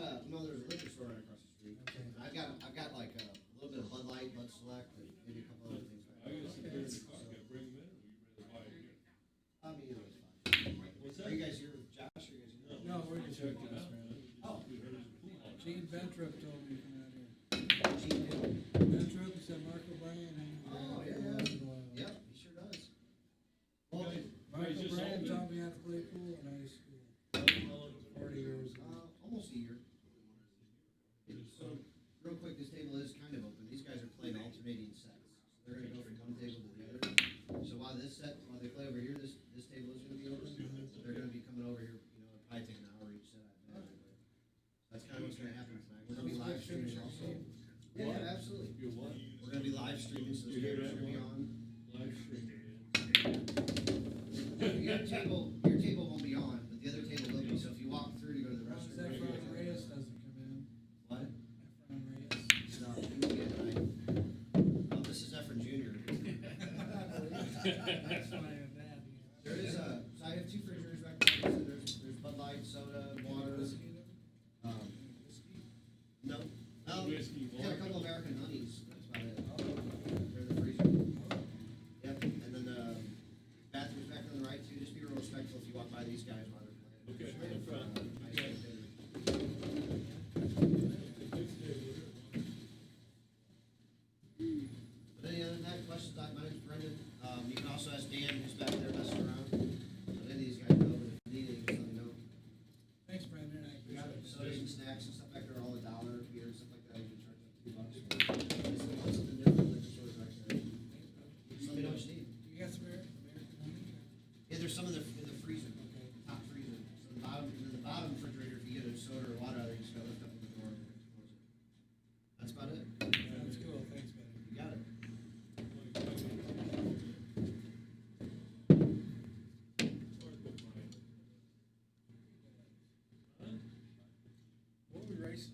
there's a liquor store right across the street. Okay. And I've got like a little bit of Bud Light, Bud Select, and maybe a couple other things. I guess if there's a coffee, I bring them in, or you rather buy it here? Either way's fine. What's Are that? you guys here with Josh, or you guys here? No, we're just Checked checking it this, out. man. Oh. We heard it was a pool house. Gene Bentrup told me from out here. Gene Hill. Bentrup said Mark O'Brien and. Oh, yeah. Yep, he sure does. Well, Mark He's just O'Brien older. taught me how to play pool in high school, How long is it? 40 years ago. almost a year. So, real quick, this table is kind of open. These guys are playing alternating sets. They're gonna go from one table to the other. So while they play over here, this table is gonna be open. They're gonna be coming over here, it'll probably take an hour each set, I imagine. That's kind of what's gonna happen tonight. We're gonna be live streaming also. Yeah, absolutely. You're what? We're gonna be live streaming, so the You hear cameras that, will be Mark? on. Live streaming. Your table won't be on, but the other table will be. So if you walk through to go to the How's restroom. Efron Reyes doesn't come in? What? Efron Reyes. No, you will get it right. Oh, this is Efren Jr. That's why I'm mad. There is so I have two refrigerators back there. So there's Bud Light, soda, water. No. Whiskey, Got a water. couple American honeys. That's about it. They're in the freezer. Yep. And then bathrooms back on the right too. Just be real respectful if you walk by these guys while they're playing. Okay, in the front. Nice spectator. But any other than that, questions? My name's Brendan. You can also ask Dan, who's back there messing around. So any of these guys know, but if you need anything, just let me know. Thanks, Brandon. I We got appreciate it. sodas and snacks and stuff back there, all $1, beer and stuff like that. You can charge like $2. It's something different, liquor stores back there. Just let me know what you need. You got some American honey? Yeah, there's some in the freezer, top freezer. So the bottom refrigerator, if you get a soda or water out of there, you just gotta lift up the door and close it. That's about it. That's cool. Thanks, Brandon. You got it. What are we racing?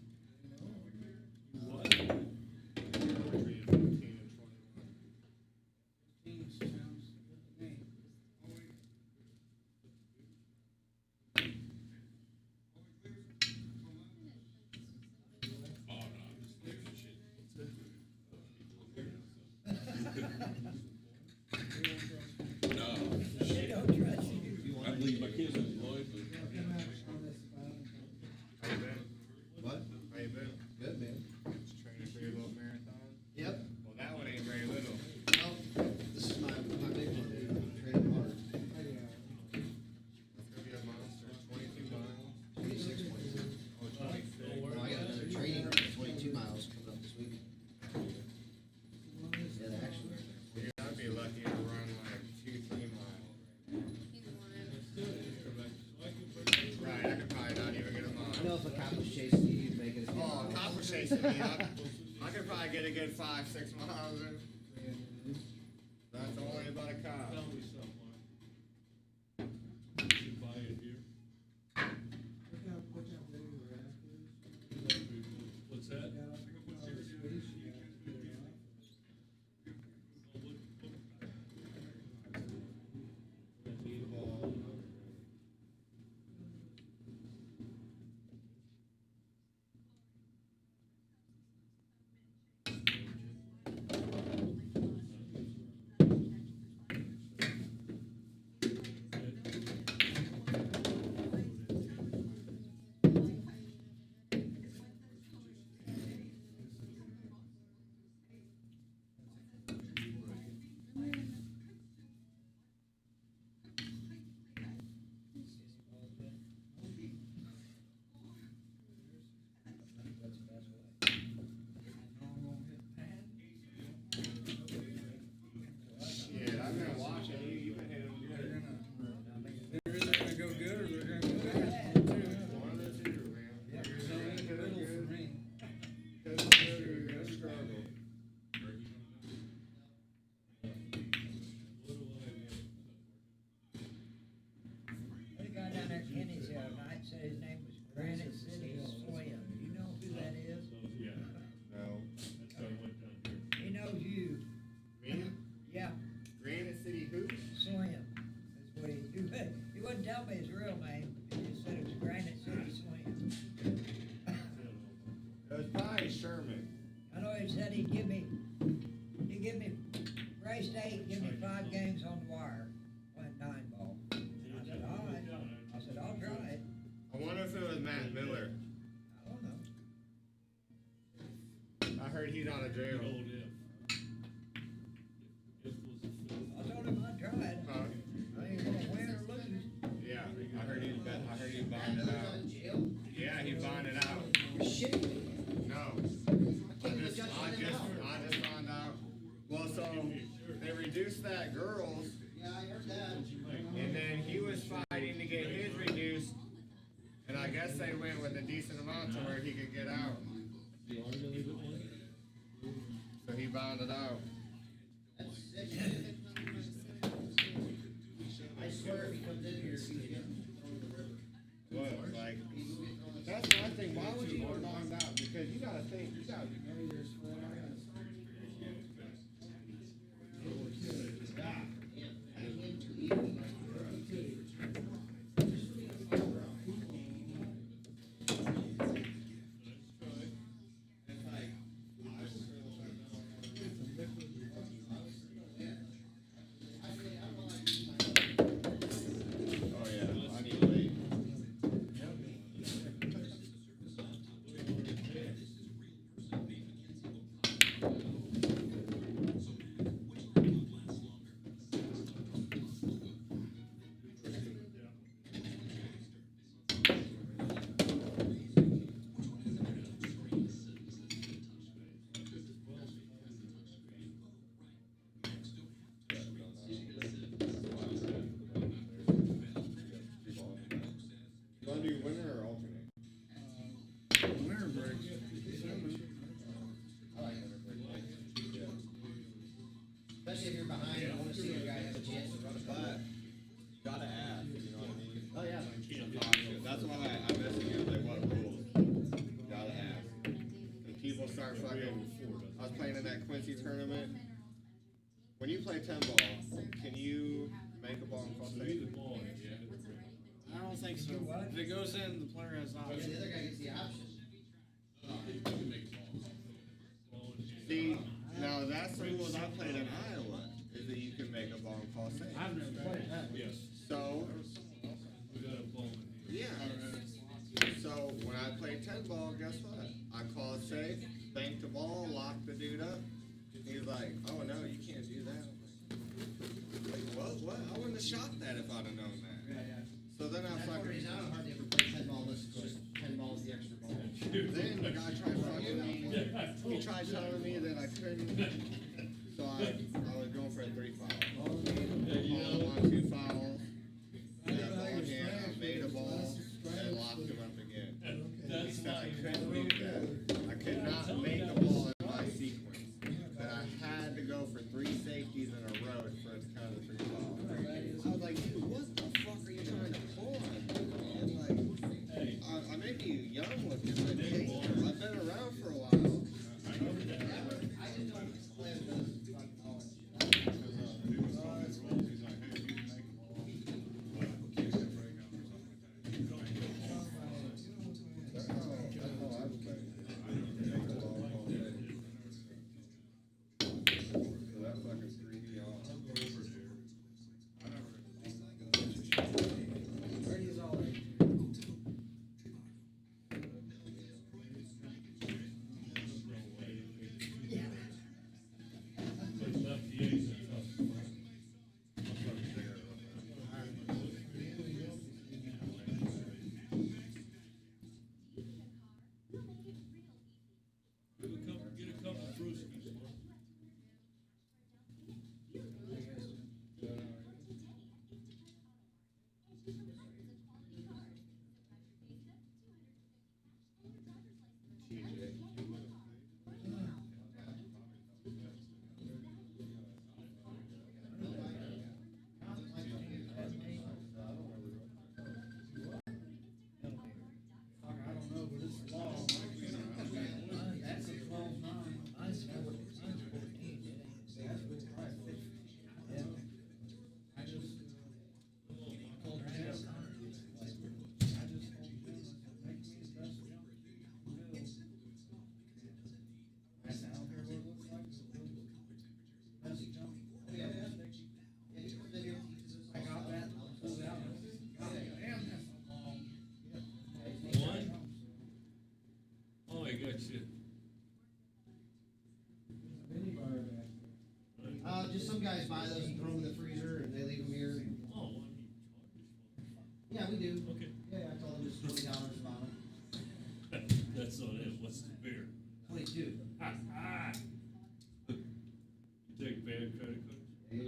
What? 15 sounds good to me. Oh, no, I'm just leaving shit. No, They don't trust you. You want I it? believe my kids are employed, but. Come out on this phone. How you been? What? How you been? Good, man. Just training for your little marathon? Yep. Well, that one ain't very little. Well, this is my big one, dude. I'm training hard. It's gonna be a monster. 22 miles. 26 points. Oh, 26. Well, I got another training run at 22 miles coming up this week. Yeah, the action. Dude, I'd be lucky to run like 2-3 miles. Right, I could probably not even get a I mile. know if a cop was chasing you, you'd make it. Oh, a cop was chasing me. I could probably get a good 5-6 miles in. That's don't worry about a cop. Tell me something, Mark. You should buy it here. What's that? was probably Sherman. I know he said he'd give me Ray State, give me 5 games on the wire, playing 9 ball. I said, all right. I said, I'll try it. I wonder if it was Matt Miller. I don't know. I heard he's out of jail. I told him I'd try it. Huh? I ain't gonna win or lose. Yeah, I heard he bonded out. in jail? Yeah, he bonded out. You're shitting me. No. I just found out. Well, so they reduced that girls, Yeah, I heard that. and then he was fighting to get his reduced, and I guess they went with a decent amount to where he could get out. So he bonded out. That's sick. I swear if he comes in here, he's getting thrown in the river. What, like, He will get thrown in the that's my thing. Why would you get bonded out? Because you gotta think, you gotta Oh yeah, I need to leave. You wanna do winner or alternate? Winter break. I like winter break. Especially if you're behind, I wanna see a guy have a chance to run a butt. Gotta ask, you know what I mean? Oh, yeah. That's why I messaged you, like, what rules? Gotta ask. And people start fucking, I was playing in that Quincy tournament. When you play 10 ball, can you make a ball and call safe? I don't think so. If it goes in, the player has Yeah, option. the other guy gets the option. See, now that's the rules I played in Iowa, is that you can make a ball and call safe. I've never played that. Yes. So, We got a ball. yeah. So when I play 10 ball, guess what? I call it safe, bank the ball, lock the dude up. He's like, oh no, you can't do that. I'm like, what? I wouldn't have shot that if I'd have known that. So then I That's one fucking, reason I don't hardly ever play 10 ball unless it's just 10 balls the extra ball. then the guy tried fucking me. He tried telling me that I couldn't. So I was going for a 3 foul. Called 1, 2 fouls. Had a ball in hand, I made a ball, and locked him up again. He said I couldn't do that. I could not make a ball in my sequence. That I had to go for 3 safeties in a row for it to count as 3 fouls. I was like, dude, what the fuck are you trying to pull on? And like, I may be young looking, but hey, I've been around for a while. I just don't play with those fucking balls. That's it. Just some guys buy those and throw them in the freezer and they leave them here. Oh, Yeah, we do. okay. Yeah, I told them just $20 a bottle. That's not it. What's the beer? 22. Ha, ha. You take bad credit cards? Yeah.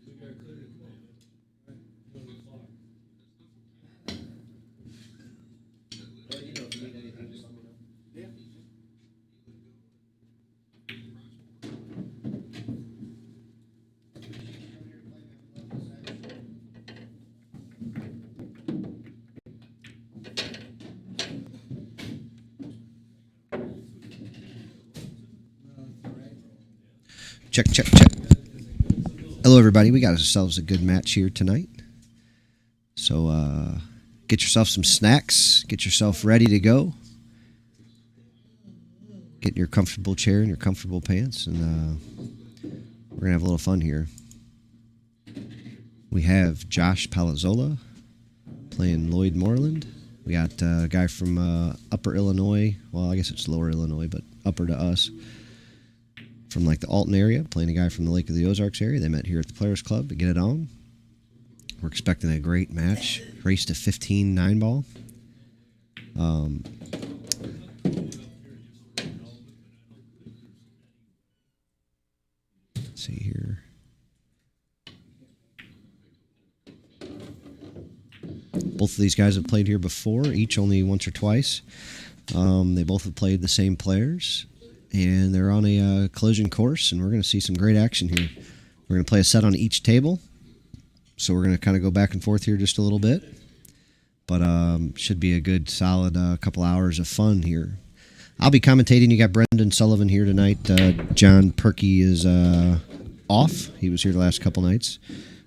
We got credit card, man. 1 o'clock. Well, you know, if you need anything, just let me know. Yeah. Check, check, check. Hello, everybody. We got ourselves a good match here tonight. So, get yourself some snacks. Get yourself ready to go. Get in your comfortable chair and your comfortable pants, and we're gonna have a little fun here. We have Josh Palazzola playing Lloyd Moreland. We got a guy from Upper Illinois. Well, I guess it's Lower Illinois, but upper to us. From like the Alton area, playing a guy from the Lake of the Ozarks area. They met here at the Players Club to get it on. We're expecting a great match. Race to 15 9-ball. Let's see here. Both of these guys have played here before, each only once or twice. They both have played the same players. And they're on a collision course, and we're going to see some great action here. We're going to play a set on each table, so we're going to kind of go back and forth here just a little bit. But should be a good, solid couple hours of fun here. I'll be commentating. You got Brendan Sullivan here tonight. John Perky is off. He was here the last couple nights.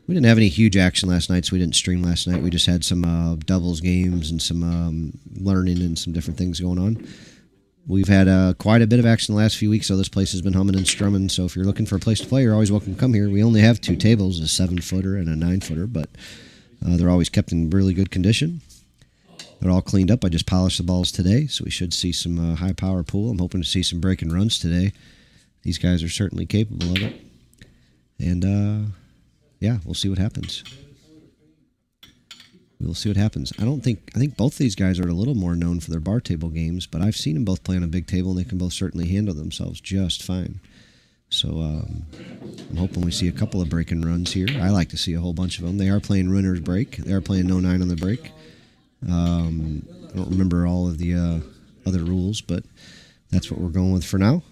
We didn't have any huge action last night, so we didn't stream last night. We just had some doubles games and some learning and some different things going on. We've had quite a bit of action the last few weeks, so this place has been humming and strumming. So if you're looking for a place to play, you're always welcome to come here. We only have 2 tables, a 7-footer and a 9-footer, but they're always kept in really good condition. They're all cleaned up. I just polished the balls today, so we should see some high-power pool. I'm hoping to see some break and runs today. These guys are certainly capable of it. And, yeah, we'll see what happens. We'll see what happens. I think both of these guys are a little more known for their bar table games, but I've seen them both play on a big table, and they can both certainly handle themselves just fine. So I'm hoping we see a couple of break and runs here. I like to see a whole bunch of them. They are playing runner's break. They are playing no 9 on the break. I don't remember all of the other rules, but that's what we're going with for now.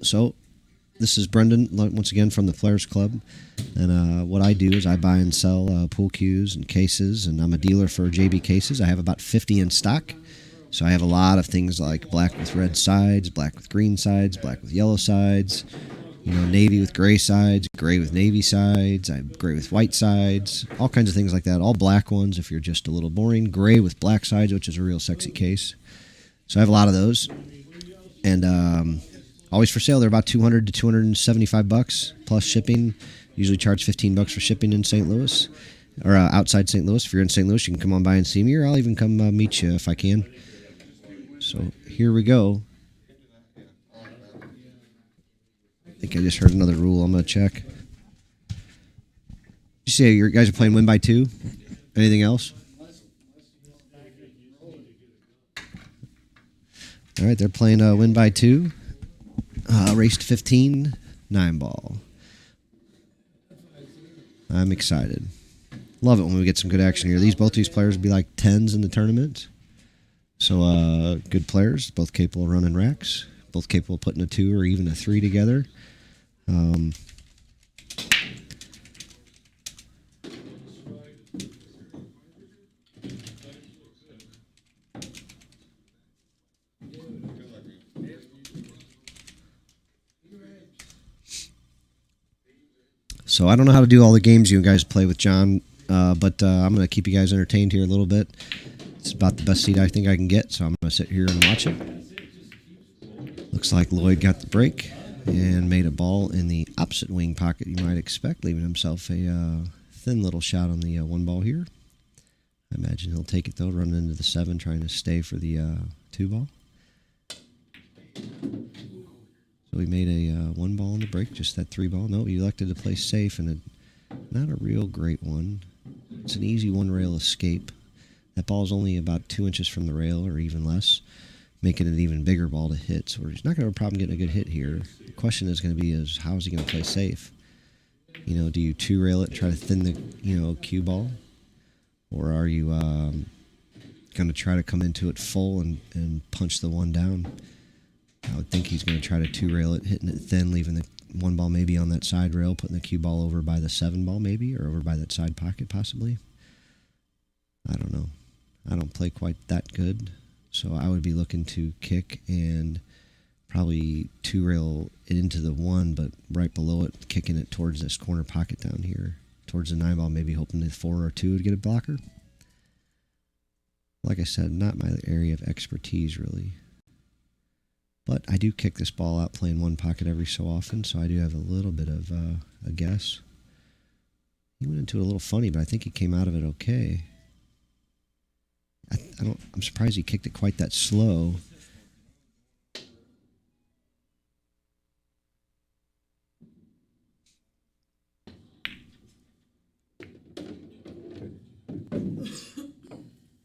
So this is Brendan, once again, from the Players Club. And what I do is I buy and sell pool cues and cases, and I'm a dealer for JB cases. I have about 50 in stock. So I have a lot of things like black with red sides, black with green sides, black with yellow sides, navy with gray sides, gray with navy sides, I have gray with white sides, all kinds of things like that. All black ones if you're just a little boring, gray with black sides, which is a real sexy case. So I have a lot of those. And always for sale. They're about $200 to $275 plus shipping. Usually charge $15 for shipping in St. Louis or outside St. Louis. If you're in St. Louis, you can come on by and see me, or I'll even come meet you if I can. So here we go. I think I just heard another rule. I'm going to check. You say your guys are playing win by 2? Anything else? All right, they're playing win by 2. Race to 15, 9-ball. I'm excited. Love it when we get some good action here. Both these players will be like 10s in the tournament. So good players, both capable of running racks, both capable of putting a 2 or even a 3 together. So I don't know how to do all the games you guys play with John, but I'm going to keep you guys entertained here a little bit. It's about the best seat I think I can get, so I'm going to sit here and watch it. Looks like Lloyd got the break and made a ball in the opposite wing pocket you might expect, leaving himself a thin little shot on the 1 ball here. I imagine he'll take it though, run into the 7, trying to stay for the 2 ball. So we made a 1 ball on the break, just that 3 ball. No, he elected to play safe, and not a real great one. It's an easy 1 rail escape. That ball is only about 2 inches from the rail, or even less, making it an even bigger ball to hit. So he's not going to have a problem getting a good hit here. The question is going to be how is he going to play safe? You know, do you 2 rail it and try to thin the cue ball, or are you going to try to come into it full and punch the 1 down? I would think he's going to try to 2 rail it, hitting it thin, leaving the 1 ball maybe on that side rail, putting the cue ball over by the 7 ball maybe, or over by that side pocket possibly. I don't know. I don't play quite that good, so I would be looking to kick and probably 2 rail it into the 1, but right below it, kicking it towards this corner pocket down here, towards the 9 ball, maybe hoping the 4 or 2 would get a blocker. Like I said, not my area of expertise really. But I do kick this ball out playing 1 pocket every so often, so I do have a little bit of a guess. He went into it a little funny, but I think he came out of it okay. I'm surprised he kicked it quite that slow.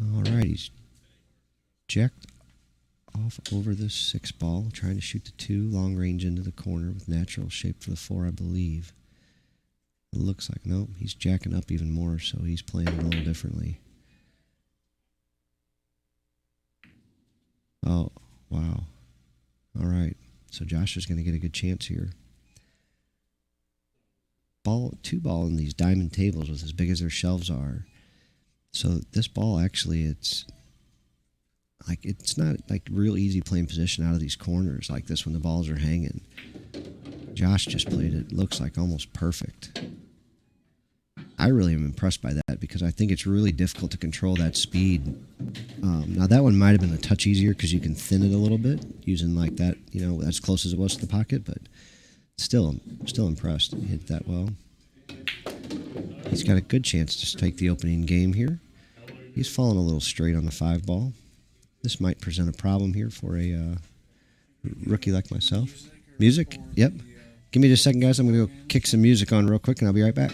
All right, he's jacked off over the 6 ball, trying to shoot the 2 long range into the corner with natural shape for the 4, I believe. It looks like, nope, he's jacking up even more, so he's playing it a little differently. Oh, wow. All right, so Josh is going to get a good chance here. 2 ball in these diamond tables with as big as their shelves are. So this ball actually, it's not like real easy playing position out of these corners like this when the balls are hanging. Josh just played it, looks like almost perfect. I really am impressed by that because I think it's really difficult to control that speed. Now that one might have been a touch easier because you can thin it a little bit using like that, as close as it was to the pocket, but still impressed. He hit that well. He's got a good chance to take the opening game here. He's fallen a little straight on the 5 ball. This might present a problem here for a rookie like myself. Music? Yep. Give me just a second, guys. I'm going to go kick some music on real quick, and I'll be right back.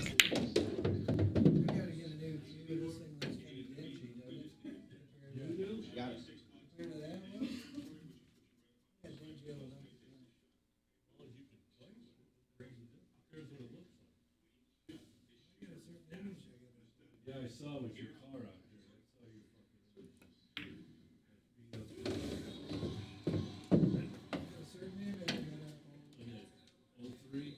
Yeah, I saw with your car out there. I saw you fucking. 03.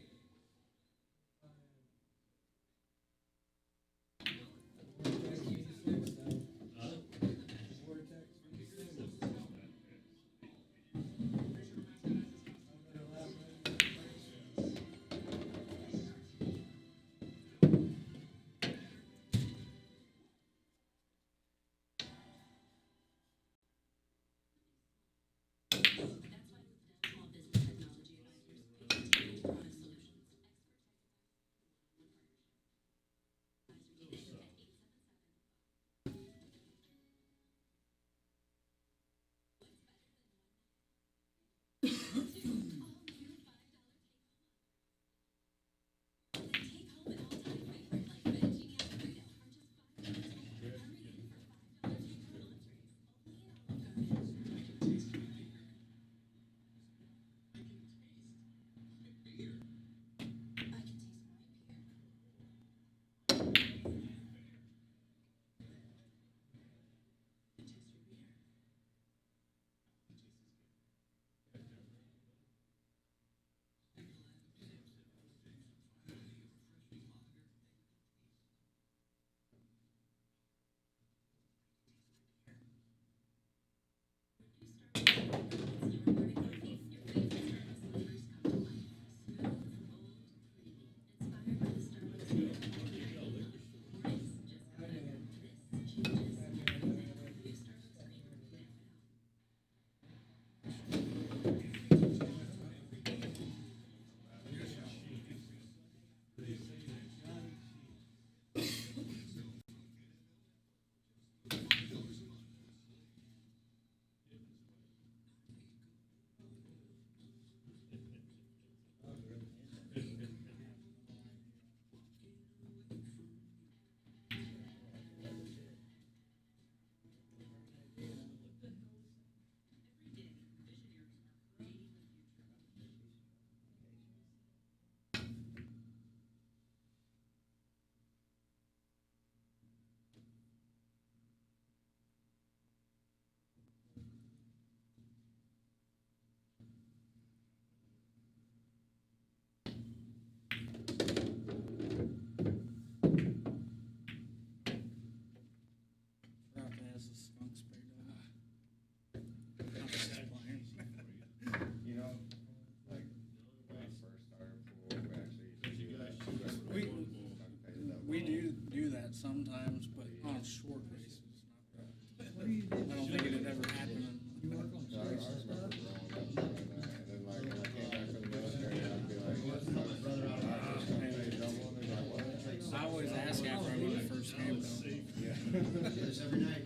do this every night.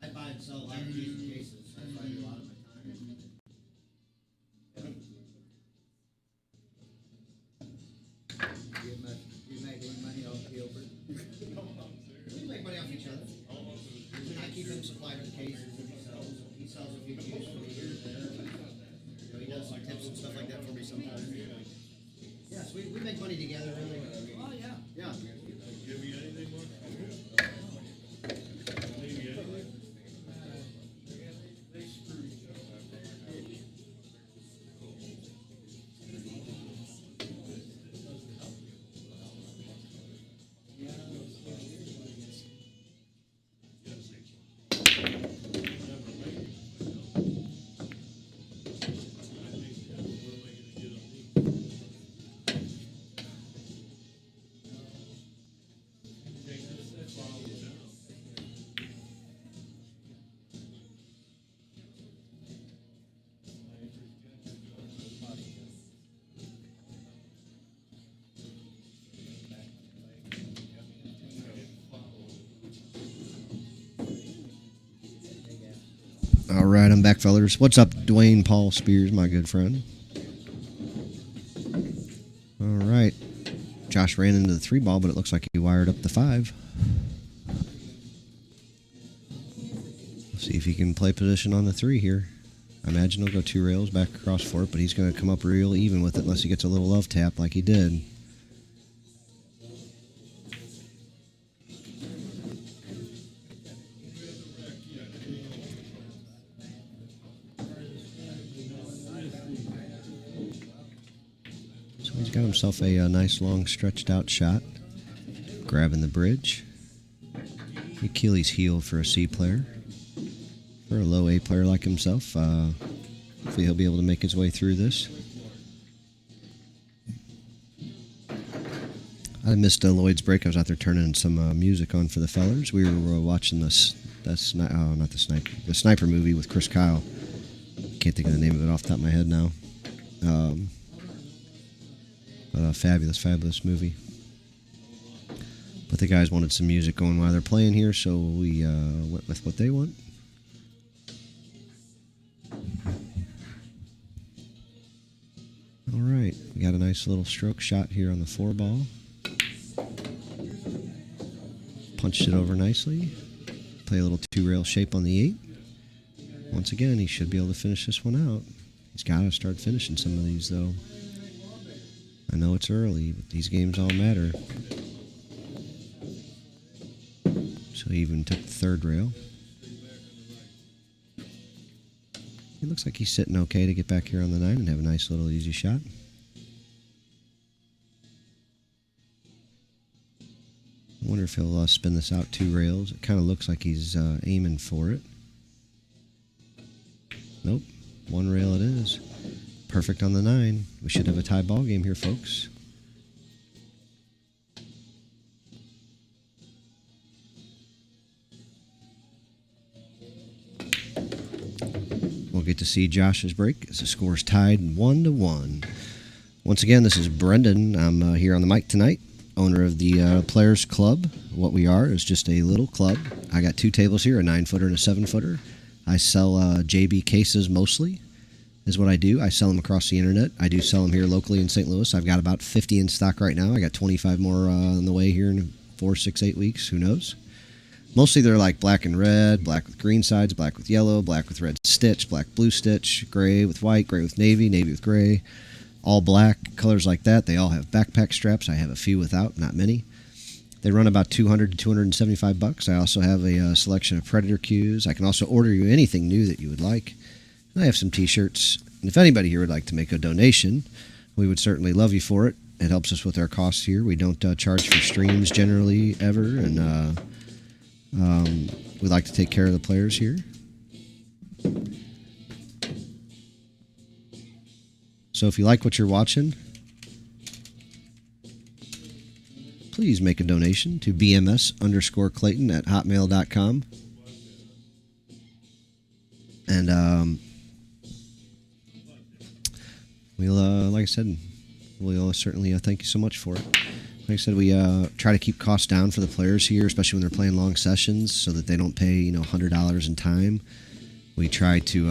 I buy and sell a lot of these cases. That's why I do a lot of my time. You make any money off Gilbert? We make money off each other. And I keep him supplied with cases that he sells. He sells a few cues for me here and there. You know, he does some tips and stuff like that for me sometimes. Yes, we make money together, really. Oh, yeah. Yeah. Give you anything, Mark? Maybe anything? All right, I'm back, fellers. What's up, Dwayne Paul Spears, my good friend? All right. Josh ran into the 3 ball, but it looks like he wired up the 5. See if he can play position on the 3 here. I imagine he'll go 2 rails back across for it, but he's going to come up real even with it unless he gets a little love tap like he did. So he's got himself a nice long stretched out shot. Grabbing the bridge. Achilles heel for a C player. For a low A player like himself, hopefully he'll be able to make his way through this. I missed Lloyd's break. I was out there turning some music on for the fellers. We were watching the Sniper movie with Chris Kyle. Can't think of the name of it off the top of my head now. But a fabulous movie. But the guys wanted some music going while they're playing here, so we went with what they want. All right, we got a nice little stroke shot here on the 4 ball. Punched it over nicely. Play a little 2-rail shape on the 8. Once again, he should be able to finish this one out. He's got to start finishing some of these, though. I know it's early, but these games all matter. So he even took the 3rd rail. It looks like he's sitting okay to get back here on the 9 and have a nice little easy shot. I wonder if he'll spin this out 2 rails. It kind of looks like he's aiming for it. Nope. 1 rail it is. Perfect on the 9. We should have a tie ball game here, folks. We'll get to see Josh's break as the score's tied 1-1. Once again, this is Brendan. I'm here on the mic tonight, owner of the Players Club. What we are is just a little club. I got 2 tables here, a 9-footer and a 7-footer. I sell JB cases mostly, is what I do. I sell them across the internet. I do sell them here locally in St. Louis. I've got about 50 in stock right now. I got 25 more on the way here in 4, 6, 8 weeks. Who knows? Mostly they're like black and red, black with green sides, black with yellow, black with red stitch, black blue stitch, gray with white, gray with navy, navy with gray, all black, colors like that. They all have backpack straps. I have a few without, not many. They run about $200 to $275. I also have a selection of Predator cues. I can also order you anything new that you would like. And I have some t-shirts. And if anybody here would like to make a donation, we would certainly love you for it. It helps us with our costs here. We don't charge for streams generally ever, and we like to take care of the players here. So if you like what you're watching, please make a donation to bms_Clayton@hotmail.com. And we'll, like I said, we'll certainly thank you so much for it. Like I said, we try to keep costs down for the players here, especially when they're playing long sessions, so that they don't pay $100 in time. We try to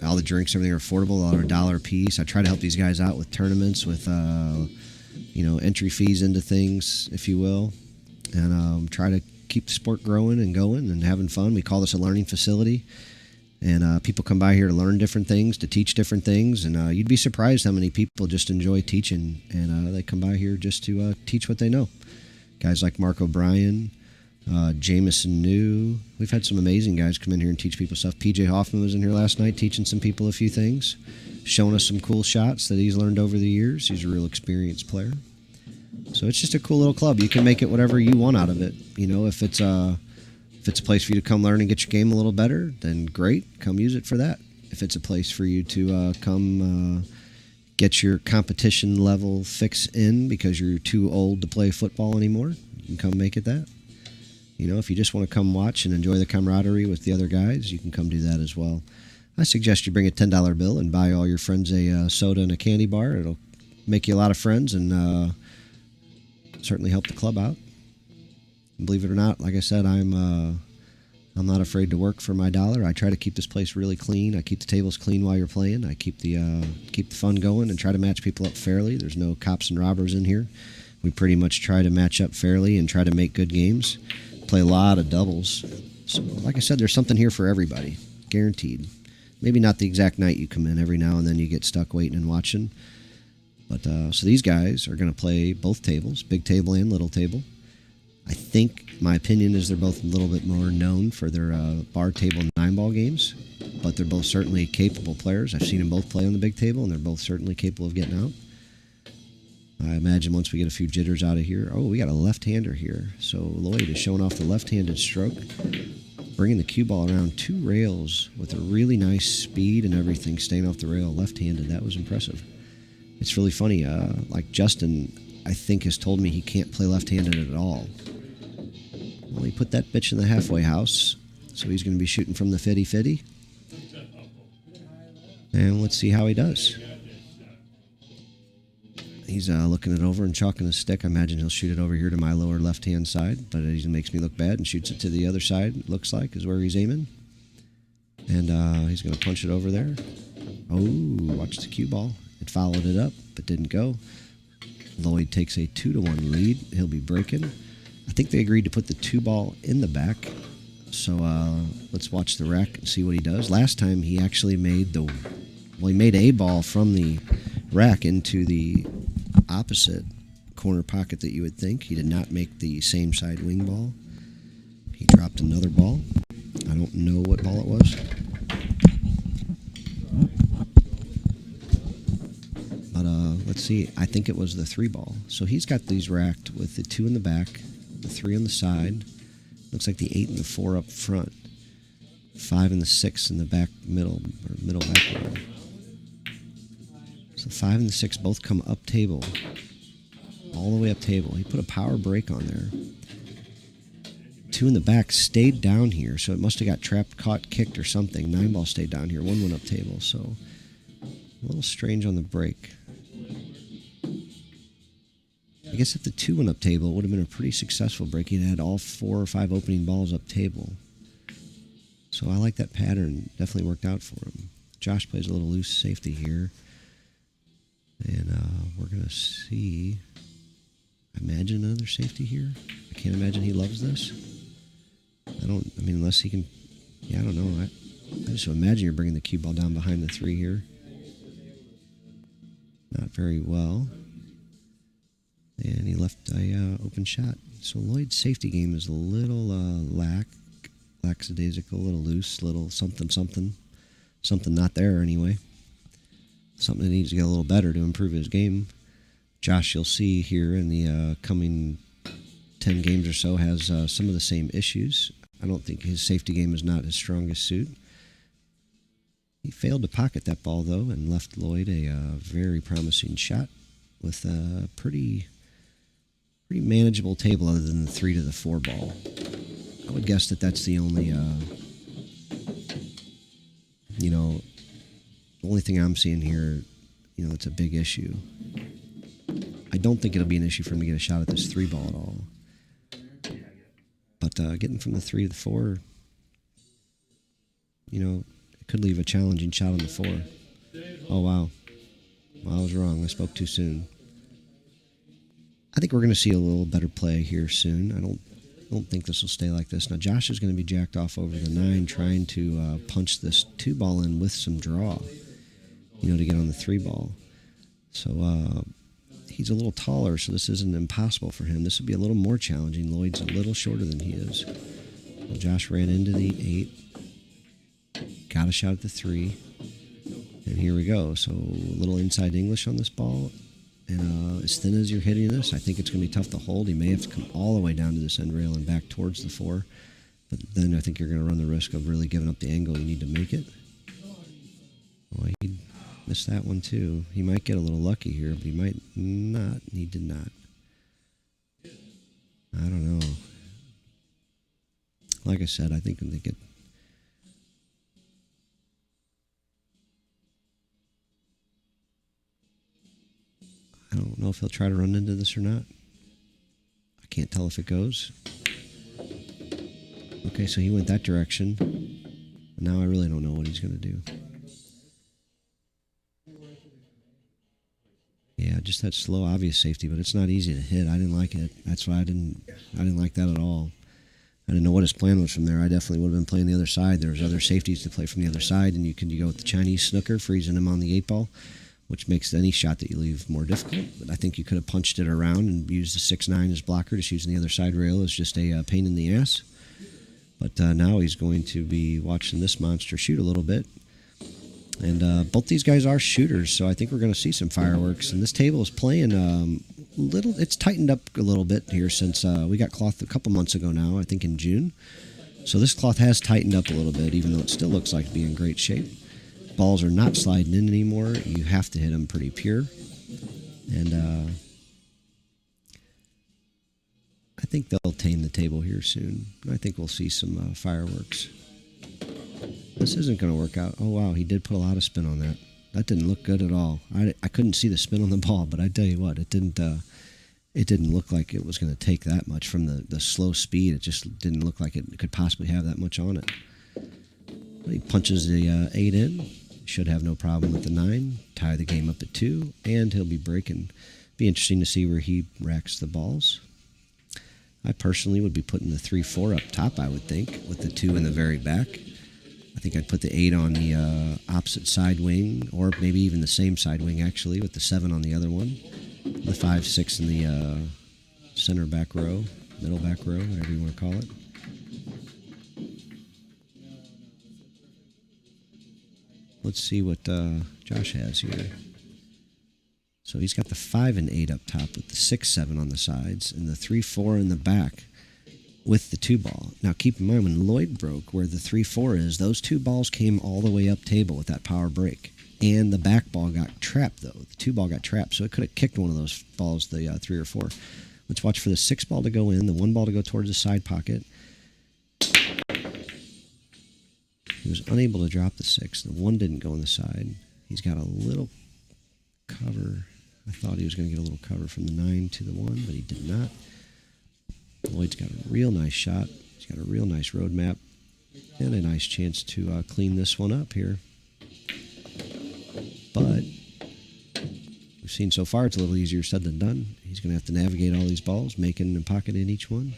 all the drinks, everything are affordable, all are $1 a piece. I try to help these guys out with tournaments, with entry fees into things, if you will, and try to keep the sport growing and going and having fun. We call this a learning facility, and people come by here to learn different things, to teach different things, and you'd be surprised how many people just enjoy teaching, and they come by here just to teach what they know. Guys like Mark O'Brien, Jameson New. We've had some amazing guys come in here and teach people stuff. PJ Hoffman was in here last night teaching some people a few things, showing us some cool shots that he's learned over the years. He's a real experienced player. So it's just a cool little club. You can make it whatever you want out of it. If it's a place for you to come learn and get your game a little better, then great, come use it for that. If it's a place for you to come get your competition level fix in because you're too old to play football anymore, you can come make it that. If you just want to come watch and enjoy the camaraderie with the other guys, you can come do that as well. I suggest you bring a $10 bill and buy all your friends a soda and a candy bar. It'll make you a lot of friends and certainly help the club out. And believe it or not, like I said, I'm not afraid to work for my dollar. I try to keep this place really clean. I keep the tables clean while you're playing. I keep the fun going and try to match people up fairly. There's no cops and robbers in here. We pretty much try to match up fairly and try to make good games. Play a lot of doubles. So, like I said, there's something here for everybody, guaranteed. Maybe not the exact night you come in. Every now and then you get stuck waiting and watching. But so these guys are going to play both tables, big table and little table. I think my opinion is they're both a little bit more known for their bar table 9-ball games, but they're both certainly capable players. I've seen them both play on the big table, and they're both certainly capable of getting out. I imagine once we get a few jitters out of here. Oh, we got a left-hander here. So Lloyd is showing off the left-handed stroke, bringing the cue ball around 2 rails with a really nice speed and everything, staying off the rail left-handed. That was impressive. It's really funny. Like Justin, I think, has told me he can't play left-handed at all. Well, he put that bitch in the halfway house, so he's going to be shooting from the 50-50. And let's see how he does. He's looking it over and chalking his stick. I imagine he'll shoot it over here to my lower left-hand side, but he makes me look bad and shoots it to the other side, it looks like, is where he's aiming. And he's going to punch it over there. Oh, watch the cue ball. It followed it up, but didn't go. Lloyd takes a 2-1 lead. He'll be breaking. I think they agreed to put the 2 ball in the back. So let's watch the rack and see what he does. Last time he actually made he made a ball from the rack into the opposite corner pocket that you would think. He did not make the same side wing ball. He dropped another ball. I don't know what ball it was. But let's see. I think it was the 3 ball. So he's got these racked with the 2 in the back, the 3 on the side. Looks like the 8 and the 4 up front. 5 and the 6 in the back middle, or middle back row. So 5 and the 6 both come up table. All the way up table. He put a power break on there. 2 in the back stayed down here, so it must have got trapped, caught, kicked, or something. 9 ball stayed down here. 1 went up table, so a little strange on the break. I guess if the 2 went up table, it would have been a pretty successful break. He'd had all 4 or 5 opening balls up table. So I like that pattern. Definitely worked out for him. Josh plays a little loose safety here. And we're going to see, I imagine another safety here. I can't imagine he loves this. Unless he can, I don't know. I just imagine you're bringing the cue ball down behind the 3 here. Not very well. And he left a open shot. So Lloyd's safety game is a little lackadaisical, a little loose, little something not there anyway. Something that needs to get a little better to improve his game. Josh, you'll see here in the coming 10 games or so, has some of the same issues. I don't think his safety game is not his strongest suit. He failed to pocket that ball, though, and left Lloyd a very promising shot with a pretty manageable table other than the 3 to the 4 ball. I would guess that that's the only, the only thing I'm seeing here, it's a big issue. I don't think it'll be an issue for him to get a shot at this 3 ball at all. But getting from the 3 to the 4, it could leave a challenging shot on the 4. Oh, wow. Well, I was wrong. I spoke too soon. I think we're going to see a little better play here soon. I don't think this will stay like this. Now, Josh is going to be jacked off over the 9, trying to punch this 2 ball in with some draw, to get on the 3 ball. So he's a little taller, so this isn't impossible for him. This would be a little more challenging. Lloyd's a little shorter than he is. Well, Josh ran into the 8, got a shot at the 3, and here we go. So a little inside English on this ball. And as thin as you're hitting this, I think it's going to be tough to hold. He may have to come all the way down to this end rail and back towards the 4. But then I think you're going to run the risk of really giving up the angle you need to make it. Well, he missed that one too. He might get a little lucky here, but he might not. He did not. I don't know. Like I said, I think when they get... I don't know if he'll try to run into this or not. I can't tell if it goes. Okay, so he went that direction. Now I really don't know what he's going to do. Yeah, just that slow, obvious safety, but it's not easy to hit. I didn't like it. That's why I didn't like that at all. I didn't know what his plan was from there. I definitely would have been playing the other side. There was other safeties to play from the other side, and you go with the Chinese snooker, freezing him on the 8 ball, which makes any shot that you leave more difficult. But I think you could have punched it around and used the 6-9 as blocker, just using the other side rail as just a pain in the ass. But now he's going to be watching this monster shoot a little bit. And both these guys are shooters, so I think we're going to see some fireworks. And this table is playing it's tightened up a little bit here since we got cloth a couple months ago now, I think in June. So this cloth has tightened up a little bit, even though it still looks like to be in great shape. Balls are not sliding in anymore. You have to hit them pretty pure. And I think they'll tame the table here soon. I think we'll see some fireworks. This isn't going to work out. Oh, wow, he did put a lot of spin on that. That didn't look good at all. I couldn't see the spin on the ball, but I tell you what, it didn't look like it was going to take that much from the slow speed. It just didn't look like it could possibly have that much on it. But he punches the 8 in. Should have no problem with the 9. Tie the game up at 2, and he'll be breaking. Be interesting to see where he racks the balls. I personally would be putting the 3-4 up top, I would think, with the 2 in the very back. I think I'd put the 8 on the opposite side wing, or maybe even the same side wing, actually, with the 7 on the other one. The 5, 6 in the center back row, middle back row, whatever you want to call it. Let's see what Josh has here. So he's got the 5 and 8 up top with the 6, 7 on the sides and the 3, 4 in the back with the 2 ball. Now keep in mind, when Lloyd broke where the 3, 4 is, those 2 balls came all the way up table with that power break. And the back ball got trapped, though. The 2 ball got trapped, so it could have kicked one of those balls, the 3 or 4. Let's watch for the 6 ball to go in, the 1 ball to go towards the side pocket. He was unable to drop the 6. The 1 didn't go on the side. He's got a little cover. I thought he was going to get a little cover from the 9 to the 1, but he did not. Lloyd's got a real nice shot. He's got a real nice roadmap and a nice chance to clean this one up here. But we've seen so far it's a little easier said than done. He's going to have to navigate all these balls, making and pocketing each one.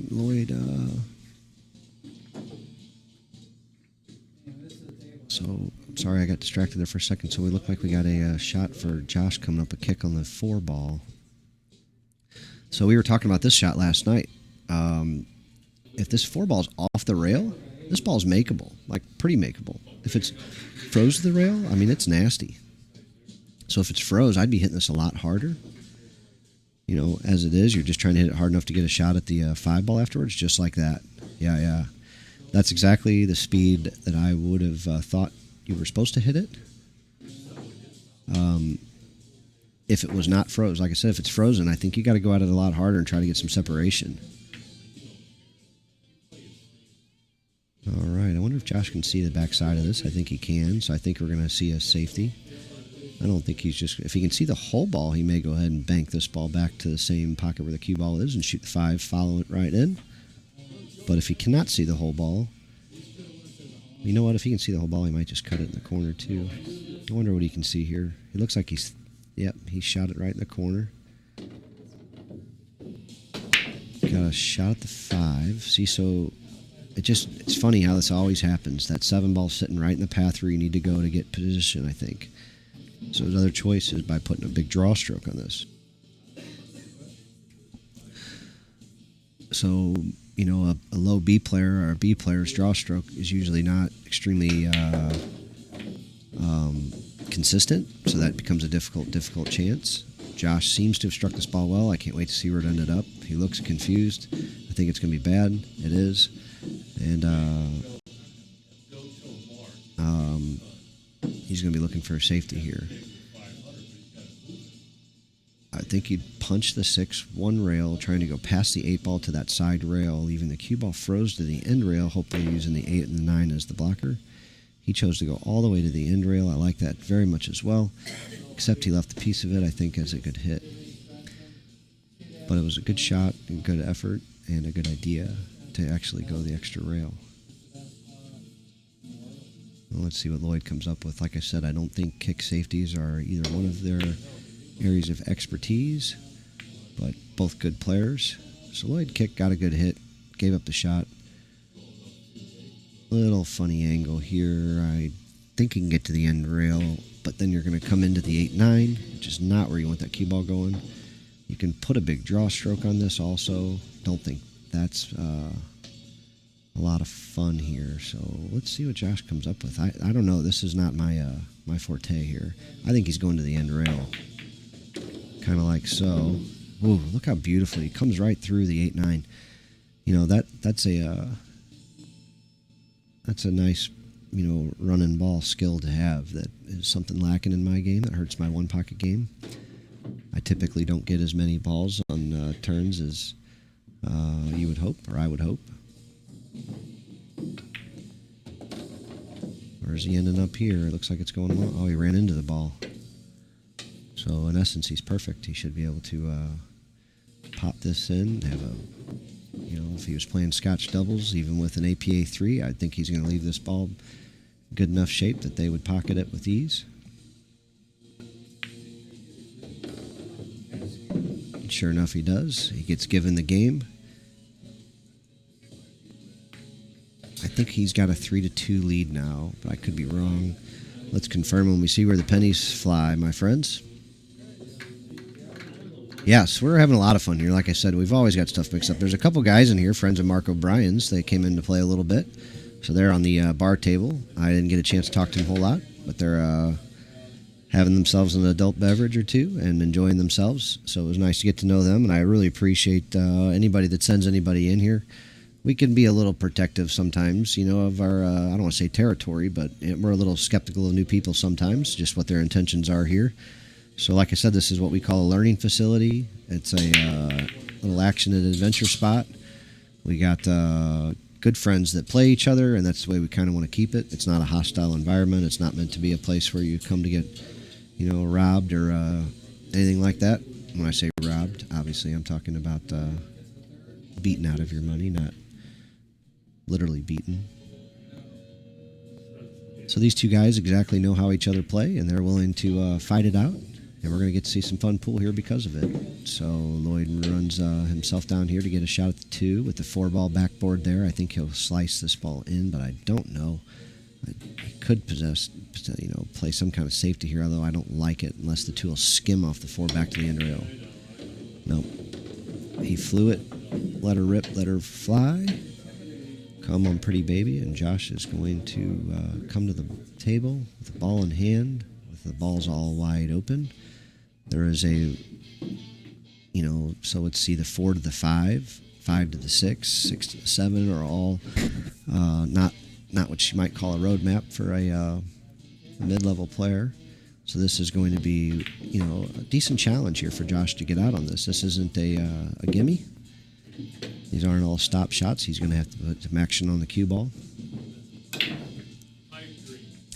Lloyd, so, I'm sorry I got distracted there for a second. So we look like we got a shot for Josh coming up, a kick on the 4 ball. So we were talking about this shot last night. If this 4 ball's off the rail, This ball's makeable, like pretty makeable. If it's froze to the rail, I mean, it's nasty. So if it's froze, I'd be hitting this a lot harder. You know, as it is, you're just trying to hit it hard enough to get a shot at the 5 ball afterwards, just like that. Yeah. That's exactly the speed that I would have thought you were supposed to hit it. If it was not froze. Like I said, if it's frozen, I think you got to go at it a lot harder and try to get some separation. All right, I wonder if Josh can see the backside of this. I think he can, so I think we're going to see a safety. I don't think he's just... If he can see the whole ball, he may go ahead and bank this ball back to the same pocket where the cue ball is and shoot the 5, follow it right in. But if he cannot see the whole ball, you know what? If he can see the whole ball, he might just cut it in the corner too. I wonder what he can see here. It looks like he's... Yep, he shot it right in the corner. Got a shot at the 5. See, so... It's funny how this always happens. That 7 ball sitting right in the path where you need to go to get position, I think. So his other choice is by putting a big draw stroke on this. So, you know, a low B player or a B player's draw stroke is usually not extremely consistent, so that becomes a difficult chance. Josh seems to have struck this ball well. I can't wait to see where it ended up. He looks confused. I think it's going to be bad. It is. And he's going to be looking for a safety here. I think he punched the 6-1 rail, trying to go past the 8 ball to that side rail, leaving the cue ball froze to the end rail, hopefully using the 8 and the 9 as the blocker. He chose to go all the way to the end rail. I like that very much as well, except he left a piece of it, I think, as a good hit. But it was a good shot, a good effort, and a good idea to actually go the extra rail. Well, let's see what Lloyd comes up with. Like I said, I don't think kick safeties are either one of their areas of expertise, but both good players. So Lloyd kick, got a good hit, gave up the shot. Little funny angle here. I think he can get to the end rail, but then you're going to come into the 8-9, which is not where you want that cue ball going. You can put a big draw stroke on this also. Don't think that's a lot of fun here. So let's see what Josh comes up with. I don't know. This is not my my forte here. I think he's going to the end rail. Kind of like so. Ooh, look how beautifully he comes right through the 8-9. You know, that's a nice, you know, running ball skill to have. That is something lacking in my game. That hurts my one pocket game. I typically don't get as many balls on turns as you would hope, or I would hope. Where's he ending up here? It looks like it's going well. Oh, he ran into the ball. So in essence, he's perfect. He should be able to pop this in. Have a, you know, if he was playing Scotch doubles, even with an APA 3, I think he's going to leave this ball good enough shape that they would pocket it with ease. And sure enough, he does. He gets given the game. I think he's got a 3-2 lead now, but I could be wrong. Let's confirm when we see where the pennies fly, my friends. Yes, we're having a lot of fun here. Like I said, we've always got stuff mixed up. There's a couple guys in here, friends of Mark O'Brien's. They came in to play a little bit. So they're on the bar table. I didn't get a chance to talk to them a whole lot, but they're having themselves an adult beverage or two and enjoying themselves. So it was nice to get to know them, and I really appreciate anybody that sends anybody in here. We can be a little protective sometimes, you know, of our, I don't want to say territory, but we're a little skeptical of new people sometimes, just what their intentions are here. So like I said, this is what we call a learning facility. It's a little action and adventure spot. We got good friends that play each other, and that's the way we kind of want to keep it. It's not a hostile environment. It's not meant to be a place where you come to get, you know, robbed or anything like that. When I say robbed, obviously I'm talking about beaten out of your money, not literally beaten. So these two guys exactly know how each other play, and they're willing to fight it out. And we're going to get to see some fun pool here because of it. So Lloyd runs himself down here to get a shot at the 2 with the 4-ball backboard there. I think he'll slice this ball in, but I don't know. He could play some kind of safety here, although I don't like it unless the 2 will skim off the 4 back to the end rail. Nope. He flew it, let her rip, let her fly. Come on, pretty baby. And Josh is going to come to the table with the ball in hand, with the balls all wide open. There is a, so let's see, the 4 to the 5, 5 to the 6, 6 to the 7 are all not what you might call a roadmap for a mid-level player. So this is going to be, a decent challenge here for Josh to get out on this. This isn't a gimme. These aren't all stop shots. He's going to have to put some action on the cue ball.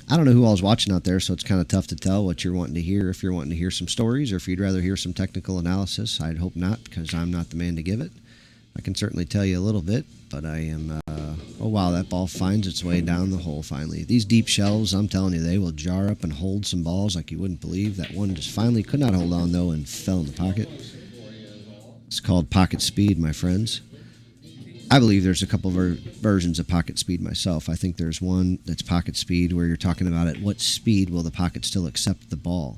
I don't know who all's watching out there, so it's kind of tough to tell what you're wanting to hear. If you're wanting to hear some stories or if you'd rather hear some technical analysis, I'd hope not, because I'm not the man to give it. I can certainly tell you a little bit, but I am, oh wow, that ball finds its way down the hole finally. These deep shelves, I'm telling you, they will jar up and hold some balls like you wouldn't believe. That one just finally could not hold on, though, and fell in the pocket. It's called pocket speed, my friends. I believe there's a couple of versions of pocket speed myself. I think there's one that's pocket speed where you're talking about at what speed will the pocket still accept the ball.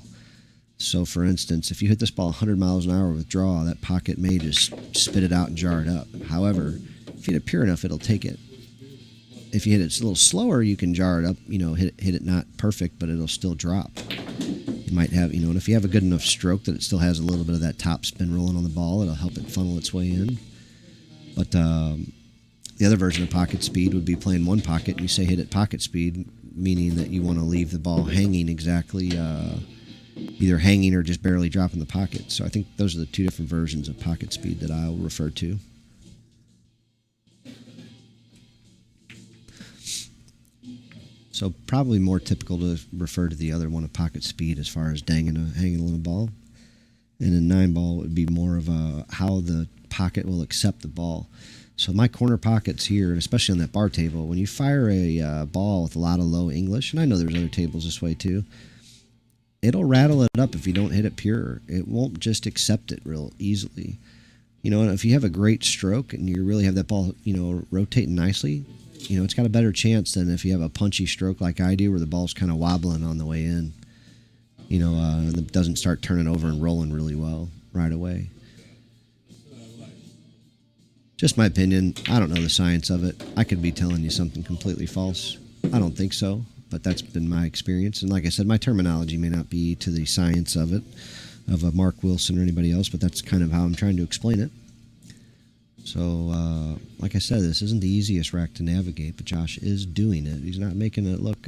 So, for instance, if you hit this ball 100 miles an hour with draw, that pocket may just spit it out and jar it up. However, if you hit it pure enough, it'll take it. If you hit it a little slower, you can jar it up, hit it not perfect, but it'll still drop. You might have, and if you have a good enough stroke that it still has a little bit of that top spin rolling on the ball, it'll help it funnel its way in. But the other version of pocket speed would be playing one pocket, and you say hit at pocket speed, meaning that you want to leave the ball hanging exactly, either hanging or just barely dropping the pocket. So I think those are the two different versions of pocket speed that I'll refer to. So probably more typical to refer to the other one of pocket speed as far as hanging a little ball. And in 9-ball, it would be more of how the pocket will accept the ball. So my corner pockets here, and especially on that bar table, when you fire a ball with a lot of low English, and I know there's other tables this way too, it'll rattle it up if you don't hit it pure. It won't just accept it real easily. And if you have a great stroke and you really have that ball, rotating nicely, it's got a better chance than if you have a punchy stroke like I do where the ball's kind of wobbling on the way in. And it doesn't start turning over and rolling really well right away. Just my opinion. I don't know the science of it. I could be telling you something completely false. I don't think so, but that's been my experience. And like I said, my terminology may not be to the science of it, of a Mark Wilson or anybody else, but that's kind of how I'm trying to explain it. So, like I said, this isn't the easiest rack to navigate, but Josh is doing it. He's not making it look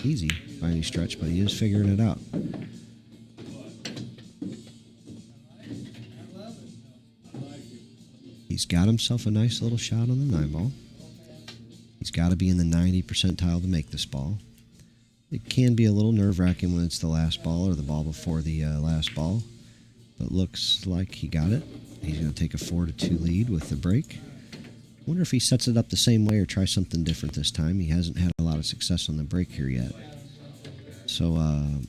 easy by any stretch, but he is figuring it out. He's got himself a nice little shot on the 9-ball. He's got to be in the 90 percentile to make this ball. It can be a little nerve-wracking when it's the last ball or the ball before the last ball, but looks like he got it. He's going to take a 4-2 lead with the break. I wonder if he sets it up the same way or tries something different this time. He hasn't had a lot of success on the break here yet. So, hang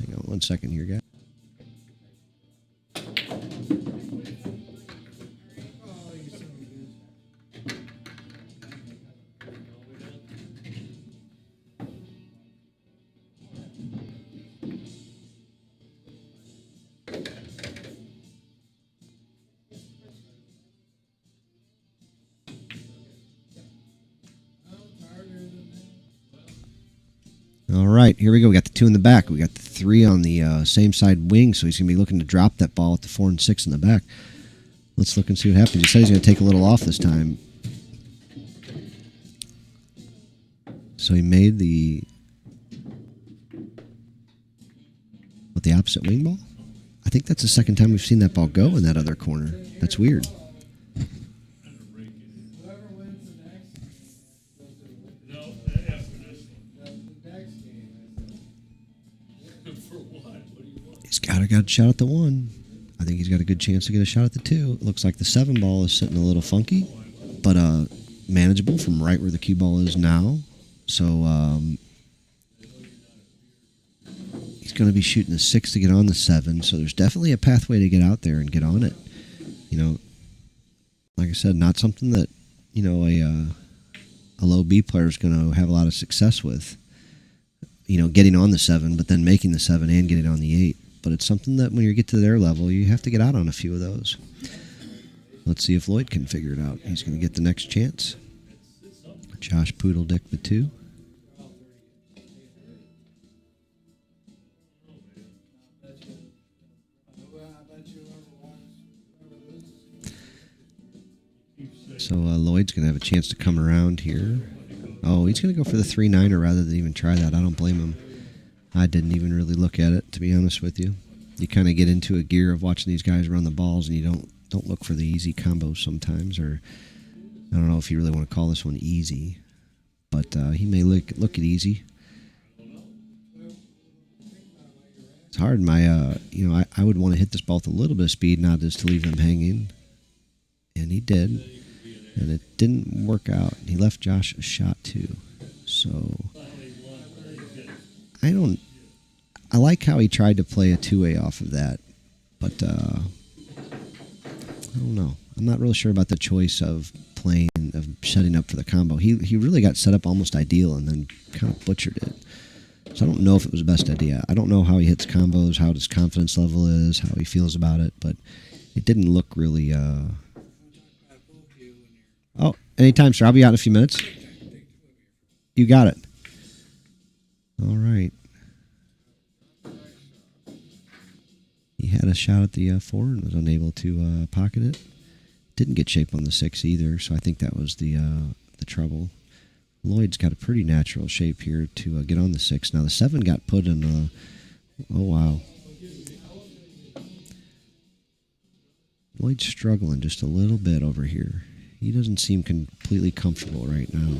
on 1 second here, guys. All right, here we go. We got the 2 in the back. We got the 3 on the same side wing, so he's going to be looking to drop that ball with the 4 and 6 in the back. Let's look and see what happens. He said he's going to take a little off this time. So he made the opposite wing ball? I think that's the second time we've seen that ball go in that other corner. That's weird. He's got a shot at the 1. I think he's got a good chance to get a shot at the 2. It looks like the 7 ball is sitting a little funky, but manageable from right where the cue ball is now. So he's going to be shooting the 6 to get on the 7. So there's definitely a pathway to get out there and get on it. Like I said, not something that a low B player is going to have a lot of success with. Getting on the 7, but then making the 7 and getting on the 8. But it's something that when you get to their level, you have to get out on a few of those. Let's see if Lloyd can figure it out. He's going to get the next chance. Josh Poodledick the 2. So Lloyd's going to have a chance to come around here. Oh, he's going to go for the 3-9er rather than even try that. I don't blame him. I didn't even really look at it, to be honest with you. You kind of get into a gear of watching these guys run the balls, and you don't look for the easy combos sometimes. Or I don't know if you really want to call this one easy, but he may look it easy. It's hard. I would want to hit this ball with a little bit of speed, not just to leave them hanging. And he did, and it didn't work out. He left Josh a shot too. So I like how he tried to play a two-way off of that, but I don't know. I'm not really sure about the choice of setting up for the combo. He really got set up almost ideal and then kind of butchered it. So I don't know if it was the best idea. I don't know how he hits combos, how his confidence level is, how he feels about it, but it didn't look really... Oh, anytime, sir. I'll be out in a few minutes. You got it. All right. He had a shot at the 4 and was unable to pocket it. Didn't get shape on the 6 either, so I think that was the trouble. Lloyd's got a pretty natural shape here to get on the 6. Now the 7 got put in. Oh wow. Lloyd's struggling just a little bit over here. He doesn't seem completely comfortable right now.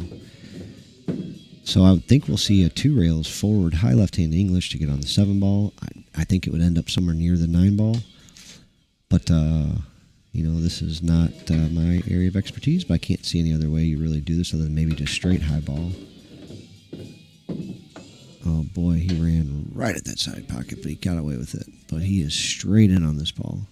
So I think we'll see a 2 rails forward, high left-hand English to get on the 7 ball. I think it would end up somewhere near the 9 ball. But, this is not my area of expertise, but I can't see any other way you really do this other than maybe just straight high ball. Oh, boy, he ran right at that side pocket, but he got away with it. But he is straight in on this ball.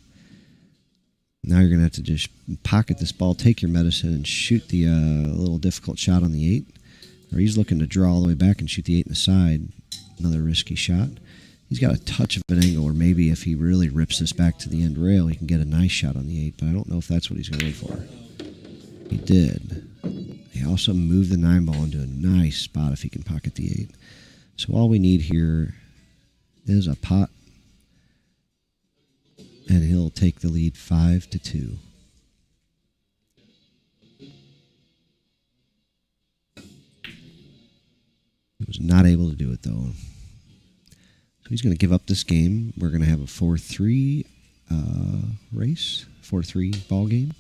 Now you're going to have to just pocket this ball, take your medicine, and shoot the little difficult shot on the 8. Or he's looking to draw all the way back and shoot the 8 in the side. Another risky shot. He's got a touch of an angle where maybe if he really rips this back to the end rail, he can get a nice shot on the 8, but I don't know if that's what he's going to go for. He did. He also moved the 9 ball into a nice spot if he can pocket the 8. So all we need here is a pot, and he'll take the lead 5-2. He was not able to do it, though. So he's going to give up this game. We're going to have a 4-3 race, 4-3 ball game.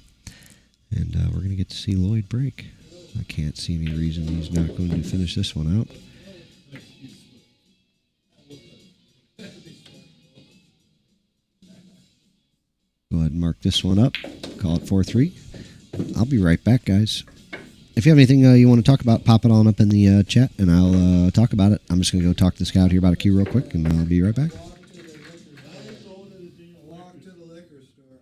And we're going to get to see Lloyd break. I can't see any reason he's not going to finish this one out. Go ahead and mark this one up. Call it 4-3. I'll be right back, guys. If you have anything you want to talk about, pop it on up in the chat, and I'll talk about it. I'm just going to go talk to this guy out here about a cue real quick, and I'll be right back. Walk to the liquor store.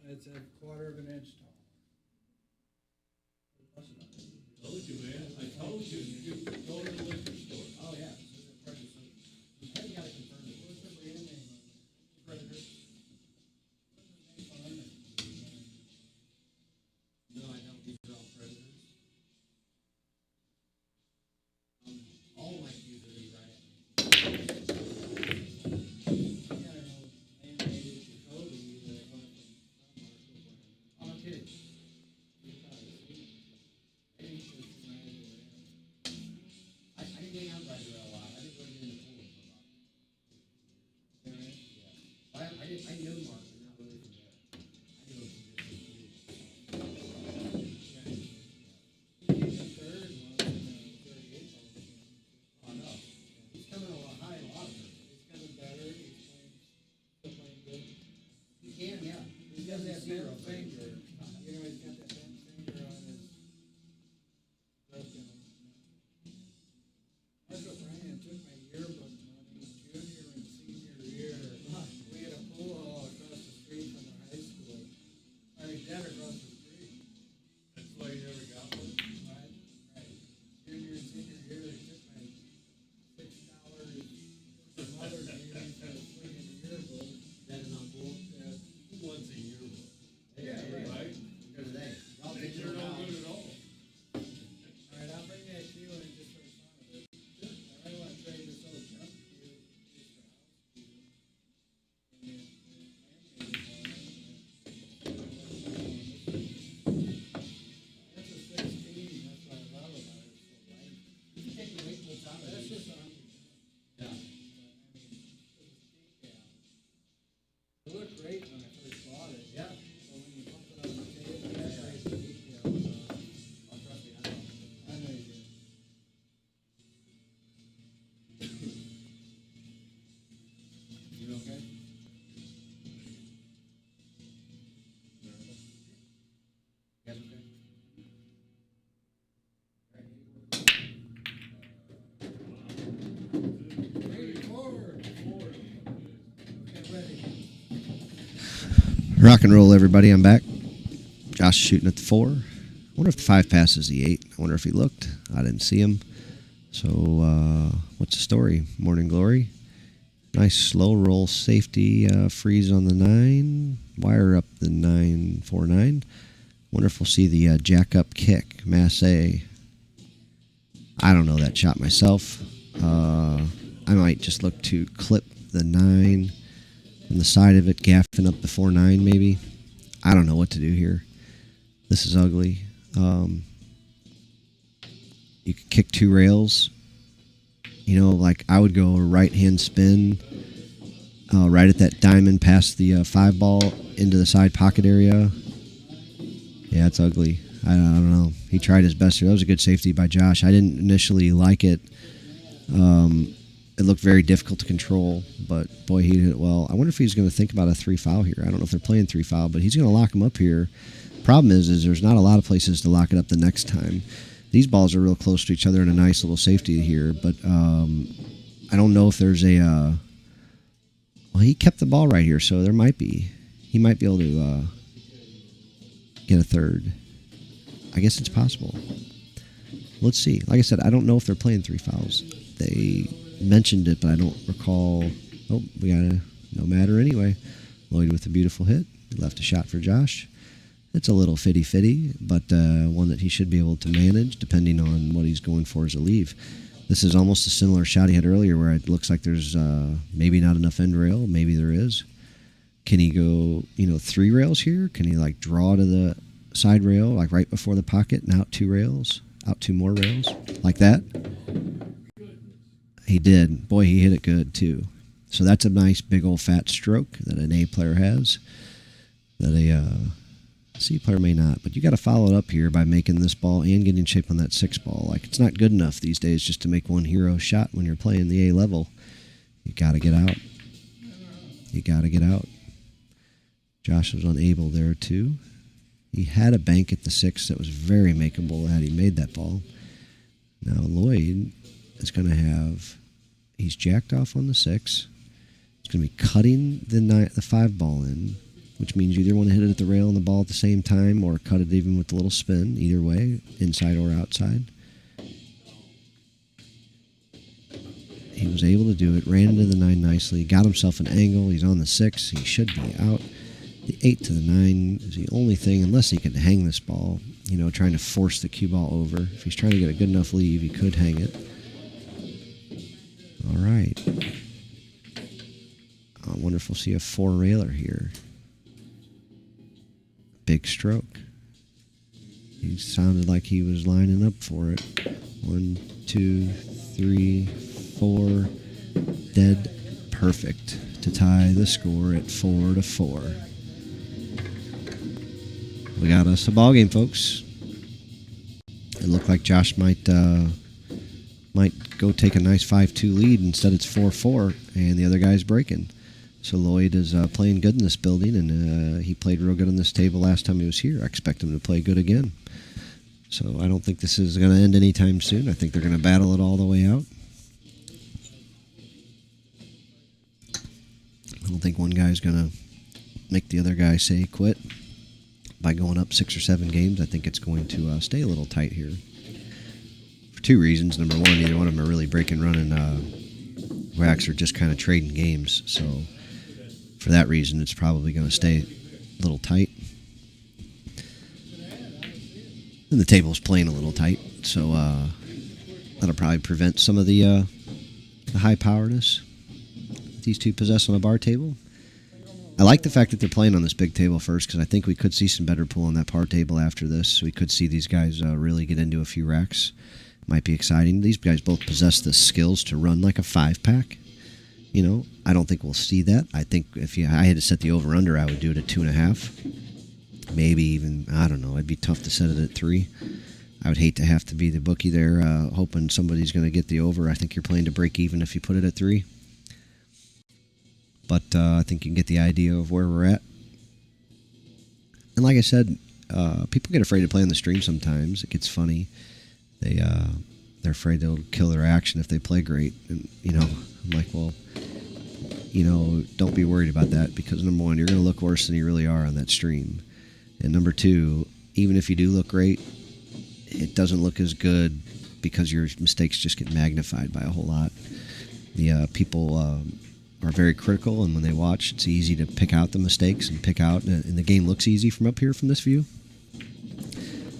It's a quarter of an inch tall. Told you, man. I told you. You go to the liquor store. Oh, yeah. Hey, you got to confirm it. What's the brand name? Predator. No, I don't. These are all predators. All my cues are these right. Oh, no kidding. I didn't hang out right around a lot. I didn't really get in the pool for a lot. Yeah. I know Mark, but not really from there. I know him from Oh, no. He's coming a lot high in a lot of them. He's coming better. He's playing good. He can, yeah. He's got that bent finger. You know, he's got that bent finger on his left hand. That's what Brian took my yearbook money, junior and senior year. We had a pool hall across the street from our high school. I mean, dead across the street. That's why you never got one. Right, right. Junior and senior year, they took my $6 from other games for the swing in the yearbook. That is not cool. Yeah. Once a year. Yeah, right. Rock and roll, everybody. I'm back. Josh is shooting at the 4. I wonder if the 5 passes the 8. I wonder if he looked. I didn't see him. So, what's the story? Morning Glory. Nice slow roll safety. Freeze on the 9. Wire up the 9-4-9. Wonder if we'll see the jack up kick. Mass A. I don't know that shot myself. I might just look to clip the 9 on the side of it, gaffing up the 4-9 maybe. I don't know what to do here. This is ugly. You could kick 2 rails. You know, like I would go a right-hand spin right at that diamond past the 5 ball into the side pocket area. Yeah, it's ugly. I don't know. He tried his best here. That was a good safety by Josh. I didn't initially like it. It looked very difficult to control, but boy, he did it well. I wonder if he's going to think about a 3 foul here. I don't know if they're playing 3 foul, but he's going to lock him up here. Problem is there's not a lot of places to lock it up the next time. These balls are real close to each other in a nice little safety here, but I don't know if there's a... well, he kept the ball right here, so there might be. He might be able to get a 3rd. I guess it's possible. Let's see. Like I said, I don't know if they're playing 3 fouls. They mentioned it, but I don't recall. Oh, we got a no matter anyway. Lloyd with a beautiful hit. Left a shot for Josh. It's a little fitty, but one that he should be able to manage depending on what he's going for as a leave. This is almost a similar shot he had earlier where it looks like there's maybe not enough end rail. Maybe there is. Can he go, 3 rails here? Can he, like, draw to the side rail, like right before the pocket and out 2 rails? Out 2 more rails? Like that? He did. Boy, he hit it good, too. So that's a nice big old fat stroke that an A player has that a C player may not. But you got to follow it up here by making this ball and getting shape on that 6 ball. Like, it's not good enough these days just to make one hero shot when you're playing the A level. You got to get out. You got to get out. Josh was unable there, too. He had a bank at the 6 that was very makeable had he made that ball. Now Lloyd is going to have... He's jacked off on the 6. He's going to be cutting the 5 ball in, which means you either want to hit it at the rail and the ball at the same time or cut it even with a little spin. Either way, inside or outside. He was able to do it. Ran into the 9 nicely. Got himself an angle. He's on the 6. He should be out. The 8 to the 9 is the only thing, unless he can hang this ball, trying to force the cue ball over. If he's trying to get a good enough leave, he could hang it. All right. I wonder if we'll see a 4 railer here. Big stroke. He sounded like he was lining up for it. 1, 2, 3, 4. Dead perfect to tie the score at 4-4. We got us a ball game, folks. It looked like Josh might go take a nice 5-2 lead. Instead, it's 4-4, and the other guy's breaking. So Lloyd is playing good in this building, and he played real good on this table last time he was here. I expect him to play good again. So I don't think this is going to end anytime soon. I think they're going to battle it all the way out. I don't think one guy's going to make the other guy say quit by going up 6 or 7 games. I think it's going to stay a little tight here. For 2 reasons. Number 1, neither one of them are really breaking, running racks, are just kind of trading games. So for that reason, it's probably going to stay a little tight. And the table's playing a little tight, so that'll probably prevent some of the high-powerness these two possess on a bar table. I like the fact that they're playing on this big table first, because I think we could see some better pull on that par table after this. We could see these guys really get into a few racks. Might be exciting. These guys both possess the skills to run like a 5-pack. I don't think we'll see that. I think if I had to set the over-under, I would do it at 2.5. Maybe even, I don't know, it'd be tough to set it at 3. I would hate to have to be the bookie there, hoping somebody's going to get the over. I think you're playing to break even if you put it at 3. But I think you can get the idea of where we're at. And like I said, people get afraid to play on the stream sometimes. It gets funny. They're afraid they'll kill their action if they play great. And, I'm like, well, don't be worried about that, because number one, you're going to look worse than you really are on that stream. And number two, even if you do look great, it doesn't look as good because your mistakes just get magnified by a whole lot. The people are very critical, and when they watch, it's easy to pick out the mistakes and and the game looks easy from up here from this view.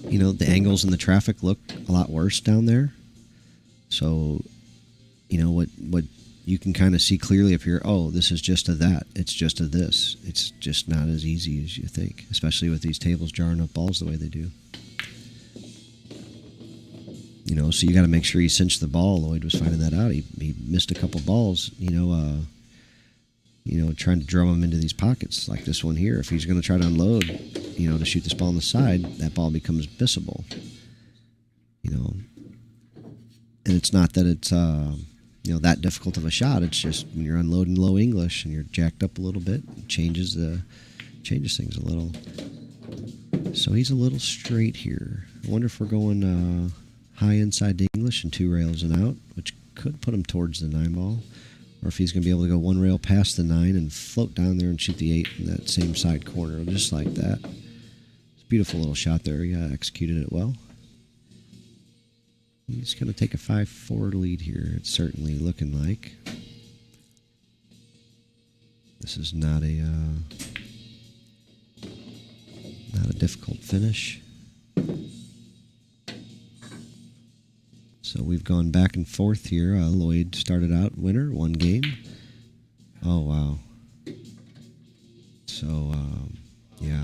The angles and the traffic look a lot worse down there. So, what you can kind of see clearly up here, oh, this is just a that. It's just a this. It's just not as easy as you think, especially with these tables jarring up balls the way they do. So you got to make sure you cinch the ball. Lloyd was finding that out. He missed a couple balls, trying to drum them into these pockets like this one here. If he's going to try to unload, to shoot this ball on the side, that ball becomes missable. And it's not that it's, that difficult of a shot. It's just when you're unloading low English and you're jacked up a little bit, it changes things a little. So he's a little straight here. I wonder if we're going high inside the English and 2 rails and out, which could put him towards the 9 ball. Or if he's going to be able to go 1 rail past the 9 and float down there and shoot the 8 in that same side corner, just like that. It's a beautiful little shot there. He executed it well. He's going to take a 5-4 lead here. It's certainly looking like. This is not a difficult finish. So we've gone back and forth here. Lloyd started out winner, 1 game. Oh, wow. So, yeah.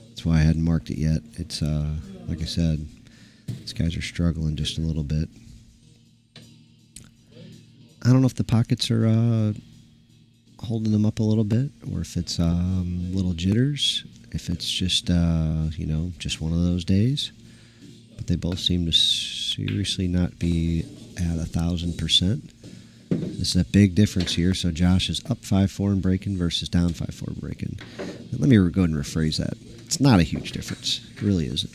That's why I hadn't marked it yet. It's, like I said, these guys are struggling just a little bit. I don't know if the pockets are holding them up a little bit, or if it's little jitters. If it's just, just one of those days. But they both seem to seriously not be at 1,000%. This is a big difference here. So Josh is up 5-4 and breaking versus down 5-4 and breaking. Let me go ahead and rephrase that. It's not a huge difference. It really isn't.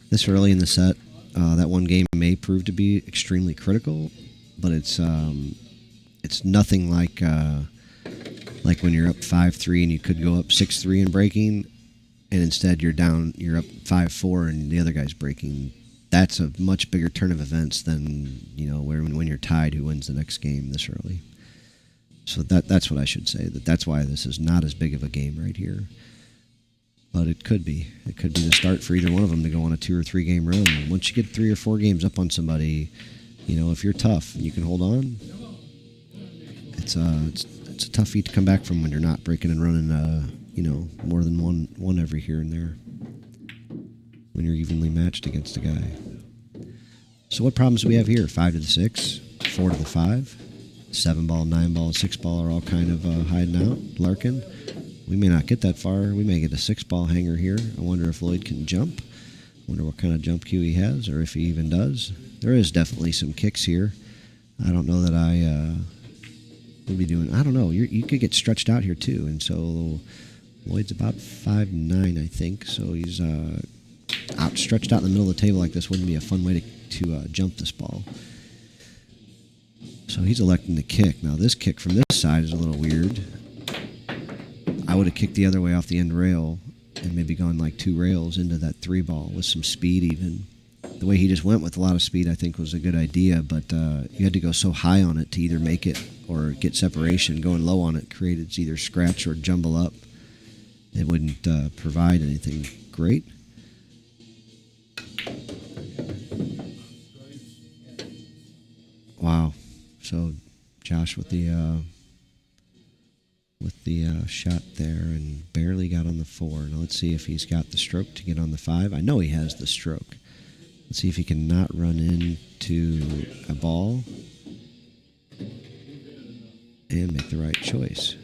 This early in the set, that one game may prove to be extremely critical, but it's nothing like when you're up 5-3 and you could go up 6-3 and breaking, and instead you're up 5-4 and the other guy's breaking. That's a much bigger turn of events than, when you're tied, who wins the next game this early. So that's what I should say. That's why this is not as big of a game right here. But it could be. It could be the start for either one of them to go on a 2 or 3 game run. And once you get 3 or 4 games up on somebody, if you're tough and you can hold on, it's a tough feat to come back from when you're not breaking and running, more than one every here and there. When you're evenly matched against a guy. So what problems do we have here? 5 to the 6, 4 to the 5, 7 ball, 9 ball, 6 ball are all kind of hiding out, lurking. We may not get that far. We may get a 6 ball hanger here. I wonder if Lloyd can jump. I wonder what kind of jump cue he has, or if he even does. There is definitely some kicks here. I don't know that I would be doing. I don't know. You could get stretched out here too, and so Lloyd's about 5'9", I think. So he's stretched out in the middle of the table like this. Wouldn't be a fun way to jump this ball. So he's electing to kick. Now this kick from this side is a little weird. I would have kicked the other way off the end rail and maybe gone like 2 rails into that 3 ball with some speed even. The way he just went with a lot of speed I think was a good idea, but you had to go so high on it to either make it or get separation. Going low on it created either scratch or jumble up. It wouldn't provide anything great. Wow. So Josh with the shot there and barely got on the 4. Now let's see if he's got the stroke to get on the 5. I know he has the stroke. Let's see if he can not run into a ball and make the right choice.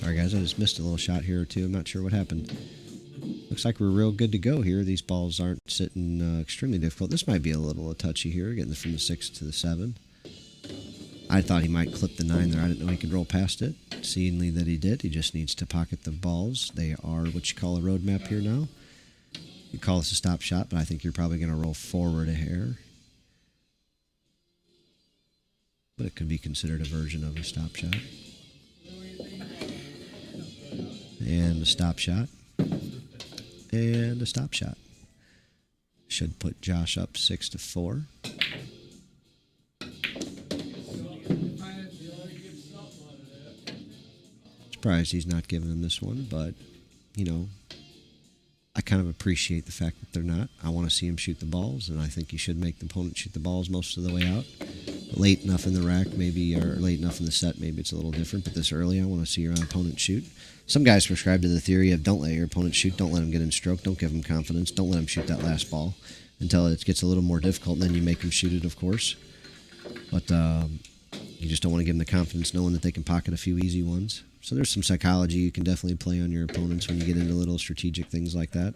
Sorry, guys, I just missed a little shot here or two. I'm not sure what happened. Looks like we're real good to go here. These balls aren't sitting extremely difficult. This might be a little touchy here, getting from the 6 to the 7. I thought he might clip the 9 there. I didn't know he could roll past it. Seemingly that he did. He just needs to pocket the balls. They are what you call a road map here now. You call this a stop shot, but I think you're probably going to roll forward a hair. But it could be considered a version of a stop shot. And a stop shot. And a stop shot. Should put Josh up 6-4. Surprised he's not giving him this one, but, you know, I kind of appreciate the fact that they're not. I want to see him shoot the balls, and I think you should make the opponent shoot the balls most of the way out. Late enough in the rack, maybe, or late enough in the set, maybe it's a little different, but this early, I want to see your opponent shoot. Some guys prescribe to the theory of don't let your opponent shoot, don't let him get in stroke, don't give him confidence, don't let him shoot that last ball until it gets a little more difficult, and then you make him shoot it, of course. But you just don't want to give them the confidence knowing that they can pocket a few easy ones. So there's some psychology you can definitely play on your opponents when you get into little strategic things like that.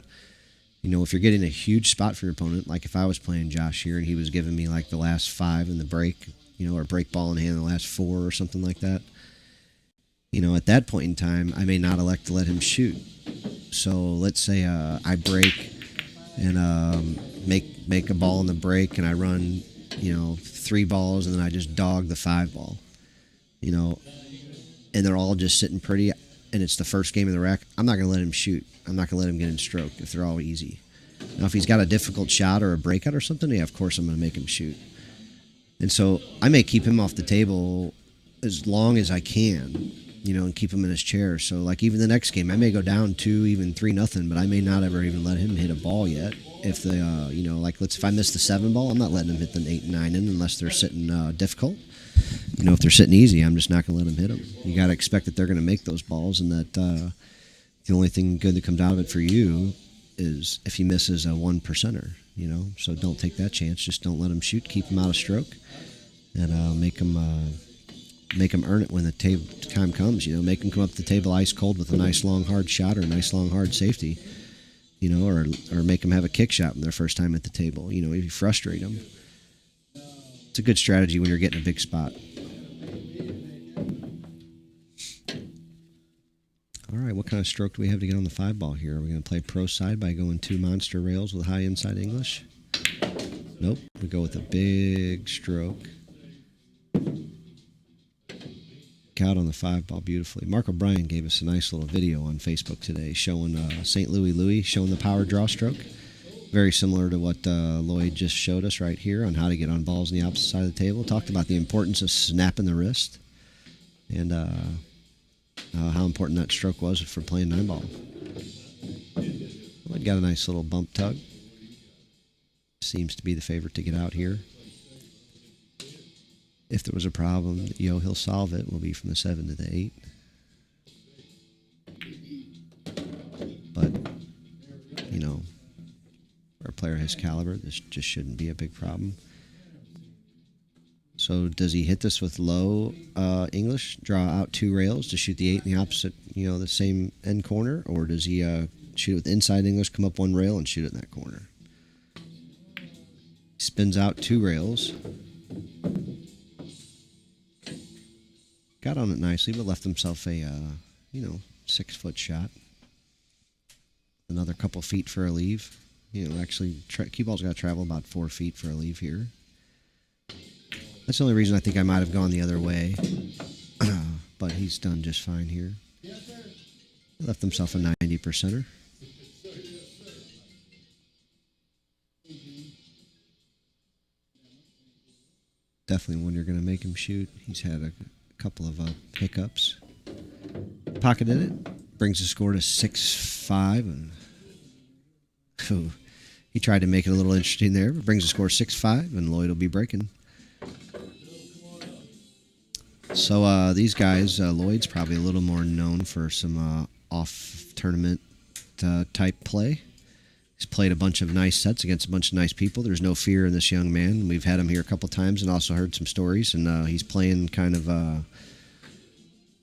You know, if you're getting a huge spot for your opponent, like if I was playing Josh here and he was giving me like the last 5 in the break, you know, or break ball in hand the last 4 or something like that, you know, at that point in time, I may not elect to let him shoot. So let's say I break and make a ball in the break and I run, you know, 3 balls and then I just dog the 5 ball, you know, and they're all just sitting pretty, and it's the first game of the rack, I'm not going to let him shoot. I'm not going to let him get in stroke if they're all easy. Now, if he's got a difficult shot or a breakout or something, yeah, of course I'm going to make him shoot. And so I may keep him off the table as long as I can, you know, and keep him in his chair. So, like, even the next game, I may go down 2, even 3-0, but I may not ever even let him hit a ball yet. If the, you know, like, if I miss the 7 ball, I'm not letting him hit the 8 and 9 in unless they're sitting difficult. You know, if they're sitting easy, I'm just not going to let them hit them. You got to expect that they're going to make those balls, and that the only thing good that comes out of it for you is if he misses a 1%er, you know. So don't take that chance. Just don't let him shoot. Keep him out of stroke, and make him earn it when the time comes. You know, make him come up the table ice cold with a nice long hard shot or a nice long hard safety. You know, or make them have a kick shot when their first time at the table. You know, if you frustrate them. It's a good strategy when you're getting a big spot. All right, what kind of stroke do we have to get on the 5 ball here? Are we going to play pro side by going 2 monster rails with high inside English? Nope, we go with a big stroke. Out on the 5 ball beautifully. Mark O'Brien gave us a nice little video on Facebook today showing St. Louis showing the power draw stroke. Very similar to what Lloyd just showed us right here on how to get on balls on the opposite side of the table. Talked about the importance of snapping the wrist and how important that stroke was for playing 9 ball. Lloyd got a nice little bump tug. Seems to be the favorite to get out here. If there was a problem, he'll solve it. Will be from the 7 to the 8. But, you know, for a player his caliber, this just shouldn't be a big problem. So does he hit this with low English, draw out 2 rails to shoot the 8 in the opposite, you know, the same end corner? Or does he shoot it with inside English, come up 1 rail and shoot it in that corner? He spins out 2 rails. Got on it nicely, but left himself a, 6-foot shot. Another couple feet for a leave. You know, actually, cue ball's got to travel about 4 feet for a leave here. That's the only reason I think I might have gone the other way. But he's done just fine here. Left himself a 90%er. Definitely one you're going to make him shoot. He's had a couple of hiccups. Pocketed it. Brings the score to 6-5. And he tried to make it a little interesting there, but brings the score 6-5, and Lloyd will be breaking. So these guys, Lloyd's probably a little more known for some off-tournament type play. He's played a bunch of nice sets against a bunch of nice people. There's no fear in this young man. We've had him here a couple times and also heard some stories, and he's playing kind of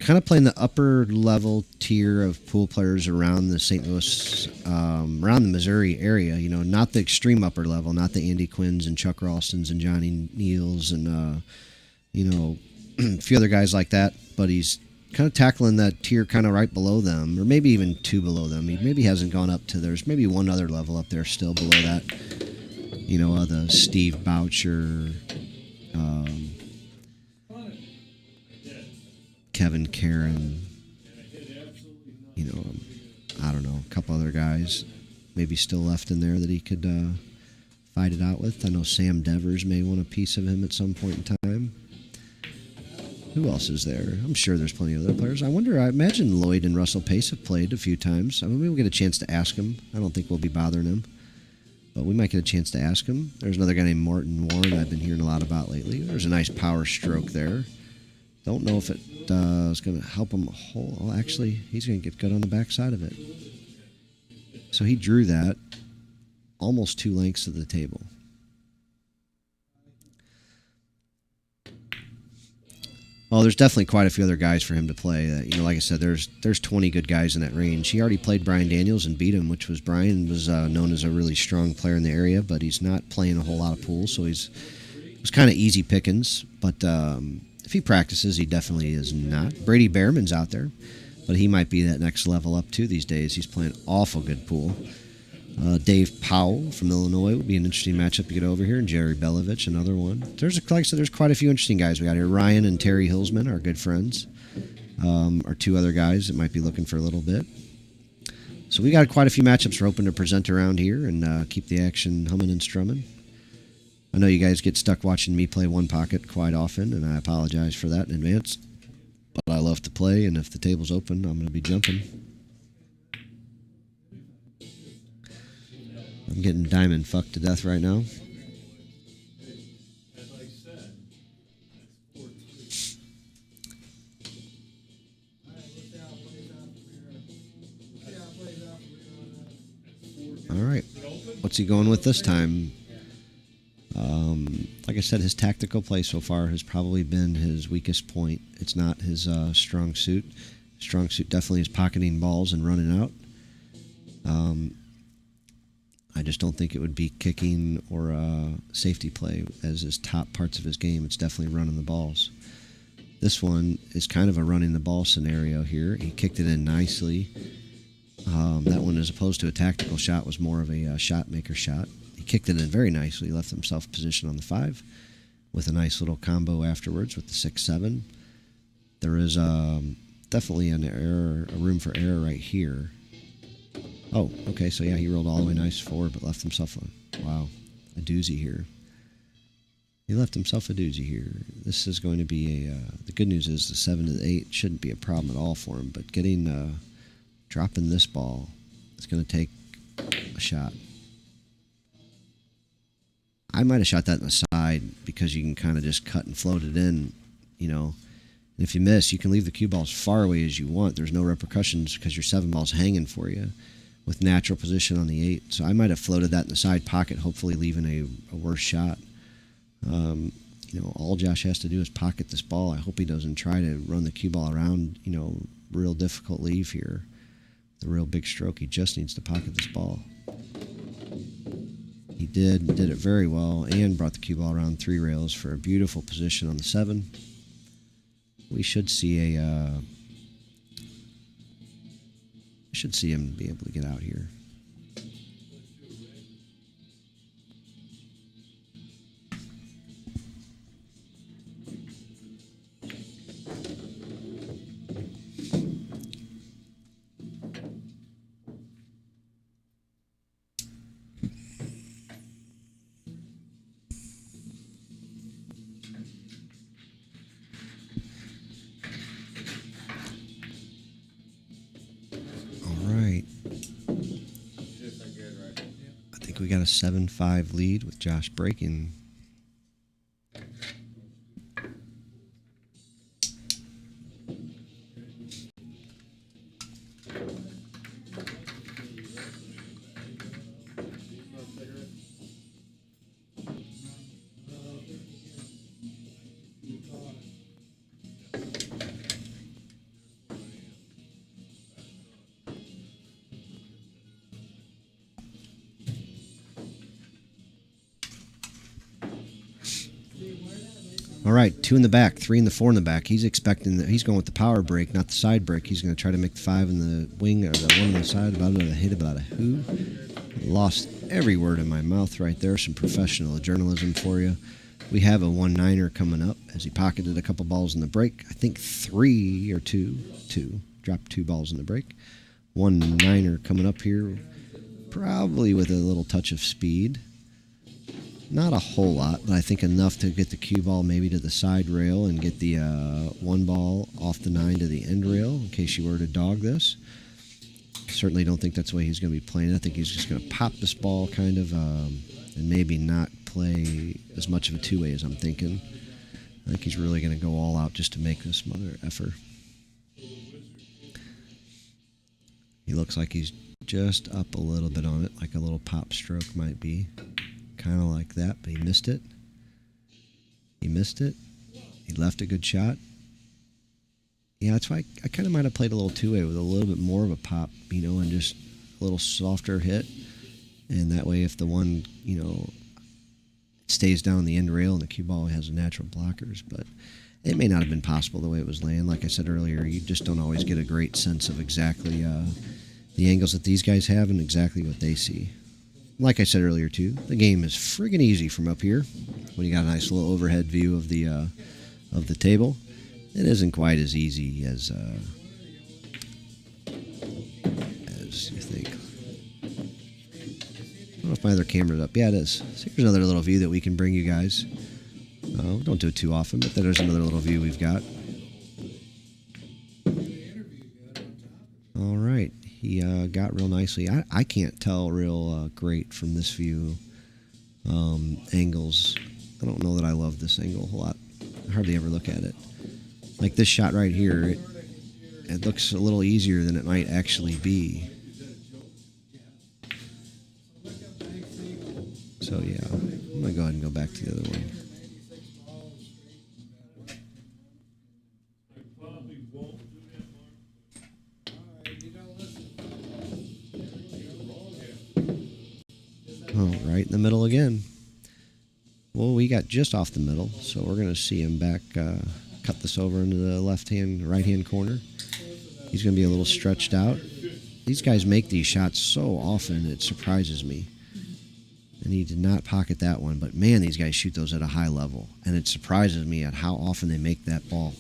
kind of playing the upper level tier of pool players around the St. Louis, around the Missouri area. You know, not the extreme upper level, not the Andy Quinns and Chuck Ralstons and Johnny Neals and you know, a few other guys like that. But he's kind of tackling that tier kind of right below them, or maybe even two below them. He maybe hasn't gone up to. There's maybe one other level up there still below that. You know, the Steve Boucher, Kevin Karen, you know, I don't know, a couple other guys maybe still left in there that he could fight it out with. I know Sam Devers may want a piece of him at some point in time. Who else is there? I'm sure there's plenty of other players. I imagine Lloyd and Russell Pace have played a few times. I mean, maybe we'll get a chance to ask him. I don't think we'll be bothering him, but we might get a chance to ask him. There's another guy named Morton Warren I've been hearing a lot about lately. There's a nice power stroke there. Don't know if it is going to help him hold. Well, actually, he's going to get good on the backside of it. So he drew that almost 2 lengths of the table. Well, there's definitely quite a few other guys for him to play. You know, like I said, there's 20 good guys in that range. He already played Brian Daniels and beat him, which was Brian was known as a really strong player in the area, but he's not playing a whole lot of pools, so it was kind of easy pickings. But if he practices, he definitely is not. Brady Behrman's out there, but he might be that next level up too these days. He's playing awful good pool. Dave Powell from Illinois would be an interesting matchup to get over here, and Jerry Belovich, another one. Like I said, there's quite a few interesting guys we got here. Ryan and Terry Hillsman are good friends, are two other guys that might be looking for a little bit. So we got quite a few matchups we're hoping to present around here and keep the action humming and strumming. I know you guys get stuck watching me play one pocket quite often, and I apologize for that in advance. But I love to play, and if the table's open, I'm going to be jumping. I'm getting diamond fucked to death right now. All right. What's he going with this time? Like I said, his tactical play so far has probably been his weakest point. It's not his strong suit. Strong suit definitely is pocketing balls and running out. I just don't think it would be kicking or safety play as his top parts of his game. It's definitely running the balls. This one is kind of a running the ball scenario here. He kicked it in nicely. That one, as opposed to a tactical shot, was more of a shot maker shot. He kicked it in very nicely. He left himself position on the 5 with a nice little combo afterwards with the 6-7. There is definitely a room for error right here. Oh, okay, so yeah, he rolled all the way nice forward, but left himself a doozy here. He left himself a doozy here. This is going to be the good news is the 7 to the 8 shouldn't be a problem at all for him, but dropping this ball is going to take a shot. I might have shot that in the side because you can kind of just cut and float it in, you know. And if you miss, you can leave the cue ball as far away as you want. There's no repercussions because your 7 ball's hanging for you with natural position on the 8. So I might have floated that in the side pocket, hopefully leaving a worse shot. You know, all Josh has to do is pocket this ball. I hope he doesn't try to run the cue ball around, you know, real difficult leave here. The real big stroke. He just needs to pocket this ball. He did it very well and brought the cue ball around 3 rails for a beautiful position on the 7. We should see him be able to get out here. We got a 7-5 lead with Josh breaking. All right, 2 in the back, 3 in the 4 in the back. He's expecting that he's going with the power break, not the side break. He's going to try to make the 5 in the wing or the 1 on the side. About a hit, about a who. Lost every word in my mouth right there. Some professional journalism for you. We have a 1-9er coming up as he pocketed a couple balls in the break. I think 3 or 2. Dropped 2 balls in the break. 1-9er coming up here, probably with a little touch of speed. Not a whole lot, but I think enough to get the cue ball maybe to the side rail and get the 1 ball off the 9 to the end rail in case you were to dog this. Certainly don't think that's the way he's going to be playing. I think he's just going to pop this ball kind of and maybe not play as much of a two-way as I'm thinking. I think he's really going to go all out just to make this mother effer. He looks like he's just up a little bit on it, like a little pop stroke might be. Kind of like that, but he missed it. He left a good shot. Yeah, that's why I kind of might have played a little two-way with a little bit more of a pop, and just a little softer hit. And that way, if the one, stays down the end rail and the cue ball has natural blockers, but it may not have been possible the way it was laying. Like I said earlier, you just don't always get a great sense of exactly the angles that these guys have and exactly what they see. Like I said earlier, too, the game is friggin' easy from up here. When you got a nice little overhead view of the table, it isn't quite as easy as you think. I don't know if my other camera's up. Yeah, it is. So here's another little view that we can bring you guys. Don't do it too often, but there's another little view we've got. All right. He got real nicely. I can't tell real great from this view angles. I don't know that I love this angle a whole lot. I hardly ever look at it. Like this shot right here, it looks a little easier than it might actually be. So yeah, I'm going to go ahead and go back to the other one. Oh, right in the middle again. Well, we got just off the middle, so we're going to see him back, cut this over into the right-hand corner. He's going to be a little stretched out. These guys make these shots so often, it surprises me. And he did not pocket that one, but man, these guys shoot those at a high level, and it surprises me at how often they make that ball.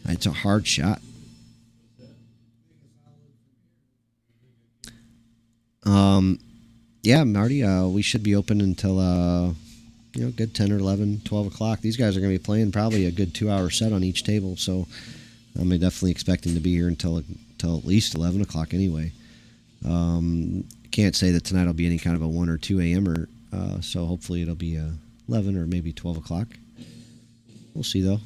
It's a hard shot. Yeah, Marty, we should be open until, good 10 or 11, 12 o'clock. These guys are going to be playing probably a good 2-hour set on each table, so I'm definitely expecting to be here until at least 11 o'clock anyway. Can't say that tonight will be any kind of a 1 or 2 a.m.er, so hopefully it'll be 11 or maybe 12 o'clock. We'll see, though.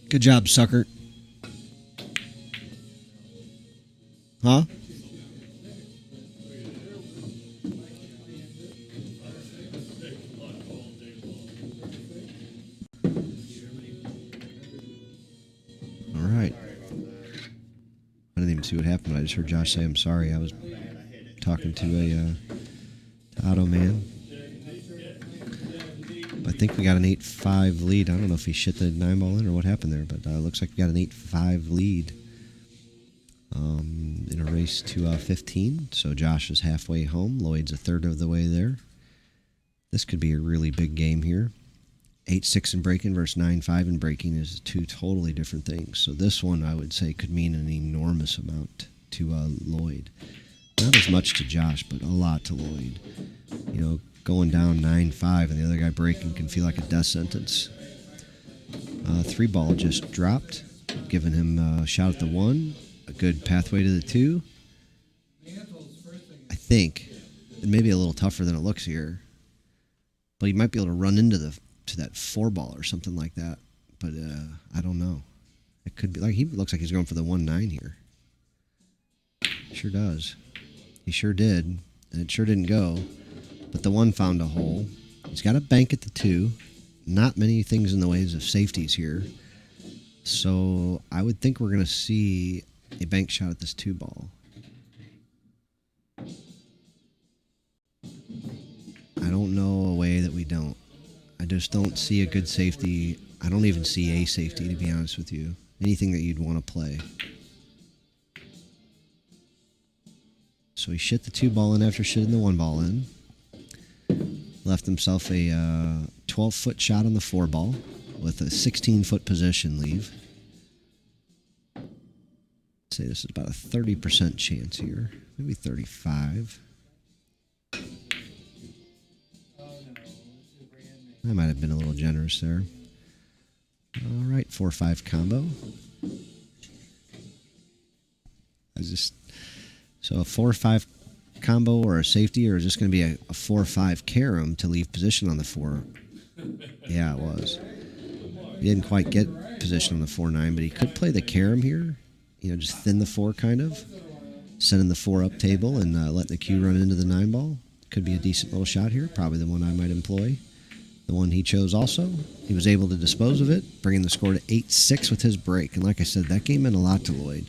Good job, sucker. Huh? All right. I didn't even see what happened. I just heard Josh say, "I'm sorry." I was talking to Otto Man. I think we got an 8-5 lead. I don't know if he shit the 9-ball in or what happened there, but it looks like we got an 8-5 lead in a race to 15. So Josh is halfway home. Lloyd's a third of the way there. This could be a really big game here. 8-6 in breaking versus 9-5 in breaking is two totally different things. So this one, I would say, could mean an enormous amount to Lloyd. Not as much to Josh, but a lot to Lloyd. Going down 9-5 and the other guy breaking can feel like a death sentence. 3-ball just dropped, giving him a shot at the 1, a good pathway to the 2. I think it may be a little tougher than it looks here, but he might be able to run into that 4-ball or something like that. But I don't know. It could be he looks like he's going for the 1-9 here. Sure does. He sure did, and it sure didn't go. But the 1 found a hole. He's got a bank at the 2. Not many things in the ways of safeties here. So I would think we're going to see a bank shot at this 2 ball. I don't know a way that we don't. I just don't see a good safety. I don't even see a safety, to be honest with you. Anything that you'd want to play. So he shit the 2 ball in after shitting the 1 ball in. Left himself a 12-foot shot on the 4 ball with a 16-foot position leave. I'd say this is about a 30% chance here. Maybe 35. I might have been a little generous there. All right, 4-5 combo. So a 4-5 combo or a safety, or is this going to be a 4-5 carom to leave position on the 4? Yeah, it was. He didn't quite get position on the 4-9, but he could play the carom here. You know, just thin the 4 kind of. Sending the 4 up table and letting the cue run into the 9 ball. Could be a decent little shot here. Probably the one I might employ. The one he chose also. He was able to dispose of it, bringing the score to 8-6 with his break. And like I said, that game meant a lot to Lloyd.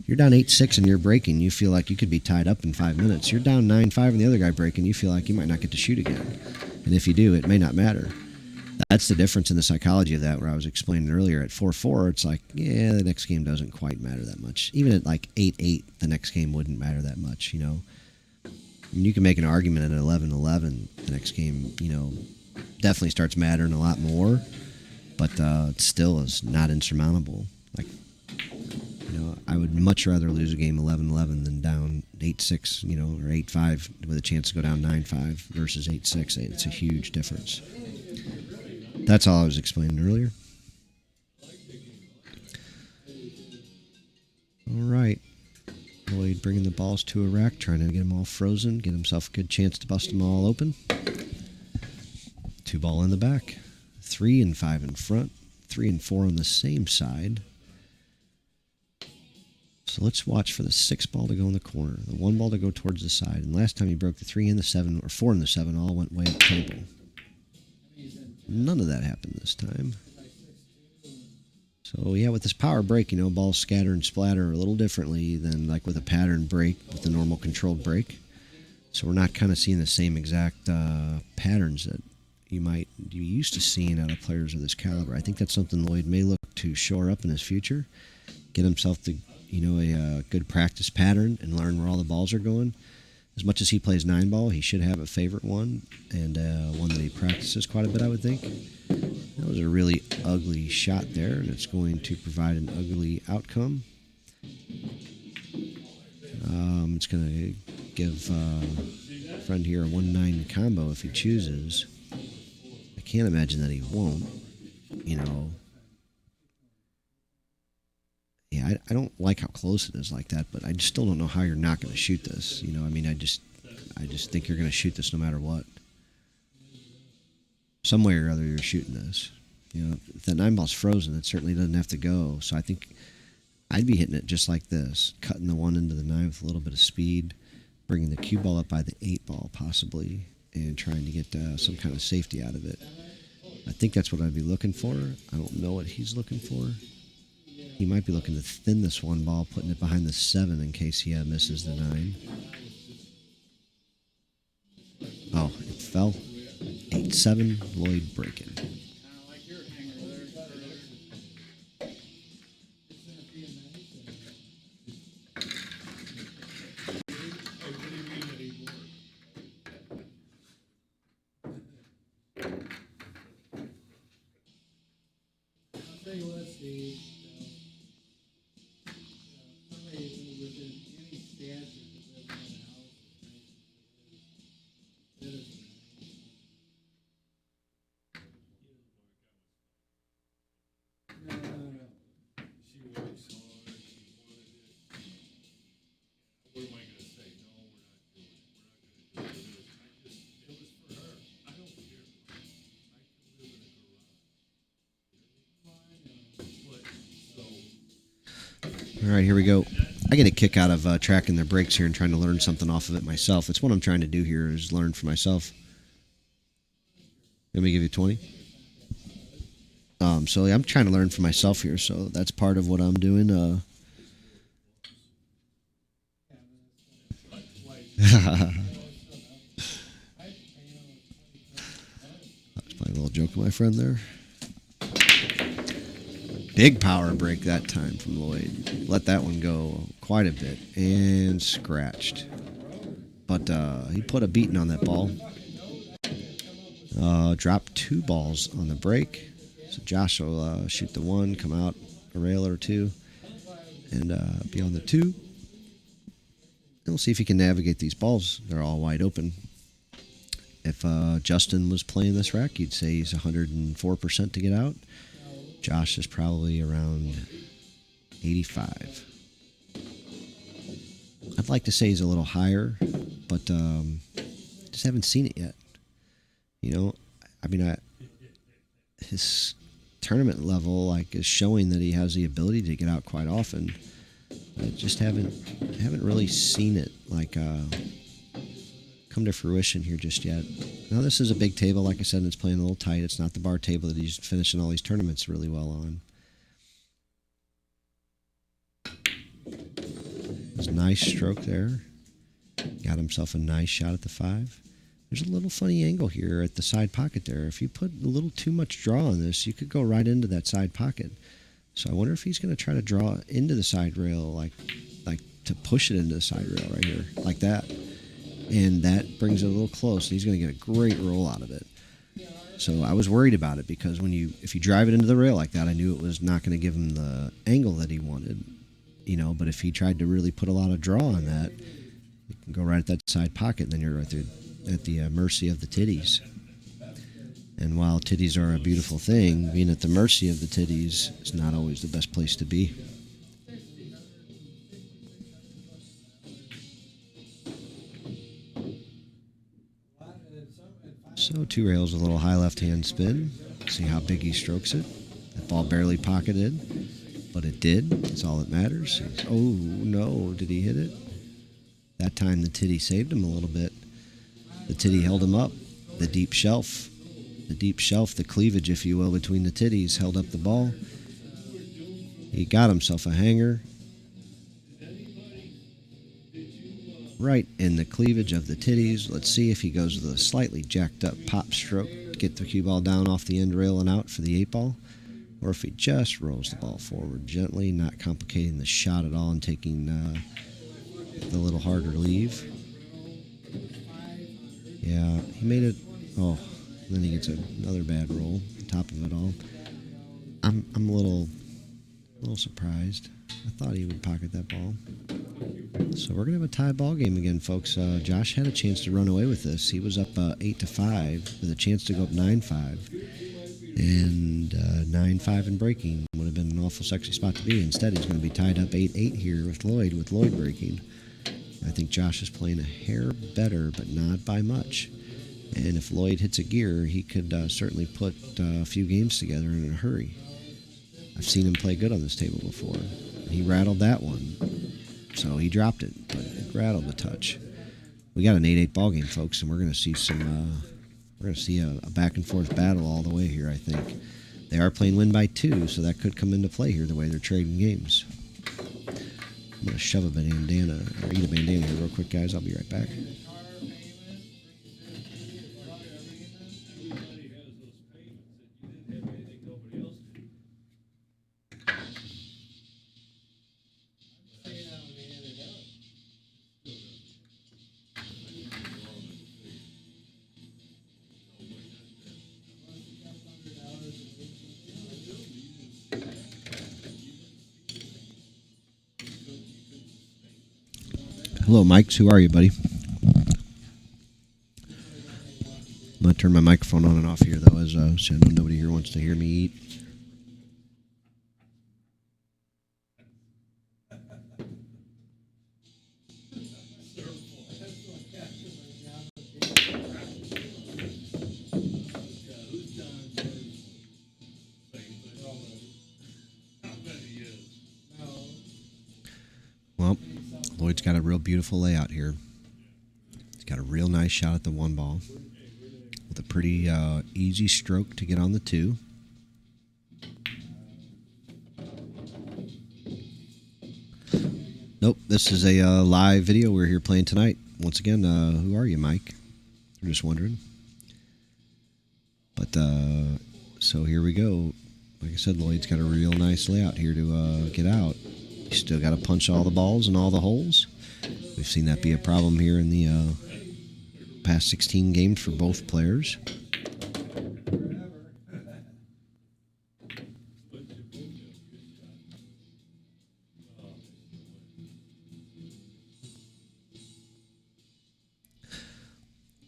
You're down 8-6 and you're breaking, you feel like you could be tied up in 5 minutes. You're down 9-5 and the other guy breaking, you feel like you might not get to shoot again. And if you do, it may not matter. That's the difference in the psychology of that, where I was explaining earlier. At 4-4, it's like, yeah, the next game doesn't quite matter that much. Even at like 8-8, the next game wouldn't matter that much, you know. I mean, you can make an argument at 11-11, the next game, you know, definitely starts mattering a lot more, but it still is not insurmountable. Like, you know, I would much rather lose a game 11-11 than down 8-6, you know, or 8-5 with a chance to go down 9-5 versus 8-6. It's a huge difference. That's all I was explaining earlier. All right. Lloyd bringing the balls to a rack, trying to get them all frozen, get himself a good chance to bust them all open. 2 ball in the back. 3 and 5 in front. 3 and 4 on the same side. So let's watch for the 6 ball to go in the corner, the 1 ball to go towards the side. And last time he broke the 3 and the 7, or 4 and the 7, all went way up table. None of that happened this time. So yeah, with this power break, you know, balls scatter and splatter a little differently than like with a pattern break, with the normal controlled break. So we're not kind of seeing the same exact patterns that you used to seeing out of players of this caliber. I think that's something Lloyd may look to shore up in his future, get himself to, you know, a good practice pattern and learn where all the balls are going. As much as he plays 9-ball, he should have a favorite one, and one that he practices quite a bit, I would think. That was a really ugly shot there, and it's going to provide an ugly outcome. It's going to give a friend here a 1-9 combo if he chooses. I can't imagine that he won't, you know. Yeah, I don't like how close it is like that, but I just still don't know how you're not going to shoot this. You know, I mean, I just think you're going to shoot this no matter what. Some way or other, you're shooting this. You know, if that 9-ball's frozen, it certainly doesn't have to go. So I think I'd be hitting it just like this, cutting the 1 into the 9 with a little bit of speed, bringing the cue ball up by the 8-ball possibly, and trying to get some kind of safety out of it. I think that's what I'd be looking for. I don't know what he's looking for. He might be looking to thin this 1 ball, putting it behind the 7 in case he misses the 9. Oh, it fell. 8-7, Lloyd breaking. All right, here we go. I get a kick out of tracking their breaks here and trying to learn something off of it myself. It's what I'm trying to do here is learn for myself. Let me give you 20. So I'm trying to learn for myself here. So that's part of what I'm doing. I was playing a little joke with my friend there. Big power break that time from Lloyd. Let that one go quite a bit and scratched. But he put a beating on that ball. Dropped 2 balls on the break. So Josh will shoot the 1, come out a rail or 2, and be on the 2. And we'll see if he can navigate these balls. They're all wide open. If Justin was playing this rack, you'd say he's 104% to get out. Josh is probably around 85. I'd like to say he's a little higher, but just haven't seen it yet. You know, I mean, his tournament level is showing that he has the ability to get out quite often. I just haven't really seen it come to fruition here just yet. Now this is a big table, like I said, and it's playing a little tight. It's not the bar table that he's finishing all these tournaments really well on. It's a nice stroke there. Got himself a nice shot at the 5. There's a little funny angle here at the side pocket there. If you put a little too much draw on this, you could go right into that side pocket. So I wonder if he's going to try to draw into the side rail, like to push it into the side rail right here, like that. And that brings it a little close. He's going to get a great roll out of it. So I was worried about it because if you drive it into the rail like that, I knew it was not going to give him the angle that he wanted. You know, but if he tried to really put a lot of draw on that, you can go right at that side pocket, and then you're right there at the mercy of the titties. And while titties are a beautiful thing, being at the mercy of the titties is not always the best place to be. So 2 rails, a little high left-hand spin. See how big he strokes it. That ball barely pocketed, but it did. That's all that matters. Oh, no. Did he hit it? That time the titty saved him a little bit. The titty held him up. The deep shelf, the cleavage, if you will, between the titties held up the ball. He got himself a hanger. Right in the cleavage of the titties. Let's see if he goes with a slightly jacked up pop stroke to get the cue ball down off the end rail and out for the 8 ball. Or if he just rolls the ball forward gently, not complicating the shot at all and taking the little harder leave. Yeah, he made it. Oh, then he gets another bad roll on top of it all. I'm a little surprised. I thought he would pocket that ball. So we're gonna have a tie ball game again, folks. Josh had a chance to run away with this. He was up 8-5 with a chance to go up 9-5, and 9-5 in breaking would have been an awful sexy spot to be. Instead, he's going to be tied up 8-8 here with Lloyd breaking. I think Josh is playing a hair better, but not by much. And if Lloyd hits a gear, he could certainly put a few games together in a hurry. I've seen him play good on this table before. He rattled that one, so he dropped it, but it rattled a touch. We got an 8-8 ball game, folks, and we're going to see a back and forth battle all the way here. I think they are playing win by 2, so that could come into play here the way they're trading games. I'm going to shove a bandana, or eat a bandana here real quick, guys. I'll be right back. Hello, Mike. Who are you, buddy? I'm going to turn my microphone on and off here, though, as so I know nobody here wants to hear me eat. Well, Lloyd's got a real beautiful layout here. He's got a real nice shot at the 1 ball with a pretty easy stroke to get on the 2. Nope, this is a live video. We're here playing tonight. Once again, who are you, Mike? I'm just wondering. But, so here we go. Like I said, Lloyd's got a real nice layout here to get out. You still got to punch all the balls in all the holes. We've seen that be a problem here in the past 16 games for both players.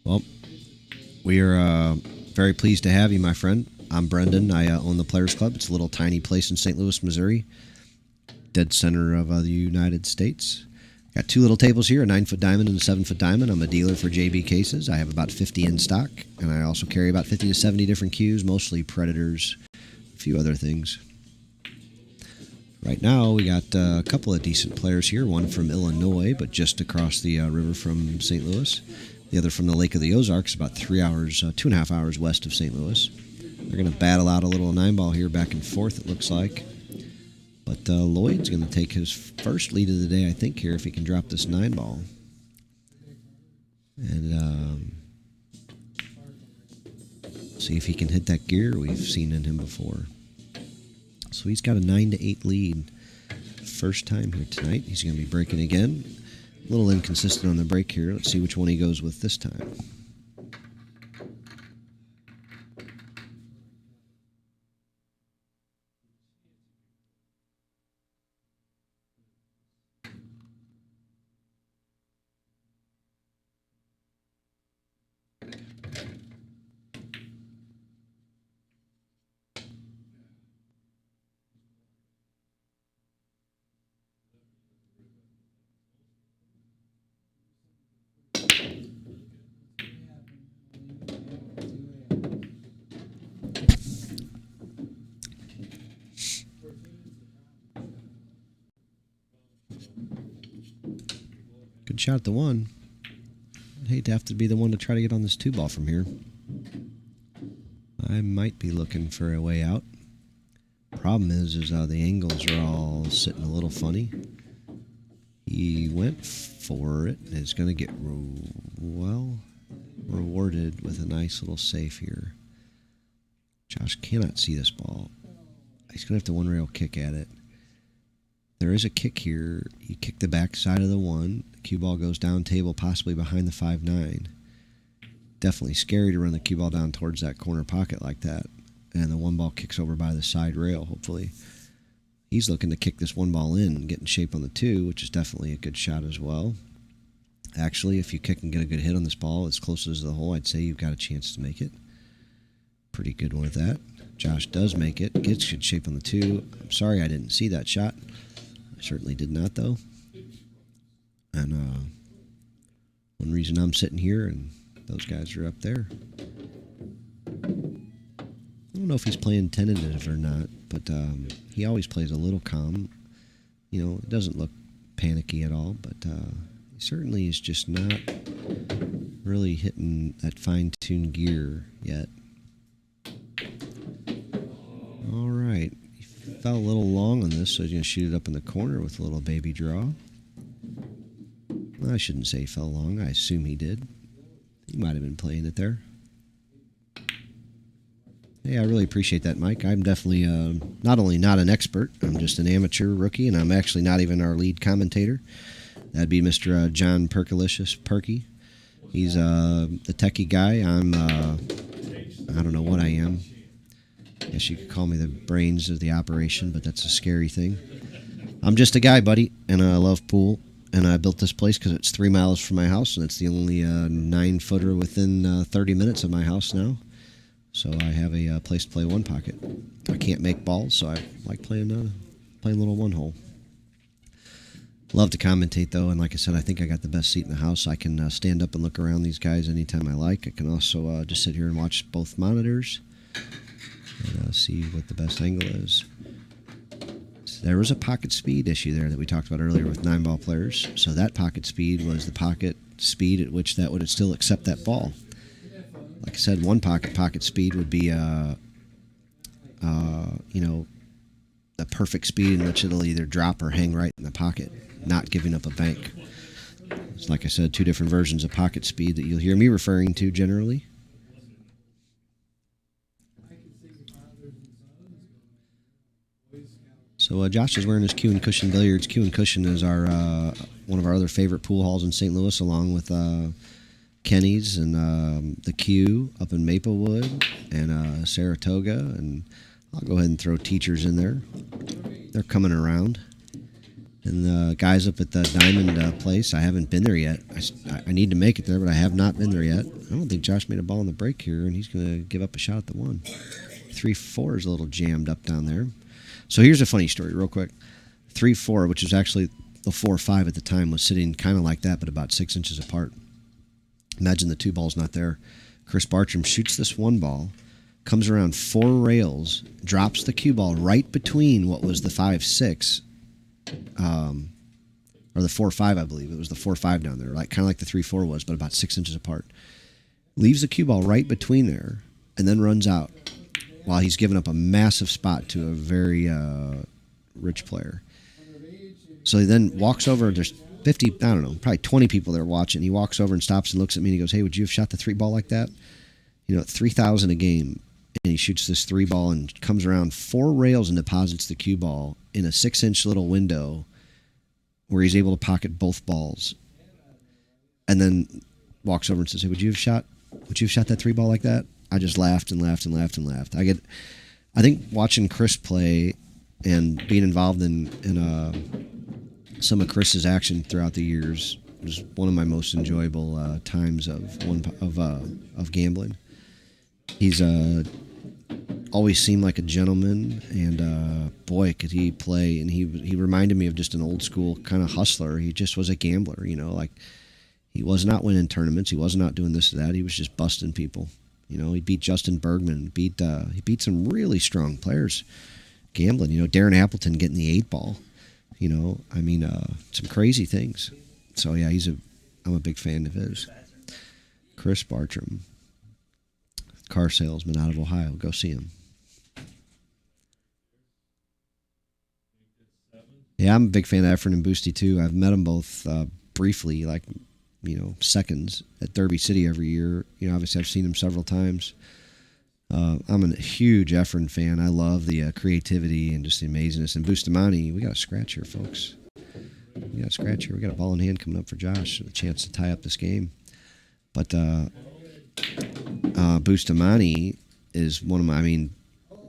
Well, we are very pleased to have you, my friend. I'm Brendan. I own the Players Club. It's a little tiny place in St. Louis, Missouri, dead center of the United States. Got two little tables here, a 9-foot diamond and a 7-foot diamond. I'm a dealer for JB cases. I have about 50 in stock, and I also carry about 50 to 70 different cues, mostly Predators, a few other things. Right now, we got a couple of decent players here, one from Illinois, but just across the river from St. Louis. The other from the Lake of the Ozarks, about 2.5 hours west of St. Louis. They're going to battle out a little 9-ball here back and forth, it looks like. But Lloyd's going to take his first lead of the day, I think, here, if he can drop this 9-ball. And see if he can hit that gear we've seen in him before. So he's got a 9-8 lead. First time here tonight. He's going to be breaking again. A little inconsistent on the break here. Let's see which one he goes with this time. Good shot at the one. I'd hate to have to be the one to try to get on this 2-ball from here. I might be looking for a way out. Problem is the angles are all sitting a little funny. He went for it and is going to get rewarded with a nice little safe here. Josh cannot see this ball. He's going to have to one-rail kick at it. There is a kick here. You kick the back side of the 1. The cue ball goes down table, possibly behind the 5-9. Definitely scary to run the cue ball down towards that corner pocket like that. And the 1 ball kicks over by the side rail, hopefully. He's looking to kick this 1 ball in and get in shape on the 2, which is definitely a good shot as well. Actually, if you kick and get a good hit on this ball as close as the hole, I'd say you've got a chance to make it. Pretty good one with that. Josh does make it, gets good shape on the 2. I'm sorry I didn't see that shot. Certainly did not, though. And one reason I'm sitting here and those guys are up there. I don't know if he's playing tentative or not, but he always plays a little calm. You know, it doesn't look panicky at all, but he certainly is just not really hitting that fine-tuned gear yet. All right. Fell a little long on this, so he's going to shoot it up in the corner with a little baby draw. I shouldn't say he fell long. I assume he did. He might have been playing it there. Hey, I really appreciate that, Mike. I'm definitely not only not an expert, I'm just an amateur rookie, and I'm actually not even our lead commentator. That'd be Mr. John Perkalicious Perky. He's the techie guy. I'm, I don't know what I am. I guess you could call me the brains of the operation, but that's a scary thing. I'm just a guy, buddy, and I love pool. And I built this place because it's 3 miles from my house, and it's the only 9-footer within 30 minutes of my house now. So I have a place to play 1 pocket. I can't make balls, so I like playing a little 1-hole. Love to commentate, though, and like I said, I think I got the best seat in the house. I can stand up and look around these guys anytime I like. I can also just sit here and watch both monitors and see what the best angle is. There was a pocket speed issue there that we talked about earlier with 9-ball players. So that pocket speed was the pocket speed at which that would still accept that ball. Like I said, 1 pocket speed would be, the perfect speed in which it'll either drop or hang right in the pocket, not giving up a bank. It's like I said, two different versions of pocket speed that you'll hear me referring to generally. So Josh is wearing his Q and Cushion Billiards. Q and Cushion is our one of our other favorite pool halls in St. Louis, along with Kenny's and the Q up in Maplewood and Saratoga. And I'll go ahead and throw Teachers in there. They're coming around. And the guys up at the Diamond place, I haven't been there yet. I need to make it there, but I have not been there yet. I don't think Josh made a ball on the break here, and he's going to give up a shot at the 1. 3-4 is a little jammed up down there. So here's a funny story, real quick. 3-4, which was actually the 4-5 at the time, was sitting kind of like that, but about 6 inches apart. Imagine the 2 balls not there. Chris Bartram shoots this 1 ball, comes around 4 rails, drops the cue ball right between what was the 5-6, or the 4-5, I believe. It was the 4-5 down there, like kind of like the 3-4 was, but about 6 inches apart. Leaves the cue ball right between there, and then runs out while he's giving up a massive spot to a very rich player. So he then walks over. There's 50, I don't know, probably 20 people there watching. He walks over and stops and looks at me and he goes, "Hey, would you have shot the 3 ball like that?" You know, at 3,000 a game, and he shoots this 3 ball and comes around 4 rails and deposits the cue ball in a 6-inch little window where he's able to pocket both balls. And then walks over and says, "Hey, would you have shot that 3 ball like that?" I just laughed and laughed and laughed and laughed. I think watching Chris play and being involved in some of Chris's action throughout the years was one of my most enjoyable times of gambling. He's always seemed like a gentleman, and boy, could he play! And he reminded me of just an old school kind of hustler. He just was a gambler, you know, like he was not winning tournaments. He was not doing this or that. He was just busting people. You know, he beat Justin Bergman. He beat some really strong players gambling. You know, Darren Appleton getting the 8 ball. You know, I mean, some crazy things. So yeah, I'm a big fan of his. Chris Bartram, car salesman out of Ohio. Go see him. Yeah, I'm a big fan of Efren and Boosty too. I've met them both briefly, like, you know, seconds at Derby City every year. You know, obviously I've seen him several times. I'm a huge Efren fan. I love the creativity and just the amazingness. And Bustamante, we got a scratch here, folks. We got a scratch here. We got a ball in hand coming up for Josh, a chance to tie up this game. But Bustamante is one of my. I mean,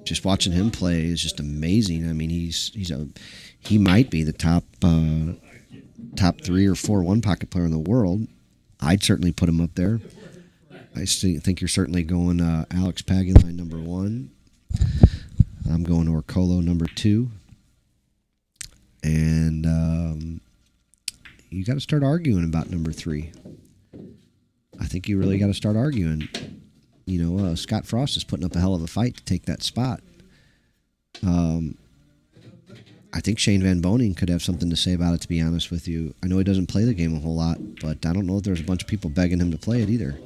just watching him play is just amazing. I mean, he might be the top 3 or 4 1-pocket player in the world. I'd certainly put him up there. I think you're certainly going Alex Pagulain number 1. I'm going Orcolo number 2. And you got to start arguing about number 3. I think you really got to start arguing. You know, Scott Frost is putting up a hell of a fight to take that spot. I think Shane Van Boning could have something to say about it, to be honest with you. I know he doesn't play the game a whole lot, but I don't know if there's a bunch of people begging him to play it either.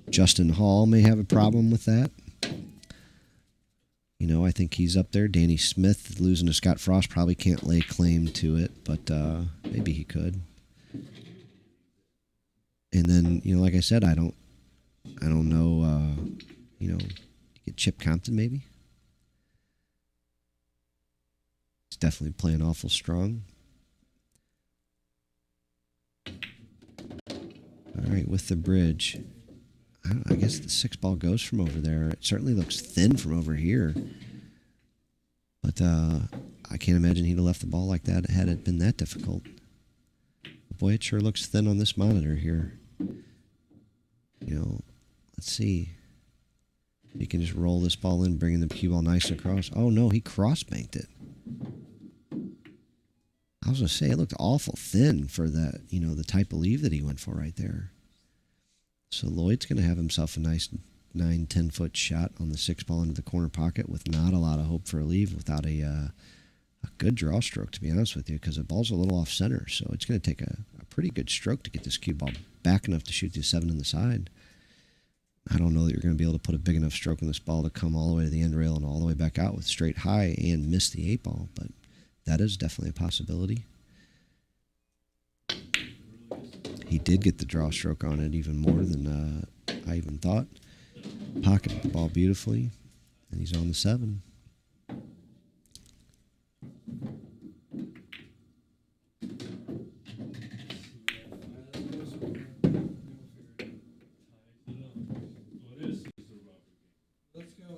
Justin Hall may have a problem with that. You know, I think he's up there. Danny Smith, losing to Scott Frost, probably can't lay claim to it, but maybe he could. And then, you know, like I said, I don't know, you know, get Chip Compton maybe. He's definitely playing awful strong. All right, with the bridge. I guess the 6 ball goes from over there. It certainly looks thin from over here. But I can't imagine he'd have left the ball like that had it been that difficult. Boy, it sure looks thin on this monitor here. You know, let's see. You can just roll this ball in, bringing the cue ball nice across. Oh, no, he cross-banked it. I was going to say, it looked awful thin for that, you know, the type of leave that he went for right there. So Lloyd's going to have himself a nice 9-10 foot shot on the 6 ball into the corner pocket with not a lot of hope for a leave, without a good draw stroke, to be honest with you, because the ball's a little off center. So it's going to take a pretty good stroke to get this cue ball back enough to shoot the 7 in the side. I don't know that you're going to be able to put a big enough stroke in this ball to come all the way to the end rail and all the way back out with straight high and miss the 8-ball, but that is definitely a possibility. He did get the draw stroke on it even more than I even thought. Pocketed the ball beautifully, and he's on the 7. Let's go, 2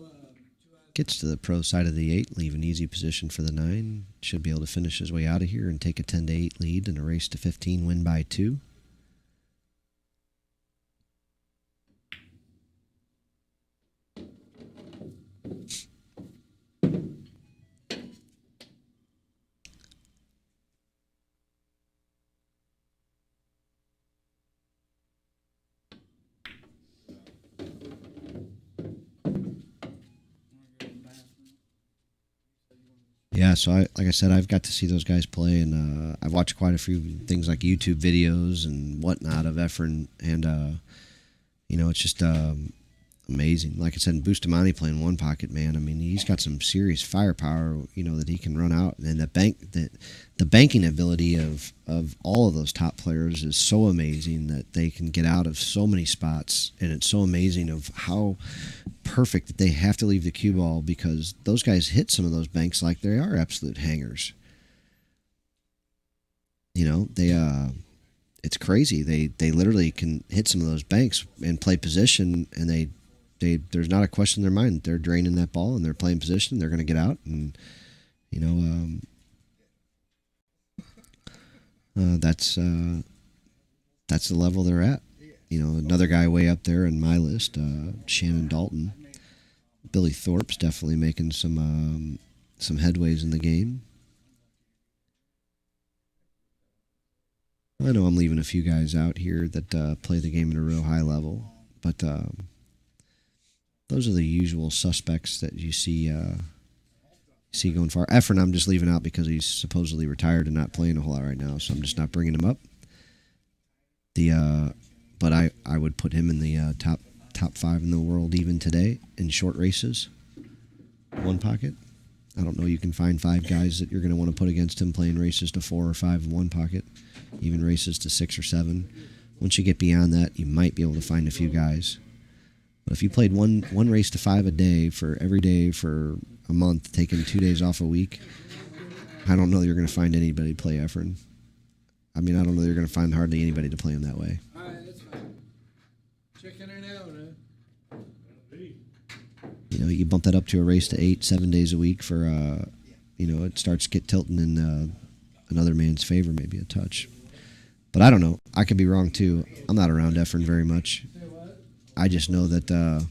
out. Gets to the pro side of the 8, leave an easy position for the 9. Should be able to finish his way out of here and take a 10-8 lead in a race to 15, win by 2. Yeah, so like I said, I've got to see those guys play, and I've watched quite a few things like YouTube videos and whatnot of Efren, and it's just amazing. Like I said, Bustamante playing one pocket, man. I mean, he's got some serious firepower, that he can run out, and the banking ability of all of those top players is so amazing that they can get out of so many spots, and it's so amazing of how perfect that they have to leave the cue ball because those guys hit some of those banks like they are absolute hangers. It's crazy. They literally can hit some of those banks and play position, and they there's not a question in their mind. They're draining that ball and they're playing position. They're going to get out, and that's the level they're at. Another guy way up there in my list, Shannon Dalton. Billy Thorpe's definitely making some headways in the game. I know I'm leaving a few guys out here that play the game at a real high level, but those are the usual suspects that you see going far. Efren, I'm just leaving out because he's supposedly retired and not playing a whole lot right now, so I'm just not bringing him up. But I would put him in the top 5 in the world even today in short races. One pocket. I don't know. You can find 5 guys that you're going to want to put against him playing races to 4 or 5 in one pocket, even races to 6 or 7. Once you get beyond that, you might be able to find a few guys. But if you played one race to 5 a day for every day for a month, taking 2 days off a week, I don't know you're going to find anybody to play Efren. I mean, I don't know you're going to find hardly anybody to play him that way. All right, that's fine. Checking it out, huh? You bump that up to a race to 8, 7 days a week for, it starts to get tilting in another man's favor, maybe a touch. But I don't know. I could be wrong, too. I'm not around Efren very much. Say what? I just know that,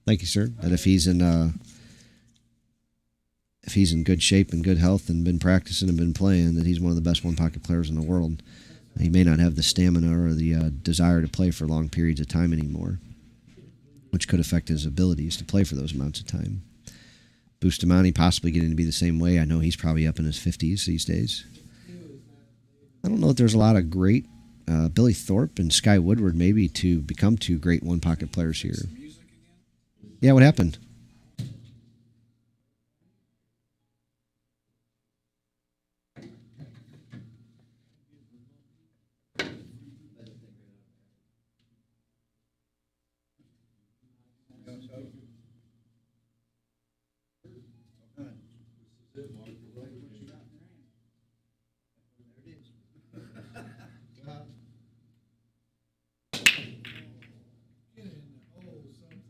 thank you, sir, that if he's in good shape and good health and been practicing and been playing, that he's one of the best one-pocket players in the world. He may not have the stamina or the desire to play for long periods of time anymore, which could affect his abilities to play for those amounts of time. Bustamante possibly getting to be the same way. I know he's probably up in his 50s these days. I don't know if there's a lot of great Billy Thorpe and Sky Woodward maybe to become 2 great one-pocket players here. Yeah, what happened? Get in the hole, something.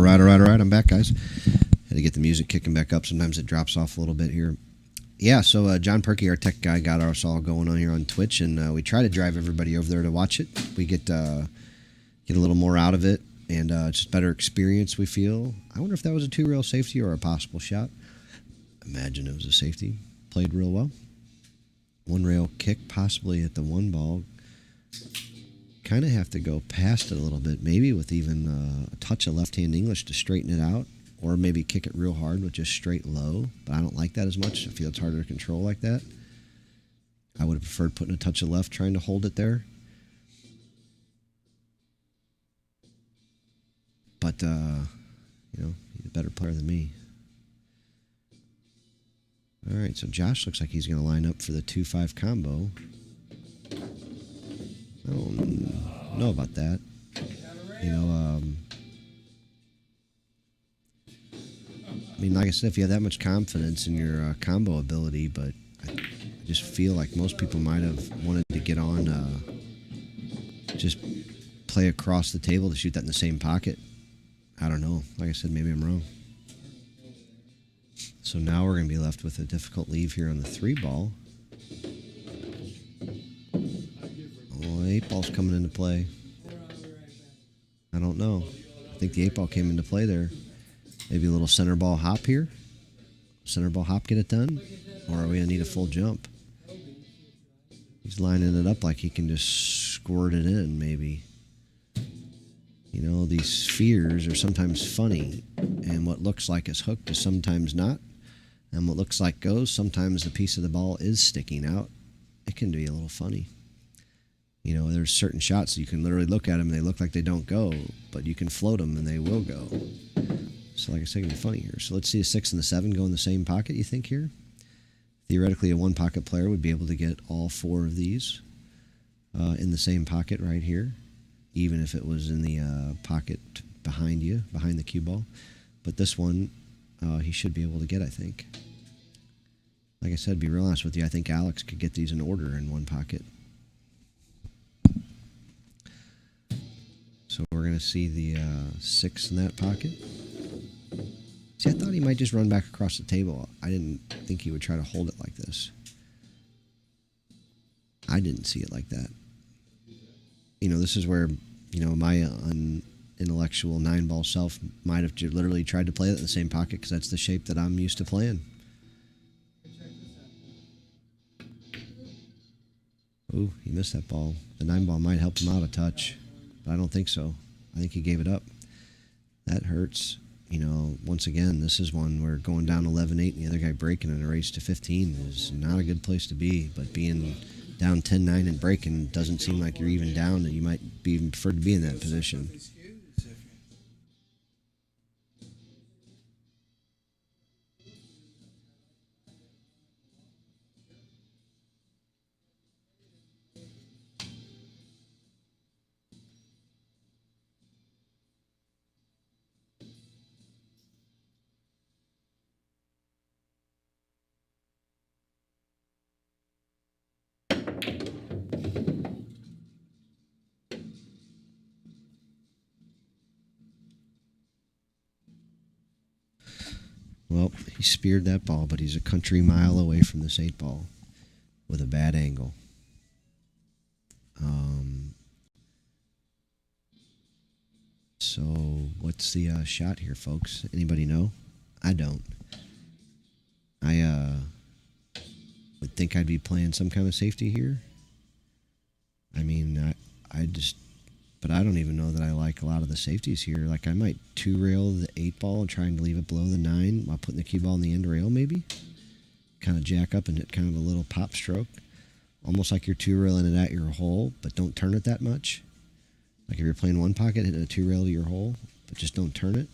All right. I'm back, guys. Had to get the music kicking back up. Sometimes it drops off a little bit here. Yeah, so John Perky, our tech guy, got us all going on here on Twitch, and we try to drive everybody over there to watch it. We get a little more out of it, and just better experience, we feel. I wonder if that was a 2-rail safety or a possible shot. Imagine it was a safety. Played real well. 1-rail kick, possibly at the 1 ball. Kind of have to go past it a little bit, maybe with even a touch of left-hand English to straighten it out, or maybe kick it real hard with just straight low. But I don't like that as much. I feel it's harder to control like that. I would have preferred putting a touch of left, trying to hold it there. But, he's a better player than me. All right, so Josh looks like he's going to line up for the 2-5 combo. I don't know about that. I mean, like I said, if you have that much confidence in your combo ability, but I just feel like most people might have wanted to get on, just play across the table to shoot that in the same pocket. I don't know. Like I said, maybe I'm wrong. So now we're going to be left with a difficult leave here on the 3 ball. Oh, 8 ball's coming into play. I don't know. I think the 8 ball came into play there. Maybe a little center ball hop here. Center ball hop, get it done? Or are we going to need a full jump? He's lining it up like he can just squirt it in, maybe. These spheres are sometimes funny. And what looks like is hooked is sometimes not. And what looks like goes, sometimes the piece of the ball is sticking out. It can be a little funny. There's certain shots you can literally look at them and they look like they don't go, but you can float them and they will go. So like I said, it can be funny here. So let's see a 6 and a 7 go in the same pocket, you think, here? Theoretically, a 1-pocket player would be able to get all 4 of these in the same pocket right here, even if it was in the pocket behind you, behind the cue ball. But this one, he should be able to get, I think. Like I said, to be real honest with you, I think Alex could get these in order in 1 pocket. So we're going to see the 6 in that pocket. See, I thought he might just run back across the table. I didn't think he would try to hold it like this. I didn't see it like that. This is where, my intellectual 9-ball self might have literally tried to play it in the same pocket because that's the shape that I'm used to playing. Ooh, he missed that ball. The 9-ball might help him out a touch, but I don't think so. I think he gave it up. That hurts. Once again, this is one where going down 11-8 and the other guy breaking in a race to 15 is not a good place to be. But being down 10-9 and breaking doesn't seem like you're even down, and you might be even prefer to be in that position. Well, he speared that ball, but he's a country mile away from this 8-ball with a bad angle. So what's the shot here, folks? Anybody know? I don't. I would think I'd be playing some kind of safety here. I mean, but I don't even know that I like a lot of the safeties here. Like, I might 2-rail the 8-ball and trying to leave it below the 9 while putting the cue ball in the end rail, maybe. Kind of jack up and hit kind of a little pop stroke. Almost like you're 2-railing it at your hole, but don't turn it that much. Like if you're playing 1 pocket, hit a 2-rail to your hole, but just don't turn it.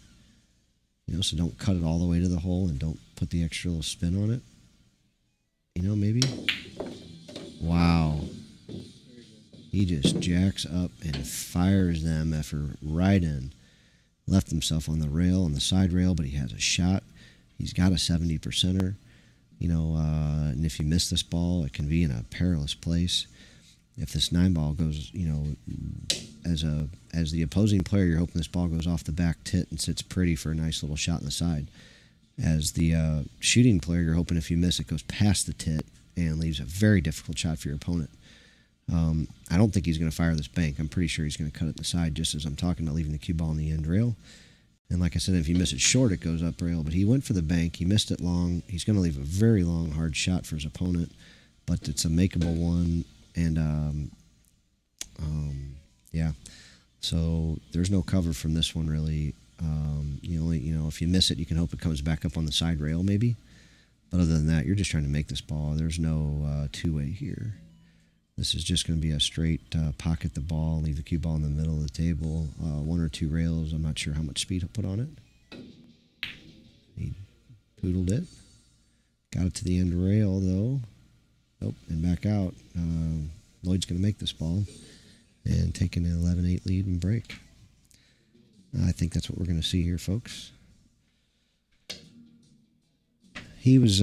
So don't cut it all the way to the hole and don't put the extra little spin on it. Maybe. Wow. He just jacks up and fires them effort right in. Left himself on the rail, on the side rail, but he has a shot. He's got a 70%er. And if you miss this ball, it can be in a perilous place. if this 9-ball goes, as the opposing player, you're hoping this ball goes off the back tit and sits pretty for a nice little shot in the side. As the shooting player, you're hoping if you miss, it goes past the tit and leaves a very difficult shot for your opponent. I don't think he's going to fire this bank. I'm pretty sure he's going to cut it in the side, just as I'm talking about leaving the cue ball in the end rail. And like I said, if you miss it short, it goes up rail. But he went for the bank. He missed it long. He's going to leave a very long, hard shot for his opponent. But it's a makeable one. And, yeah. So there's no cover from this one, really. If you miss it, you can hope it comes back up on the side rail, maybe. But other than that, you're just trying to make this ball. There's no two-way here. This is just going to be a straight pocket the ball, leave the cue ball in the middle of the table, 1 or 2 rails. I'm not sure how much speed he'll put on it. He poodled it. Got it to the end rail, though. Nope, and back out. Lloyd's going to make this ball and take an 11-8 lead and break. I think that's what we're going to see here, folks. He was...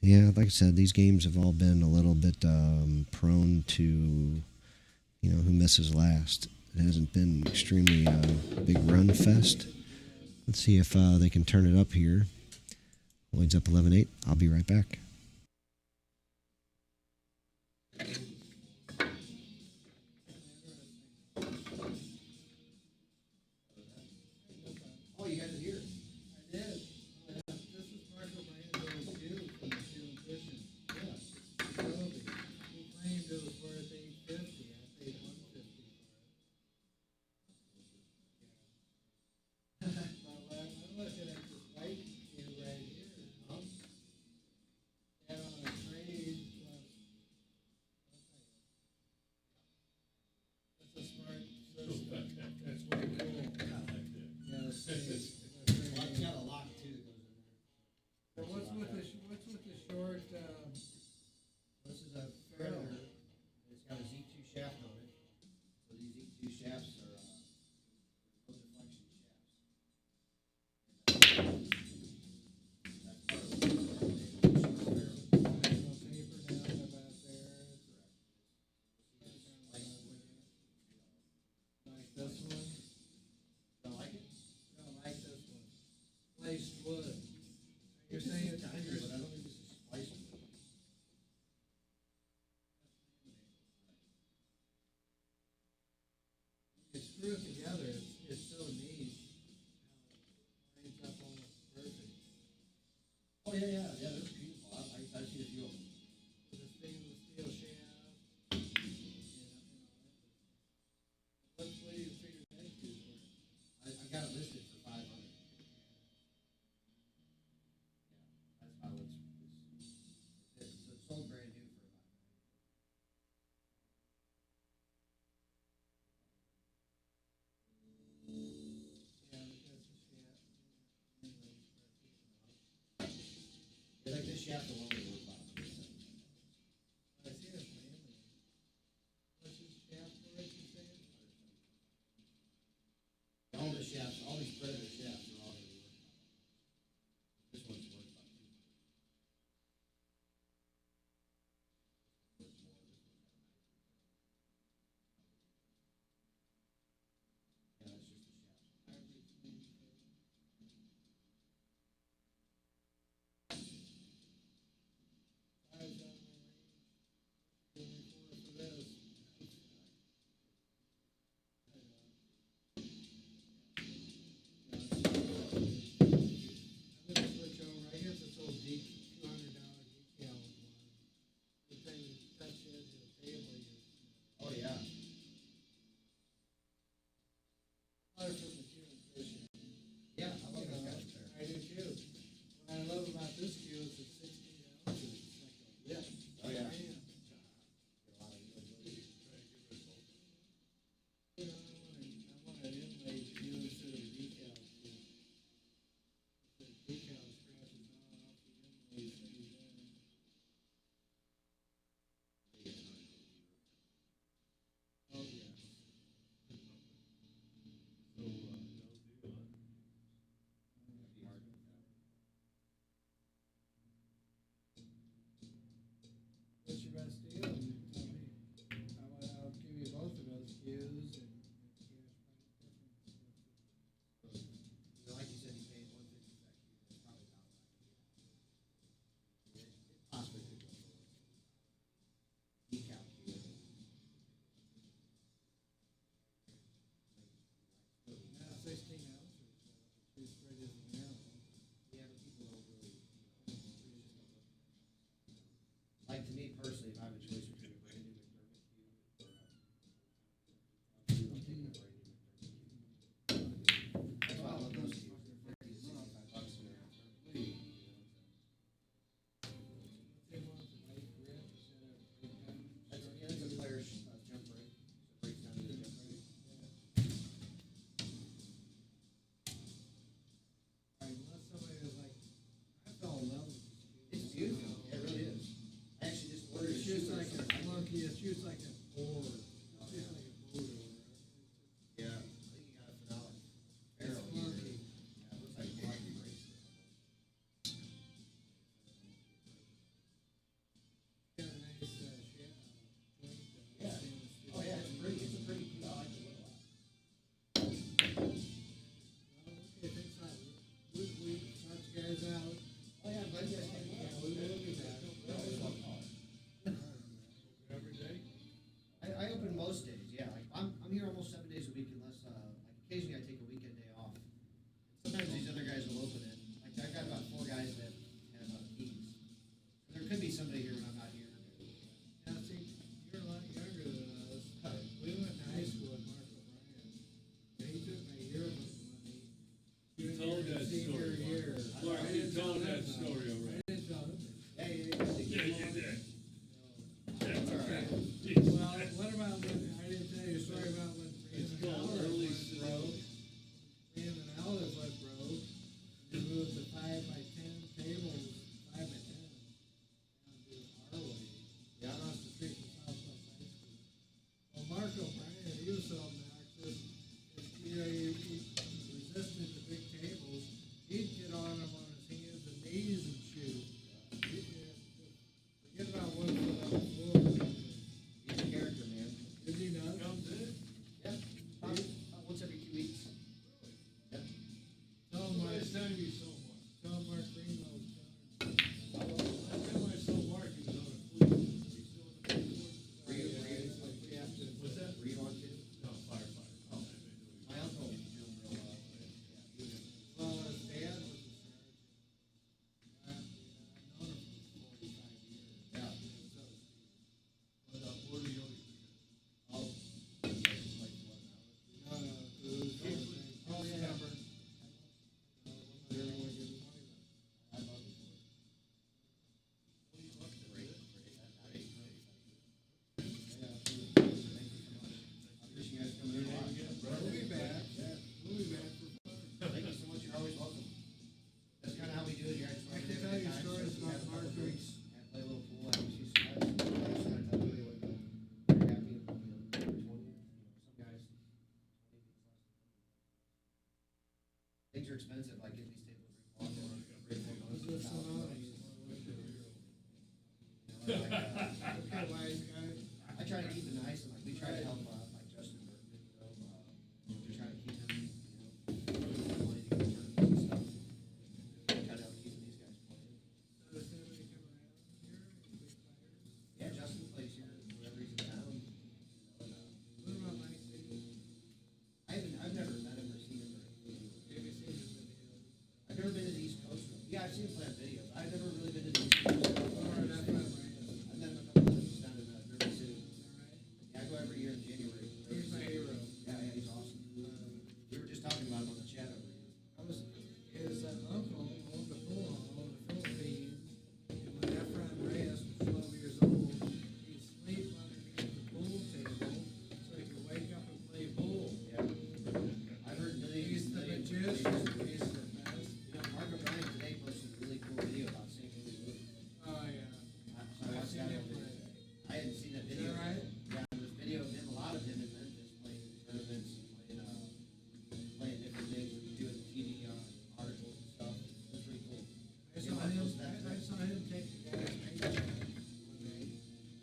Yeah, like I said, these games have all been a little bit prone to, who misses last. It hasn't been extremely big run fest. Let's see if they can turn it up here. Lloyd's up 11-8. I'll be right back. Oh, you got it here. I did. This is Michelangelo's view from the Steel Cushion. Yeah. Adobe. He claimed it was worth $850. I paid $150 for it. But I'm looking at this white view right here. And on a trade plus. That's a smart system. That's way cool. Yeah, let's see. Well, it's got a lock, too, that goes in there. So what's with the short, This is a Predator. It's got a Z2 shaft on it. So these Z2 shafts are low deflection shafts. That's part of the no taper down about there? Like this one? Don't like it? No, like this one. Placed wood. You're saying it's, But I don't think this is spliced wood. you screw it together, it's so neat. Lines up almost perfect. Oh, yeah, they're beautiful. I've seen a few of them. With a stainless steel shaft. What do you figure that is worth? I got it listed for 500. That's how it's sold brand new for about. just like a monkey, it's just like a board. It's just like a board. Yeah, I think you got a finale. It's Arrow here. funky. Yeah, it looks like blood and bracelet. Got a nice, shadow. Yeah. Oh, yeah, it's pretty, it's a pretty, I like the look. Okay, thanks, we start you guys out. Oh, yeah, but yes, Yeah, we will be back. Every day? I open most days, yeah, like, I'm here almost 7 days a week unless, like, occasionally I take a weekend day off. Sometimes these other guys will open it, like, I've got about 4 guys that have, keys. There could be somebody here when I'm not here. Now, see, you're a lot younger than us. We went to high school with Mark O'Brien. He took my yearbook money. You told that Senior story. year. Mark, I you didn't told tell that him, story though. already. I didn't tell him. Yeah, Yeah, you did. That's all right. Well, what about when, I didn't tell you a story about when It's Freeman and called Alice early went snow. broke. Freeman and Alice went broke. We moved the 5x10 tables, 5x10, down to our way. Yeah. Across the street from Southwest High School. Well, Mark O'Brien, he was so obnoxious, he resisted the big tables. He'd get on them on his hands and knees and shoot. Forget about one foot on the floor. He's a character, man. Is he not? Comes in. Yeah, about once every 2 weeks. Yep. Tell him my, Last time you saw Mark. tell him Mark Greenwell's done. Last time I saw Mark, he was on a police. He's still on the police. Were you Captain. What's that? were you on too? No, firefighter. Oh. My uncle was doing real well. Yeah, he was a- Well, his dad was a sergeant. I've known him for 45 years. Yeah. So, What are you? Oh, yeah, he's like 11 hours. no, it was. Oh, yeah. Stubborn. I love it. Great, great. Yeah, absolutely. Thank you so much. I appreciate you guys coming in. We'll be back. Yeah. We'll be back for. Thank you so much. You're always welcome. That's kind of how we do it here. I can tell you stories about Mark Green. Play a little pool. I used to tell everybody what they're happy, 20, some guys. Things are expensive, like getting these tables remodeled. Was there some out? Okay, wise guy. I try to keep it nice, and like we try to help, like Justin Bergman, we try to keep him, money to get tournaments and stuff. Try to help keep these guys playing. Does anybody come around here? Big players? Yeah, Justin plays here whenever he's in town. What about Mike Stevens? I've never met him or seen him or anything. Have you seen his videos? I've never been to the East Coast. Yeah, I've seen him play on videos. I've never really been to the East Coast. Or that's not right. I've met him a couple times down in River City. Alright. Yeah, I go every year in January. He's my hero. Yeah, yeah, he's awesome. We were just talking about him on the chat over here. I was, his uncle owned a pool hall in the Philippines, and when Efron Reyes was 12 years old, he'd sleep underneath the pool table so he could wake up and play pool. Yeah. I've heard millions. He's the millions- magician, millions- he's the best. You know, Mark O'Brien today posted a really cool video about St. Louis Louis. Oh, yeah. So I watched that him video. play. I hadn't seen that Is video. that right? Yeah, there's video of him, a lot of him in Memphis playing tournaments, playing different things, doing TV articles and stuff. It's pretty cool. I saw him, I saw him take the guy's paycheck one day,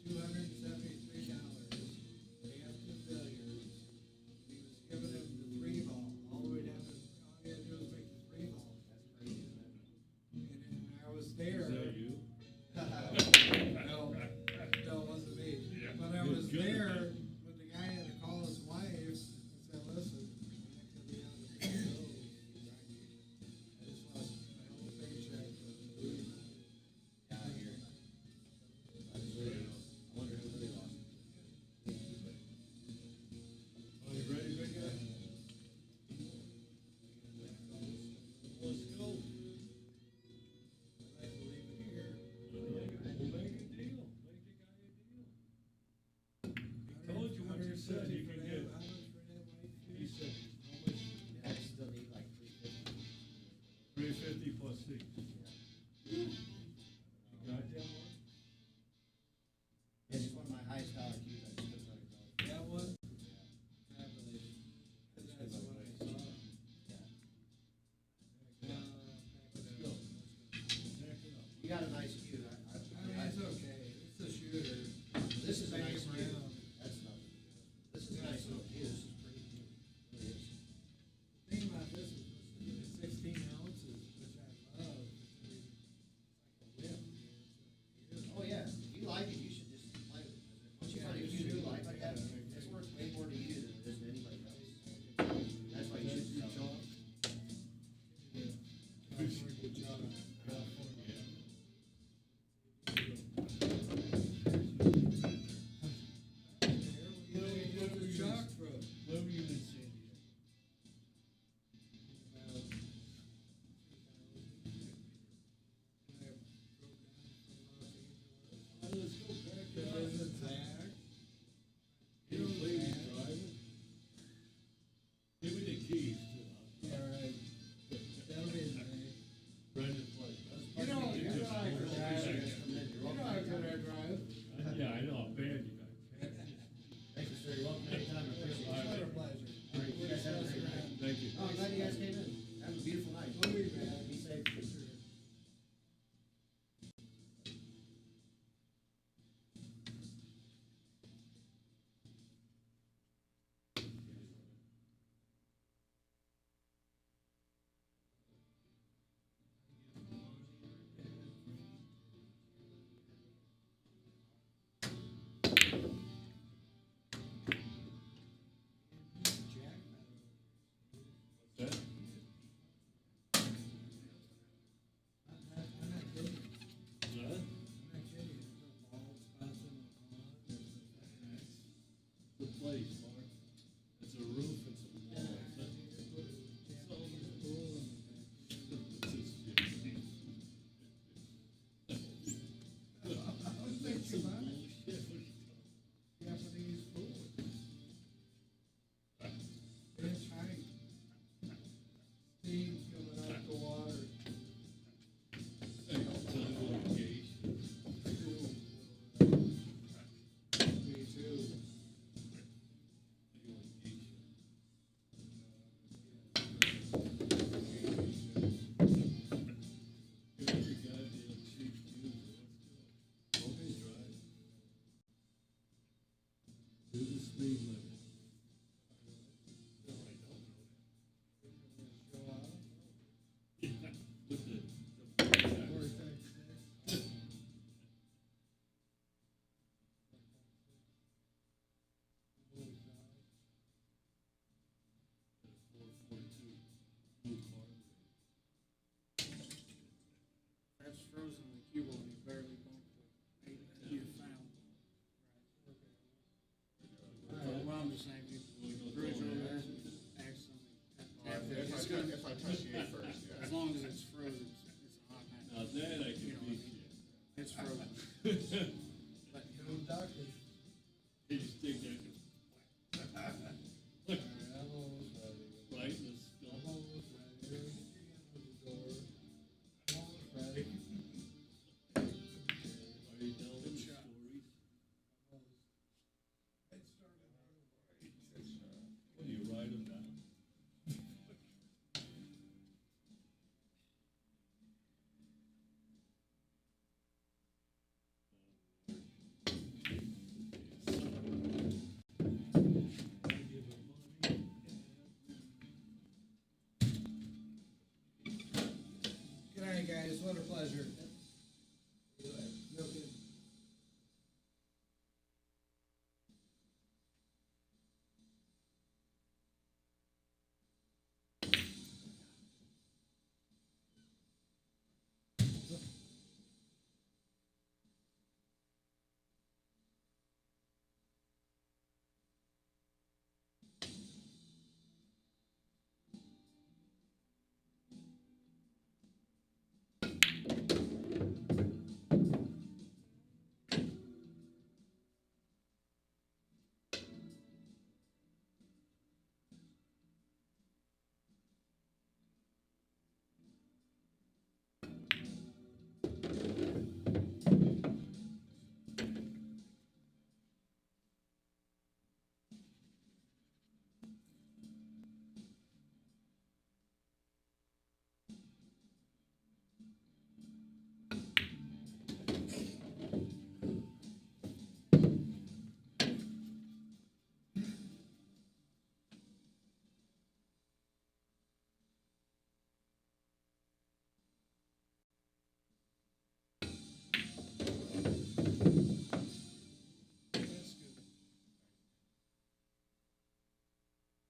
$273, day after billiards. He was giving him the 3-ball, all the way down to, all he had to do was make the 3-ball. That's crazy, isn't it? And then I was there. Is that you? No, it wasn't me. Yeah. But I It was was good. there when the guy had to call his wife and say, listen, I'm not gonna be on the field. I just lost my whole paycheck for the booty. Yeah, I hear it. I wonder who really lost. Are you ready, big guy? Let's go. I like to leave it here. We'll make a deal. Make the guy a deal. Told you what you said, you can get. How much for that white He fish? said, how much? And I still need like 350. 350 plus 6. You got that one? glad you guys came in. Have a beautiful night. We'll be back. Be safe. For sure. That? I'm not kidding. That? I'm not kidding. There's no bald spots in the pond. The place, Mark. It's a roof, it's a wall. Japanese food. It's height. Steam coming out the water. Me too. Do the speed limit. Show up. With the Vortex six. That's frozen in the cube when you barely bumped it. You found. Well, I'm just saying, if you bridge over there, accidentally tap it, it's gonna, If I touch you first, yeah. as long as it's frozen, it's a hot match. Now that I can beat you. It's frozen. But, No ducking. You just take that Alright, I'm almost ready. right in the skull. I'm almost ready. There's the door. I'm almost ready. Are you telling the stories? It started. What do you write them down? Good night, guys. What a pleasure. No kidding.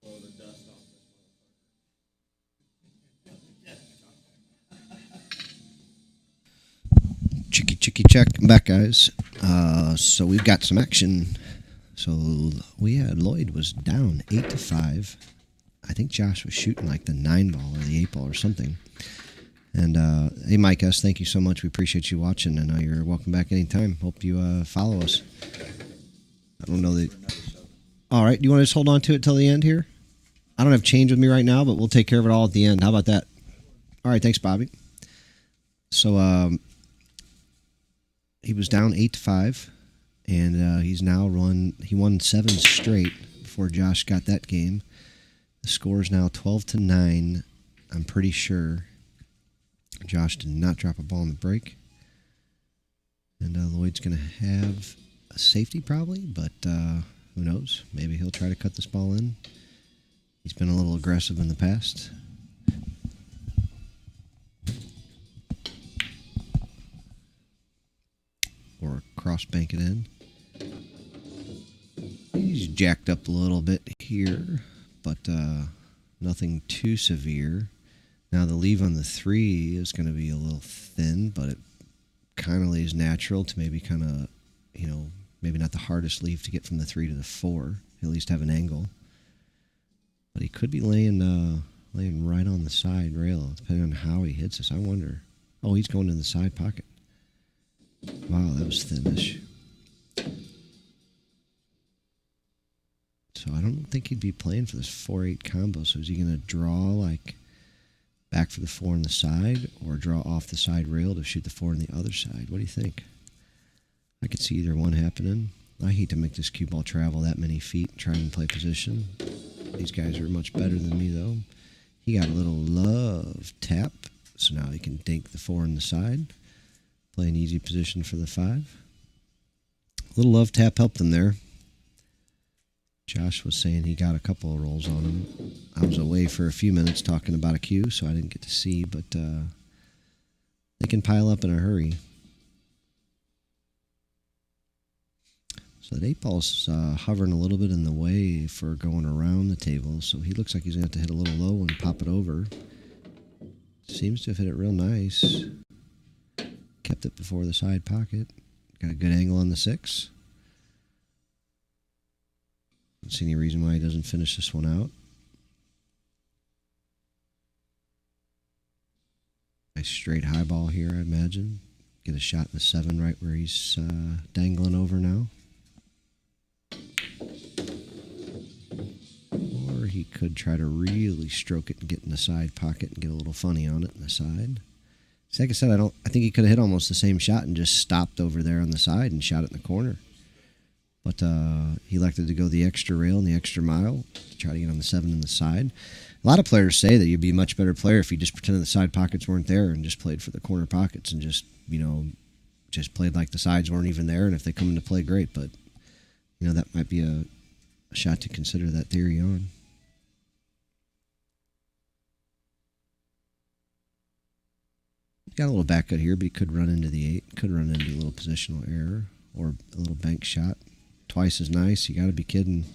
Blow the dust off this Chicky check. I'm back, guys. So we've got some action. So we had Lloyd was down 8-5. I think Josh was shooting like the 9 ball or the 8 ball or something. And hey, Mike S., thank you so much. We appreciate you watching. I know you're welcome back anytime. Hope you follow us. I don't know that. All right, do you want to just hold on to it till the end here? I don't have change with me right now, but we'll take care of it all at the end. How about that? All right, thanks, Bobby. So he was down 8-5, and he's now he won 7 straight before Josh got that game. The score is now 12-9. I'm pretty sure Josh did not drop a ball in the break. And Lloyd's going to have a safety probably, but who knows? Maybe he'll try to cut this ball in. He's been a little aggressive in the past. Or cross bank it in. He's jacked up a little bit here, but nothing too severe. Now the leave on the 3 is going to be a little thin, but it kind of lays natural to maybe kind of, maybe not the hardest leave to get from the 3 to the 4. At least have an angle. But he could be laying right on the side rail, depending on how he hits this. I wonder. Oh, he's going in the side pocket. Wow, that was thinnish. So I don't think he'd be playing for this 4-8 combo. So is he going to draw back for the 4 on the side, or draw off the side rail to shoot the 4 on the other side? What do you think? I could see either one happening. I hate to make this cue ball travel that many feet and try and play position. These guys are much better than me, though. He got a little love tap, so now he can dink the 4 on the side. Play an easy position for the 5. A little love tap helped them there. Josh was saying he got a couple of rolls on him. I was away for a few minutes talking about a cue, so I didn't get to see, but they can pile up in a hurry. So that 8-ball's hovering a little bit in the way for going around the table, so he looks like he's going to have to hit a little low and pop it over. Seems to have hit it real nice. Kept it before the side pocket. Got a good angle on the 6. Don't see any reason why he doesn't finish this one out. Nice straight high ball here, I imagine. Get a shot in the 7 right where he's dangling over now. Or he could try to really stroke it and get in the side pocket and get a little funny on it in the side. Like I said, I think he could have hit almost the same shot and just stopped over there on the side and shot it in the corner. But he elected to go the extra rail and the extra mile to try to get on the 7 in the side. A lot of players say that you'd be a much better player if you just pretended the side pockets weren't there and just played for the corner pockets and just played like the sides weren't even there. And if they come into play, great. But, that might be a shot to consider that theory on. Got a little back cut here, but he could run into the 8. Could run into a little positional error or a little bank shot. Twice as nice. You got to be kidding.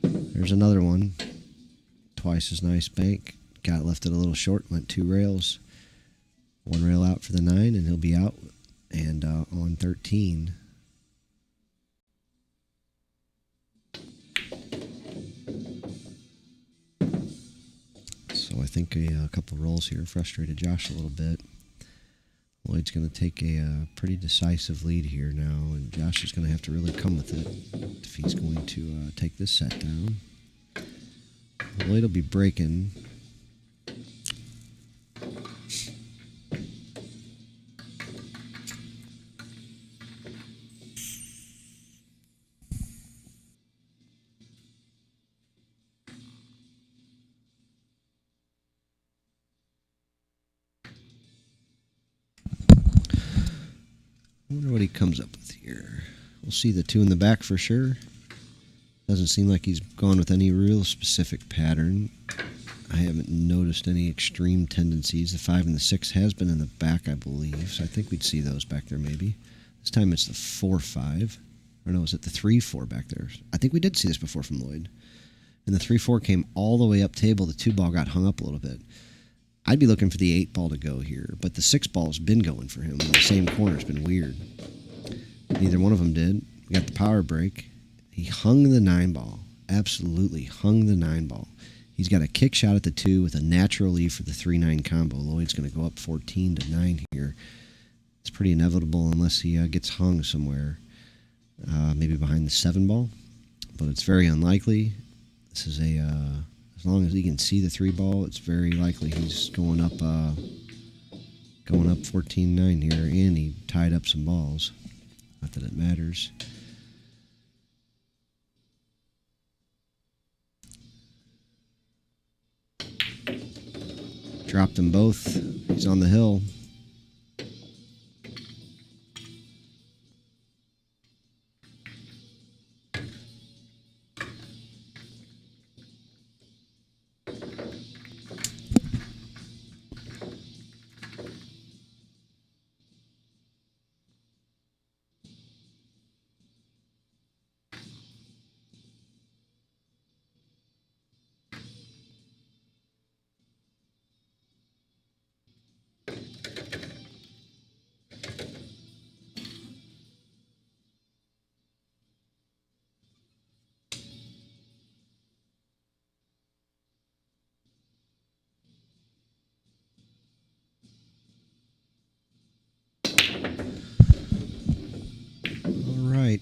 There's another one. Twice as nice bank. Got left it a little short. Went 2 rails. 1 rail out for the 9, and he'll be out and on 13. So I think a couple rolls here frustrated Josh a little bit. Lloyd's going to take a pretty decisive lead here now, and Josh is going to have to really come with it if he's going to take this set down. Lloyd will be breaking. I wonder what he comes up with here. We'll see the 2 in the back for sure. Doesn't seem like he's gone with any real specific pattern. I haven't noticed any extreme tendencies. The 5 and the 6 has been in the back, I believe. So I think we'd see those back there maybe. This time it's the 4-5. Or no, is it the 3-4 back there? I think we did see this before from Lloyd. And the 3-4 came all the way up table. The 2-ball got hung up a little bit. I'd be looking for the 8-ball to go here, but the 6-ball's been going for him. The same corner's been weird. Neither one of them did. We got the power break. He hung the 9-ball. Absolutely hung the 9-ball. He's got a kick shot at the 2 with a natural lead for the 3-9 combo. Lloyd's going to go up 14-9 here. It's pretty inevitable unless he gets hung somewhere, maybe behind the 7-ball, but it's very unlikely. This is as long as he can see the 3-ball, it's very likely he's going up 14-9 here, and he tied up some balls. Not that it matters. Dropped them both. He's on the hill. All right.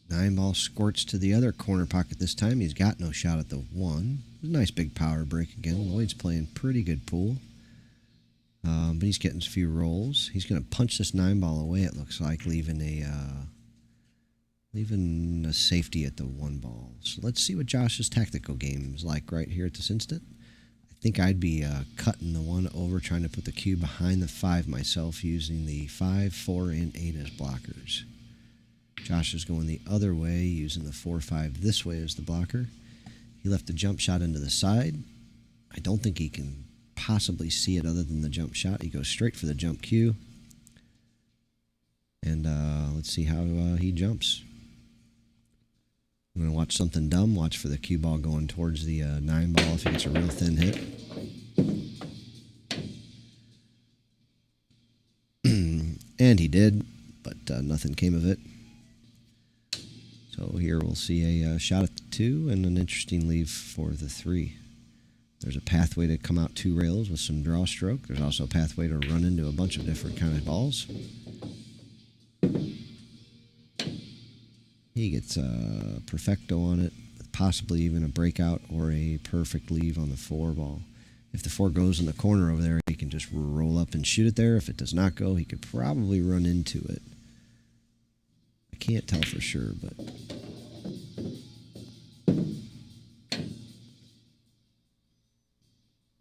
9-ball squirts to the other corner pocket this time. He's got no shot at the 1. Nice big power break again. Lloyd's playing pretty good pool. But he's getting a few rolls. He's going to punch this 9-ball away, it looks like, leaving a safety at the 1 ball. So let's see what Josh's tactical game is like right here at this instant. I think I'd be cutting the 1 over, trying to put the cube behind the 5 myself, using the 5, 4, and 8 as blockers. Josh is going the other way, using the 4, 5 this way as the blocker. He left the jump shot into the side. I don't think he can possibly see it other than the jump shot. He goes straight for the jump cue. And let's see how he jumps. I'm going to watch something dumb. Watch for the cue ball going towards the 9 ball if he gets a real thin hit. And he did, but nothing came of it. So here we'll see a shot at the 2 and an interesting leave for the 3. There's a pathway to come out 2 rails with some draw stroke. There's also a pathway to run into a bunch of different kind of balls. He gets a perfecto on it, possibly even a breakout or a perfect leave on the 4 ball. If the 4 goes in the corner over there, he can just roll up and shoot it there. If it does not go, he could probably run into it. I can't tell for sure, but...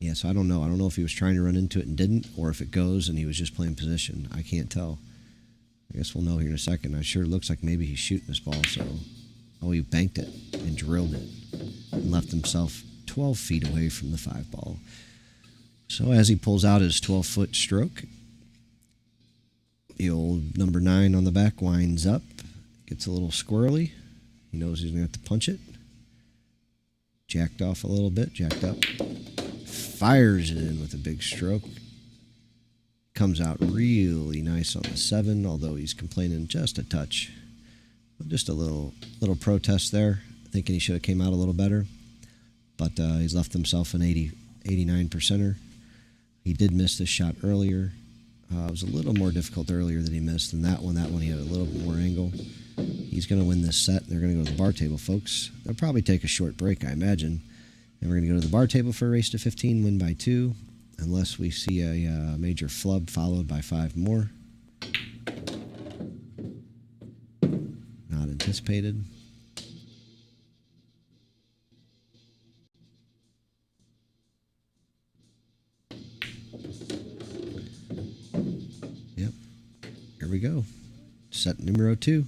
yeah, so I don't know. I don't know if he was trying to run into it and didn't, or if it goes and he was just playing position. I can't tell. I guess we'll know here in a second. It sure looks like maybe he's shooting this ball, so... oh, he banked it and drilled it and left himself 12 feet away from the 5 ball. So as he pulls out his 12-foot stroke, the old number 9 on the back winds up, gets a little squirrely. He knows he's going to have to punch it. Jacked off a little bit, jacked up. Fires it in with a big stroke. Comes out really nice on the 7, although he's complaining just a touch. Just a little protest there, thinking he should have came out a little better. But he's left himself an 89%er. He did miss this shot earlier. It was a little more difficult earlier that he missed than that one. That one he had a little bit more angle. He's going to win this set. They're going to go to the bar table, folks. They'll probably take a short break, I imagine. And we're going to go to the bar table for a race to 15, win by 2, unless we see a major flub followed by 5 more. Not anticipated. Yep. Here we go. Set numero 2.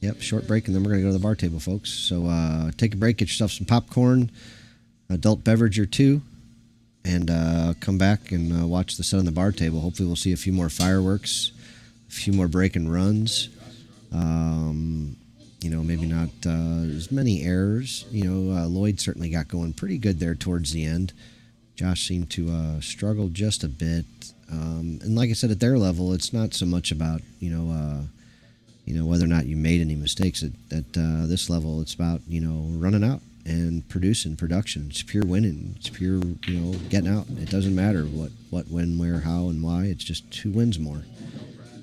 Yep, short break, and then we're going to go to the bar table, folks. So take a break, get yourself some popcorn, adult beverage or 2, and come back and watch the set on the bar table. Hopefully we'll see a few more fireworks, a few more break and runs. Maybe not as many errors. Lloyd certainly got going pretty good there towards the end. Josh seemed to struggle just a bit. And like I said, at their level, it's not so much about, whether or not you made any mistakes. At this level, it's about, running out and producing production. It's pure winning. It's pure, getting out. It doesn't matter what, when, where, how, and why. It's just who wins more.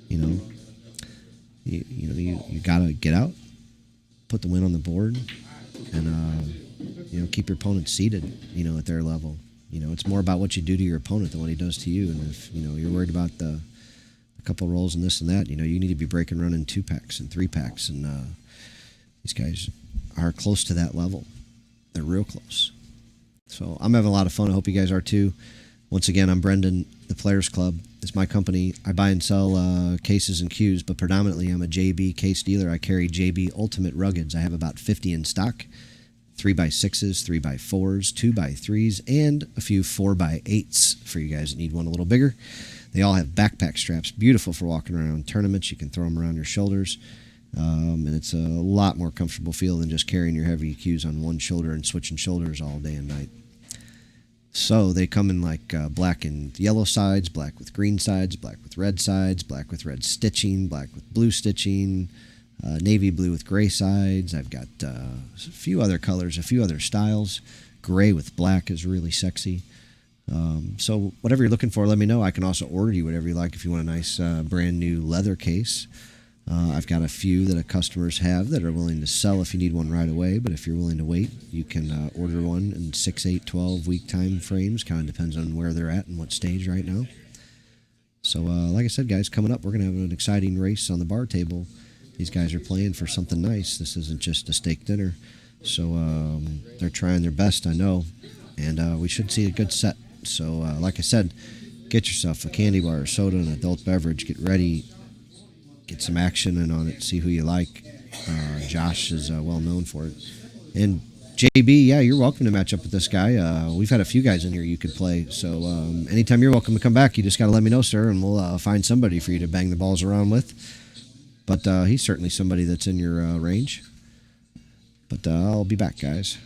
You gotta get out, put the win on the board, and keep your opponent seated. At their level. It's more about what you do to your opponent than what he does to you. And if you're worried about a couple rolls and this and that, you need to be breaking running 2-packs and 3-packs, and these guys are close to that level. They're real close. So I'm having a lot of fun. I hope you guys are too. Once again, I'm Brendan. The Players Club is my company. I buy and sell cases and cues, but predominantly I'm a JB case dealer. I carry JB Ultimate Ruggeds. I have about 50 in stock. 3x6s, 3x4s, 2x3s, and a few 4x8s for you guys that need one a little bigger. They all have backpack straps, beautiful for walking around tournaments. You can throw them around your shoulders, and it's a lot more comfortable feel than just carrying your heavy cues on one shoulder and switching shoulders all day and night. So they come in like black and yellow sides, black with green sides, black with red sides, black with red stitching, black with blue stitching, navy blue with gray sides. I've got a few other colors, a few other styles. Gray with black is really sexy. So whatever you're looking for, let me know. I can also order you whatever you like if you want a nice brand new leather case. I've got a few that customers have that are willing to sell if you need one right away. But if you're willing to wait, you can order one in 6, 8, 12 week time frames. Kind of depends on where they're at and what stage right now. So like I said, guys, coming up, we're going to have an exciting race on the bar table. These guys are playing for something nice. This isn't just a steak dinner. So they're trying their best, I know. And we should see a good set. So like I said, get yourself a candy bar, soda, and adult beverage. Get ready. Get some action in on it. See who you like. Josh is well known for it. And JB, yeah, you're welcome to match up with this guy. We've had a few guys in here you could play. So anytime you're welcome to come back, you just got to let me know, sir, and we'll find somebody for you to bang the balls around with. But he's certainly somebody that's in your range. But I'll be back, guys.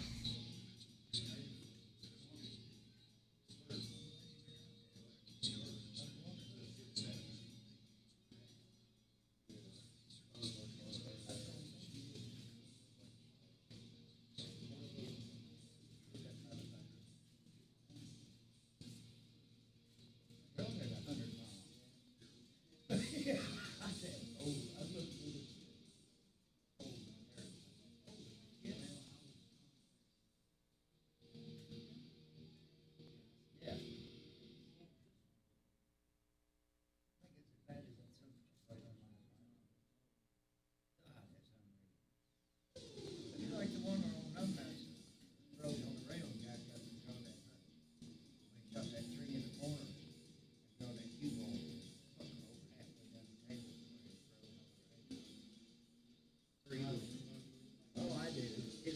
Like the one on Numbers Road on the rail, guy got to draw that. They got that tree in the corner, draw that cue ball, fucking over halfway down the table. Oh, I did it.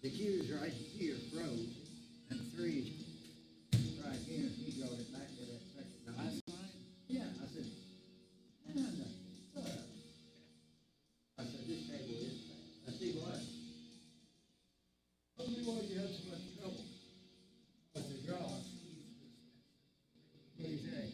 The cue's right here froze, and three right here, he drove it back to that second. Last night? Yeah, I said, no. I said, this table is bad. I see what? Tell me why you had so much trouble with the draw. What do you say?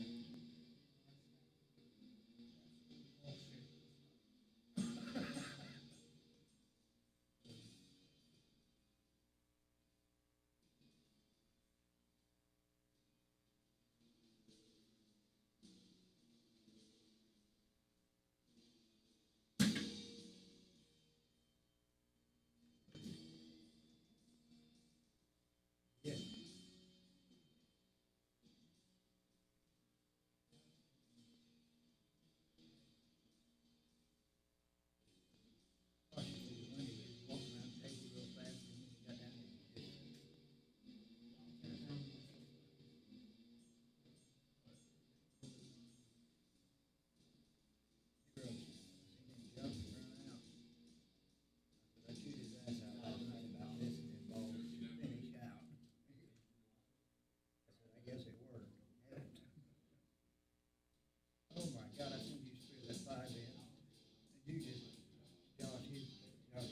Oh my God, I seen you threw that 5 in. You just, Josh, Josh.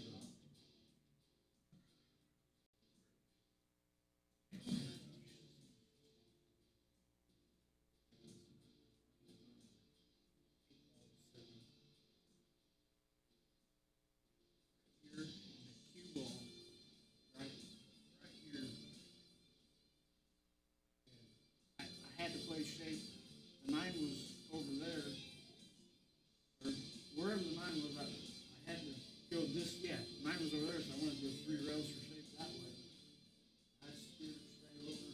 Here, the cue ball, right here. I had to play shape. The 9 was over there, or wherever the 9 was, I had to go this, yeah, 9 was over there, so I wanted to go 3 rails for shape that way. I steered it straight over.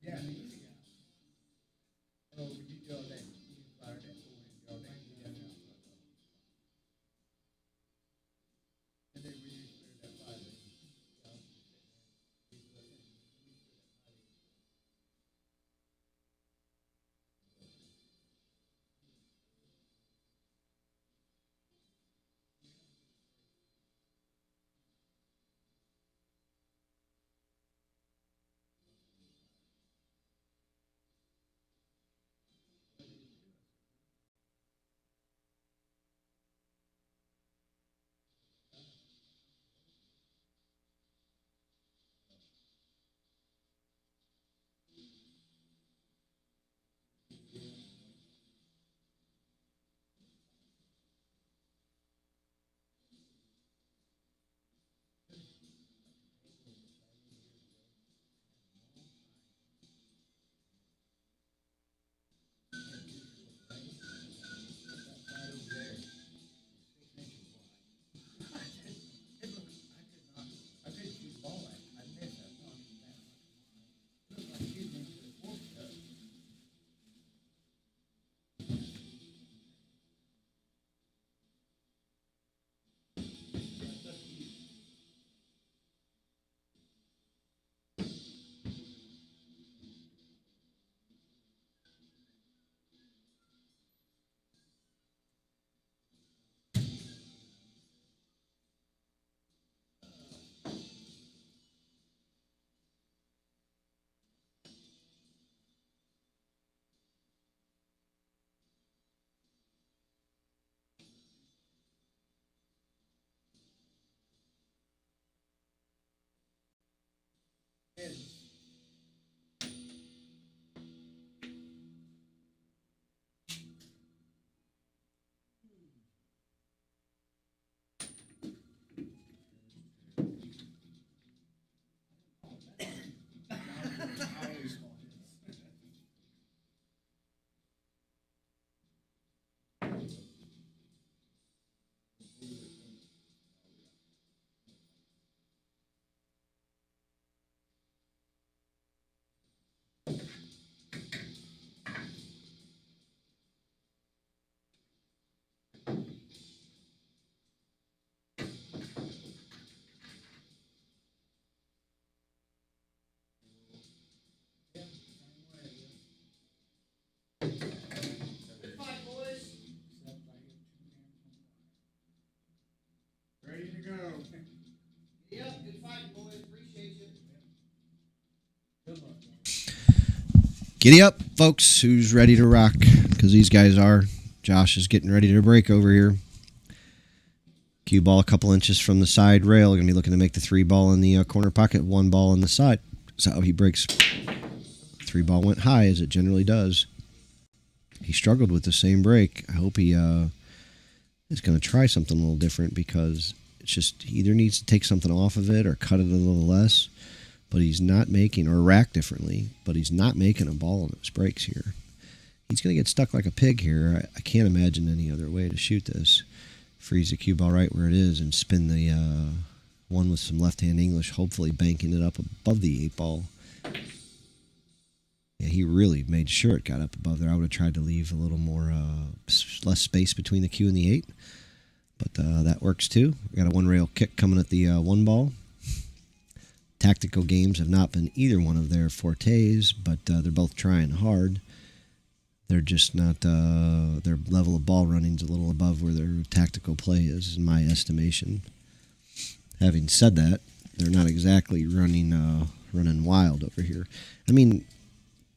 Yeah. fighting, boys. Appreciate you. Giddy up, folks. Who's ready to rock? Because these guys are. Josh is getting ready to break over here. Cue ball a couple inches from the side rail. Going to be looking to make the 3 ball in the corner pocket, 1 ball on the side. That's how he breaks. 3 ball went high, as it generally does. He struggled with the same break. I hope he is going to try something a little different, because it's just he either needs to take something off of it or cut it a little less. But he's not making, or rack differently, but he's not making a ball in his breaks here. He's going to get stuck like a pig here. I can't imagine any other way to shoot this. Freeze the cue ball right where it is and spin the one with some left-hand English, hopefully banking it up above the 8 ball. Yeah, he really made sure it got up above there. I would have tried to leave a little more, less space between the cue and the 8. But that works too. We got a 1-rail kick coming at the 1 ball. Tactical games have not been either one of their fortes, but they're both trying hard. They're just not, their level of ball running is a little above where their tactical play is, in my estimation. Having said that, they're not exactly running wild over here. I mean,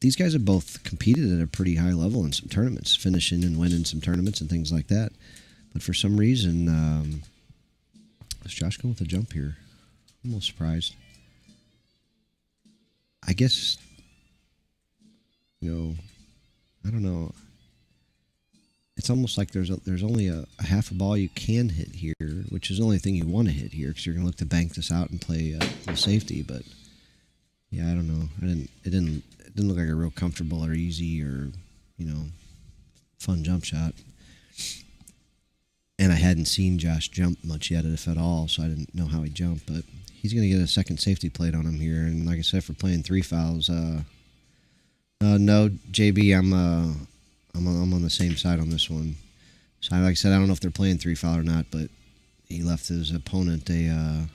these guys have both competed at a pretty high level in some tournaments, finishing and winning some tournaments and things like that. But for some reason, is Josh going with a jump here? I'm a little surprised. I guess, I don't know. It's almost like there's only a half a ball you can hit here, which is the only thing you want to hit here, because you're going to look to bank this out and play the safety. But yeah, I don't know. It didn't look like a real comfortable or easy or fun jump shot. And I hadn't seen Josh jump much yet, if at all, so I didn't know how he jumped. But he's going to get a second safety plate on him here. And like I said, for playing 3 fouls, no, JB, I'm on the same side on this one. So like I said, I don't know if they're playing 3 foul or not, but he left his opponent a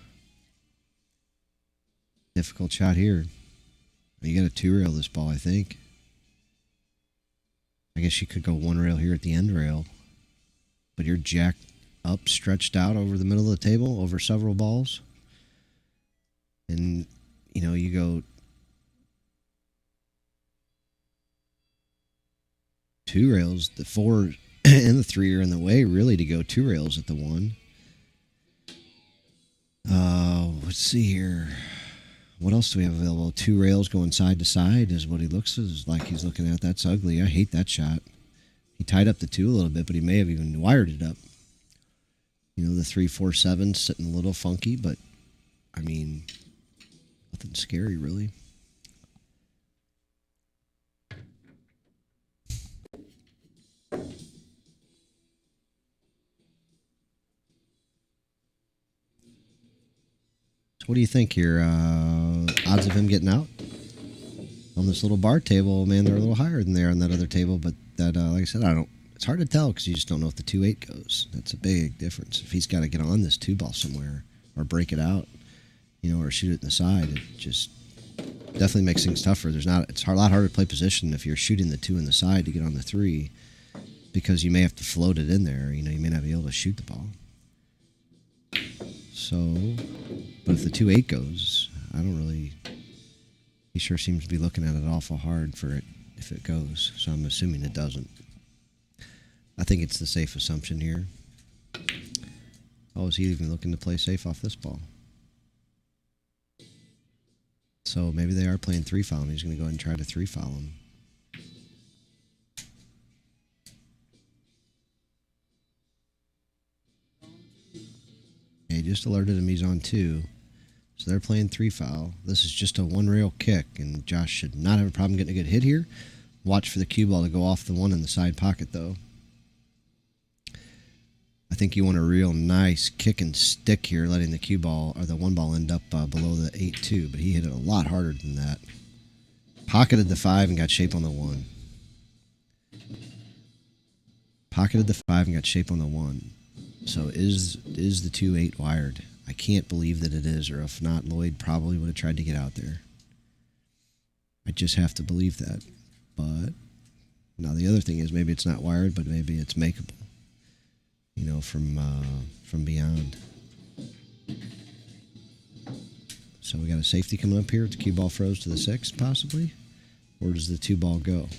difficult shot here. You got a 2 rail this ball, I think. I guess you could go 1 rail here at the end rail. But you're jacked up, stretched out over the middle of the table, over several balls. And, you go 2 rails. The 4 and the 3 are in the way, really, to go 2 rails at the 1. Let's see here. What else do we have available? 2 rails going side to side is what he looks like he's looking at. That's ugly. I hate that shot. He tied up the 2 a little bit, but he may have even wired it up. The 3, 4, 7 sitting a little funky, but I mean, nothing scary really. So what do you think here? Odds of him getting out? On this little bar table, man, they're a little higher than they are on that other table, but that, like I said, it's hard to tell because you just don't know if the 2-8 goes. That's a big difference. If he's got to get on this 2 ball somewhere or break it out, or shoot it in the side, it just definitely makes things tougher. It's a lot harder to play position if you're shooting the 2 in the side to get on the 3, because you may have to float it in there. You may not be able to shoot the ball. So, but if the 2-8 goes, he sure seems to be looking at it awful hard for it if it goes. So I'm assuming it doesn't. I think it's the safe assumption here. Oh, is he even looking to play safe off this ball? So maybe they are playing 3 foul, and he's going to go ahead and try to 3 foul him. He just alerted him he's on 2. So they're playing 3 foul. This is just a 1 rail kick, and Josh should not have a problem getting a good hit here. Watch for the cue ball to go off the 1 in the side pocket, though. I think you want a real nice kick and stick here, letting the cue ball or the 1 ball end up below the 8-2, but he hit it a lot harder than that. Pocketed the 5 and got shape on the 1. Pocketed the 5 and got shape on the 1. So is the 2-8 wired? I can't believe that it is, or if not, Lloyd probably would have tried to get out there. I just have to believe that. But now the other thing is maybe it's not wired, but maybe it's makeable. From beyond. So we got a safety coming up here. If the cue ball froze to the 6, possibly. Where does the 2 ball go?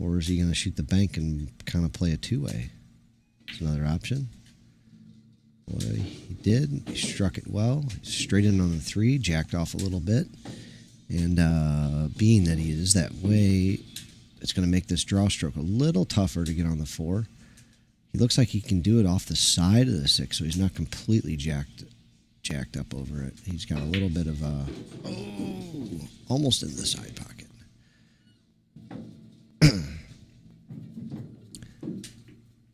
Or is he going to shoot the bank and kind of play a 2-way? It's another option. Boy, he did. He struck it well. Straight in on the 3, jacked off a little bit. And being that he is that way, it's going to make this draw stroke a little tougher to get on the 4. He looks like he can do it off the side of the 6, so he's not completely jacked up over it. He's got a little bit of almost in the side pocket.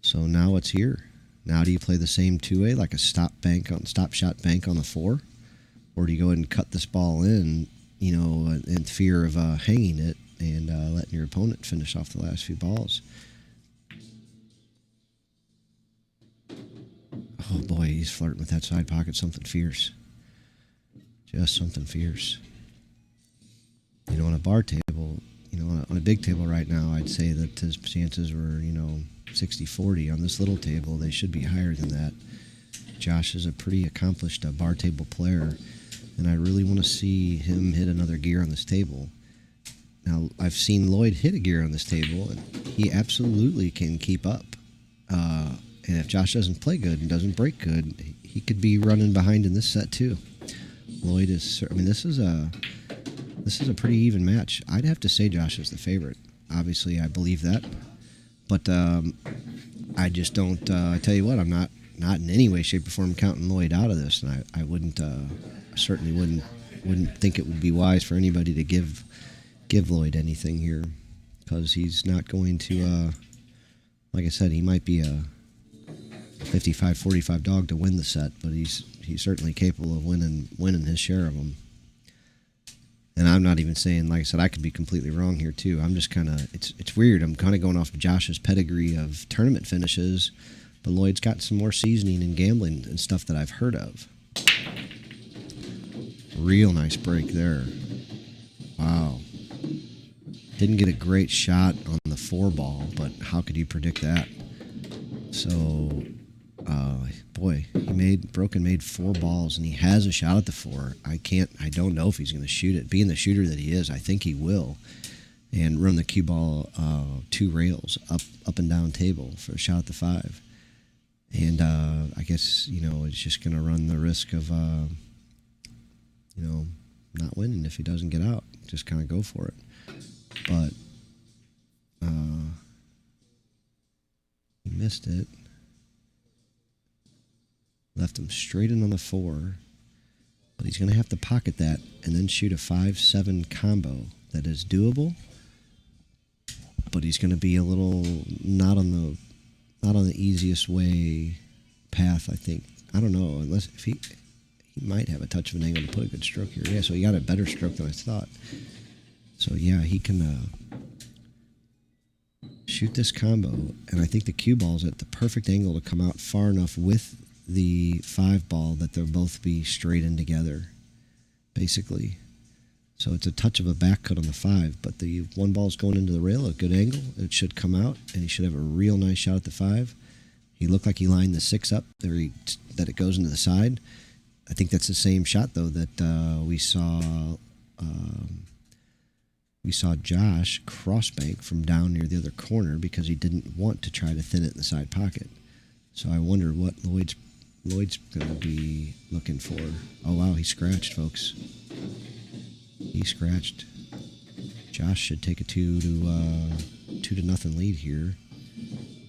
So now it's here. Now do you play the same 2-way, like a stop shot bank on the 4? Or do you go ahead and cut this ball in, in fear of hanging it and letting your opponent finish off the last few balls? Oh boy, he's flirting with that side pocket, something fierce. Just something fierce. On a bar table, on a big table right now, I'd say that his chances were, 60-40. On this little table, they should be higher than that. Josh is a pretty accomplished bar table player, and I really want to see him hit another gear on this table. Now, I've seen Lloyd hit a gear on this table, and he absolutely can keep up. And if Josh doesn't play good and doesn't break good, he could be running behind in this set too. Lloyd is. This is a pretty even match. I'd have to say Josh is the favorite. Obviously, I believe that, but I just don't. I tell you what, I'm not in any way, shape, or form counting Lloyd out of this, and I wouldn't. Certainly wouldn't think it would be wise for anybody to give Lloyd anything here, because he's not going to. Like I said, he might be a 55-45 dog to win the set, but he's certainly capable of winning his share of them. And I'm not even saying, like I said, I could be completely wrong here too. I'm just kind of, it's weird. I'm kind of going off of Josh's pedigree of tournament finishes, but Lloyd's got some more seasoning and gambling and stuff that I've heard of. Real nice break there. Wow. Didn't get a great shot on the 4 ball, but how could you predict that? So, boy, Broken made 4 balls, and he has a shot at the 4. I don't know if he's going to shoot it. Being the shooter that he is, I think he will. And run the cue ball 2 rails up and down table for a shot at the 5. And I guess, it's just going to run the risk of, not winning if he doesn't get out. Just kind of go for it. But he missed it. Left him straight in on the 4. But he's going to have to pocket that and then shoot a 5-7 combo that is doable. But he's going to be a little not on the easiest way path, I think. I don't know, unless if he might have a touch of an angle to put a good stroke here. Yeah, so he got a better stroke than I thought. So yeah, he can shoot this combo, and I think the cue ball's at the perfect angle to come out far enough with the 5 ball that they'll both be straight in together, basically. So it's a touch of a back cut on the 5, but the 1 ball's going into the rail at a good angle. It should come out, and he should have a real nice shot at the 5. He looked like he lined the 6 up there, that it goes into the side. I think that's the same shot, though, that we saw Josh crossbank from down near the other corner because he didn't want to try to thin it in the side pocket. So I wonder what Lloyd's going to be looking for. Oh, wow, he scratched, folks. He scratched. Josh should take a 2-0 lead here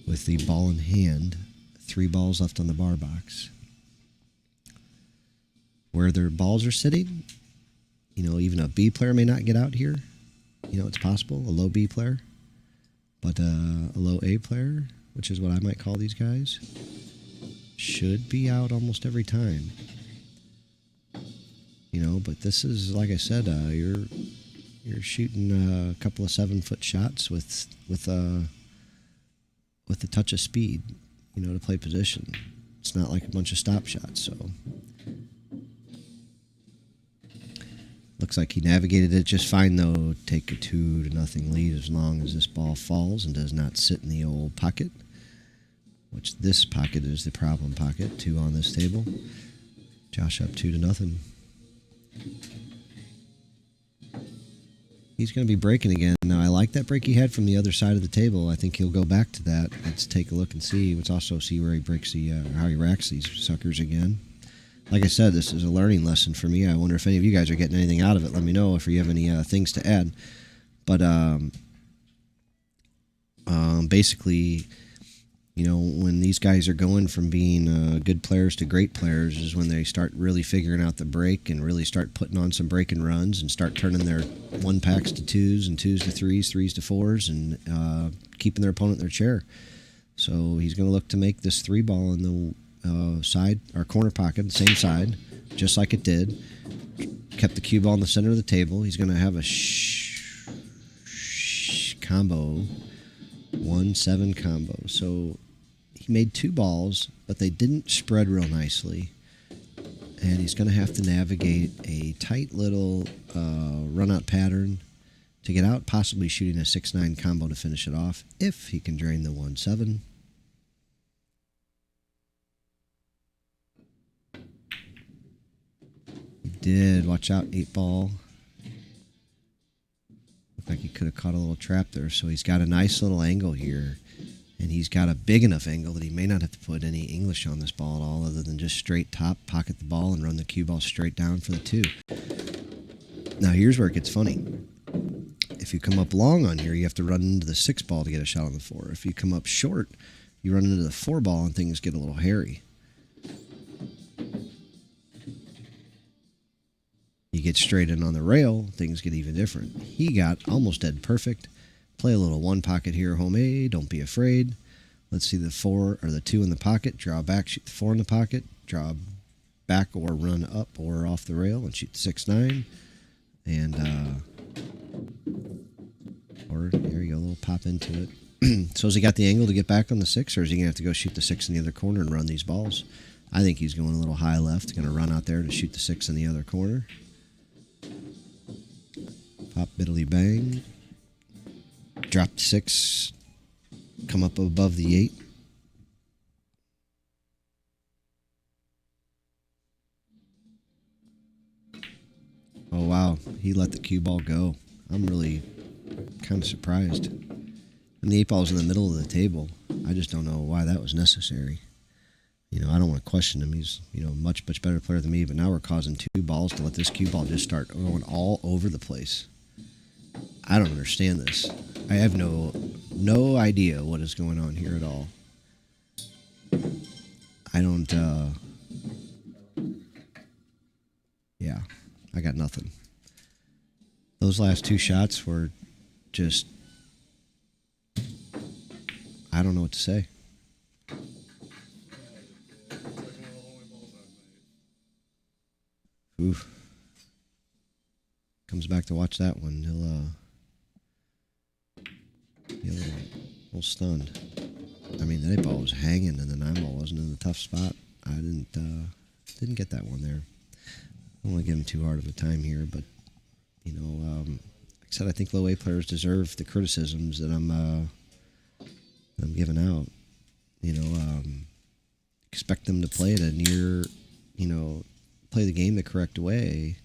with the ball in hand. 3 balls left on the bar box. Where their balls are sitting, even a B player may not get out here. It's possible, a low B player. But a low A player, which is what I might call these guys, should be out almost every time. But this is, like I said, you're shooting a couple of 7-foot shots with a touch of speed, to play position. It's not like a bunch of stop shots, so. Looks like he navigated it just fine, though. Take a 2-0 lead as long as this ball falls and does not sit in the old pocket, which this pocket is the problem pocket, 2 on this table. Josh up 2-0. He's going to be breaking again. Now, I like that break he had from the other side of the table. I think he'll go back to that. Let's take a look and see. Let's also see where he breaks how he racks these suckers again. Like I said, this is a learning lesson for me. I wonder if any of you guys are getting anything out of it. Let me know if you have any things to add. But basically, you know, when these guys are going from being good players to great players is when they start really figuring out the break and really start putting on some breaking runs and start turning their 1-packs to 2s and 2s to 3s, 3s to 4s, and keeping their opponent in their chair. So he's going to look to make this 3-ball in the side or corner pocket, the same side, just like it did. Kept the cue ball in the center of the table. He's going to have a combo, 1-7 combo. So he made 2 balls, but they didn't spread real nicely. And he's going to have to navigate a tight little run-out pattern to get out, possibly shooting a 6-9 combo to finish it off if he can drain the 1-7. He did. Watch out, 8-ball. Looked like he could have caught a little trap there. So he's got a nice little angle here. And he's got a big enough angle that he may not have to put any English on this ball at all other than just straight top, pocket the ball, and run the cue ball straight down for the 2. Now here's where it gets funny. If you come up long on here, you have to run into the 6-ball to get a shot on the 4. If you come up short, you run into the 4-ball and things get a little hairy. You get straight in on the rail, things get even different. He got almost dead perfect. Play a little 1 pocket here, home A. Don't be afraid. Let's see the 4 or the 2 in the pocket. Draw back, shoot the 4 in the pocket. Draw back or run up or off the rail and shoot the 6-9. And, or there you go, a little pop into it. So has he got the angle to get back on the 6, or is he going to have to go shoot the 6 in the other corner and run these balls? I think he's going a little high left, going to run out there to shoot the 6 in the other corner. Pop, biddly bang. Drop the 6, come up above the 8. Oh, wow. He let the cue ball go. I'm really kind of surprised. And the 8-ball was in the middle of the table. I just don't know why that was necessary. You know, I don't want to question him. He's, you know, much better player than me, but now we're causing 2 balls to let this cue ball just start going all over the place. I don't understand this. I have no idea what is going on here at all. I don't, yeah, I got nothing. Those last 2 shots were just, I don't know what to say. Oof. Comes back to watch that one. He'll be a little stunned. I mean, that 8-ball was hanging, and the 9-ball wasn't in the tough spot. I didn't get that one there. I don't want to give him too hard of a time here, but you know, like I said, I think low A players deserve the criticisms that I'm giving out. You know, expect them to play at a near, you know, play the game the correct way,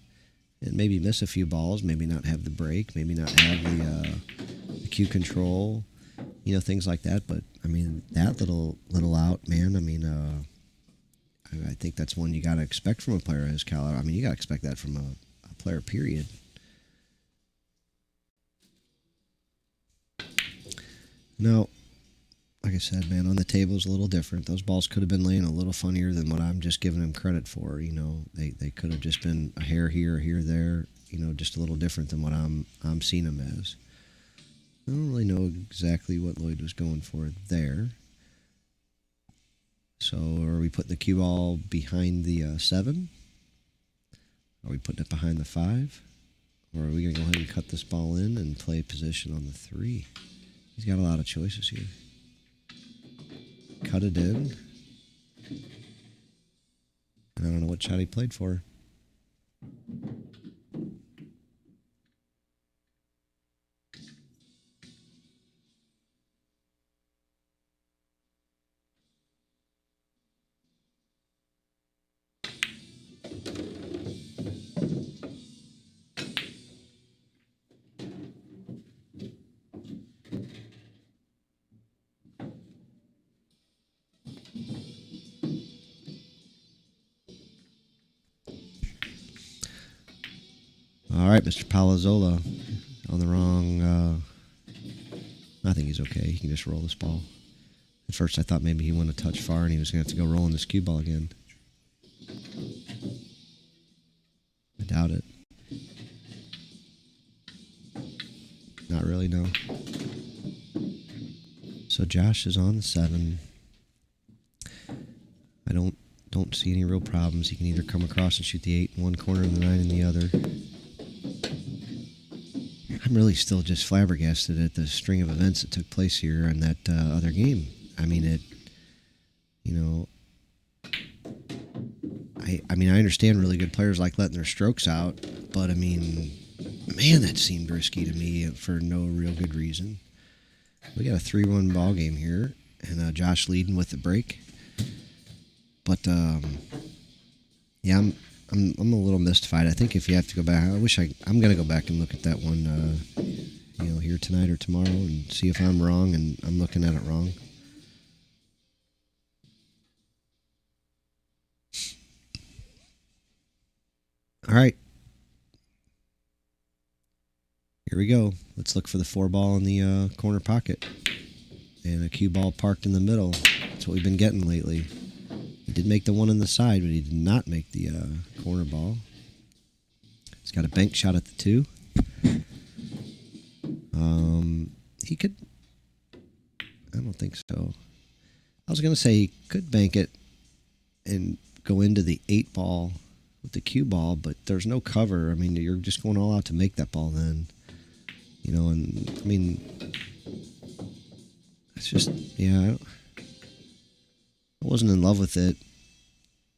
and maybe miss a few balls, maybe not have the break, maybe not have the cue control, you know, things like that. But I mean, that little out, man. I mean, I think that's one you got to expect from a player of his caliber. I mean, you got to expect that from a player, period. Now, like I said, man, on the table is a little different. Those balls could have been laying a little funnier than what I'm just giving them credit for. You know, they could have just been a hair here, a hair there. You know, just a little different than what I'm seeing them as. I don't really know exactly what Lloyd was going for there. So, are we putting the cue ball behind the 7? Are we putting it behind the 5? Or are we going to go ahead and cut this ball in and play position on the 3? He's got a lot of choices here. Cut it in. And I don't know what shot he played for. All right, Mr. Palazzolo on the wrong. I think he's okay. He can just roll this ball. At first, I thought maybe he went a touch far and he was going to have to go rolling this cue ball again. I doubt it. Not really, no. So Josh is on the 7. I don't see any real problems. He can either come across and shoot the 8 in one corner and the 9 in the other. I'm really still just flabbergasted at the string of events that took place here in that other game. I mean, I understand really good players like letting their strokes out, but I mean, man, that seemed risky to me for no real good reason. We got a 3-1 ball game here, and Josh leading with the break. But yeah, I'm a little mystified. I think if you have to go back, I'm gonna go back and look at that one, here tonight or tomorrow, and see if I'm wrong and I'm looking at it wrong. All right. Here we go. Let's look for the 4 ball in the corner pocket. And a cue ball parked in the middle. That's what we've been getting lately. He did make the one on the side, but he did not make the corner ball. He's got a bank shot at the 2. He could... I don't think so. I was going to say he could bank it and go into the 8 ball with the cue ball, but there's no cover. I mean, you're just going all out to make that ball then. And I mean, it's just, I wasn't in love with it.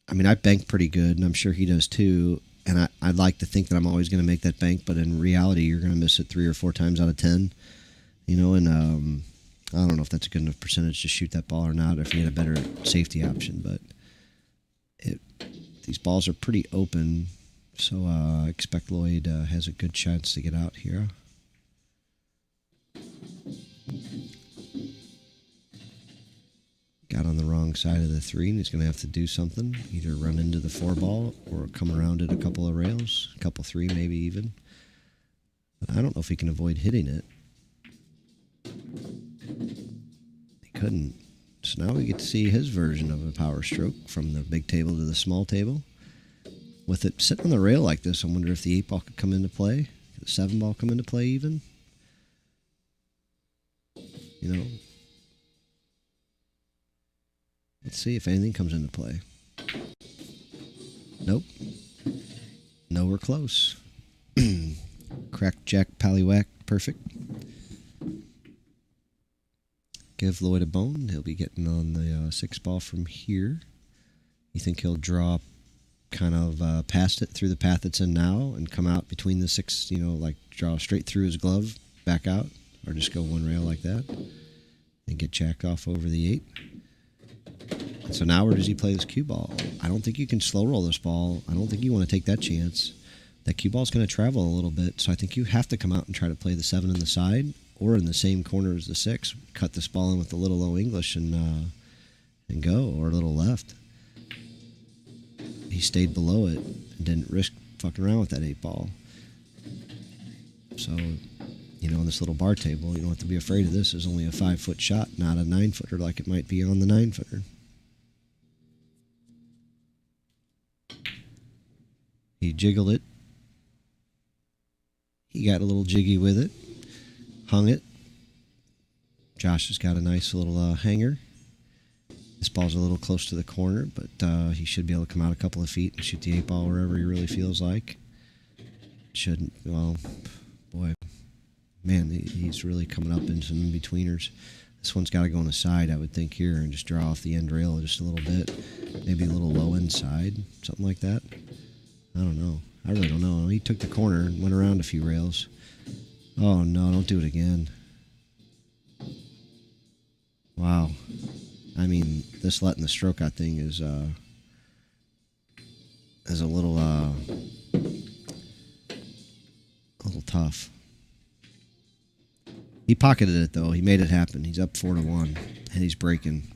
I mean, I bank pretty good, and I'm sure he does too. And I'd like to think that I'm always going to make that bank, but in reality, you're going to miss it 3 or 4 times out of 10. And I don't know if that's a good enough percentage to shoot that ball or not, or if you had a better safety option. But these balls are pretty open, so I expect Lloyd has a good chance to get out here. Got on the wrong side of the 3, and he's going to have to do something. Either run into the 4 ball or come around it a couple of rails. A couple 3 maybe even. But I don't know if he can avoid hitting it. He couldn't. So now we get to see his version of a power stroke from the big table to the small table. With it sitting on the rail like this, I wonder if the 8 ball could come into play. Could the 7 ball come into play even? Let's see if anything comes into play. Nope. Nowhere close. Crack, jack, pallywhack, perfect. Give Lloyd a bone. He'll be getting on the 6 ball from here. You think he'll draw kind of past it through the path it's in now and come out between the 6, like draw straight through his glove, back out, or just go one rail like that and get jacked off over the 8? And so now where does he play this cue ball? I don't think you can slow roll this ball. I don't think you want to take that chance. That cue ball's going to travel a little bit, so I think you have to come out and try to play the 7 in the side or in the same corner as the 6. Cut this ball in with a little low English and go, or a little left. He stayed below it and didn't risk fucking around with that 8 ball. So, on this little bar table, you don't have to be afraid of this. It's only a 5-foot shot, not a 9-footer like it might be on the 9-footer. He jiggled it. He got a little jiggy with it. Hung it. Josh has got a nice little hanger. This ball's a little close to the corner, but he should be able to come out a couple of feet and shoot the 8 ball wherever he really feels like. Shouldn't, well, boy, man, he's really coming up in some in-betweeners. This one's got to go on the side, I would think, here, and just draw off the end rail just a little bit. Maybe a little low inside, something like that. I don't know. I really don't know. He took the corner and went around a few rails. Oh, no, don't do it again. Wow. I mean, this letting the stroke out thing is a little tough. He pocketed it though. He made it happen. He's up 4-1, and he's breaking.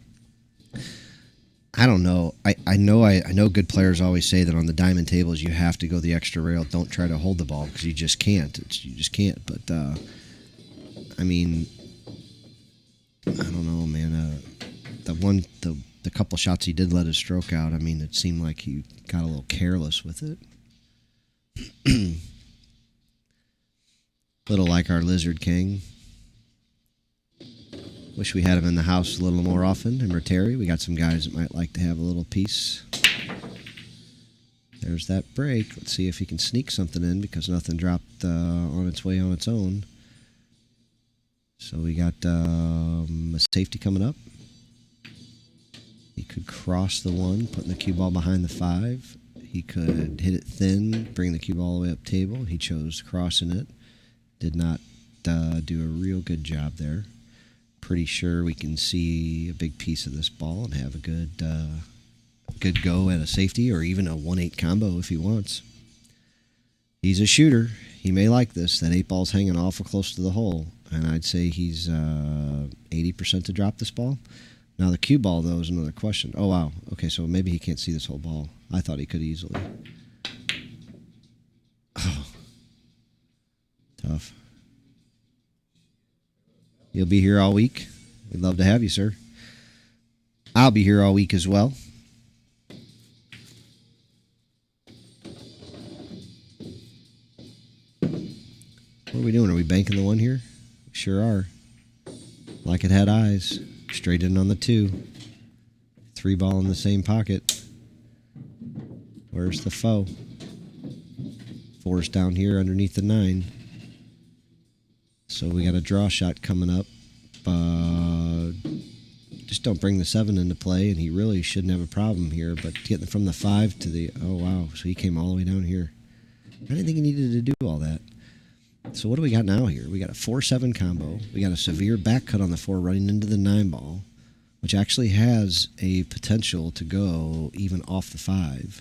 I don't know. I know good players always say that on the diamond tables you have to go the extra rail. Don't try to hold the ball because you just can't. You just can't. But I mean, I don't know, man. The couple shots he did let his stroke out. I mean, it seemed like he got a little careless with it. Little like our Lizard King. Wish we had him in the house a little more often. And Terry, we got some guys that might like to have a little piece. There's that break. Let's see if he can sneak something in because nothing dropped on its way on its own. So we got a safety coming up. He could cross the 1, putting the cue ball behind the 5. He could hit it thin, bring the cue ball all the way up table. He chose crossing it. Did not do a real good job there. Pretty sure we can see a big piece of this ball and have a good go at a safety or even a 1-8 combo if he wants. He's a shooter. He may like this. That 8 ball's hanging awful close to the hole, and I'd say he's 80% to drop this ball. Now the cue ball, though, is another question. Oh, wow. Okay, so maybe he can't see this whole ball. I thought he could easily. Oh. Tough. You'll be here all week. We'd love to have you, sir. I'll be here all week as well. What are we doing? Are we banking the 1 here? We sure are. Like it had eyes. Straight in on the 2. 3 ball in the same pocket. Where's the foe? 4's down here underneath the 9. So we got a draw shot coming up. Just don't bring the 7 into play, and he really shouldn't have a problem here. But getting from the 5 to the... Oh, wow. So he came all the way down here. I didn't think he needed to do all that. So what do we got now here? We got a 4-7 combo. We got a severe back cut on the 4 running into the 9 ball, which actually has a potential to go even off the 5.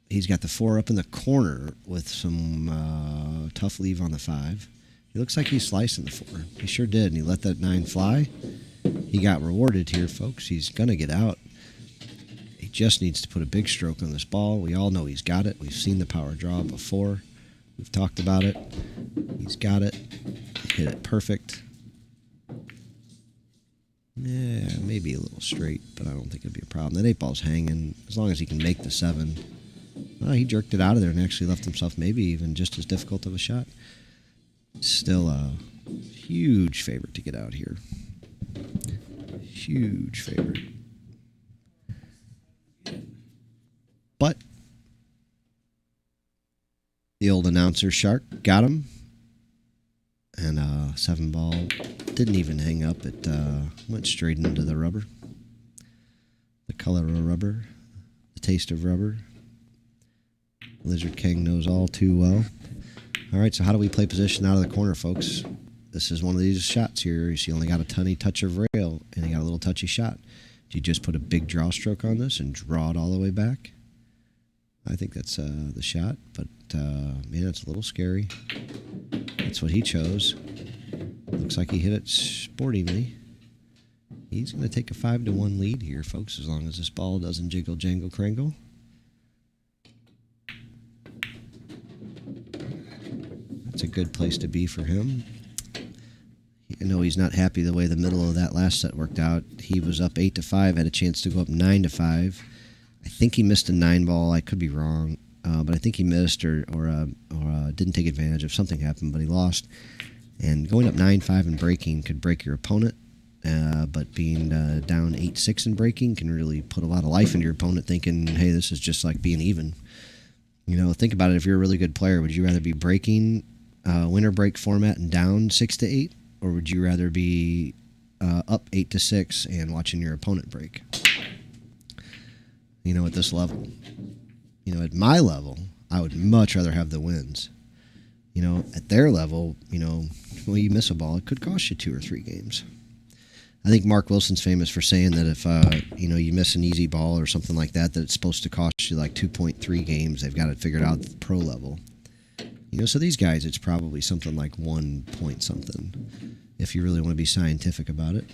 He's got the 4 up in the corner with some tough leave on the 5. He looks like he's slicing the 4. He sure did, and he let that 9 fly. He got rewarded here, folks. He's going to get out. He just needs to put a big stroke on this ball. We all know he's got it. We've seen the power draw before. We've talked about it. He's got it. Hit it perfect. Yeah, maybe a little straight, but I don't think it'd be a problem. That 8 ball's hanging as long as he can make the 7. Well, he jerked it out of there and actually left himself maybe even just as difficult of a shot. Still a huge favorite to get out here. Huge favorite. But the old announcer Shark got him. And 7 ball didn't even hang up. It went straight into the rubber. The color of rubber. The taste of rubber. Lizard King knows all too well. All right, so how do we play position out of the corner, folks? This is one of these shots here. You only got a tiny touch of rail, and you got a little touchy shot. Do you just put a big draw stroke on this and draw it all the way back? I think that's the shot, but man, it's a little scary. That's what he chose. Looks like he hit it sportingly. He's going to take a 5-1 lead here, folks, as long as this ball doesn't jiggle, jangle, crangle. That's a good place to be for him. I know he's not happy the way the middle of that last set worked out. He was up 8-5, had a chance to go up 9-5. I think he missed a 9 ball. I could be wrong, but I think he missed or didn't take advantage of something happened, but he lost. And going up 9-5 and breaking could break your opponent, but being down 8-6 and breaking can really put a lot of life into your opponent thinking, hey, this is just like being even. You know, think about it. If you're a really good player, would you rather be breaking winner break format and down 6-8, or would you rather be up 8-6 and watching your opponent break? You know, at this level. You know, at my level, I would much rather have the wins. You know, at their level, you know, well, you miss a ball, it could cost you 2 or 3 games. I think Mark Wilson's famous for saying that if, you know, you miss an easy ball or something like that, that it's supposed to cost you like 2.3 games. They've got it figured out at the pro level. You know, so these guys, it's probably something like 1 point something, if you really want to be scientific about it.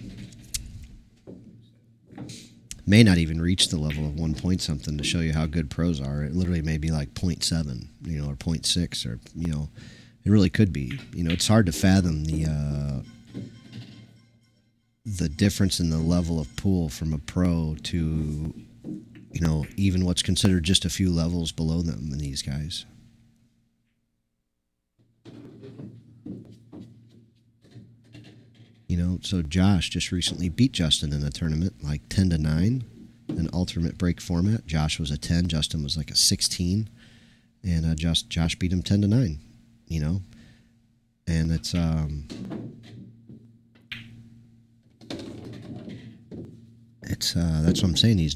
may not even reach the level of 1 point something to show you how good pros are. It literally may be like 0.7, or 0.6, or it really could be. It's hard to fathom the difference in the level of pool from a pro to even what's considered just a few levels below them in these guys. So Josh just recently beat Justin in a tournament, like 10-9, an alternate break format. Josh was a 10, Justin was like a 16, and Josh beat him 10-9. And it's that's what I'm saying. He's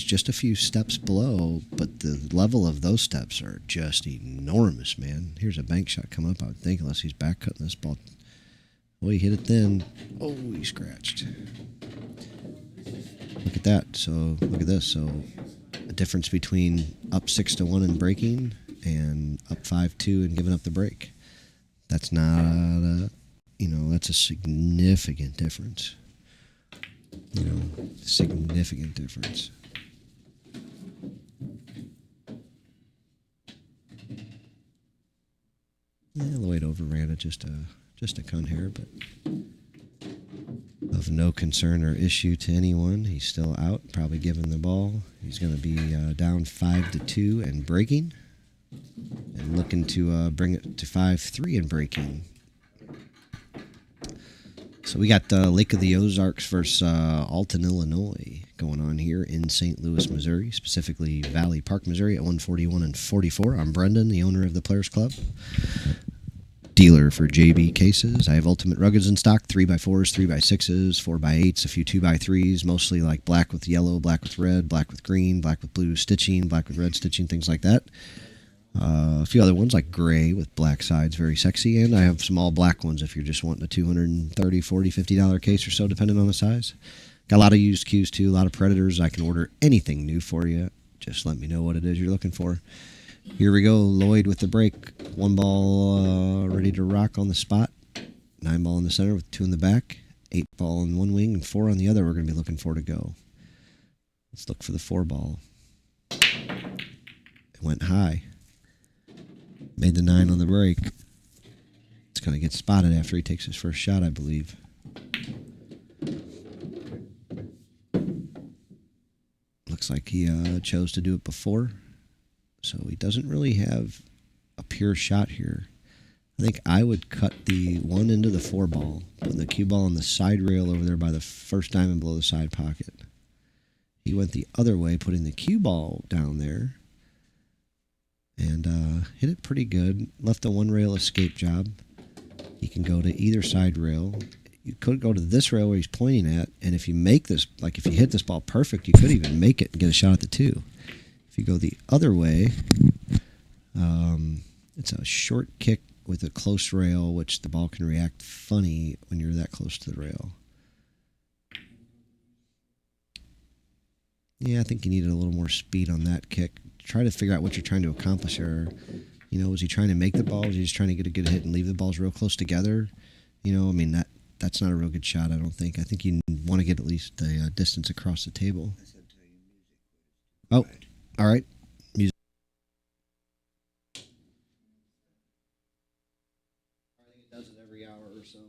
just a few steps below, but the level of those steps are just enormous, man. Here's a bank shot coming up, I would think, unless he's back cutting this ball. Well, he hit it then. Oh, he scratched. Look at that. So, look at this. So, the difference between up 6-1 and breaking and up 5-2 and giving up the break. That's not that's a significant difference. Significant difference. Yeah, Lloyd overran it just a cunt hair, but of no concern or issue to anyone. He's still out, probably giving the ball. He's going to be down 5-2 and breaking, and looking to bring it to 5-3 and breaking. So we got Lake of the Ozarks versus Alton, Illinois going on here in St. Louis, Missouri, specifically Valley Park, Missouri at 141 and 44. I'm Brendan, the owner of the Players Club, dealer for JB cases. I have Ultimate Ruggeds in stock, 3x4s, 3x6s, 4x8s, a few 2x3s, mostly like black with yellow, black with red, black with green, black with blue stitching, black with red stitching, things like that. A few other ones like gray with black sides, very sexy. And I have some all black ones if you're just wanting a $230, $40, $50 case or so, depending on the size. Got a lot of used cues too, a lot of Predators. I can order anything new for you. Just let me know what it is you're looking for. Here we go, Lloyd with the break. 1 ball ready to rock on the spot. 9 ball in the center with 2 in the back. 8 ball in one wing and 4 on the other we're going to be looking for to go. Let's look for the 4 ball. It went high. Made the 9 on the break. It's going to get spotted after he takes his first shot, I believe. Looks like he chose to do it before. So he doesn't really have a pure shot here. I think I would cut the 1 into the 4 ball, putting the cue ball on the side rail over there by the first diamond below the side pocket. He went the other way, putting the cue ball down there. And hit it pretty good. Left the 1 rail escape job. He can go to either side rail. You could go to this rail where he's pointing at, and if you make this, like if you hit this ball perfect, you could even make it and get a shot at the 2. If you go the other way, it's a short kick with a close rail, which the ball can react funny when you're that close to the rail. Yeah, I think you needed a little more speed on that kick. Try to figure out what you're trying to accomplish here. Was he trying to make the ball? Was he just trying to get a good hit and leave the balls real close together? That's not a real good shot, I don't think. I think you want to get at least the distance across the table. Oh, all right. Music. I think it does it every hour or so.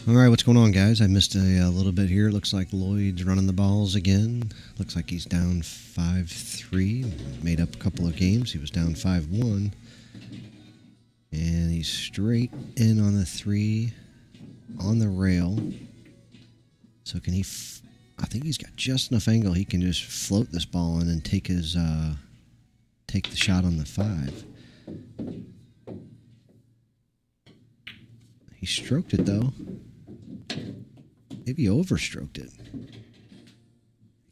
All right, what's going on, guys? I missed a little bit here. Looks like Lloyd's running the balls again. Looks like he's down 5-3. Made up a couple of games. He was down 5-1. And he's straight in on the 3 on the rail. So can he... I think he's got just enough angle. He can just float this ball in and take his... take the shot on the 5. He stroked it, though. Maybe he overstroked it.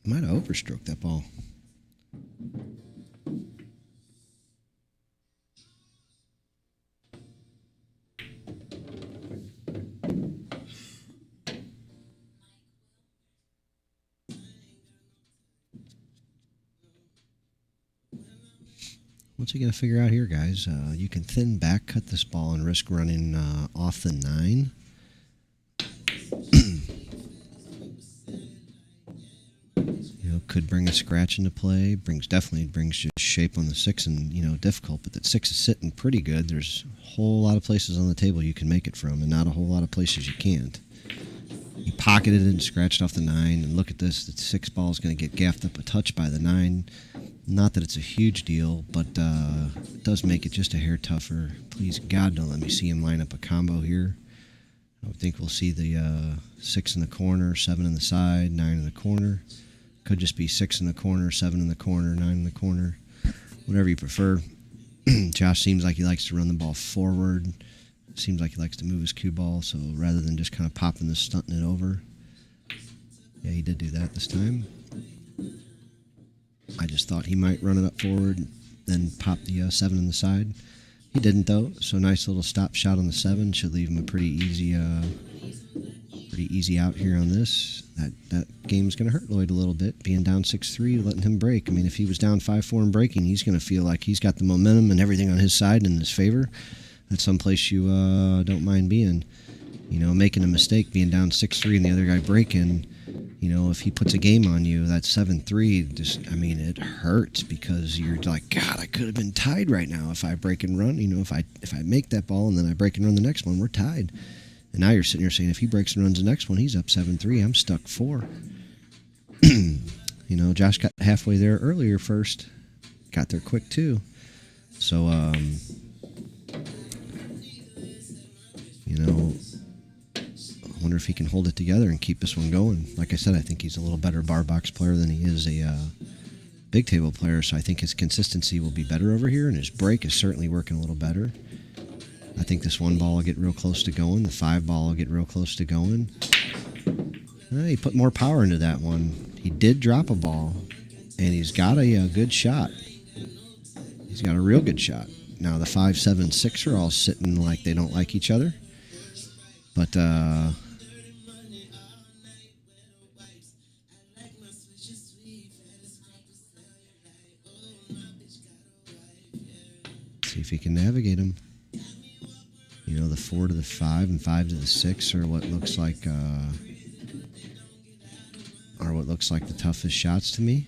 He might have overstroked that ball. What's he going to figure out here, guys? You can thin back cut this ball and risk running off the 9. Could bring a scratch into play. Definitely brings just shape on the 6 and, difficult. But that 6 is sitting pretty good. There's a whole lot of places on the table you can make it from, and not a whole lot of places you can't. He pocketed it and scratched off the 9, and look at this. The 6 ball is going to get gaffed up a touch by the 9. Not that it's a huge deal, but it does make it just a hair tougher. Please, God, don't let me see him line up a combo here. I think we'll see the 6 in the corner, 7 in the side, 9 in the corner. Could just be 6 in the corner, 7 in the corner, 9 in the corner, whatever you prefer. Josh seems like he likes to run the ball forward. Seems like he likes to move his cue ball, so rather than just kind of popping this, stunting it over. Yeah, he did do that this time. I just thought he might run it up forward, then pop the 7 in the side. He didn't, though, so nice little stop shot on the 7. Should leave him a pretty easy out here on this. That game's going to hurt Lloyd a little bit, being down 6-3, letting him break. I mean, if he was down 5-4 and breaking, he's going to feel like he's got the momentum and everything on his side and in his favor. That's someplace you don't mind being. Making a mistake, being down 6-3 and the other guy breaking, if he puts a game on you, that's 7-3, it hurts because you're like, God, I could have been tied right now if I break and run. If I make that ball and then I break and run the next one, we're tied. And now you're sitting here saying, if he breaks and runs the next one, he's up 7-3. I'm stuck 4. Josh got halfway there earlier first. Got there quick, too. So, I wonder if he can hold it together and keep this one going. Like I said, I think he's a little better bar box player than he is a big table player, so I think his consistency will be better over here, and his break is certainly working a little better. I think this 1 ball will get real close to going. The 5 ball will get real close to going. He put more power into that one. He did drop a ball, and he's got a good shot. He's got a real good shot. Now, the 5, 7, 6 are all sitting like they don't like each other. But, see if he can navigate them. The 4 to the 5 and 5 to the 6 are what looks like the toughest shots to me.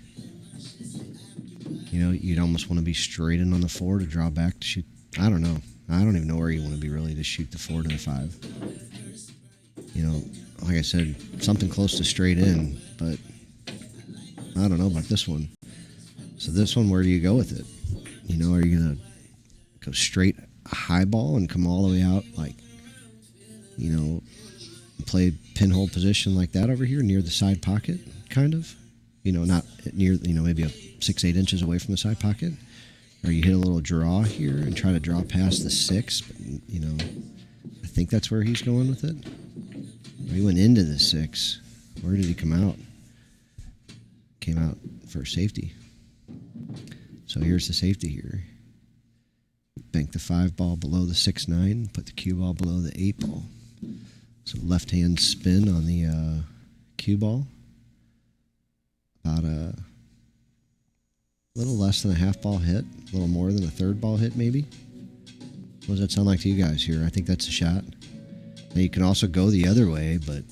You'd almost want to be straight in on the 4 to draw back to shoot. I don't know. I don't even know where you want to be really to shoot the 4 to the 5. Like I said, something close to straight in, but I don't know about this one. So this one, where do you go with it? Are you going to go straight high ball and come all the way out, like, play pinhole position like that over here near the side pocket, kind of? Not near, maybe 6-8 inches away from the side pocket? Or you hit a little draw here and try to draw past the 6, but, I think that's where he's going with it. He went into the 6. Where did he come out? Came out for safety. So here's the safety here. Bank the 5 ball below the 6-9. Put the cue ball below the 8 ball. So left hand spin on the cue ball. About a little less than a half ball hit. A little more than a third ball hit, maybe. What does that sound like to you guys here? I think that's a shot. Now you can also go the other way, but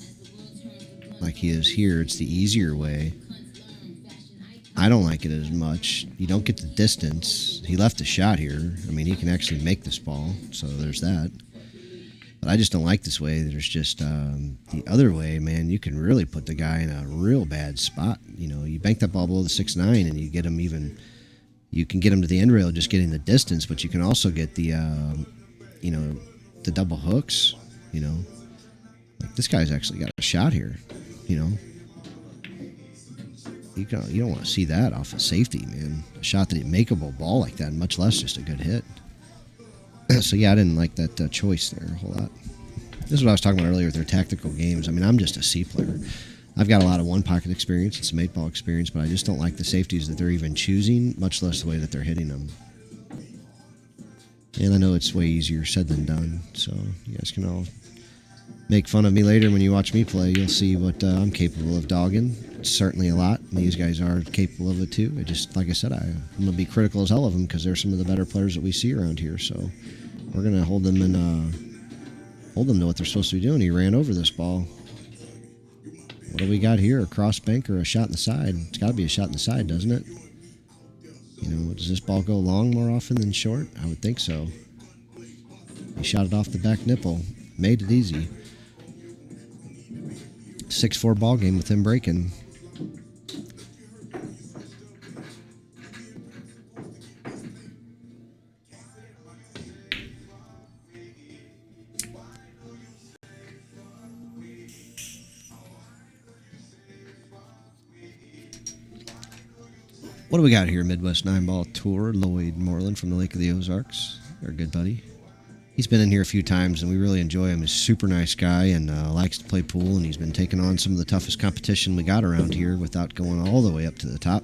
like he is here, it's the easier way. I don't like it as much. You don't get the distance. He left a shot here. I mean, he can actually make this ball, so there's that. But I just don't like this way. There's just the other way, man. You can really put the guy in a real bad spot. You know, you bank that ball below the 6-9, and you get him even. You can get him to the end rail just getting the distance, but you can also get the, you know, the double hooks. You know, like this guy's actually got a shot here. You know, you don't want to see that off of safety, man. A shot that makeable ball like that, much less just a good hit. So, yeah, I didn't like that choice there a whole lot. This is what I was talking about earlier with their tactical games. I mean, I'm just a C player. I've got a lot of one-pocket experience and some 8-ball experience, but I just don't like the safeties that they're even choosing, much less the way that they're hitting them. And I know it's way easier said than done, so you guys can all make fun of me later when you watch me play. You'll see what I'm capable of dogging. It's certainly a lot, and these guys are capable of it too. It just, like I said, I'm going to be critical as hell of them because they're some of the better players that we see around here, so we're going to hold them to what they're supposed to be doing. He ran over this ball. What do we got here? A cross bank or a shot in the side? It's got to be a shot in the side, doesn't it? You know, does this ball go long more often than short? I would think so. He shot it off the back nipple. Made it easy. 6-4 ball game with him breaking. What do we got here? Midwest 9-ball tour. Lloyd Moreland from the Lake of the Ozarks. Our good buddy. He's been in here a few times, and we really enjoy him. He's a super nice guy and likes to play pool, and he's been taking on some of the toughest competition we got around here without going all the way up to the top.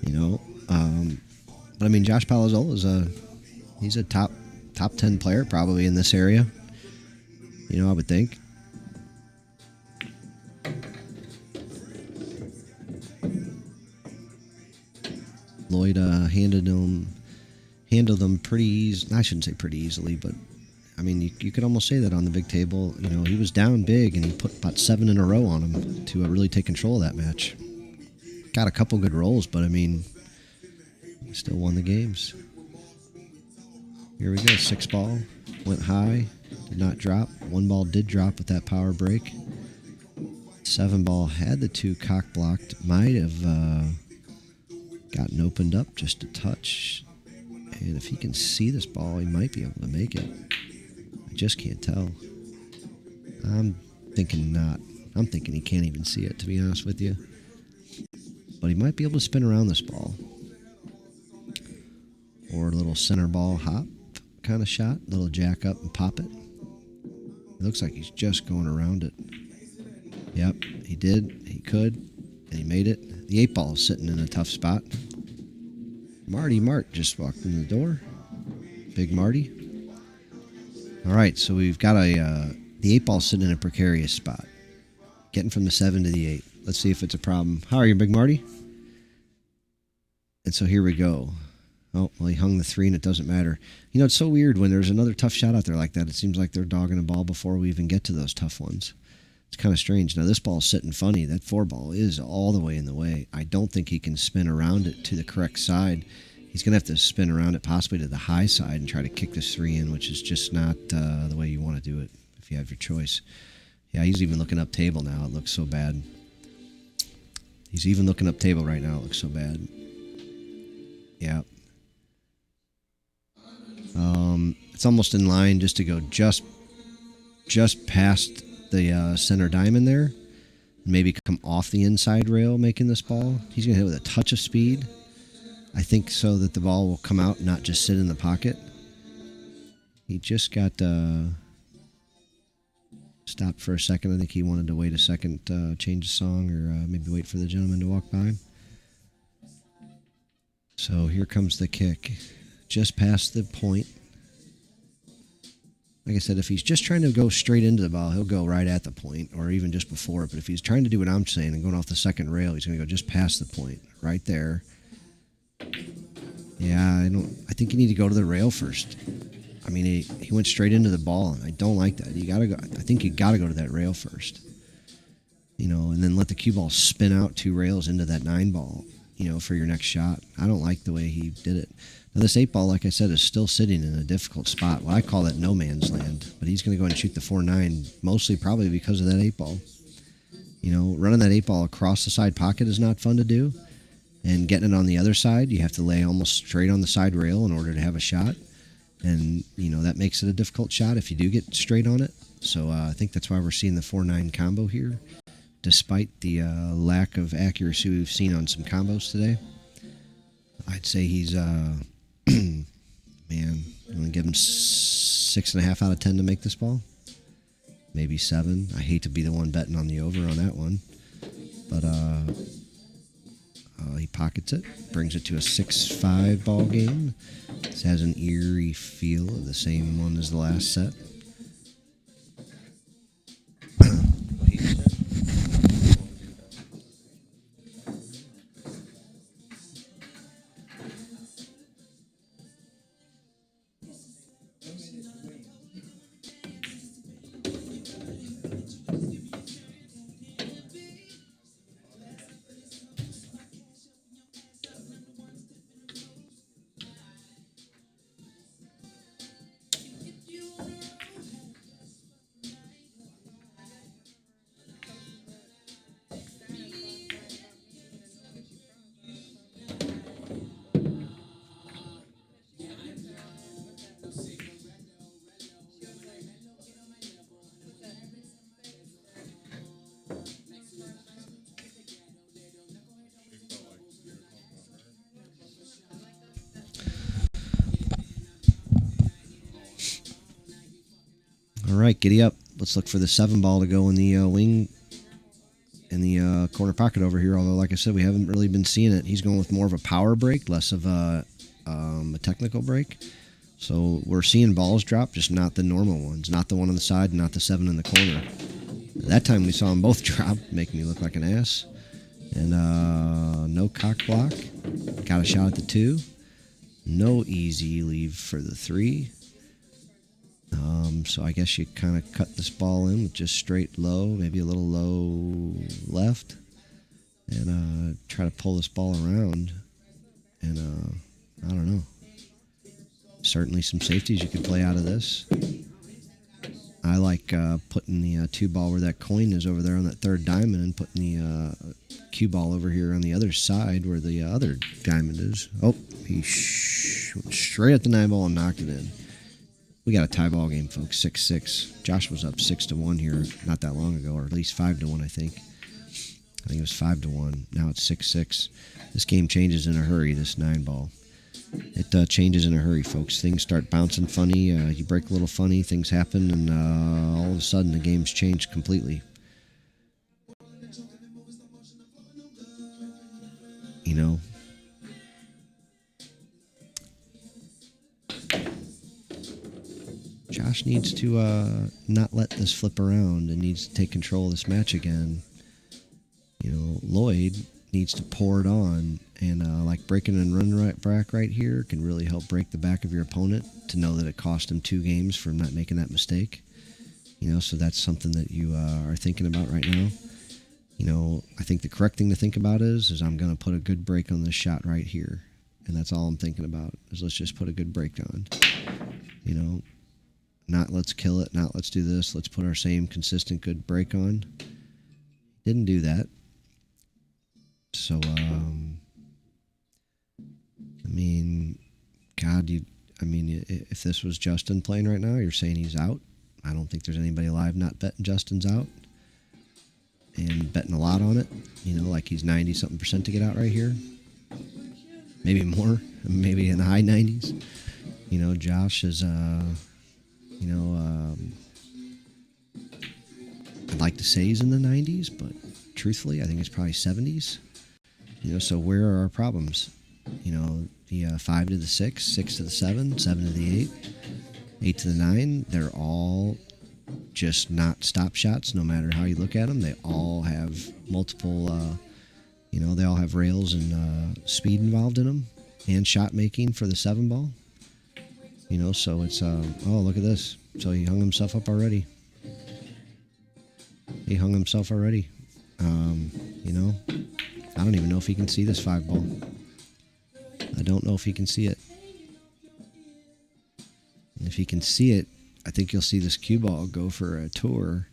You know, but I mean, Josh Palazzolo he's a top 10 player probably in this area. You know, I would think. Lloyd handled them pretty easy. I shouldn't say pretty easily, but I mean, you could almost say that on the big table. You know, he was down big, and he put about 7 in a row on him to really take control of that match. Got a couple good rolls, but I mean, he still won the games. Here we go, 6-ball. Went high, did not drop. 1 ball did drop with that power break. 7-ball had the 2 cock blocked. Might have gotten opened up just a touch. And if he can see this ball, he might be able to make it. I just can't tell. I'm thinking not. I'm thinking he can't even see it, to be honest with you. But he might be able to spin around this ball. Or a little center ball hop kind of shot. Little jack up and pop it. It looks like he's just going around it. Yep, he did. He could. And he made it. The 8-ball is sitting in a tough spot. Marty Mart just walked in the door. Big Marty. All right, so we've got the 8-ball sitting in a precarious spot. Getting from the 7 to the 8. Let's see if it's a problem. How are you, Big Marty? And so here we go. Oh, well, he hung the 3, and it doesn't matter. You know, it's so weird when there's another tough shot out there like that. It seems like they're dogging a ball before we even get to those tough ones. It's kind of strange. Now, this ball's sitting funny. That 4-ball is all the way in the way. I don't think he can spin around it to the correct side. He's going to have to spin around it possibly to the high side and try to kick this 3 in, which is just not the way you want to do it if you have your choice. Yeah, he's even looking up table now. It looks so bad. He's even looking up table right now. It looks so bad. Yeah. It's almost in line just to go just past the center diamond there. Maybe come off the inside rail making this ball. He's going to hit with a touch of speed. I think so that the ball will come out and not just sit in the pocket. He just got stopped for a second. I think he wanted to wait a second, change the song, or maybe wait for the gentleman to walk by. So here comes the kick. Just past the point. Like I said, if he's just trying to go straight into the ball, he'll go right at the point, or even just before it. But if he's trying to do what I'm saying and going off the second rail, he's going to go just past the point, right there. Yeah, I think you need to go to the rail first. I mean, he went straight into the ball, and I don't like that. You gotta go. I think you gotta go to that rail first. You know, and then let the cue ball spin out 2 rails into that 9-ball. You know, for your next shot. I don't like the way he did it. Now this 8 ball, like I said, is still sitting in a difficult spot. Well, I call that no man's land. But he's going to go ahead and shoot the 4-9, mostly probably because of that 8 ball. You know, running that 8 ball across the side pocket is not fun to do. And getting it on the other side, you have to lay almost straight on the side rail in order to have a shot. And, you know, that makes it a difficult shot if you do get straight on it. So I think that's why we're seeing the 4-9 combo here, despite the lack of accuracy we've seen on some combos today. I'd say he's, man, I'm going to give him 6.5 out of 10 to make this ball. Maybe 7. I hate to be the one betting on the over on that one. But he pockets it, brings it to a 6-5 ball game. This has an eerie feel of the same one as the last set. All right, giddy up. Let's look for the 7 ball to go in the wing in the corner pocket over here. Although, like I said, we haven't really been seeing it. He's going with more of a power break, less of a technical break. So we're seeing balls drop, just not the normal ones. Not the one on the side, not the 7 in the corner. That time we saw them both drop, making me look like an ass. And no cock block. Got a shot at the 2. No easy leave for the 3. So I guess you kind of cut this ball in with just straight low, maybe a little low left, and try to pull this ball around. And I don't know. Certainly some safeties you could play out of this. I like putting the 2 ball where that coin is over there on that 3rd diamond, and putting the cue ball over here on the other side where the other diamond is. Oh, he went straight at the 9 ball and knocked it in. We got a tie ball game, folks. 6-6. Josh was up 6-1 here not that long ago, or at least 5-1, I think. I think it was 5-1. Now it's 6-6. This game changes in a hurry, this 9 ball. It changes in a hurry, folks. Things start bouncing funny. You break a little funny, things happen, and all of a sudden the game's changed completely. You know? Josh needs to not let this flip around and needs to take control of this match again. You know, Lloyd needs to pour it on, and like breaking and run back right here can really help break the back of your opponent to know that it cost him 2 games from not making that mistake. You know, so that's something that you are thinking about right now. You know, I think the correct thing to think about is I'm going to put a good break on this shot right here. And that's all I'm thinking about, is let's just put a good break on. You know, not let's kill it, not let's do this, let's put our same consistent good break on. Didn't do that. So, I mean, God, if this was Justin playing right now, you're saying he's out. I don't think there's anybody alive not betting Justin's out. And betting a lot on it. You know, like he's 90-something% to get out right here. Maybe more. Maybe in the high 90s. You know, Josh is, I'd like to say he's in the 90s, but truthfully, I think it's probably 70s. You know, so where are our problems? You know, the 5 to the 6, 6 to the 7, 7 to the 8, 8 to the 9, they're all just not stop shots, no matter how you look at them. They all have multiple, they all have rails and speed involved in them, and shot making for the 7 ball. You know, so it's, oh, look at this. So he hung himself up already. He hung himself already. You know, I don't even know if he can see this 5 ball. I don't know if he can see it. if you can see it, I think you'll see this cue ball go for a tour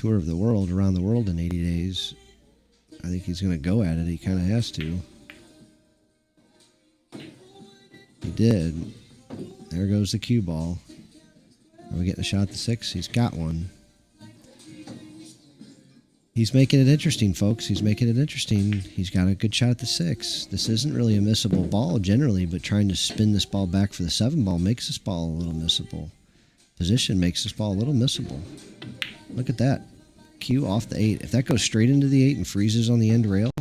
of the world, around the world in 80 days. I think he's going to go at it. He kind of has to. He did. There goes the cue ball. Are we getting a shot at the 6? He's got one. He's making it interesting, folks. He's making it interesting. He's got a good shot at the 6. This isn't really a missable ball generally, but trying to spin this ball back for the 7 ball makes this ball a little missable. Position makes this ball a little missable. Look at that. Cue off the 8. If that goes straight into the 8 and freezes on the end rail,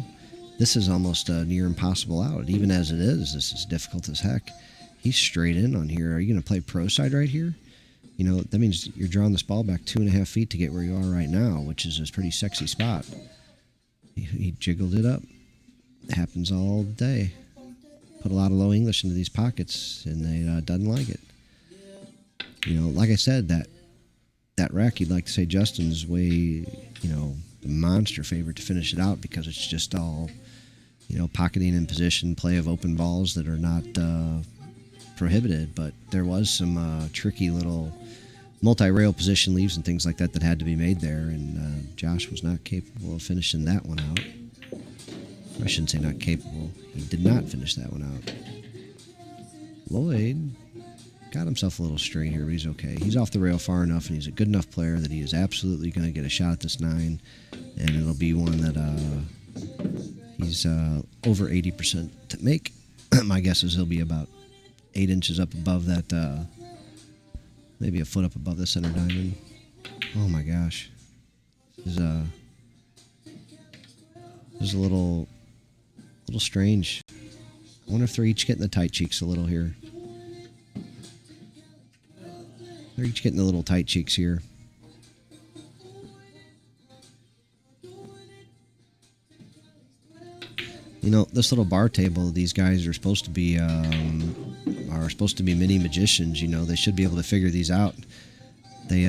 this is almost a near impossible out. Even as it is, this is difficult as heck. He's straight in on here. Are you going to play pro side right here? You know, that means you're drawing this ball back 2.5 feet to get where you are right now, which is a pretty sexy spot. He jiggled it up. It happens all day. Put a lot of low English into these pockets, and they doesn't like it. You know, like I said, that rack, you'd like to say Justin's way, you know, the monster favorite to finish it out because it's just all, you know, pocketing in position, play of open balls that are not prohibited. But there was some tricky little multi-rail position leaves and things like that that had to be made there, and Josh was not capable of finishing that one out. I shouldn't say not capable. He did not finish that one out. Lloyd got himself a little straight here, but he's okay. He's off the rail far enough, and he's a good enough player that he is absolutely going to get a shot at this 9, and it'll be one that he's over 80% to make. My guess is he'll be about 8 inches up above that, maybe a foot up above the center diamond. Oh my gosh. This is a little strange. I wonder if they're each getting the tight cheeks a little here. They're each getting the little tight cheeks here. You know, this little bar table, these guys are supposed to be mini magicians. You know, they should be able to figure these out. You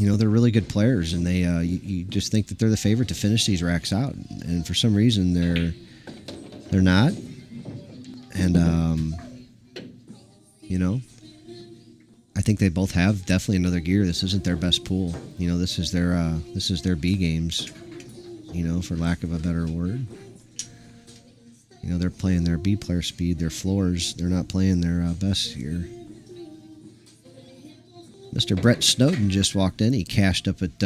know, they're really good players, and you just think that they're the favorite to finish these racks out, and for some reason they're not. And you know, I think they both have definitely another gear. This isn't their best pool. You know, this is their B games, you know, for lack of a better word. You know, they're playing their B player speed, their floors. They're not playing their best here. Mr. Brett Snowden just walked in. He cashed up at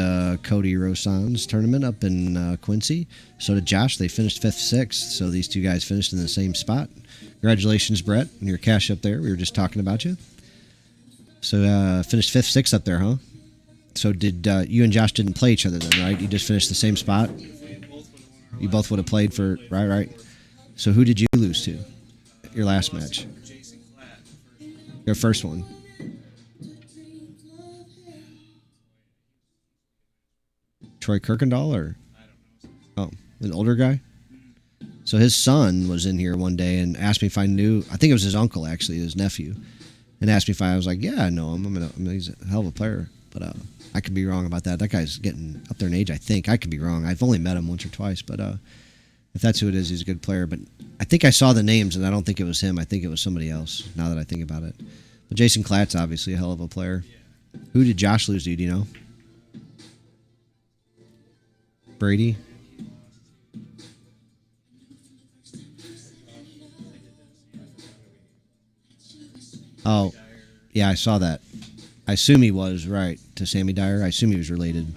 Cody Rosan's tournament up in Quincy. So did Josh. They finished 5th, 6th. So these two guys finished in the same spot. Congratulations, Brett, on your cash up there. We were just talking about you. So finished 5th, 6th up there, huh? So did you and Josh didn't play each other then, right? You just finished the same spot? You both would have played for... Right. So who did you lose to? Your last match? Your first one. Troy Kirkendall or? Oh, an older guy? So his son was in here one day and asked me if I knew... I think it was his uncle, actually, his nephew. And asked me if I was like, yeah, I know him. He's a hell of a player. But I could be wrong about that. That guy's getting up there in age, I think. I could be wrong. I've only met him once or twice. But if that's who it is, he's a good player. But I think I saw the names, and I don't think it was him. I think it was somebody else, now that I think about it. But Jason Klatt's obviously a hell of a player. Who did Josh lose to, do you know? Brady? Oh, yeah, I saw that. I assume he was, right, to Sammy Dyer. I assume he was related.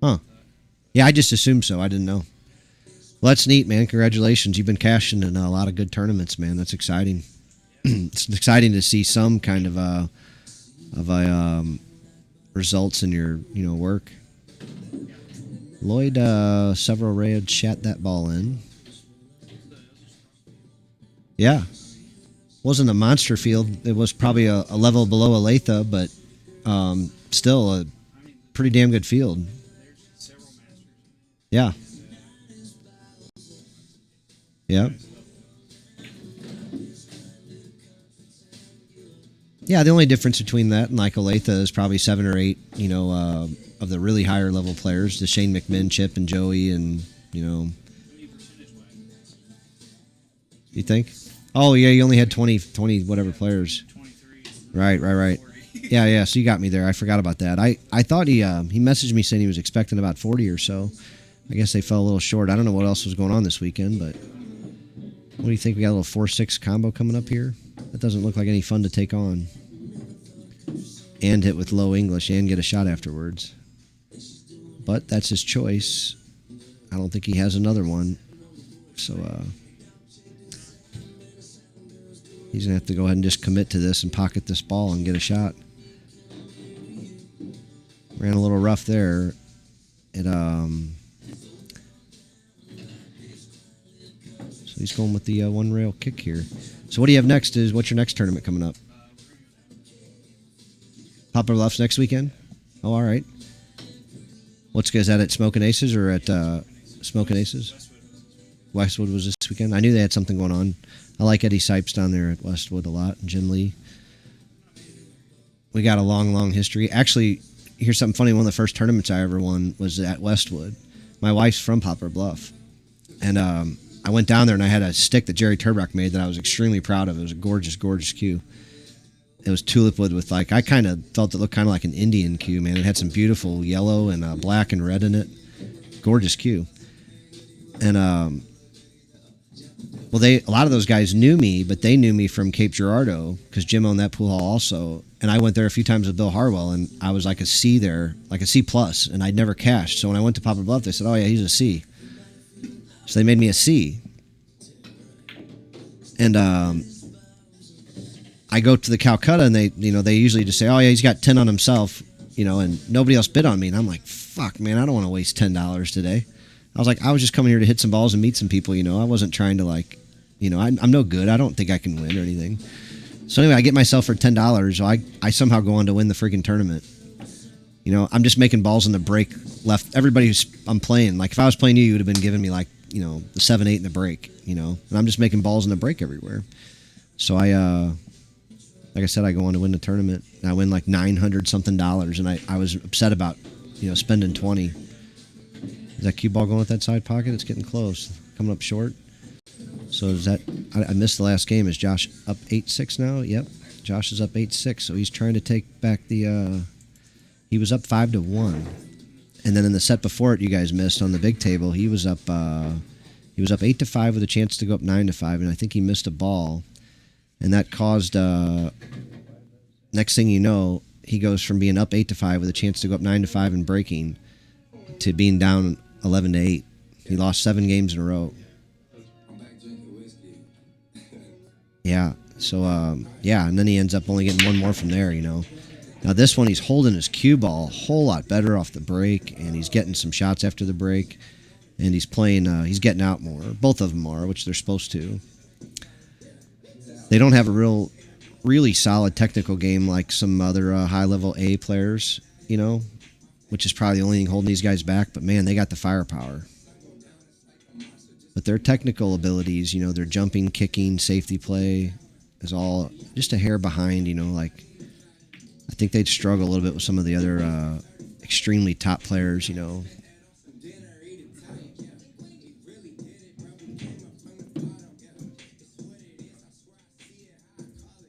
Huh. Yeah, I just assumed so. I didn't know. Well, that's neat, man. Congratulations. You've been cashing in a lot of good tournaments, man. That's exciting. It's exciting to see some kind of results in your, work. Lloyd several rayed shot that ball in. Yeah. Wasn't a monster field. It was probably a level below Olathe, but still a pretty damn good field. Yeah. Yeah. Yeah, the only difference between that and like Olathe is probably 7 or 8, of the really higher level players, the Shane McMinn, Chip, and Joey, and, You think? Oh yeah, you only had 20 whatever players. 23. Right. 40. Yeah. So you got me there. I forgot about that. I thought he messaged me saying he was expecting about 40 or so. I guess they fell a little short. I don't know what else was going on this weekend, but what do you think? We got a little 4-6 combo coming up here. That doesn't look like any fun to take on. And hit with low English and get a shot afterwards. But that's his choice. I don't think he has another one. So he's going to have to go ahead and just commit to this and pocket this ball and get a shot. Ran a little rough there. It So he's going with the one rail kick here. So what do you have next? What's your next tournament coming up? Poplar Bluffs next weekend? Oh, all right. What's is that at Smoking Aces or at Smoking Aces? Westwood was this weekend. I knew they had something going on. I like Eddie Sipes down there at Westwood a lot, and Jim Lee. We got a long history. Actually, here's something funny. One of the first tournaments I ever won was at Westwood. My wife's from Poplar Bluff, and I went down there and I had a stick that Jerry Turbach made that I was extremely proud of. It was a gorgeous cue. It was tulip wood with I kind of felt it looked kind of like an Indian cue, man. It had some beautiful yellow and black and red in it. Gorgeous cue. And a lot of those guys knew me, but they knew me from Cape Girardeau because Jim owned that pool hall also. And I went there a few times with Bill Harwell, and I was like a C there, like a C plus, and I'd never cashed. So when I went to Poplar Bluff, they said, "Oh yeah, he's a C." So they made me a C. And I go to the Calcutta, and they usually just say, "Oh yeah, he's got 10 on himself," and nobody else bid on me. And I'm like, "Fuck, man, I don't want to waste $10 today." I was like, I was just coming here to hit some balls and meet some people. I wasn't trying to I'm no good. I don't think I can win or anything. So anyway, I get myself for $10. So I somehow go on to win the freaking tournament. I'm just making balls in the break left. Everybody I'm playing, like if I was playing you would have been giving me the 7-8 in the break, and I'm just making balls in the break everywhere. So like I said, I go on to win the tournament, and I win like $900 something, and I was upset about, spending 20. Is that cue ball going with that side pocket? It's getting close, coming up short. So is that? I missed the last game. Is Josh up 8-6 now? Yep, Josh is up 8-6. So he's trying to take back the. He was up 5-1, and then in the set before it, you guys missed on the big table. He was up 8-5 with a chance to go up 9-5, and I think he missed a ball, and that caused. Next thing you know, he goes from being up 8-5 with a chance to go up 9-5 and breaking, to being down 11-8. He lost 7 games in a row. Yeah. So and then he ends up only getting one more from there. Now this one, he's holding his cue ball a whole lot better off the break, and he's getting some shots after the break, and he's playing. He's getting out more. Both of them are, which they're supposed to. They don't have a really solid technical game like some other high-level A players, which is probably the only thing holding these guys back. But man, they got the firepower. But their technical abilities, their jumping, kicking, safety play is all just a hair behind, I think they'd struggle a little bit with some of the other extremely top players,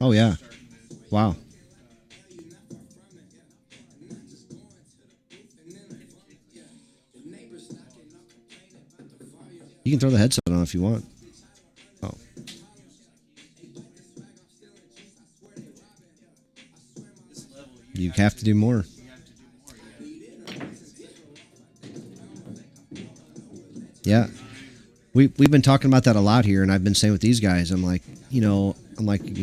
Oh, yeah. Wow. You can throw the headset on if you want. Oh. You have to do more. Yeah. We've been talking about that a lot here, and I've been saying with these guys, I'm like,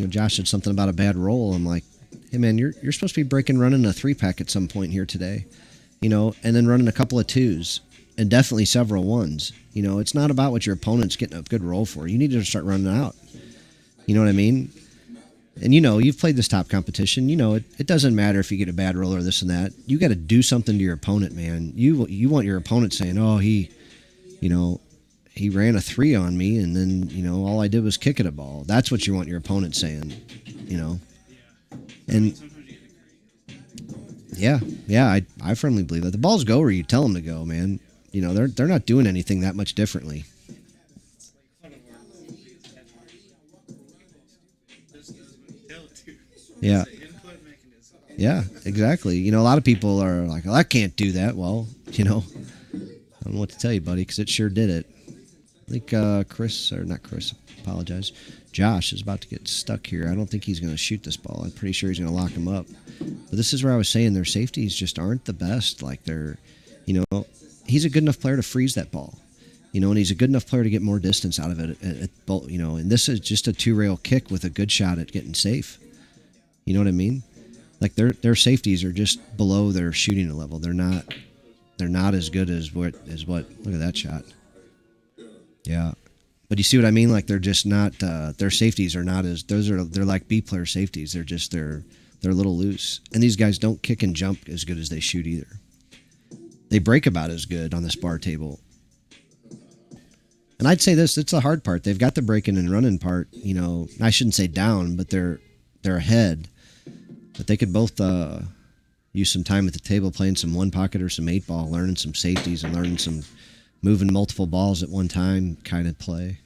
Josh said something about a bad roll. I'm like, hey man, you're supposed to be running a 3-pack at some point here today, and then running a couple of 2s. And definitely several 1s. It's not about what your opponent's getting a good roll for. You need to start running out. You know what I mean? And you've played this top competition. It doesn't matter if you get a bad roll or this and that. You got to do something to your opponent, man. You want your opponent saying, "Oh, he ran a 3 on me, and then all I did was kick at a ball." That's what you want your opponent saying. And yeah, I firmly believe that the balls go where you tell them to go, man. They're not doing anything that much differently. Yeah. It's an input mechanism. Yeah, exactly. You know, a lot of people are like, well, I can't do that. Well, you know, I don't know what to tell you, buddy, because it sure did it. I think Josh is about to get stuck here. I don't think he's going to shoot this ball. I'm pretty sure he's going to lock him up. But this is where I was saying their safeties just aren't the best. Like they're, you know, he's a good enough player to freeze that ball. You know, and he's a good enough player to get more distance out of it. You know, and this is just a 2-rail kick with a good shot at getting safe. You know what I mean? Like their safeties are just below their shooting level. They're not as good as what. Look at that shot. Yeah, but you see what I mean? Like they're just not. Their safeties are not as. They're like B player safeties. They're a little loose, and these guys don't kick and jump as good as they shoot either. They break about as good on this bar table. And I'd say this, it's the hard part. They've got the breaking and running part, you know, I shouldn't say down, but they're ahead. But they could both use some time at the table playing some 1-pocket or some 8-ball, learning some safeties and learning some moving multiple balls at one time kind of play.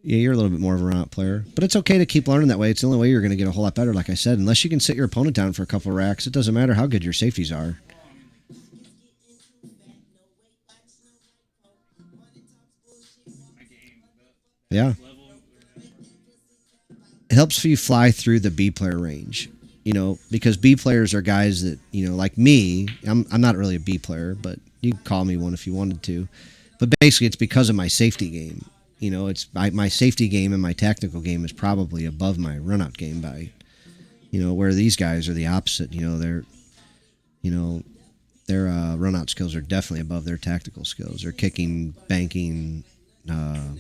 Yeah, you're a little bit more of a run-out player. But it's okay to keep learning that way. It's the only way you're going to get a whole lot better, like I said. Unless you can sit your opponent down for a couple of racks, it doesn't matter how good your safeties are. Yeah. It helps you fly through the B player range, you know, because B players are guys that, you know, like me, I'm not really a B player, but you can call me one if you wanted to. But basically it's because of my safety game. You know, it's my safety game and my tactical game is probably above my run out game by, you know, where these guys are the opposite. You know, their run out skills are definitely above their tactical skills. They're kicking, banking,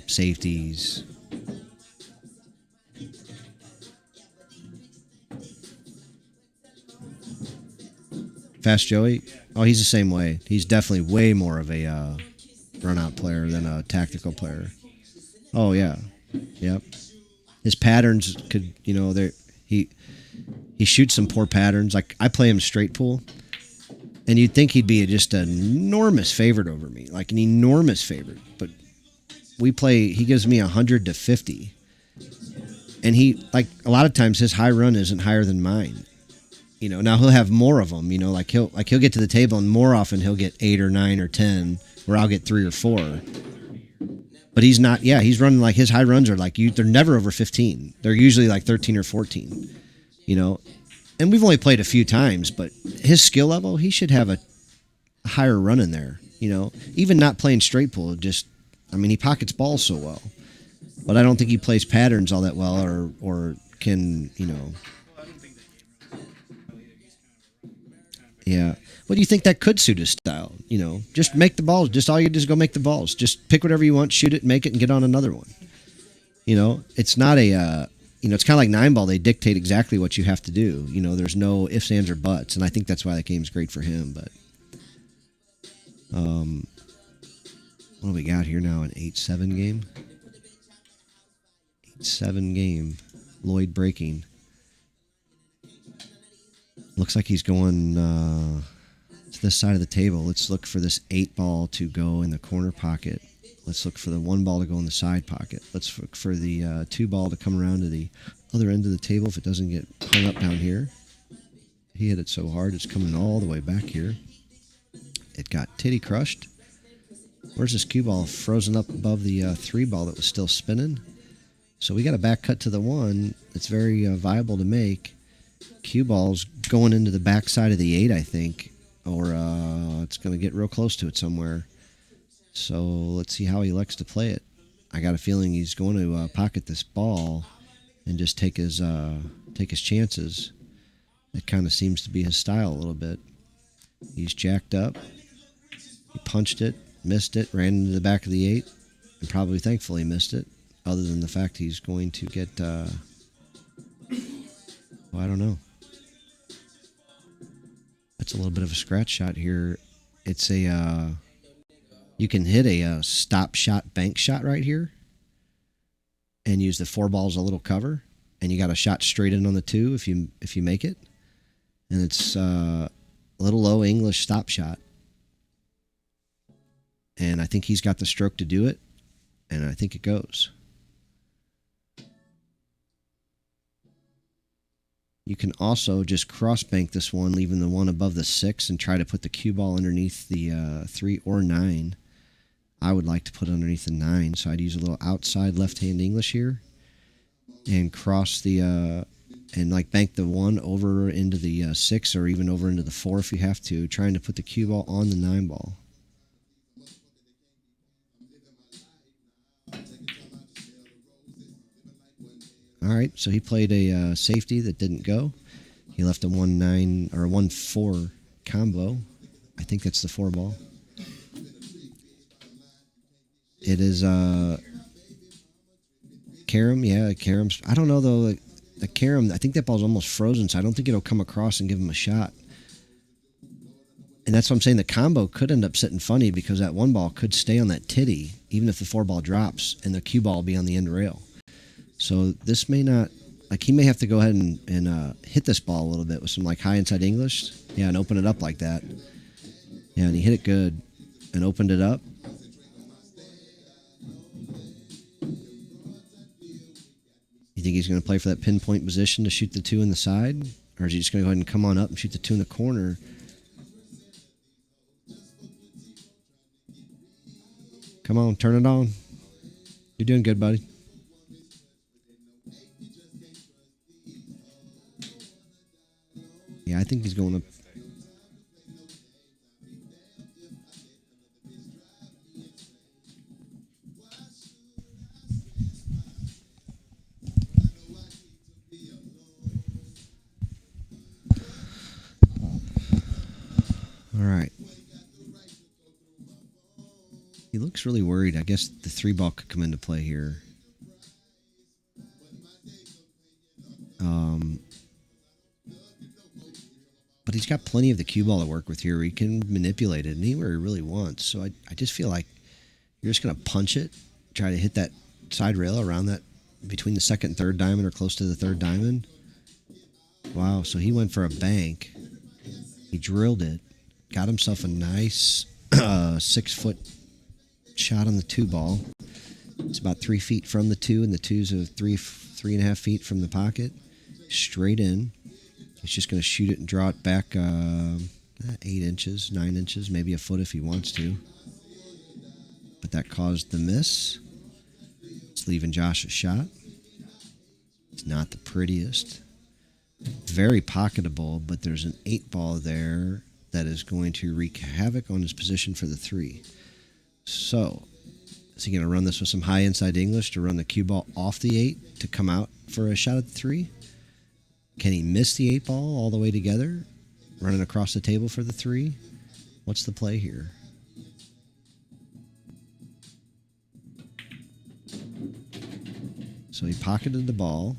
safeties. Fast Joey? Oh, he's the same way. He's definitely way more of a run-out player than a tactical player. Oh, yeah. Yep. His patterns could, you know, he shoots some poor patterns. Like, I play him straight pool, and you'd think he'd be just an enormous favorite over me, like an enormous favorite. But he gives me 100 to 50. And he, like, a lot of times his high run isn't higher than mine. You know, now he'll have more of them, you know, he'll get to the table and more often he'll get 8 or 9 or 10 where I'll get 3 or 4. But he's not, he's running like his high runs are like they're never over 15. They're usually like 13 or 14, you know. And we've only played a few times, but his skill level, he should have a higher run in there, you know. Even not playing straight pool, he pockets balls so well. But I don't think he plays patterns all that well or can, you know. Yeah. What do you think that could suit his style? You know, just make the balls. Just all you do is go make the balls. Just pick whatever you want, shoot it, make it, and get on another one. You know, it's not it's kind of like 9-ball. They dictate exactly what you have to do. You know, there's no ifs, ands, or buts. And I think that's why that game's great for him. But what do we got here now? An 8-7 game? 8-7 game. Lloyd breaking. Looks like he's going to this side of the table. Let's look for this 8-ball to go in the corner pocket. Let's look for the 1-ball to go in the side pocket. Let's look for the 2-ball to come around to the other end of the table if it doesn't get hung up down here. He hit it so hard, it's coming all the way back here. It got titty crushed. Where's this cue ball frozen up above the 3-ball that was still spinning? So we got a back cut to the 1. It's very viable to make. Cue ball's going into the back side of the 8, I think, or it's going to get real close to it somewhere. So let's see how he elects to play it. I got a feeling he's going to pocket this ball and just take his chances. It kind of seems to be his style a little bit. He's jacked up. He punched it, missed it, ran into the back of the 8, and probably thankfully missed it, other than the fact he's going to get, I don't know. It's a little bit of a scratch shot here. It's you can hit a stop shot bank shot right here and use the 4-ball as a little cover, and you got a shot straight in on the 2 if you make it. And it's a little low English stop shot. And I think he's got the stroke to do it, and I think it goes. You can also just cross bank this one, leaving the one above the 6, and try to put the cue ball underneath the 3 or 9. I would like to put underneath the 9, so I'd use a little outside left-hand English here and cross the and like bank the 1 over into the 6 or even over into the 4 if you have to, trying to put the cue ball on the 9 ball. All right, so he played a safety that didn't go. He left a 1-9 or a 1-4 combo. I think that's the 4 ball. It is carom. Yeah, carom's. I don't know though. The carom. I think that ball's almost frozen, so I don't think it'll come across and give him a shot. And that's what I'm saying. The combo could end up sitting funny because that 1 ball could stay on that titty, even if the 4 ball drops, and the cue ball will be on the end rail. So this may not, like he may have to go ahead and hit this ball a little bit with some like high inside English. Yeah, and open it up like that. Yeah, and he hit it good and opened it up. You think he's going to play for that pinpoint position to shoot the 2 in the side? Or is he just going to go ahead and come on up and shoot the 2 in the corner? Come on, turn it on. You're doing good, buddy. Yeah, I think he's going to... All right. He looks really worried. I guess the 3 ball could come into play here. But he's got plenty of the cue ball to work with here. He can manipulate it anywhere he really wants. So I just feel like you're just going to punch it, try to hit that side rail around that, between the 2nd and 3rd diamond or close to the 3rd diamond. Wow, so he went for a bank. He drilled it, got himself a nice 6-foot shot on the 2 ball. It's about 3 feet from the 2, and the 2's are 3.5 feet from the pocket. Straight in. He's just going to shoot it and draw it back 8 inches, 9 inches, maybe a foot if he wants to. But that caused the miss. It's leaving Josh a shot. It's not the prettiest. Very pocketable, but there's an 8 ball there that is going to wreak havoc on his position for the 3. So, is he going to run this with some high inside English to run the cue ball off the 8 to come out for a shot at the 3? Can he miss the 8 ball all the way together? Running across the table for the 3? What's the play here? So he pocketed the ball.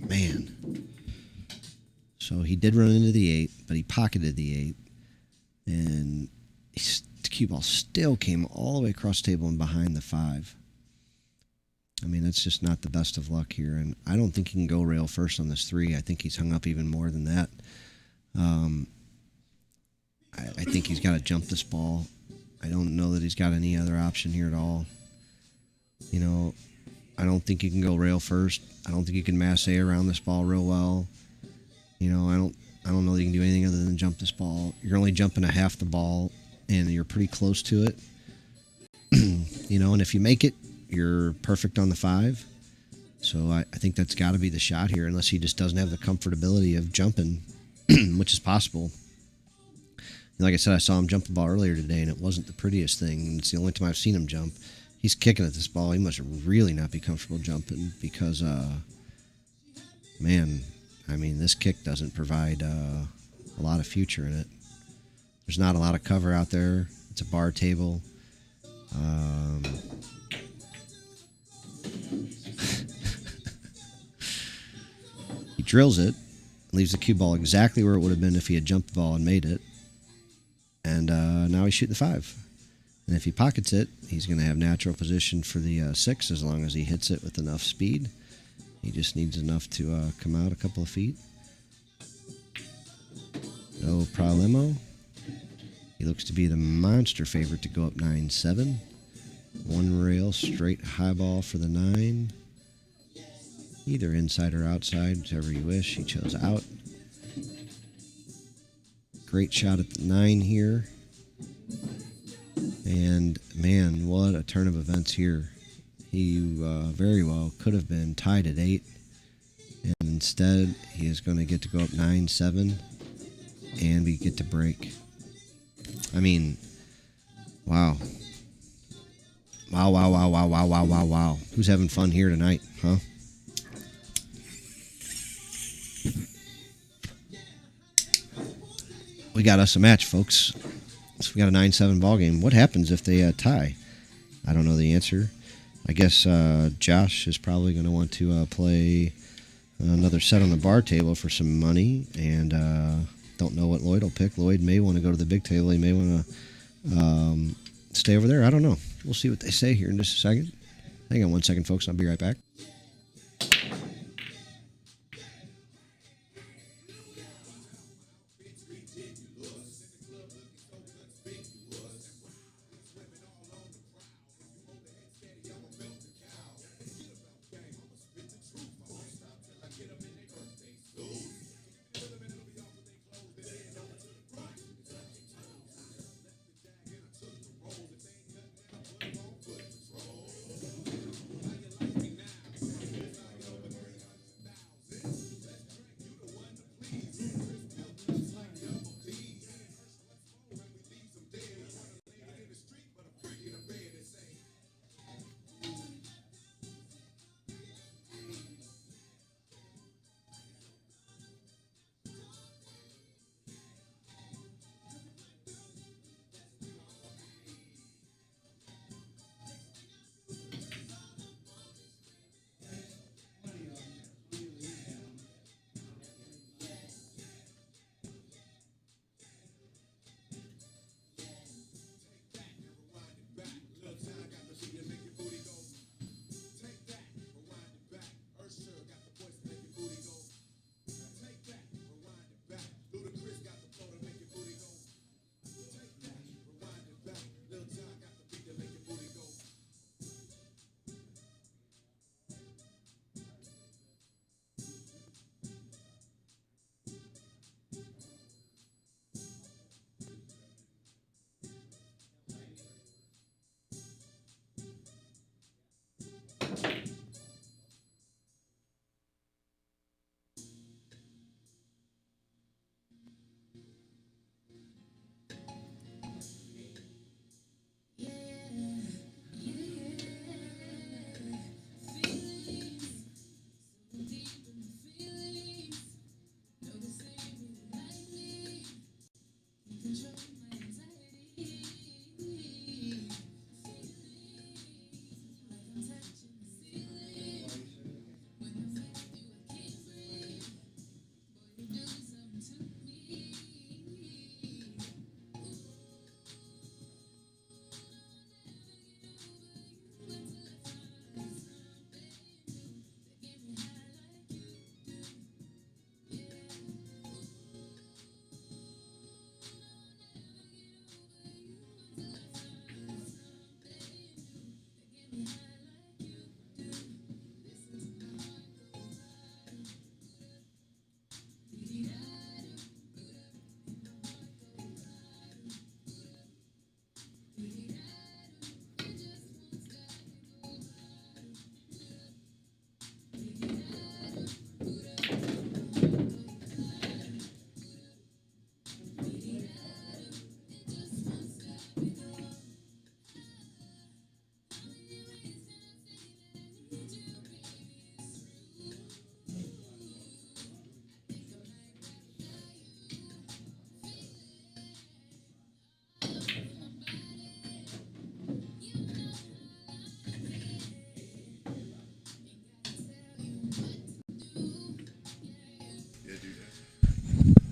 Man. So he did run into the 8, but he pocketed the 8. And the cue ball still came all the way across the table and behind the 5. I mean, that's just not the best of luck here. And I don't think he can go rail first on this 3. I think he's hung up even more than that. I think he's got to jump this ball. I don't know that he's got any other option here at all. You know, I don't think he can go rail first. I don't think he can masse around this ball real well. You know, I don't know that you can do anything other than jump this ball. You're only jumping a half the ball, and you're pretty close to it. You know, and if you make it, you're perfect on the 5. So I think that's got to be the shot here, unless he just doesn't have the comfortability of jumping, which is possible. Like I said, I saw him jump a ball earlier today, and it wasn't the prettiest thing. It's the only time I've seen him jump. He's kicking at this ball. He must really not be comfortable jumping because, man, I mean, this kick doesn't provide a lot of future in it. There's not a lot of cover out there. It's a bar table. He drills it, leaves the cue ball exactly where it would have been if he had jumped the ball and made it. And now he's shooting the 5. And if he pockets it, he's going to have natural position for the 6 as long as he hits it with enough speed. He just needs enough to come out a couple of feet. No problemo. He looks to be the monster favorite to go up 9-7. 1 rail, straight high ball for the 9. either inside or outside, whichever you wish. He chose out. Great shot at the 9 here. And man, what a turn of events here. He very well could have been tied at 8. And instead, he is going to get to go up 9-7. And we get to break. I mean, wow. Wow. Who's having fun here tonight, huh? We got us a match, folks. So we got a 9-7 ball game. What happens if they tie? I don't know the answer. I guess Josh is probably going to want to play another set on the bar table for some money, and don't know what Lloyd will pick. Lloyd may want to go to the big table. He may want to stay over there. I don't know. We'll see what they say here in just a second. Hang on 1 second, folks. I'll be right back.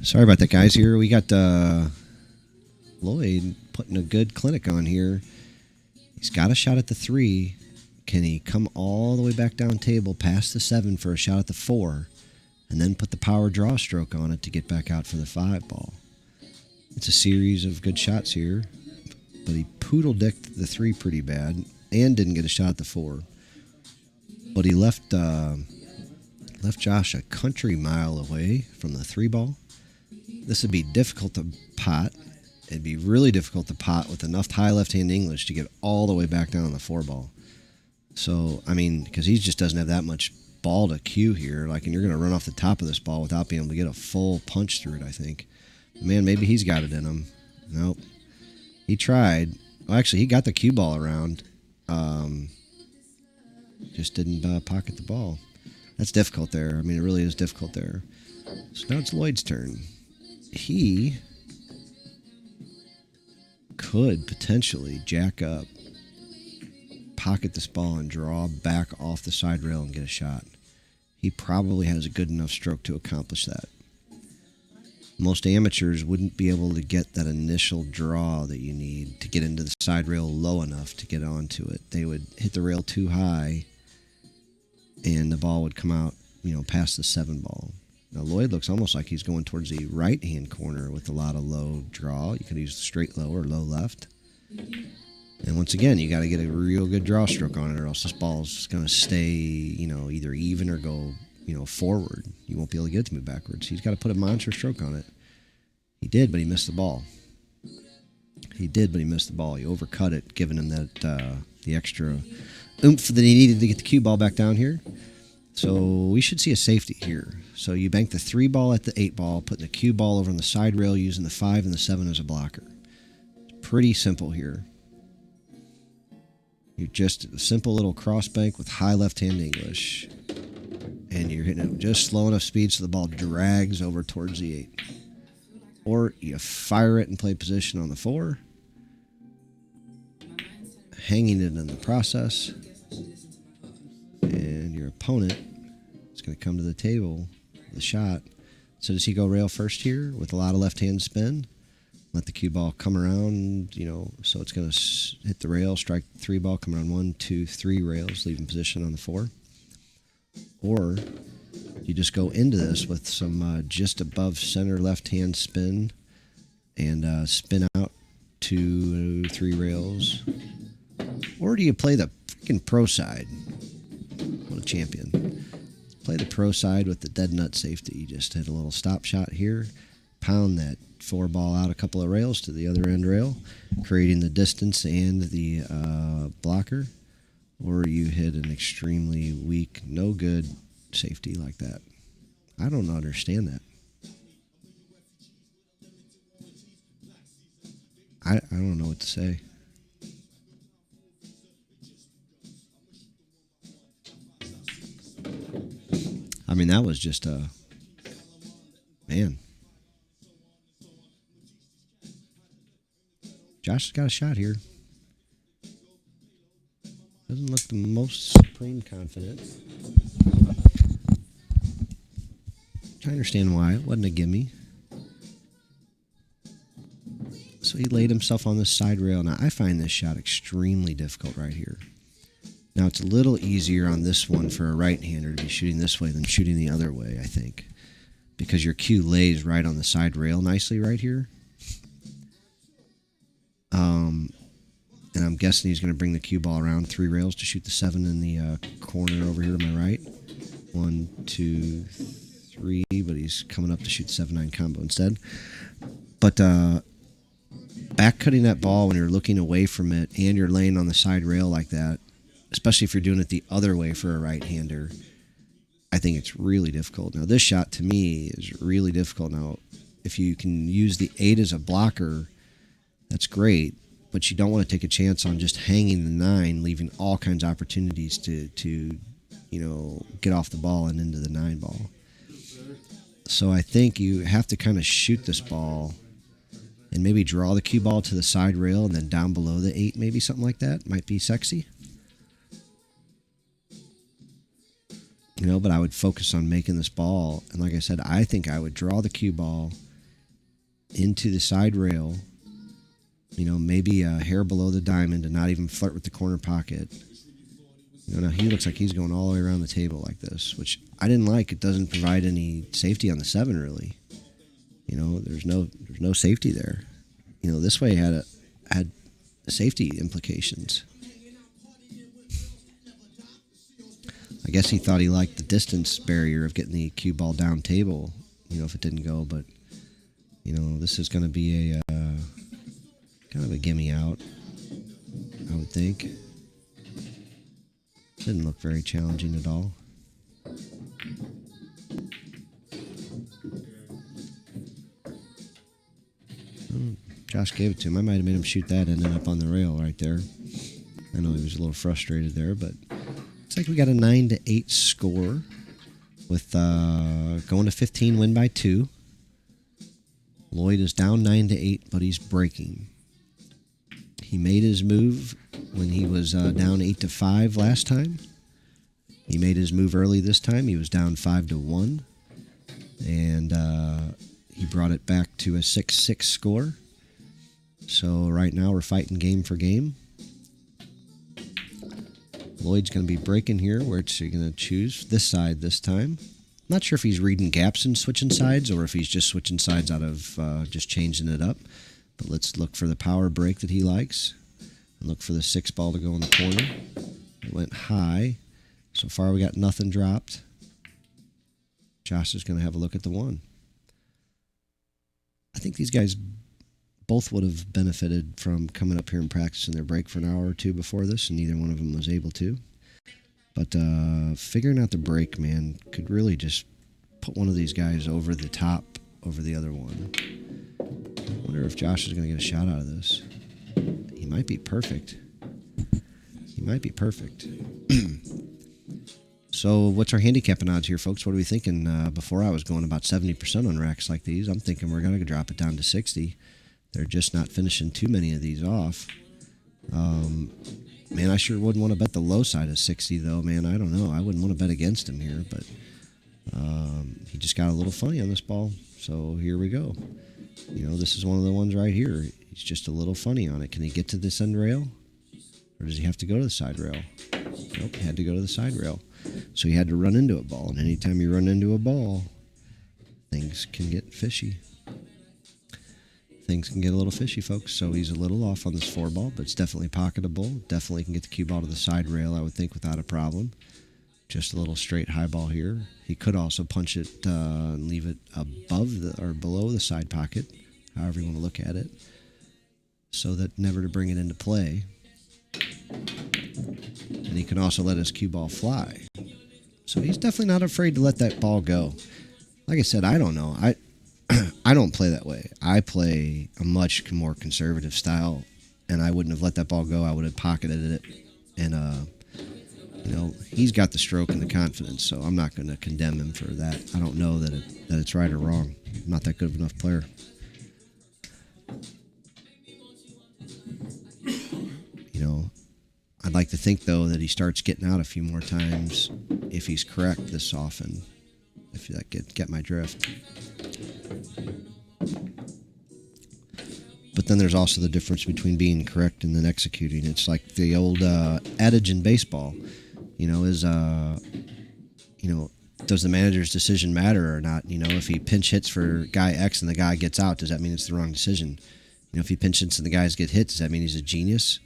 Sorry about that, guys. Here we got Lloyd putting a good clinic on here. He's got a shot at the 3. Can he come all the way back down table past the 7 for a shot at the 4, and then put the power draw stroke on it to get back out for the 5 ball? It's a series of good shots here, but he poodle-dicked the 3 pretty bad and didn't get a shot at the 4. But he left Left Josh a country mile away from the 3-ball. This would be difficult to pot. It'd be really difficult to pot with enough high left-hand English to get all the way back down on the 4-ball. So, I mean, because he just doesn't have that much ball to cue here. Like, and you're going to run off the top of this ball without being able to get a full punch through it, I think. Man, maybe he's got it in him. Nope. He tried. Well, actually, he got the cue ball around. Just didn't pocket the ball. That's difficult there. I mean, it really is difficult there. So now it's Lloyd's turn. He could potentially jack up, pocket this ball, and draw back off the side rail and get a shot. He probably has a good enough stroke to accomplish that. Most amateurs wouldn't be able to get that initial draw that you need to get into the side rail low enough to get onto it. They would hit the rail too high, and the ball would come out, past the 7-ball. Now, Lloyd looks almost like he's going towards the right-hand corner with a lot of low draw. You could use straight low or low left. And once again, you got to get a real good draw stroke on it, or else this ball's going to stay, either even or go, forward. You won't be able to get it to move backwards. He's got to put a monster stroke on it. He did, but he missed the ball. He overcut it, giving him that the extra oomph that he needed to get the cue ball back down here. So we should see a safety here. So you bank the 3-ball at the 8-ball, putting the cue ball over on the side rail, using the 5 and the 7 as a blocker. It's pretty simple here. You're just a simple little cross bank with high left-hand English. And you're hitting it just slow enough speed so the ball drags over towards the 8. Or you fire it and play position on the 4, hanging it in the process. And your opponent is going to come to the table with a shot. So does he go rail first here with a lot of left-hand spin? Let the cue ball come around, so it's going to hit the rail, strike the 3-ball, come around 1, 2, 3 rails, leaving position on the 4. Or you just go into this with some just above center left-hand spin and spin out 2, 3 rails. Or do you play the freaking pro side? What a champion. Play the pro side with the dead nut safety. You just hit a little stop shot here, pound that 4-ball out a couple of rails to the other end rail, creating the distance and the blocker. Or you hit an extremely weak, no good safety like that. I don't understand that. I don't know what to say. I mean, that was just man. Josh has got a shot here. Doesn't look the most supreme confident. I understand why. It wasn't a gimme. So he laid himself on this side rail. Now, I find this shot extremely difficult right here. Now, it's a little easier on this one for a right-hander to be shooting this way than shooting the other way, I think. Because your cue lays right on the side rail nicely right here. And I'm guessing he's going to bring the cue ball around 3 rails to shoot the 7 in the corner over here to my right. 1, 2, 3, but he's coming up to shoot the 7-9 combo instead. But back cutting that ball when you're looking away from it and you're laying on the side rail like that, especially if you're doing it the other way for a right-hander, I think it's really difficult. Now, this shot to me is really difficult. Now, if you can use the 8 as a blocker, that's great, but you don't want to take a chance on just hanging the 9, leaving all kinds of opportunities to get off the ball and into the 9-ball. So I think you have to kind of shoot this ball and maybe draw the cue ball to the side rail and then down below the 8, maybe something like that. Might be sexy. But I would focus on making this ball. And like I said, I think I would draw the cue ball into the side rail, maybe a hair below the diamond and not even flirt with the corner pocket. Now he looks like he's going all the way around the table like this, which I didn't like. It doesn't provide any safety on the 7, really. There's no safety there. This way had safety implications. I guess he thought he liked the distance barrier of getting the cue ball down table, if it didn't go. But, this is going to be a kind of a gimme out, I would think. Didn't look very challenging at all. Josh gave it to him. I might have made him shoot that and end up on the rail right there. I know he was a little frustrated there, but looks like we got a 9-8 score with going to 15, win by 2. Lloyd is down 9-8, but he's breaking. He made his move when he was down 8-5 last time. He made his move early this time. He was down 5-1, and he brought it back to a 6-6 score. So right now we're fighting game for game. Lloyd's going to be breaking here. Where's he going to choose? This side this time. Not sure if he's reading gaps and switching sides, or if he's just switching sides out of just changing it up. But let's look for the power break that he likes. And look for the 6 ball to go in the corner. It went high. So far we got nothing dropped. Josh is going to have a look at the 1. I think these guys both would have benefited from coming up here and practicing their break for an hour or two before this, and neither one of them was able to. But figuring out the break, man, could really just put one of these guys over the top over the other one. I wonder if Josh is going to get a shot out of this. He might be perfect. He might be perfect. So what's our handicapping odds here, folks? What are we thinking? Before I was going about 70% on racks like these. I'm thinking we're going to drop it down to 60. They're just not finishing too many of these off. Man, I sure wouldn't want to bet the low side of 60, though, man. I don't know. I wouldn't want to bet against him here, but he just got a little funny on this ball. So here we go. This is one of the ones right here. He's just a little funny on it. Can he get to this end rail? Or does he have to go to the side rail? Nope, he had to go to the side rail. So he had to run into a ball. And anytime you run into a ball, things can get fishy. Things can get a little fishy, folks. So he's a little off on this 4 ball, but it's definitely pocketable. Definitely can get the cue ball to the side rail, I would think, without a problem. Just a little straight high ball here. He could also punch it and leave it above or below the side pocket, however you want to look at it, so that never to bring it into play. And he can also let his cue ball fly. So he's definitely not afraid to let that ball go. Like I said, I don't know. I don't play that way. I play a much more conservative style, and I wouldn't have let that ball go. I would have pocketed it, and he's got the stroke and the confidence, so I'm not going to condemn him for that. I don't know that it's right or wrong. I'm not that good of enough player. I'd like to think, though, that he starts getting out a few more times if he's correct this often. If you get my drift. But then there's also the difference between being correct and then executing. It's like the old adage in baseball, does the manager's decision matter or not? If he pinch hits for guy X and the guy gets out, does that mean it's the wrong decision? If he pinch hits and the guys get hit, does that mean he's a genius?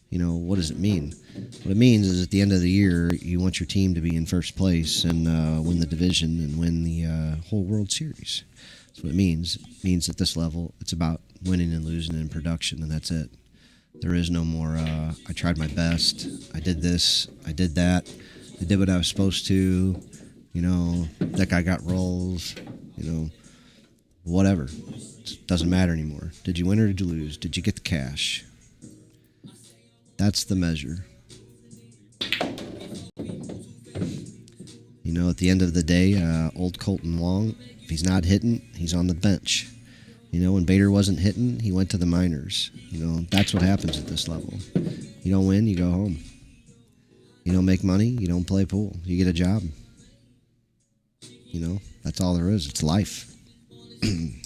What does it mean? What it means is at the end of the year, you want your team to be in first place and win the division and win the whole World Series. That's what it means. It means at this level, it's about winning and losing in production, and that's it. There is no more, I tried my best, I did this, I did that, I did what I was supposed to, that guy got rolls, whatever. It doesn't matter anymore. Did you win or did you lose? Did you get the cash? That's the measure. At the end of the day, old Colton Wong, if he's not hitting, he's on the bench. When Bader wasn't hitting, he went to the minors. That's what happens at this level. You don't win, you go home. You don't make money, you don't play pool. You get a job. That's all there is. It's life. And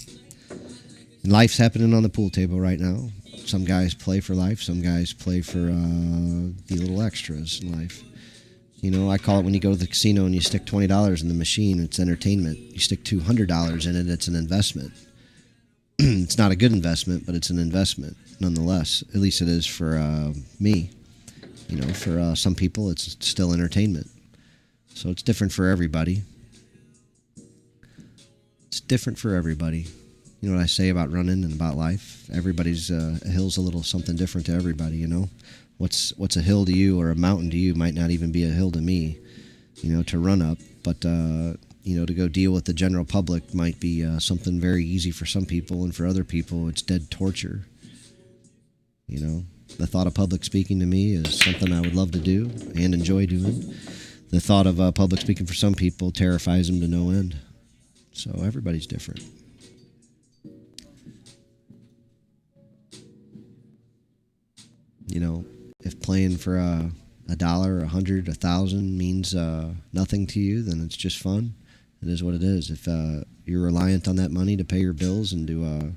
life's happening on the pool table right now. Some guys play for life. Some guys play for the little extras in life. I call it when you go to the casino and you stick $20 in the machine, it's entertainment. You stick $200 in it, it's an investment. It's not a good investment, but it's an investment nonetheless. At least it is for me. For some people, it's still entertainment. So it's different for everybody. It's different for everybody. You know what I say about running and about life? Everybody's a hill's a little something different to everybody, you know? What's a hill to you or a mountain to you might not even be a hill to me, you know, to run up. But, you know, to go deal with the general public might be something very easy for some people, and for other people, it's dead torture. You know, the thought of public speaking to me is something I would love to do and enjoy doing. The thought of public speaking for some people terrifies them to no end. So everybody's different. You know, if playing for $1, $100, $1,000 means nothing to you, then it's just fun. It is what it is. If you're reliant on that money to pay your bills and to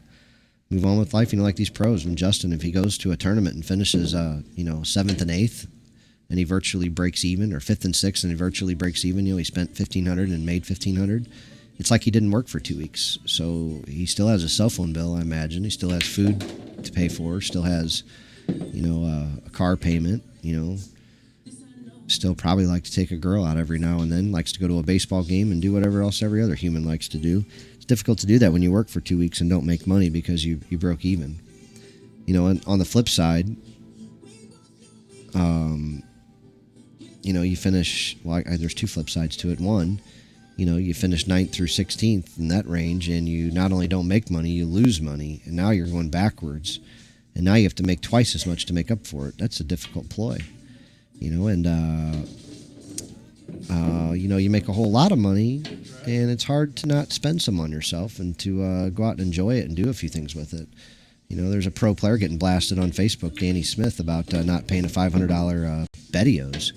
move on with life, you know, like these pros. And Justin, if he goes to a tournament and finishes, you know, 7th and 8th, and he virtually breaks even, or 5th and 6th, and he virtually breaks even, you know, he spent $1,500 and made $1,500. It's like he didn't work for 2 weeks. So he still has a cell phone bill, I imagine. He still has food to pay for, still has, you know, a car payment, you know. Still probably like to take a girl out every now and then, likes to go to a baseball game and do whatever else every other human likes to do. It's difficult to do that when you work for 2 weeks and don't make money because you broke even. You know, and on the flip side, you know, you finish, well, there's two flip sides to it. One, you know, you finish 9th through 16th in that range, and you not only don't make money, you lose money, and now you're going backwards. And now you have to make twice as much to make up for it. That's a difficult ploy. You know, and, you know, you make a whole lot of money, and it's hard to not spend some on yourself and to go out and enjoy it and do a few things with it. You know, there's a pro player getting blasted on Facebook, Danny Smith, about not paying a $500 Bettios.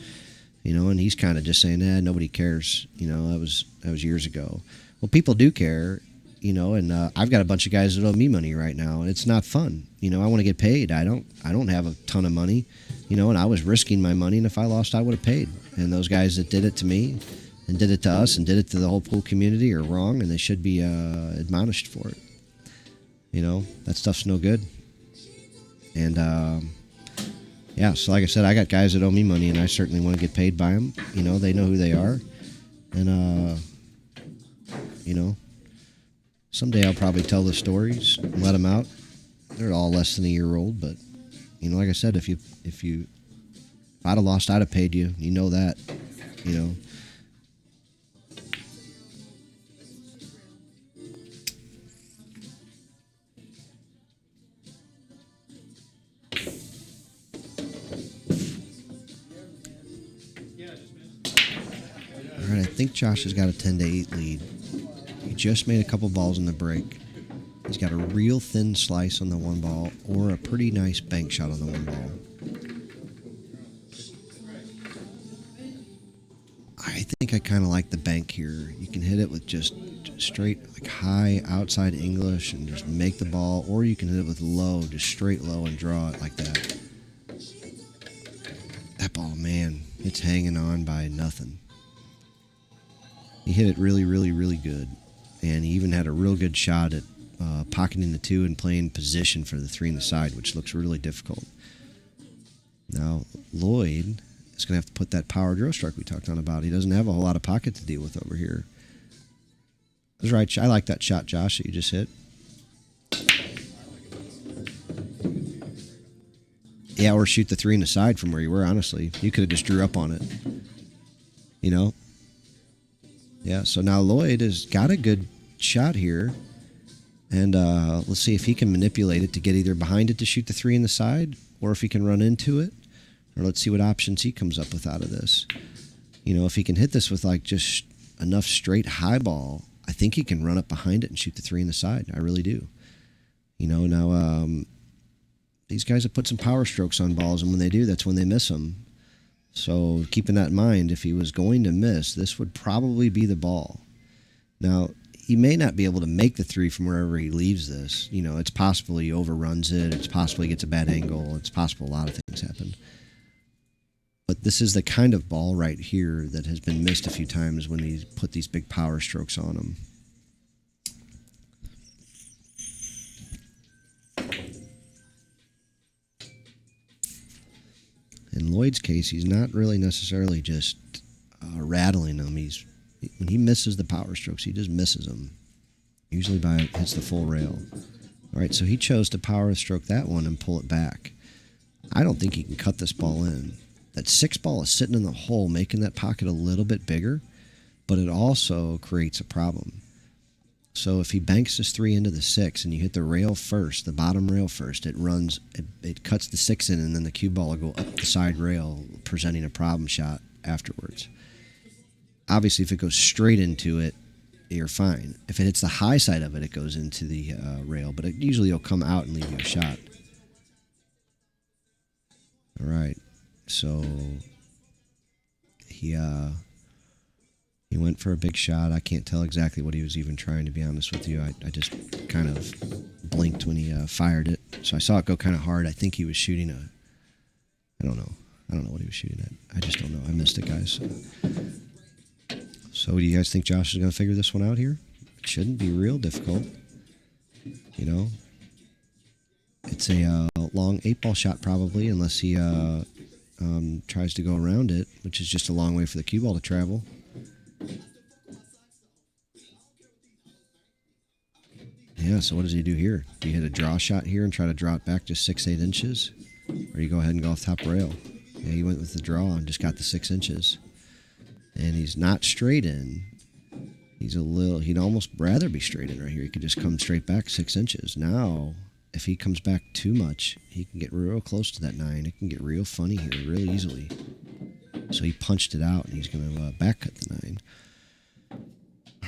You know, and he's kind of just saying, nobody cares. You know, that was years ago. Well, people do care, you know, and I've got a bunch of guys that owe me money right now, and it's not fun. You know, I want to get paid. I don't have a ton of money, you know, and I was risking my money, and if I lost, I would have paid. And those guys that did it to me and did it to us and did it to the whole pool community are wrong, and they should be admonished for it. You know, that stuff's no good. And, yeah, so like I said, I got guys that owe me money, and I certainly want to get paid by them. You know, they know who they are. And, you know, someday I'll probably tell the stories and let them out. They're all less than a year old, but, you know, like I said, if I'd have lost, I'd have paid you. You know that, you know. All right, I think Josh has got a 10-8 lead. He just made a couple balls in the break. He's got a real thin slice on the one ball or a pretty nice bank shot on the one ball. I think I kind of like the bank here. You can hit it with just straight, like high outside English and just make the ball, or you can hit it with low, just straight low and draw it like that. That ball, man, it's hanging on by nothing. He hit it really, really, really good. And he even had a real good shot at pocketing the 2 and playing position for the 3 in the side, which looks really difficult. Now, Lloyd is going to have to put that power drill stroke we talked on about. He doesn't have a whole lot of pocket to deal with over here. That's right. I like that shot, Josh, that you just hit. Yeah, or shoot the 3 in the side from where you were, honestly. You could have just drew up on it. You know? Yeah, so now Lloyd has got a good shot here. And let's see if he can manipulate it to get either behind it to shoot the 3 in the side, or if he can run into it. Or let's see what options he comes up with out of this. You know, if he can hit this with like just enough straight high ball, I think he can run up behind it and shoot the 3 in the side. I really do. You know, now these guys have put some power strokes on balls, and when they do, that's when they miss them. So keeping that in mind, if he was going to miss, this would probably be the ball. Now, he may not be able to make the 3 from wherever he leaves this. You know, it's possible he overruns it. It's possible he gets a bad angle. It's possible a lot of things happen. But this is the kind of ball right here that has been missed a few times when he's put these big power strokes on him. In Lloyd's case, he's not really necessarily just rattling them. When he misses the power strokes, he just misses them. Usually hits the full rail. All right, so he chose to power stroke that one and pull it back. I don't think he can cut this ball in. That 6 ball is sitting in the hole, making that pocket a little bit bigger, but it also creates a problem. So if he banks this 3 into the 6 and you hit the rail first, the bottom rail first, it cuts the 6 in, and then the cue ball will go up the side rail, presenting a problem shot afterwards. Obviously, if it goes straight into it, you're fine. If it hits the high side of it, it goes into the rail, but it usually will come out and leave you a shot. All right, so he went for a big shot. I can't tell exactly what he was even trying, to be honest with you. I just kind of blinked when he fired it. So I saw it go kind of hard. I think he was shooting I don't know. I don't know what he was shooting at. I just don't know. I missed it, guys. So do you guys think Josh is going to figure this one out here? It shouldn't be real difficult. You know? It's a long 8-ball shot probably, unless he tries to go around it, which is just a long way for the cue ball to travel. Yeah, so what does he do here? Do you hit a draw shot here and try to draw it back just 6-8 inches? Or you go ahead and go off top rail? Yeah, he went with the draw and just got the 6 inches. And he's not straight in. He'd almost rather be straight in right here. He could just come straight back 6 inches. Now, if he comes back too much, he can get real close to that 9. It can get real funny here real easily. So he punched it out, and he's going to back cut the 9.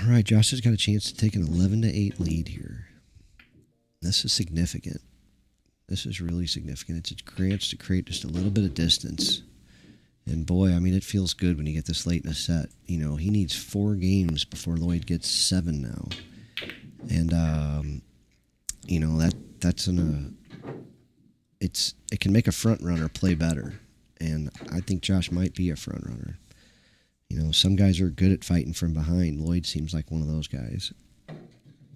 All right, Josh has got a chance to take an 11-8 lead here. This is significant. This is really significant. It's a chance to create just a little bit of distance. And boy, I mean, it feels good when you get this late in a set. You know, he needs 4 games before Lloyd gets 7 now. And, you know, it can make a front runner play better. And I think Josh might be a front runner. You know, some guys are good at fighting from behind. Lloyd seems like one of those guys.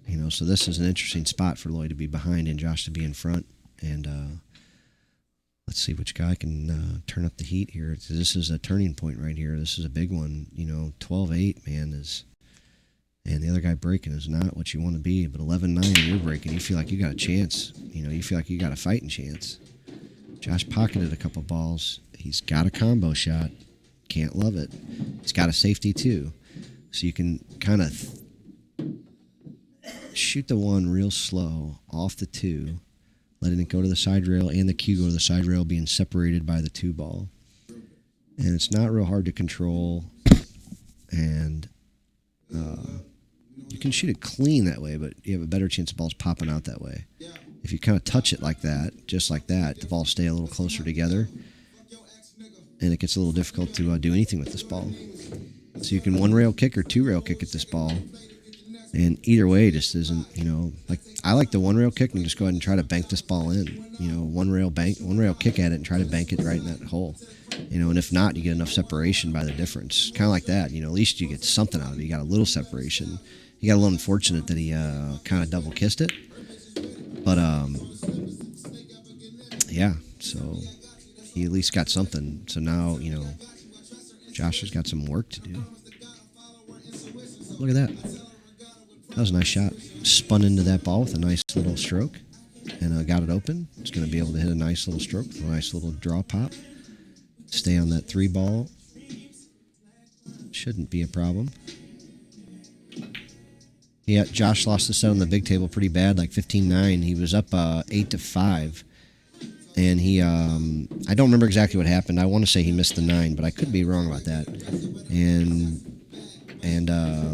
You know, so this is an interesting spot for Lloyd to be behind and Josh to be in front. And let's see which guy can turn up the heat here. This is a turning point right here. This is a big one. You know, 12-8, man, and the other guy breaking is not what you want to be. But 11-9 and you're breaking, you feel like you got a chance. You know, you feel like you got a fighting chance. Josh pocketed a couple balls. He's got a combo shot. Can't love it. He's got a safety too. So you can kind of shoot the 1 real slow off the 2, letting it go to the side rail and the cue go to the side rail, being separated by the 2 ball. And it's not real hard to control. And you can shoot it clean that way, but you have a better chance of balls popping out that way. If you kind of touch it like that, just like that, the balls stay a little closer together. And it gets a little difficult to do anything with this ball. So you can 1-rail kick or 2-rail kick at this ball. And either way just isn't, you know, like I like the 1-rail kick and just go ahead and try to bank this ball in. You know, 1-rail kick at it and try to bank it right in that hole. You know, and if not, you get enough separation by the difference. Kind of like that, you know, at least you get something out of it. You got a little separation. You got a little unfortunate that he kind of double kissed it. But, yeah, so he at least got something. So now, you know, Josh has got some work to do. Look at that. That was a nice shot. Spun into that ball with a nice little stroke and got it open. It's going to be able to hit a nice little stroke with a nice little draw pop. Stay on that 3 ball. Shouldn't be a problem. Yeah, Josh lost the set on the big table pretty bad, like 15-9. He was up 8-5. And he, I don't remember exactly what happened. I want to say he missed the 9, but I could be wrong about that. And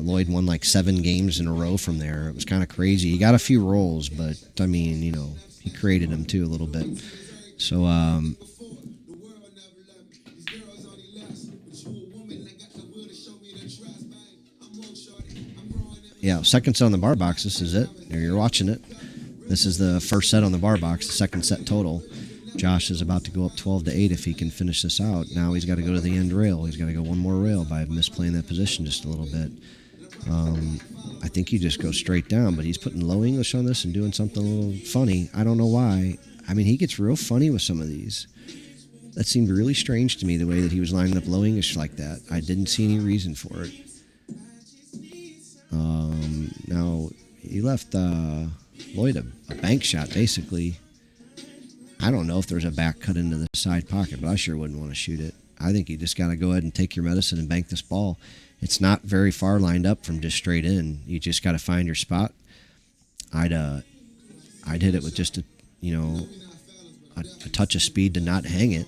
Lloyd won like 7 games in a row from there. It was kind of crazy. He got a few rolls, but I mean, you know, he created them too a little bit. So, yeah, second set on the bar box. This is it. There, you're watching it. This is the first set on the bar box, the second set total. Josh is about to go up 12-8 if he can finish this out. Now he's got to go to the end rail. He's got to go 1 more rail by misplaying that position just a little bit. I think he just goes straight down, but he's putting low English on this and doing something a little funny. I don't know why. I mean, he gets real funny with some of these. That seemed really strange to me, the way that he was lining up low English like that. I didn't see any reason for it. Now, he left Lloyd a bank shot, basically. I don't know if there's a back cut into the side pocket, but I sure wouldn't want to shoot it. I think you just got to go ahead and take your medicine and bank this ball. It's not very far lined up from just straight in. You just got to find your spot. I'd hit it with just a touch of speed to not hang it,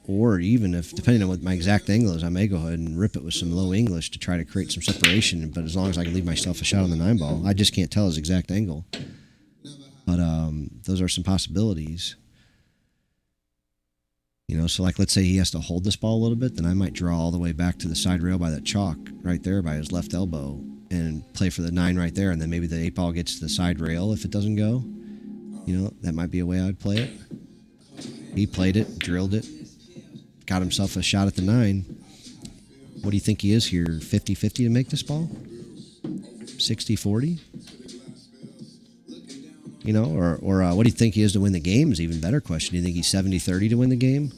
or even if, depending on what my exact angle is, I may go ahead and rip it with some low English to try to create some separation. But as long as I can leave myself a shot on the 9-ball, I just can't tell his exact angle. But those are some possibilities. So like, let's say he has to hold this ball a little bit, then I might draw all the way back to the side rail by that chalk right there by his left elbow and play for the 9 right there, and then maybe the 8-ball gets to the side rail if it doesn't go. That might be a way I'd play it. He played it, drilled it, got himself a shot at the 9. What do you think he is here? 50-50 to make this ball? 60-40? Or what do you think he is to win the game is an even better question. Do you think he's 70-30 to win the game?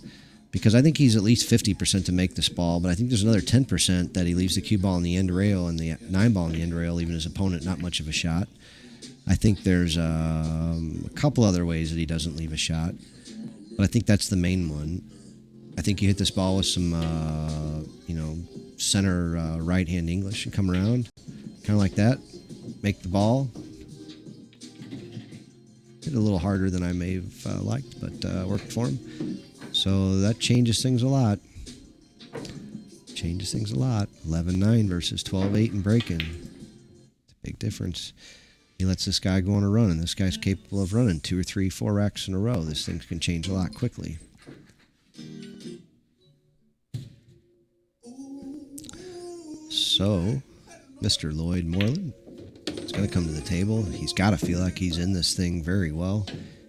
Because I think he's at least 50% to make this ball, but I think there's another 10% that he leaves the cue ball in the end rail and the 9-ball in the end rail, leaving his opponent not much of a shot. I think there's a couple other ways that he doesn't leave a shot, but I think that's the main one. I think you hit this ball with some, center right-hand English and come around, kind of like that, make the ball. Hit a little harder than I may have liked, but worked for him. So that changes things a lot. 11-9 versus 12-8 and breaking. It's a big difference. He lets this guy go on a run, and this guy's capable of running 2 or 3, 4 racks in a row. This thing can change a lot quickly. So, Mr. Lloyd Moreland is going to come to the table. He's got to feel like he's in this thing very well.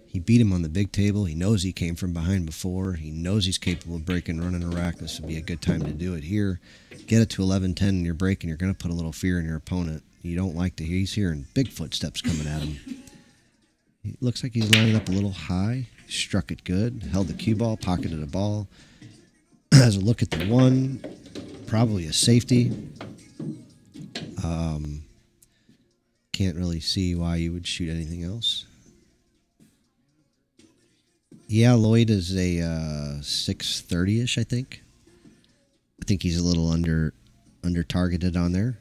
He beat him on the big table. He knows he came from behind before. He knows he's capable of breaking, running a rack. This would be a good time to do it here. Get it to 11-10 in your break, and you're going to put a little fear in your opponent. You don't like to hear. He's hearing big footsteps coming at him. It looks like he's lining up a little high. Struck it good. Held the cue ball, pocketed a ball. Has a look at the 1. Probably a safety. Can't really see why you would shoot anything else. Yeah, Lloyd is a 630-ish, I think. I think he's a little under targeted on there.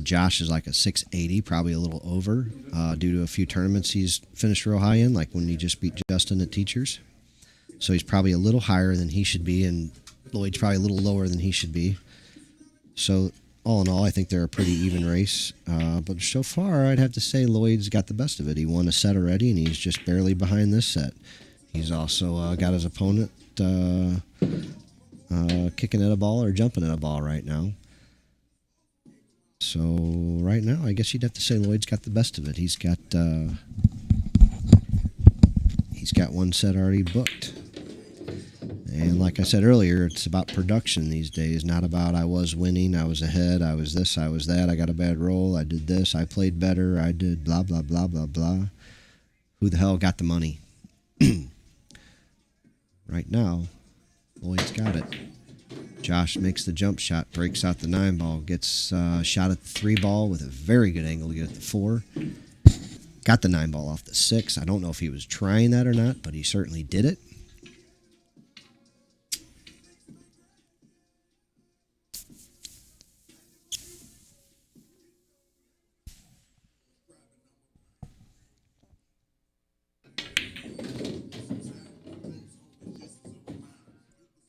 Josh is like a 680, probably a little over, due to a few tournaments he's finished real high in, like when he just beat Justin at Teachers. So he's probably a little higher than he should be, and Lloyd's probably a little lower than he should be. So all in all, I think they're a pretty even race. But so far, I'd have to say Lloyd's got the best of it. He won a set already, and he's just barely behind this set. He's also got his opponent kicking at a ball or jumping at a ball right now. So right now, I guess you'd have to say Lloyd's got the best of it. He's got one set already booked. And like I said earlier, it's about production these days, not about I was winning, I was ahead, I was this, I was that, I got a bad roll, I did this, I played better, I did blah, blah, blah, blah, blah. Who the hell got the money? Right now, Lloyd's got it. Josh makes the jump shot, breaks out the 9-ball, gets shot at the 3-ball with a very good angle to get at the 4. Got the 9-ball off the 6. I don't know if he was trying that or not, but he certainly did it.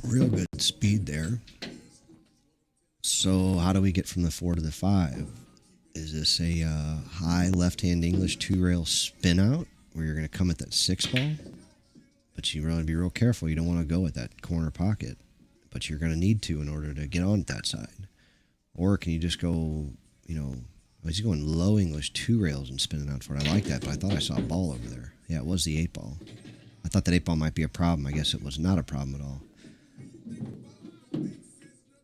Real good speed there. So how do we get from the 4 to the 5? Is this a high left-hand English 2-rail spin out where you're going to come at that 6-ball? But you really be real careful. You don't want to go at that corner pocket, but you're going to need to in order to get on that side. Or can you just go, he's going low English 2 rails and spinning out for it. I like that, but I thought I saw a ball over there. Yeah, it was the 8-ball. I thought that 8-ball might be a problem. I guess it was not a problem at all.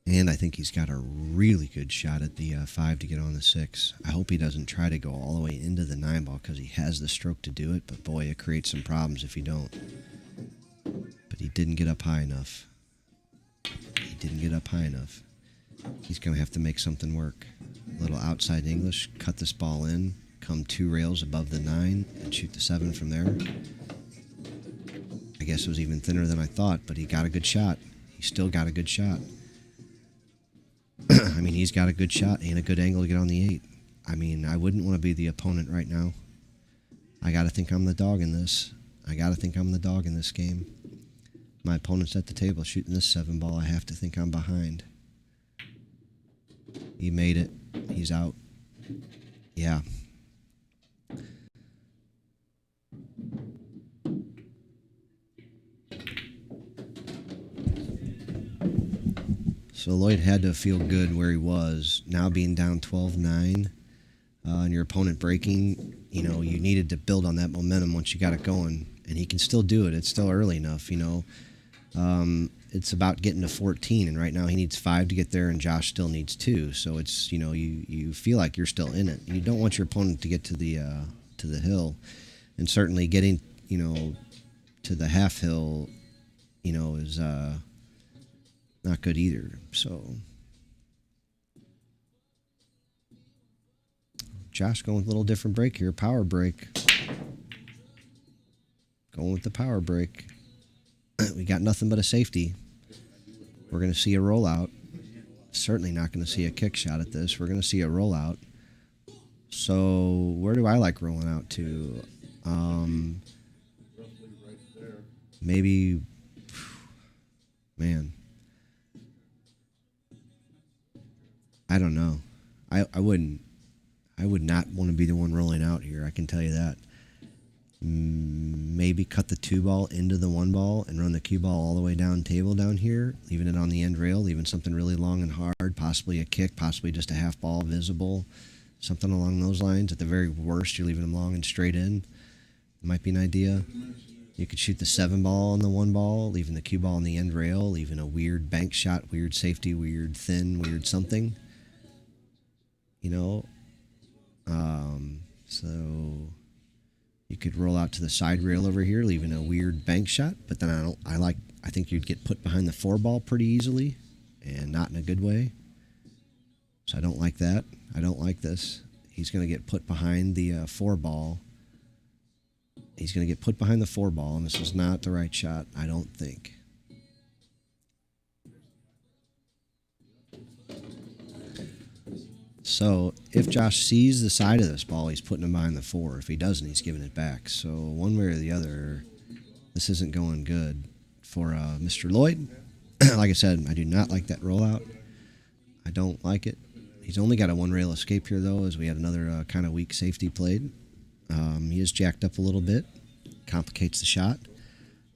And I think he's got a really good shot at the 5 to get on the 6. I hope he doesn't try to go all the way into the 9-ball because he has the stroke to do it. But boy, it creates some problems if you don't. didn't get up high enough. He didn't get up high enough. He's going to have to make something work. A little outside English, cut this ball in, come 2 rails above the 9, and shoot the 7 from there. I guess it was even thinner than I thought, but he got a good shot. He still got a good shot. I mean, he's got a good shot and a good angle to get on the 8. I mean, I wouldn't want to be the opponent right now. I got to think I'm the dog in this. I got to think I'm the dog in this game. My opponent's at the table shooting this 7 ball. I have to think I'm behind. He made it. He's out. Yeah. So Lloyd had to feel good where he was. Now being down 12-9 and your opponent breaking, you know, you needed to build on that momentum once you got it going. And he can still do it. It's still early enough, you know. It's about getting to 14, and right now he needs 5 to get there, and Josh still needs 2. So it's, you know, you feel like you're still in it. You don't want your opponent to get to the hill, and certainly getting, you know, to the half hill, you know, is not good either. So Josh going with a little different break here, power break. Going with the power break. We got nothing but a safety. We're going to see a rollout. Certainly not going to see a kick shot at this. We're going to see a rollout. So where do I like rolling out to? Maybe, man, I don't know. I would not want to be the one rolling out here. I can tell you that. Maybe cut the 2 ball into the 1 ball and run the cue ball all the way down table down here, leaving it on the end rail, leaving something really long and hard, possibly a kick, possibly just a half ball visible, something along those lines. At the very worst, you're leaving them long and straight in. Might be an idea. You could shoot the 7 ball on the 1 ball, leaving the cue ball on the end rail, leaving a weird bank shot, weird safety, weird thin, weird something. You know, so you could roll out to the side rail over here, leaving a weird bank shot, but then I think you'd get put behind the 4 ball pretty easily, and not in a good way. So I don't like that. I don't like this. He's going to get put behind the 4 ball. He's going to get put behind the 4 ball, and this is not the right shot, I don't think. So if Josh sees the side of this ball, he's putting him behind the 4. If he doesn't, he's giving it back. So one way or the other, this isn't going good for Mr. Lloyd. Like I said, I do not like that rollout. I don't like it. He's only got a 1 rail escape here, though, as we had another kind of weak safety played. He is jacked up a little bit. Complicates the shot,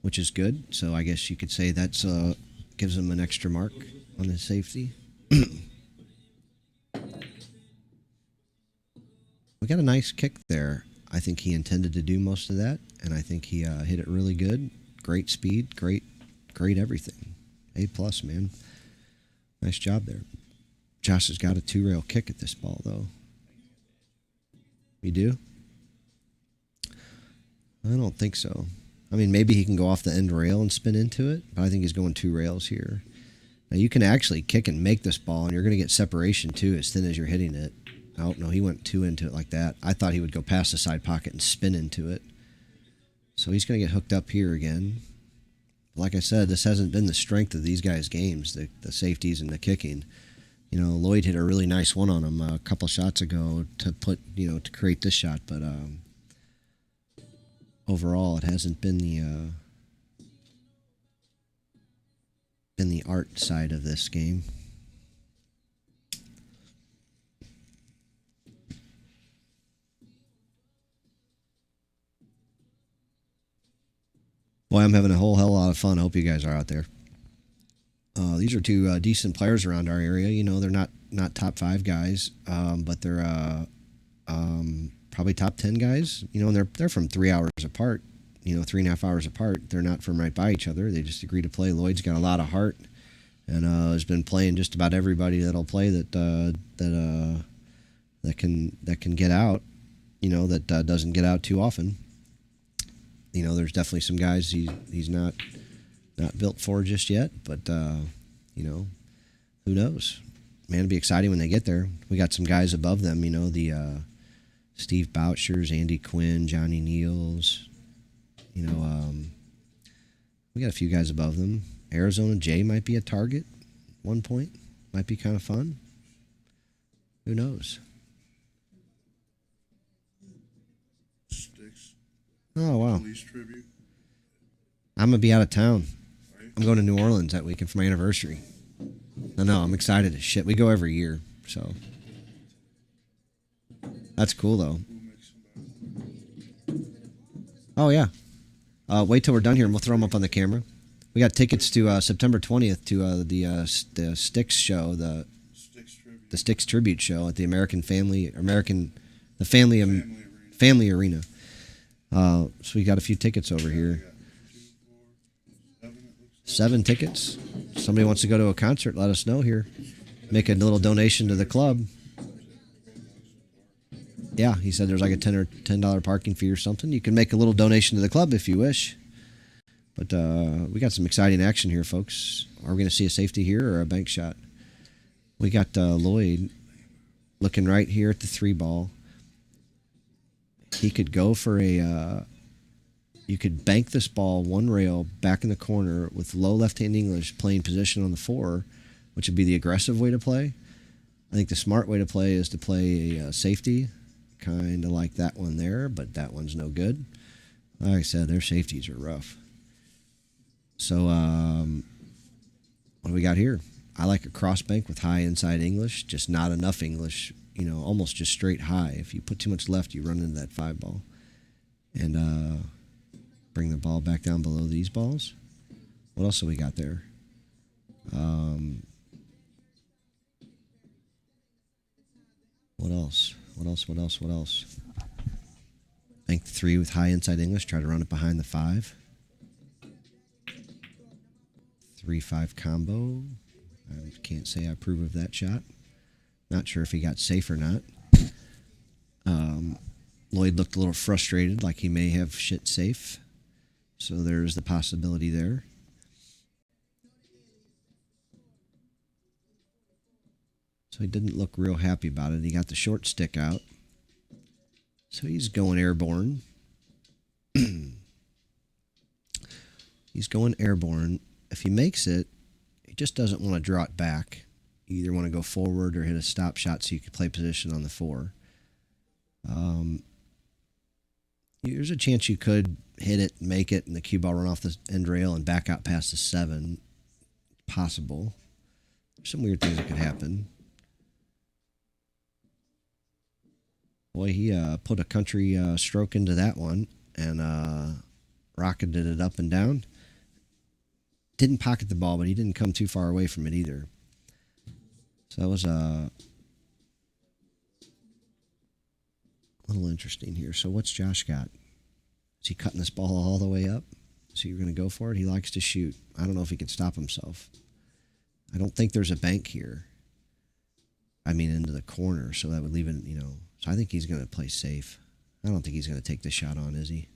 which is good. So I guess you could say that's gives him an extra mark on his safety. We got a nice kick there. I think he intended to do most of that, and I think he hit it really good. Great speed, great everything. A+, man. Nice job there. Josh has got a 2-rail kick at this ball, though. You do? I don't think so. I mean, maybe he can go off the end rail and spin into it, but I think he's going 2 rails here. Now, you can actually kick and make this ball, and you're going to get separation, too, as thin as you're hitting it. Oh, no, he went 2 into it like that. I thought he would go past the side pocket and spin into it. So he's going to get hooked up here again. Like I said, this hasn't been the strength of these guys' games, the safeties and the kicking. You know, Lloyd hit a really nice one on him a couple shots ago to to create this shot, but overall it hasn't been the art side of this game. Boy, I'm having a whole hell of a lot of fun. I hope you guys are out there. These are 2 decent players around our area. You know, they're not top 5 guys, but they're probably top 10 guys. You know, and they're from 3 hours apart. You know, 3.5 hours apart. They're not from right by each other. They just agree to play. Lloyd's got a lot of heart, and has been playing just about everybody that'll play that can get out. You know, that doesn't get out too often. You know, there's definitely some guys he's not Not built for just yet, but you know, who knows? Man, it'd be exciting when they get there. We got some guys above them, you know, the Steve Bouchers, Andy Quinn, Johnny Neals. You know, we got a few guys above them. Arizona Jay might be a target at one point. Might be kind of fun. Who knows? Sticks. Oh, wow. Police tribute. I'm going to be out of town. Right? I'm going to New Orleans that weekend for my anniversary. I know, I'm excited as shit. We go every year, so. That's cool, though. Who makes them better? Oh, yeah. Wait till we're done here and we'll throw them up on the camera. We got tickets to September 20th to the Styx show, the Sticks tribute. Styx tribute show at the Family Family arena. Arena. So we got a few tickets over We here. got 2, 4, 7, it looks like. 7 tickets. Somebody wants to go to a concert, let us know here. Make a little donation to the club. Yeah, he said there's like a $10 parking fee or something. You can make a little donation to the club if you wish. But we got some exciting action here, folks. Are we going to see a safety here or a bank shot? We got Lloyd looking right here at the 3 ball. He could go for a... you could bank this ball 1 rail back in the corner with low left-hand English playing position on the 4, which would be the aggressive way to play. I think the smart way to play is to play a safety, kind of like that one there, but that one's no good. Like I said, their safeties are rough. So, what do we got here? I like a cross bank with high inside English, just not enough English, you know, almost just straight high. If you put too much left, you run into that 5 ball. And bring the ball back down below these balls. What else have we got there? What else? What else? Bank the 3 with high inside English. Try to run it behind the 5. 3-5 combo. I can't say I approve of that shot. Not sure if he got safe or not. Lloyd looked a little frustrated, like he may have shit safe. So there's the possibility there. So he didn't look real happy about it. He got the short stick out. So he's going airborne. He's going airborne. If he makes it, he just doesn't want to draw it back. You either want to go forward or hit a stop shot so you can play position on the 4. There's a chance you could hit it, make it, and the cue ball run off the end rail and back out past the 7. Possible. There's some weird things that could happen. Boy, he put a country stroke into that one and rocketed it up and down. Didn't pocket the ball, but he didn't come too far away from it either. So that was a little interesting here. So what's Josh got? Is he cutting this ball all the way up? So you're going to go for it? He likes to shoot. I don't know if he can stop himself. I don't think there's a bank here. I mean, into the corner, so that would leave it, you know. So I think he's going to play safe. I don't think he's going to take this shot on, is he?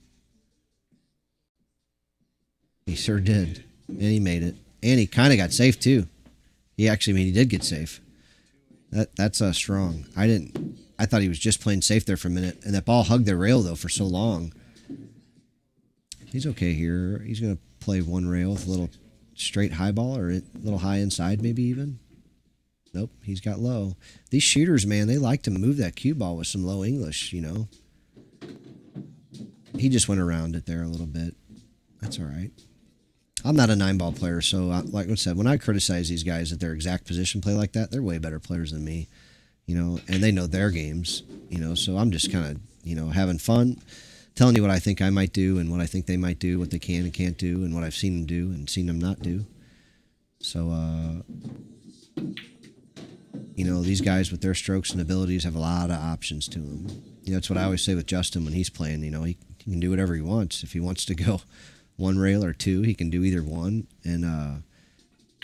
He sure did. And he made it. And he kind of got safe, too. He did get safe. That's strong. I thought he was just playing safe there for a minute. And that ball hugged the rail, though, for so long. He's okay here. He's going to play 1 rail with a little straight high ball or a little high inside, maybe even. Nope, he's got low. These shooters, man, they like to move that cue ball with some low English, you know. He just went around it there a little bit. That's all right. I'm not a 9-ball player, so like I said, when I criticize these guys at their exact position play like that, they're way better players than me, you know, and they know their games, you know, so I'm just kind of, you know, having fun, telling you what I think I might do and what I think they might do, what they can and can't do, and what I've seen them do and seen them not do. So, you know, these guys with their strokes and abilities have a lot of options to them. You know, that's what I always say with Justin when he's playing. You know, he can do whatever he wants. If he wants to go 1 rail or 2, he can do either one. And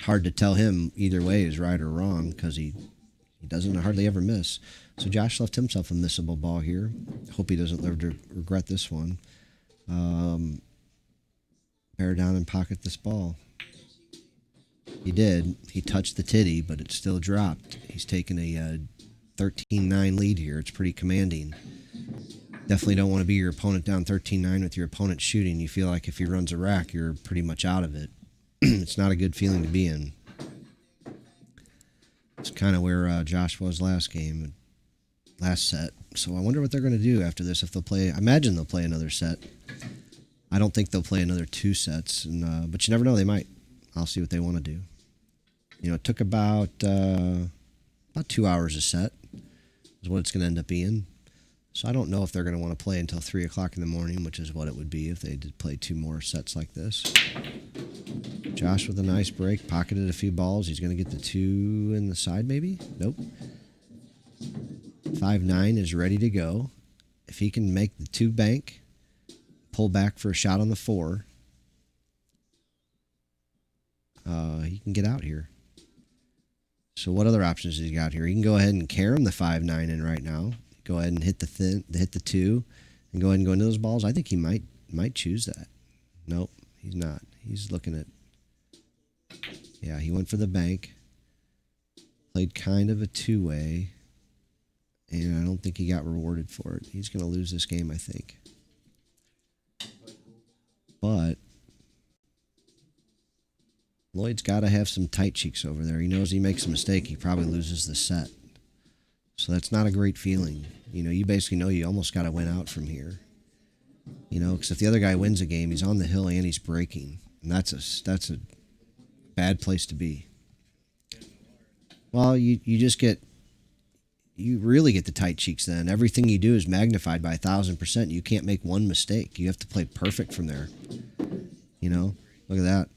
hard to tell him either way is right or wrong because he doesn't hardly ever miss. So Josh left himself a missable ball here. Hope he doesn't live to regret this one. Bear down and pocket this ball. He did. He touched the titty, but it still dropped. He's taken a 13-9 lead here. It's pretty commanding. Definitely don't want to be your opponent down 13-9 with your opponent shooting. You feel like if he runs a rack, you're pretty much out of it. It's not a good feeling to be in. It's kind of where Josh was last game, last set. So I wonder what they're going to do after this. If they'll play, I imagine they'll play another set. I don't think they'll play another 2 sets, and but you never know. They might. I'll see what they want to do. You know, it took about 2 hours a set is what it's going to end up being. So I don't know if they're going to want to play until 3 o'clock in the morning, which is what it would be if they did play 2 more sets like this. Josh with a nice break, pocketed a few balls. He's going to get the 2 in the side, maybe? Nope. 5-9 is ready to go. If he can make the 2 bank, pull back for a shot on the 4, he can get out here. So what other options has he got here? He can go ahead and carom the 5-9 in right now. Go ahead and hit the 2, and go ahead and go into those balls. I think he might choose that. Nope, he's not. He's looking at. Yeah, he went for the bank. Played kind of a 2-way, and I don't think he got rewarded for it. He's going to lose this game, I think. But Lloyd's got to have some tight cheeks over there. He knows he makes a mistake, he probably loses the set. So that's not a great feeling. You know, you basically know you almost got to win out from here. You know, because if the other guy wins a game, he's on the hill and he's breaking. And that's a bad place to be. Well, you really get the tight cheeks then. Everything you do is magnified by 1,000%. You can't make one mistake. You have to play perfect from there. You know, look at that.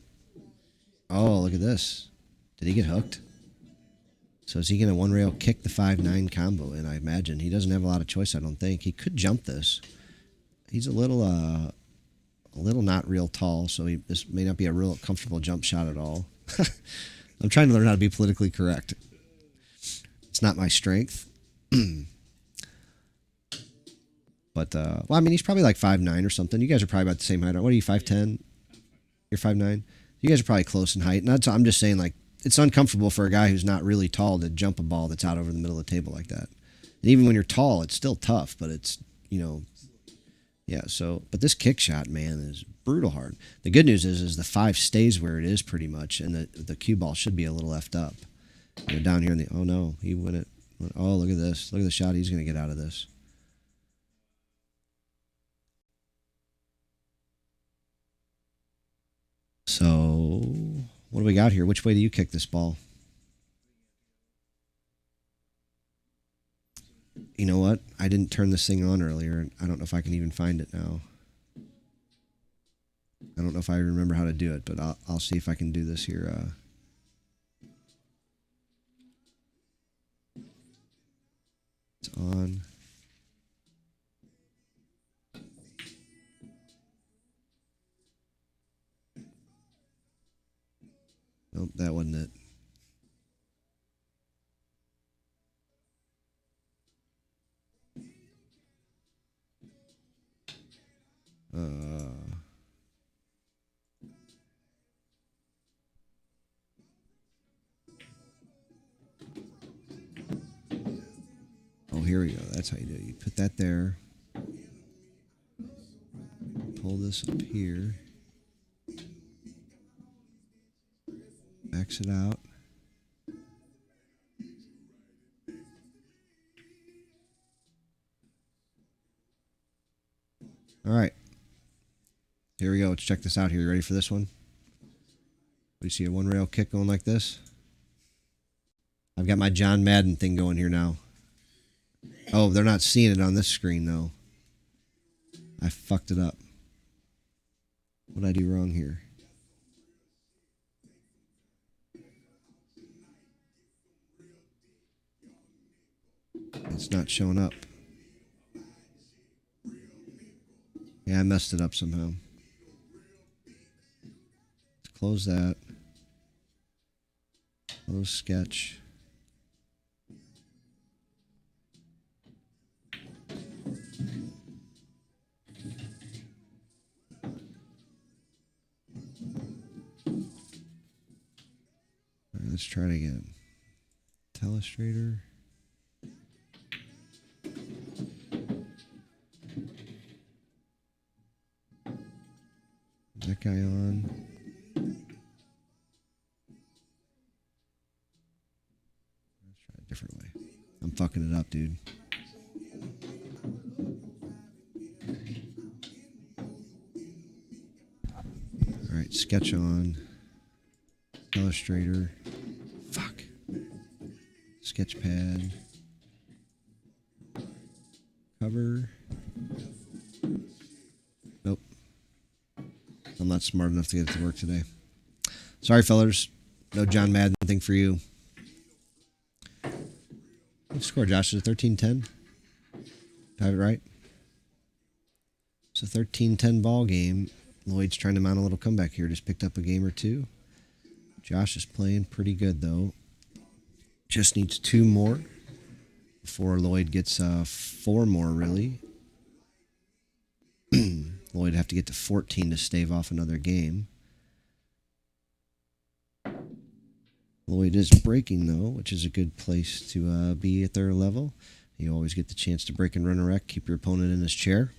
Oh, look at this. Did he get hooked? So is he going to one rail kick the 5-9 combo in? I imagine he doesn't have a lot of choice. I don't think he could jump this. He's a little not real tall, so this may not be a real comfortable jump shot at all. I'm trying to learn how to be politically correct. It's not my strength. But well, I mean, he's probably like 5'9" or something. You guys are probably about the same height. What are you, 5'10"? You're 5'9". You guys are probably close in height. And that's, I'm just saying, like, it's uncomfortable for a guy who's not really tall to jump a ball that's out over the middle of the table like that. And even when you're tall, it's still tough, but it's, you know, yeah. So, but this kick shot, man, is brutal hard. The good news is the 5 stays where it is pretty much, and the cue ball should be a little left up. You know, down here in the, oh no, he went it. Oh, look at this. Look at the shot he's going to get out of this. So, what do we got here? Which way do you kick this ball? You know what? I didn't turn this thing on earlier. I don't know if I can even find it now. I don't know if I remember how to do it, but I'll see if I can do this here. It's on. Nope, that wasn't it. Oh, here we go. That's how you do it. You put that there. Pull this up here. Max it out. All right. Here we go. Let's check this out here. You ready for this one? We see a one rail kick going like this. I've got my John Madden thing going here now. Oh, they're not seeing it on this screen though. I fucked it up. What did I do wrong here? It's not showing up. Yeah, I messed it up somehow. Let's close that. Close sketch. let's try it again. Telestrator. That guy on. Let's try it a different way. I'm fucking it up, dude. All right, sketch on. Illustrator. Fuck. Sketchpad. Cover. Nope. I'm not smart enough to get it to work today. Sorry, fellers. No John Madden thing for you. What score, Josh? Is it 13-10? Do I have it right? It's a 13-10 ball game. Lloyd's trying to mount a little comeback here. Just picked up a game or two. Josh is playing pretty good, though. Just needs 2 more before Lloyd gets 4 more, really. Lloyd would have to get to 14 to stave off another game. Lloyd is breaking, though, which is a good place to be at their level. You always get the chance to break and run a wreck, keep your opponent in his chair.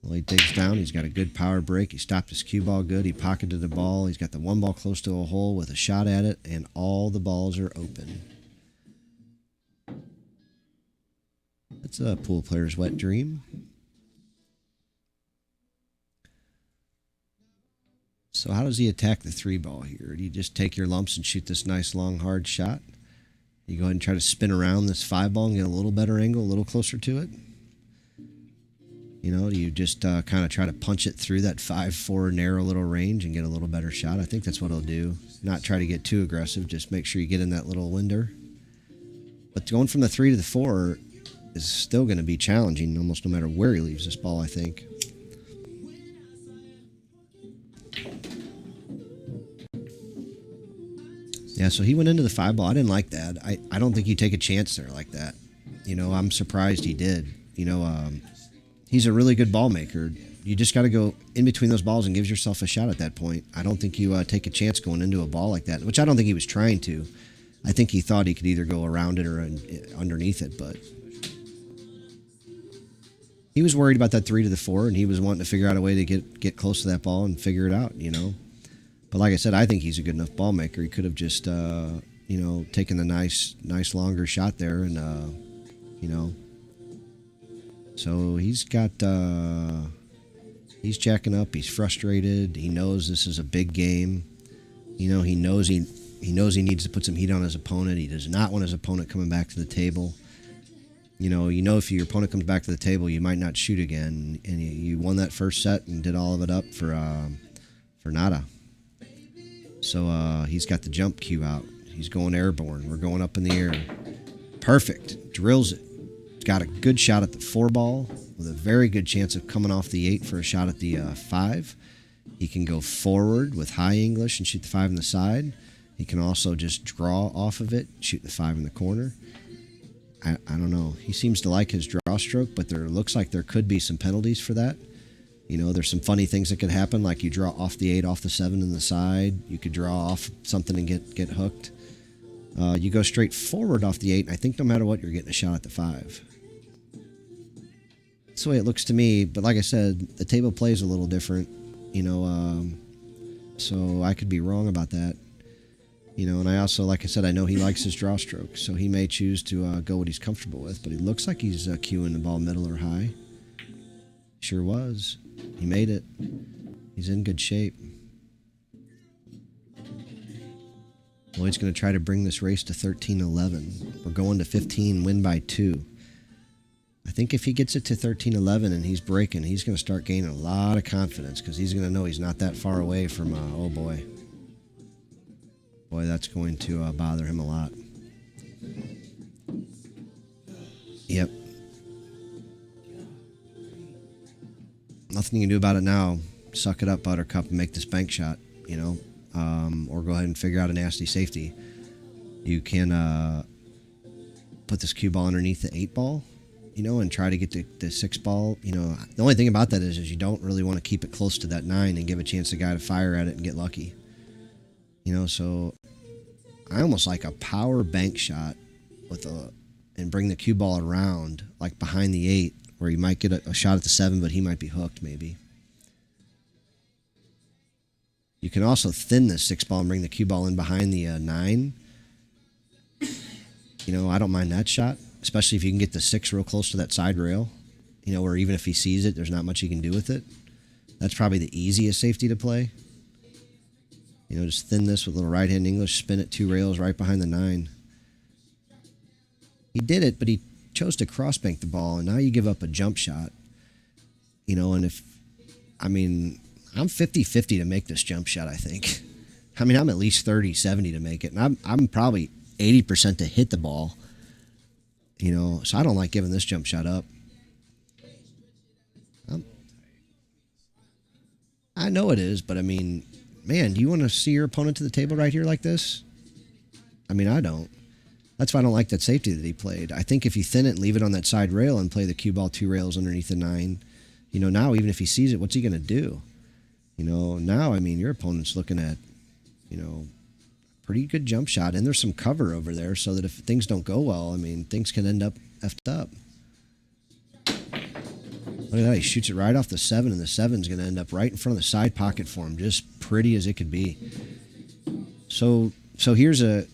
Lloyd digs down. He's got a good power break. He stopped his cue ball good. He pocketed the ball. He's got the 1 ball close to a hole with a shot at it, and all the balls are open. That's a pool player's wet dream. So how does he attack the 3 ball here? Do you just take your lumps and shoot this nice, long, hard shot? You go ahead and try to spin around this 5 ball and get a little better angle, a little closer to it? You know, do you just kind of try to punch it through that 5-4 narrow little range and get a little better shot? I think that's what he'll do. Not try to get too aggressive. Just make sure you get in that little window. But going from the 3 to the 4 is still going to be challenging almost no matter where he leaves this ball, I think. Yeah, so he went into the 5 ball. I didn't like that. I don't think you take a chance there like that. You know, I'm surprised he did. You know, he's a really good ball maker. You just got to go in between those balls and give yourself a shot at that point. I don't think you take a chance going into a ball like that, which I don't think he was trying to. I think he thought he could either go around it or underneath it, but he was worried about that 3 to the 4, and he was wanting to figure out a way to get close to that ball and figure it out, you know. But like I said, I think he's a good enough ball maker. He could have just, you know, taken the nice longer shot there and, you know. So he's got, he's jacking up. He's frustrated. He knows this is a big game. You know, he knows he needs to put some heat on his opponent. He does not want his opponent coming back to the table. You know, if your opponent comes back to the table, you might not shoot again. And you won that first set and did all of it up for nada. So he's got the jump cue out. He's going airborne. We're going up in the air. Perfect. Drills it. He's got a good shot at the 4 ball with a very good chance of coming off the 8 for a shot at the 5. He can go forward with high English and shoot the 5 in the side. He can also just draw off of it, shoot the 5 in the corner. I don't know. He seems to like his draw stroke, but there looks like there could be some penalties for that. You know, there's some funny things that could happen, like you draw off the 8, off the 7 in the side. You could draw off something and get hooked. You go straight forward off the 8, and I think no matter what, you're getting a shot at the 5. That's the way it looks to me, but like I said, the table plays a little different, you know, so I could be wrong about that. You know, and I also, like I said, I know he likes his draw stroke, so he may choose to go what he's comfortable with, but he looks like he's cueing the ball middle or high. Sure was. He made it. He's in good shape. Lloyd's going to try to bring this race to 13-11. We're going to 15, win by 2. I think if he gets it to 13-11 and he's breaking, he's going to start gaining a lot of confidence because he's going to know he's not that far away from, oh boy. Boy, that's going to bother him a lot. Yep. Nothing you can do about it now. Suck it up, Buttercup, and make this bank shot, you know, or go ahead and figure out a nasty safety. You can put this cue ball underneath the 8 ball, you know, and try to get the 6 ball. You know, the only thing about that is you don't really want to keep it close to that 9 and give a chance to guy to fire at it and get lucky. You know, so I almost like a power bank shot with and bring the cue ball around like behind the 8, where he might get a shot at the 7, but he might be hooked maybe. You can also thin this 6 ball and bring the cue ball in behind the 9. You know, I don't mind that shot, especially if you can get the 6 real close to that side rail. You know, where even if he sees it, there's not much he can do with it. That's probably the easiest safety to play. You know, just thin this with a little right-hand English, spin it 2 rails right behind the 9. He did it, but he chose to cross-bank the ball, and now you give up a jump shot. You know, and I'm 50-50 to make this jump shot, I think. I mean, I'm at least 30-70 to make it, and I'm probably 80% to hit the ball. You know, so I don't like giving this jump shot up. I know it is, but I mean, man, do you want to see your opponent to the table right here like this? I mean, I don't. That's why I don't like that safety that he played. I think if you thin it and leave it on that side rail and play the cue ball 2 rails underneath the 9, you know, now even if he sees it, what's he going to do? You know, now, I mean, your opponent's looking at, you know, pretty good jump shot, and there's some cover over there so that if things don't go well, I mean, things can end up effed up. Look at that, he shoots it right off the 7, and the 7's going to end up right in front of the side pocket for him, just pretty as it could be. So here's a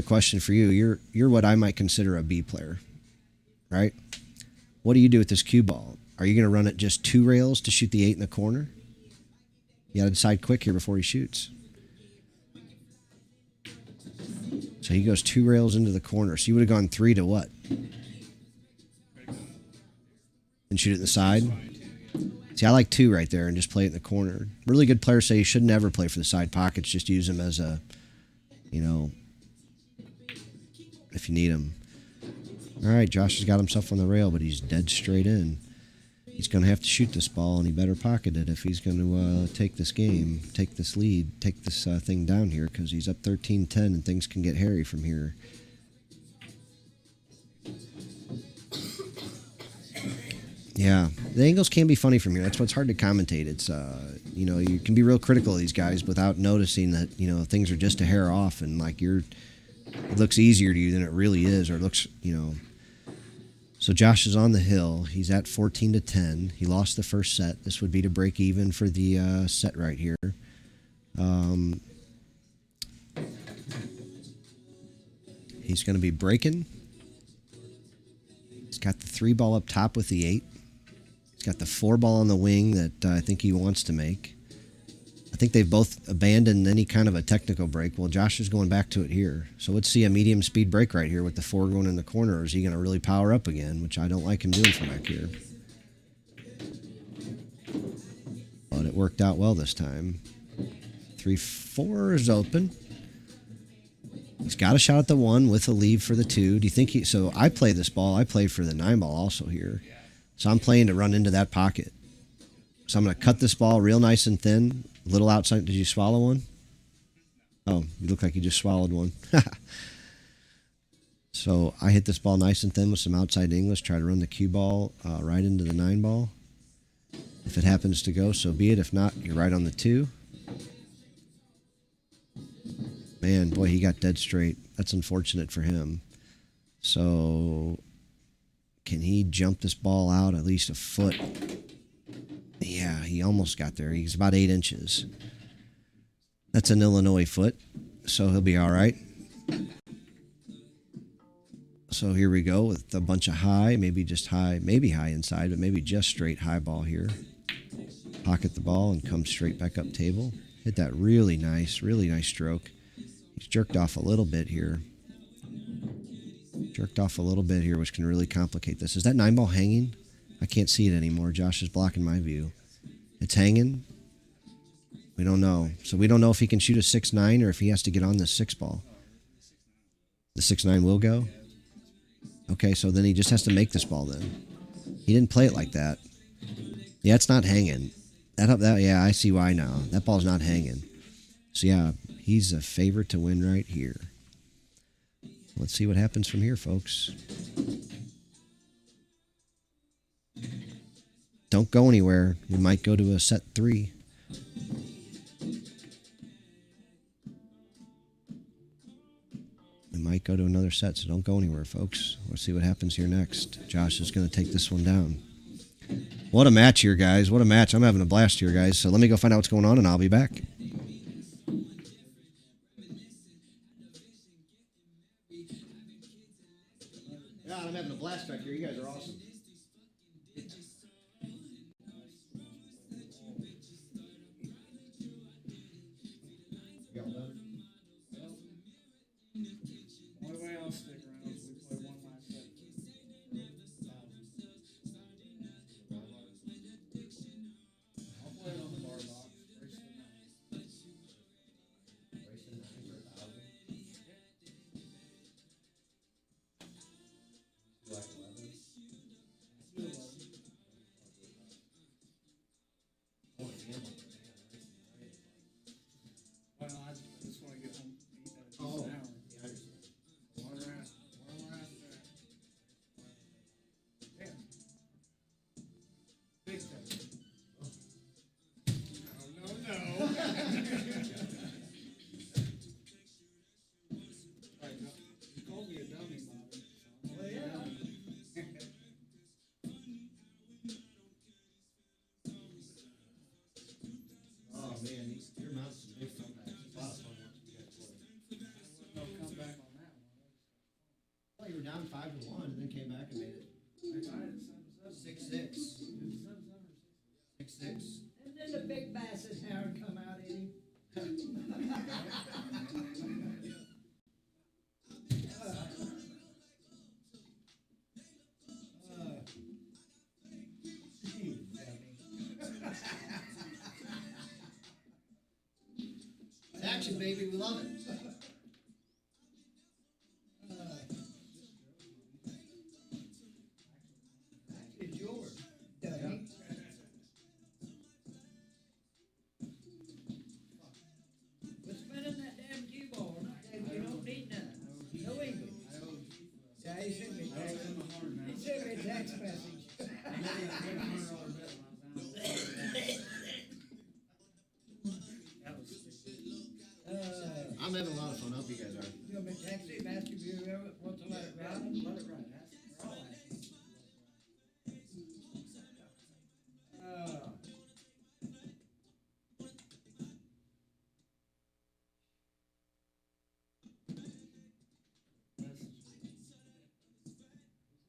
question for you. You're what I might consider a B player, right? What do you do with this cue ball? Are you going to run it just 2 rails to shoot the 8 in the corner? You got to decide quick here before he shoots. So he goes 2 rails into the corner. So you would have gone 3 to what? And shoot it in the side? See, I like 2 right there and just play it in the corner. Really good players say you should never play for the side pockets. Just use them as a, you know, if you need them. All right, Josh has got himself on the rail, but he's dead straight in. He's going to have to shoot this ball, and he better pocket it if he's going to take this game, take this lead, take this thing down here, because he's up 13-10, and things can get hairy from here. Yeah, the angles can be funny from here. That's what's hard to commentate. It's, you know, you can be real critical of these guys without noticing that, you know, things are just a hair off, and like it looks easier to you than it really is, or it looks, you know. So Josh is on the hill. He's at 14-10. He lost the first set. This would be to break even for the set right here. He's going to be breaking. He's got the 3 ball up top with the 8. He's got the 4 ball on the wing that I think he wants to make. I think they've both abandoned any kind of a technical break. Well, Josh is going back to it here. So let's see a medium speed break right here with the 4 going in the corner. Or is he going to really power up again, which I don't like him doing from back here. But it worked out well this time. 3-4 is open. He's got a shot at the 1 with a lead for the 2. Do you think so I play this ball. I played for the 9 ball also here. So I'm playing to run into that pocket. So I'm going to cut this ball real nice and thin. A little outside. Did you swallow one? Oh, you look like you just swallowed one. So I hit this ball nice and thin with some outside English. Try to run the cue ball right into the 9 ball. If it happens to go, so be it. If not, you're right on the 2. Man, boy, he got dead straight. That's unfortunate for him. So can he jump this ball out at least a foot? Yeah, he almost got there. He's about 8 inches. That's an Illinois foot, so he'll be all right. So here we go with a bunch of high, maybe just high, maybe high inside, but maybe just straight high ball here. Pocket the ball and come straight back up table. Hit that really nice stroke. He's jerked off a little bit here. Which can really complicate this. Is that 9 ball hanging? I can't see it anymore. Josh is blocking my view. It's hanging. We don't know. So we don't know if he can shoot a 6-9 or if he has to get on the 6 ball. The 6-9 will go? Okay, so then he just has to make this ball then. He didn't play it like that. Yeah, it's not hanging. Yeah, I see why now. That ball's not hanging. So yeah, he's a favorite to win right here. Let's see what happens from here, folks. Don't go anywhere. We might go to a set 3. We might go to another set, so don't go anywhere, folks. We'll see what happens here next. Josh is going to take this one down. What a match here, guys. What a match. I'm having a blast here, guys. So let me go find out what's going on, and I'll be back. Yeah, I'm having a blast back here. You guys are awesome. Y'all done? Only way I'll stick around is we play one last set. I'll play it on the bar box. Race the nine. Racing 9 for 1,000. Like 11. Do 11. I want to gamble. Well, I just want to get home, eat at a Oh, decent hour. yeah, I understand. One round, there. Yeah. Big time. No. Right, no, you called me a dummy, Bobby. So I'm a dummy. Oh, man, your mouth's some big fun back. It's a lot of fun watching you guys play. No comeback on that one. Well, you were down 5-1 and then came back and made it I got it 7-7. 6-6. 6-6. And then the big basses now come out, Eddie. Action, baby, we love it. It's yours, dummy. Quit spinning that damn cue ball. You don't need none. No English. Yeah, he sent me, I was in the hard now. he sent me a text message. I made a $100 bet when I was down. That was stupid. I'm having a lot of fun. I hope you guys are. You want me to text him, ask if you ever want to let it ride? Let it ride. That's all I ask.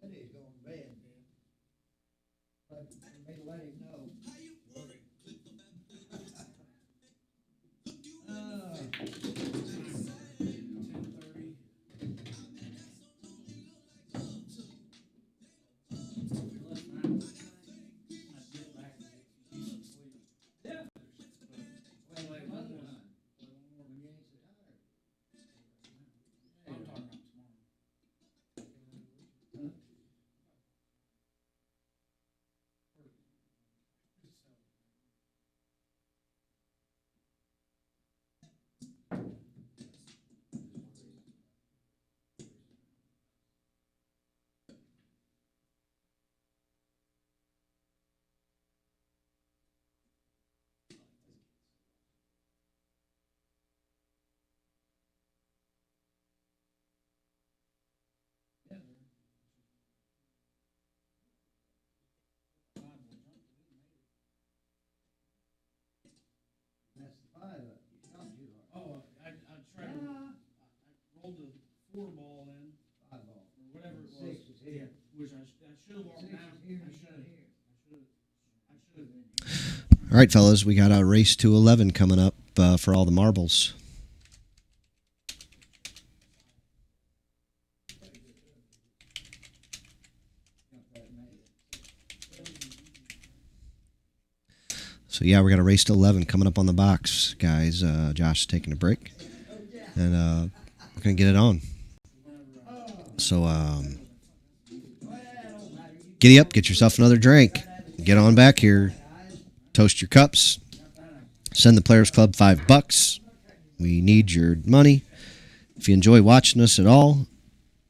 Said he's going to bed. But for me to let him know. Uh, 10:30. If we left now, I'd get back and get some decent sleep. Yeah. But play one more. I'm talking about tomorrow. That's the five up. You shot too hard. Oh, I tried to, I rolled the 4 ball in, Five ball. or whatever it was. Six is here. Which I should have walked Six down. is here, I it's should not have. here. I should have. All right, fellas, we got a race to 11 coming up for all the marbles. So yeah, we got a race to 11 coming up on the box, guys. Josh is taking a break, and we're gonna get it on. So giddy up, get yourself another drink, get on back here, toast your cups, send the Players Club $5. We need your money. If you enjoy watching us at all,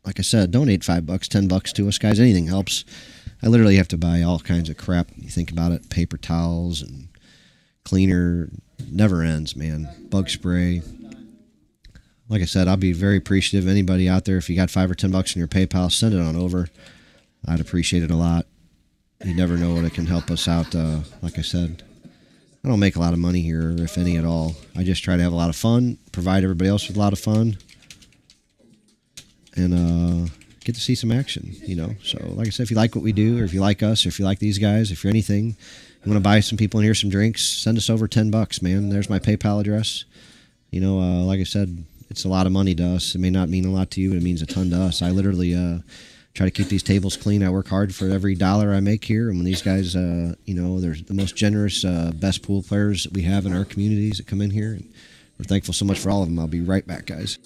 like I said, donate $5, $10 to us, guys. Anything helps. I literally have to buy all kinds of crap. You think about it, paper towels and cleaner, never ends, man. Bug spray. like I said, I'll be very appreciative. Anybody out there, if you got $5 or $10 in your PayPal, send it on over. I'd appreciate it a lot. You never know what it can help us out. Like I said, I don't make a lot of money here, if any at all. I just try to have a lot of fun, provide everybody else with a lot of fun, and get to see some action, you know. So, like I said, if you like what we do, or if you like us, or if you like these guys, if you're anything, you want to buy some people in here some drinks, send us over $10, man. There's my PayPal address. You know, like I said, it's a lot of money to us. It may not mean a lot to you, but it means a ton to us. I literally try to keep these tables clean. I work hard for every dollar I make here. And when these guys, you know, they're the most generous, best pool players that we have in our communities that come in here. And we're thankful so much for all of them. I'll be right back, guys.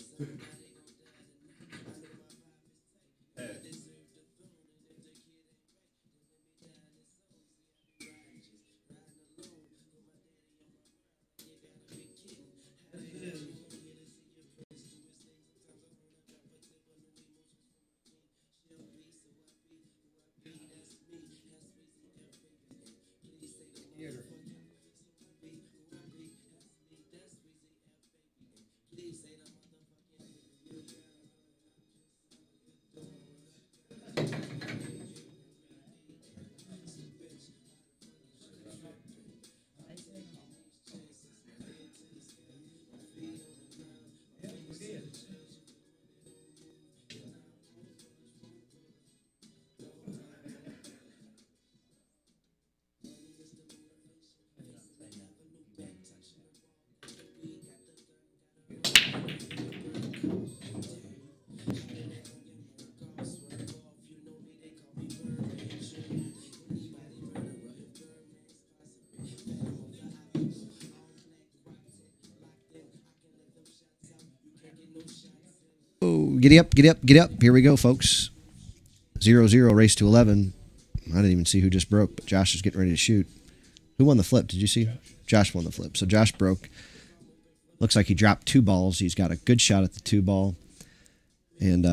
Oh, giddy up, giddy up, giddy up. Here we go, folks. 0-0, race to 11. I didn't even see who just broke, but Josh is getting ready to shoot. Who won the flip? Did you see? Josh won the flip. So Josh broke. Looks like he dropped 2 balls. He's got a good shot at the 2 ball. And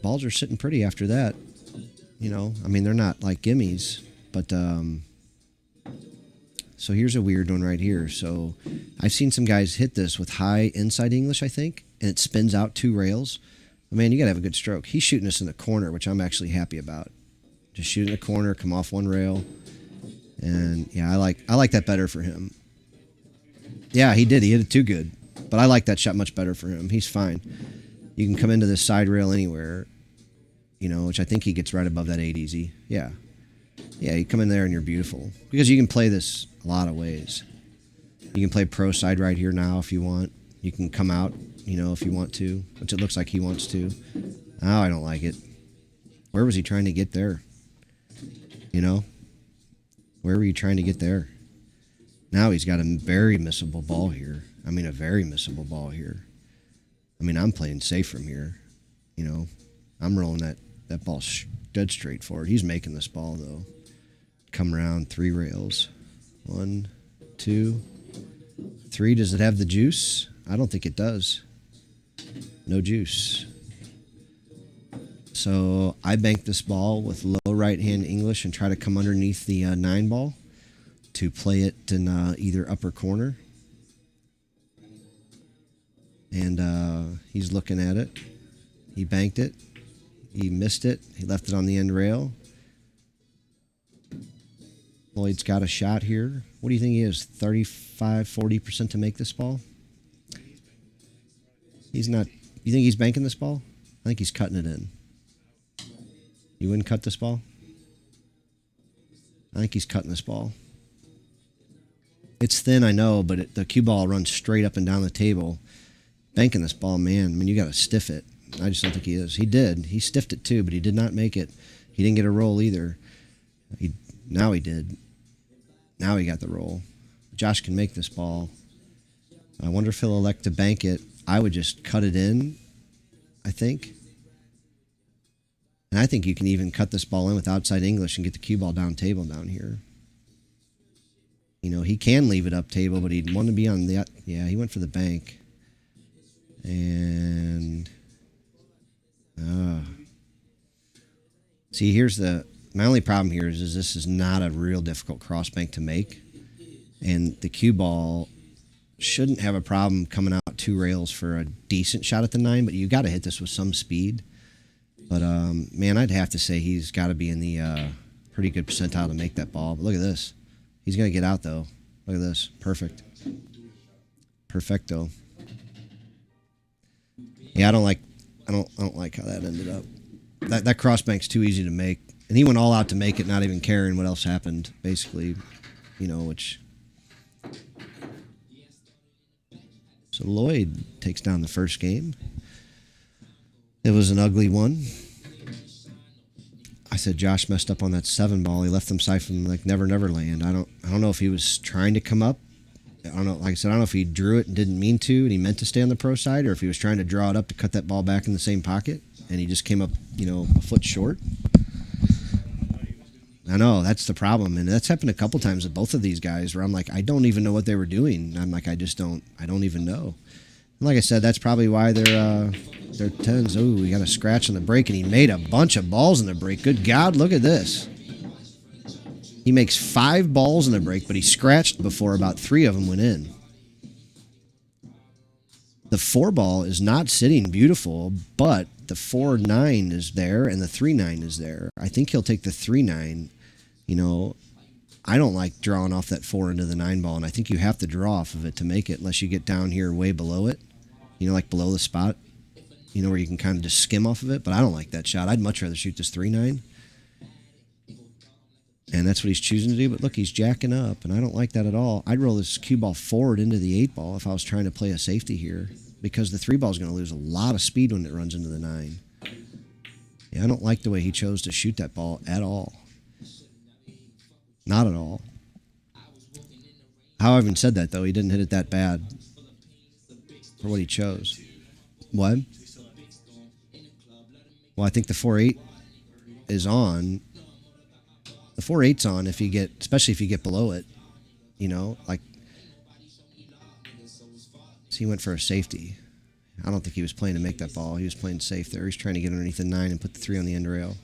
balls are sitting pretty after that. You know, I mean, they're not like gimmies, but so here's a weird one right here. So I've seen some guys hit this with high inside English, I think, and it spins out 2 rails. I mean, you got to have a good stroke. He's shooting this in the corner, which I'm actually happy about. Just shoot in the corner, come off 1 rail. And yeah, I like that better for him. Yeah, he did. He hit it too good. But I like that shot much better for him. He's fine. You can come into this side rail anywhere, you know, which I think he gets right above that 8 easy. Yeah. Yeah, you come in there and you're beautiful. Because you can play this a lot of ways. You can play pro side right here now if you want. You can come out, you know, if you want to, which it looks like he wants to. Oh, I don't like it. Where was he trying to get there? You know? Where were you trying to get there? Now he's got a very missable ball here. I mean, a very missable ball here. I mean, I'm playing safe from here. You know, I'm rolling that ball dead straight forward. He's making this ball, though. Come around 3 rails. 1, 2, 3. Does it have the juice? I don't think it does. No juice. So I bank this ball with low right-hand English and try to come underneath the 9 ball to play it in either upper corner. And he's looking at it. He banked it. He missed it. He left it on the end rail. Lloyd's got a shot here. What do you think he is? 35, 40% to make this ball? He's not. You think he's banking this ball? I think he's cutting it in. You wouldn't cut this ball? I think he's cutting this ball. It's thin, I know, but the cue ball runs straight up and down the table. Banking this ball, man, I mean, you got to stiff it. I just don't think he is. He did. He stiffed it too, but he did not make it. He didn't get a roll either. Now he did. Now he got the roll. Josh can make this ball. I wonder if he'll elect to bank it. I would just cut it in, I think. And I think you can even cut this ball in with outside English and get the cue ball down table down here. You know, he can leave it up table, but he'd want to be on the... Yeah, he went for the bank. And... see, here's the... My only problem here is this is not a real difficult cross bank to make. And the cue ball shouldn't have a problem coming out 2 rails for a decent shot at the 9, but you got to hit this with some speed. But man, I'd have to say he's got to be in the pretty good percentile to make that ball. But look at this. He's going to get out though. Look at this. Perfect. Perfecto. Yeah, I don't like how that ended up. That crossbank's too easy to make. And he went all out to make it, not even caring what else happened, basically, which. So Lloyd takes down the first game. It was an ugly one. I said Josh messed up on that 7 ball. He left them siphon like Never Never Land. I don't know if he was trying to come up. I don't know. Like I said, I don't know if he drew it and didn't mean to, and he meant to stay on the pro side, or if he was trying to draw it up to cut that ball back in the same pocket, and he just came up, a foot short. I know, that's the problem, and that's happened a couple times with both of these guys, where I'm like, I don't even know what they were doing. I'm like, I don't even know. And like I said, that's probably why they're 10s. Oh, we got a scratch on the break, and he made a bunch of balls in the break. Good God, look at this. He makes 5 balls in the break, but he scratched before about 3 of them went in. The 4 ball is not sitting beautiful, but the 4-9 is there and the 3-9 is there. I think he'll take the 3-9. I don't like drawing off that 4 into the 9 ball, and I think you have to draw off of it to make it, unless you get down here way below it, like below the spot, where you can kind of just skim off of it. But I don't like that shot. I'd much rather shoot this 3-9. And that's what he's choosing to do. But look, he's jacking up, and I don't like that at all. I'd roll this cue ball forward into the 8 ball if I was trying to play a safety here, because the 3 ball is going to lose a lot of speed when it runs into the 9. Yeah, I don't like the way he chose to shoot that ball at all. Not at all. How I even said that, though, he didn't hit it that bad for what he chose. What? Well, I think the 4-8 is on. The 4-8's on especially if you get below it, like. So he went for a safety. I don't think he was playing to make that ball. He was playing safe there. He's trying to get underneath the 9 and put the 3 on the end rail.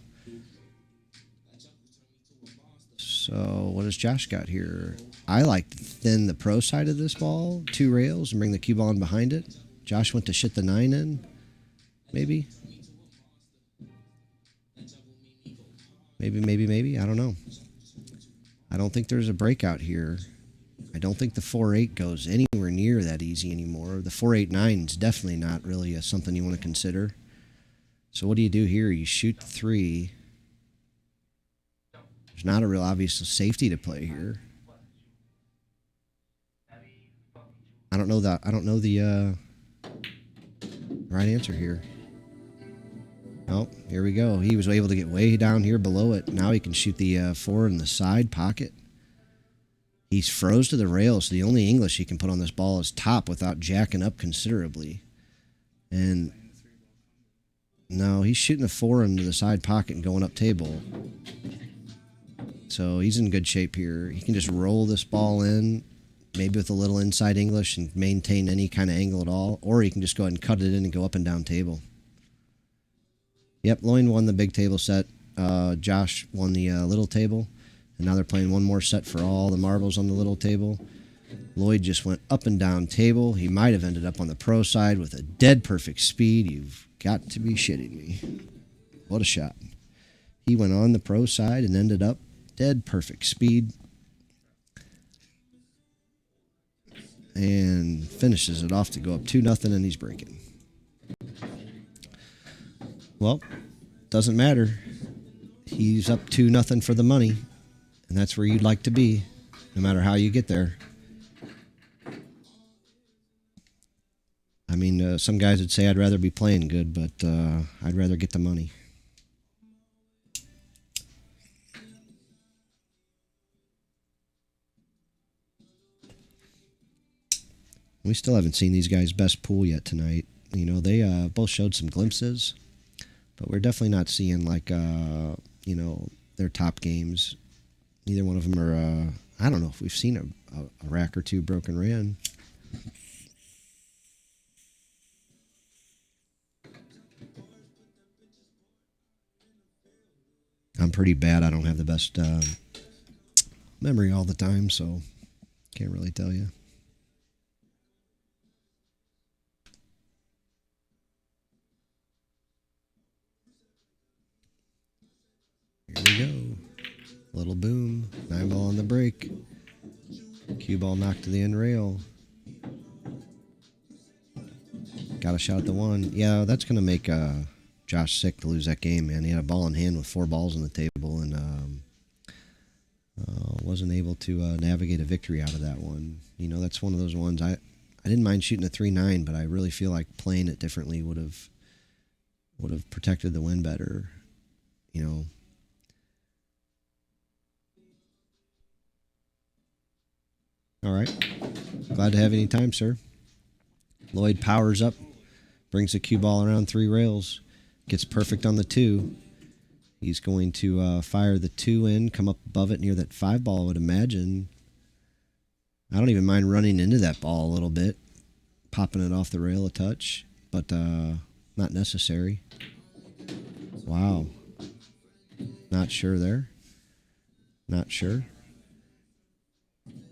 So what does Josh got here? I like to thin the pro side of this ball, 2 rails, and bring the cue ball in behind it. Josh went to shit the 9 in, maybe. Maybe. I don't know. I don't think there's a breakout here. I don't think the 4-8 goes anywhere near that easy anymore. The 4-8-9 is definitely not really something you want to consider. So what do you do here? You shoot the 3. There's not a real obvious safety to play here. I don't know the right answer here. Oh, here we go. He was able to get way down here below it. Now he can shoot the 4 in the side pocket. He's froze to the rail, so the only English he can put on this ball is top without jacking up considerably. And no, he's shooting a 4 into the side pocket and going up table. So he's in good shape here. He can just roll this ball in, maybe with a little inside English, and maintain any kind of angle at all. Or he can just go ahead and cut it in and go up and down table. Yep, Loin won the big table set. Josh won the little table. And now they're playing one more set for all the marbles on the little table. Lloyd just went up and down table. He might have ended up on the pro side with a dead perfect speed. You've got to be shitting me. What a shot. He went on the pro side and ended up dead perfect speed. And finishes it off to go up 2-0, and he's breaking. Well, doesn't matter. He's up 2-0 for the money. And that's where you'd like to be, no matter how you get there. I mean, some guys would say I'd rather be playing good, but I'd rather get the money. We still haven't seen these guys' best pool yet tonight. They both showed some glimpses, but we're definitely not seeing, their top games. Neither one of them are, I don't know if we've seen a rack or 2 broken ran. I'm pretty bad. I don't have the best memory all the time, so can't really tell you. we go. Little boom. 9-ball on the break. Cue ball knocked to the end rail. Got a shot at the 1. Yeah, that's going to make Josh sick to lose that game, man. He had a ball in hand with 4 balls on the table and wasn't able to navigate a victory out of that one. You know, that's one of those ones. I didn't mind shooting a 3-9, but I really feel like playing it differently would have protected the win better. You know. All right. Glad to have any time, sir. Lloyd powers up, brings the cue ball around 3 rails, gets perfect on the 2. He's going to fire the 2 in, come up above it near that 5 ball, I would imagine. I don't even mind running into that ball a little bit, popping it off the rail a touch, but not necessary. Wow. Not sure there. Not sure.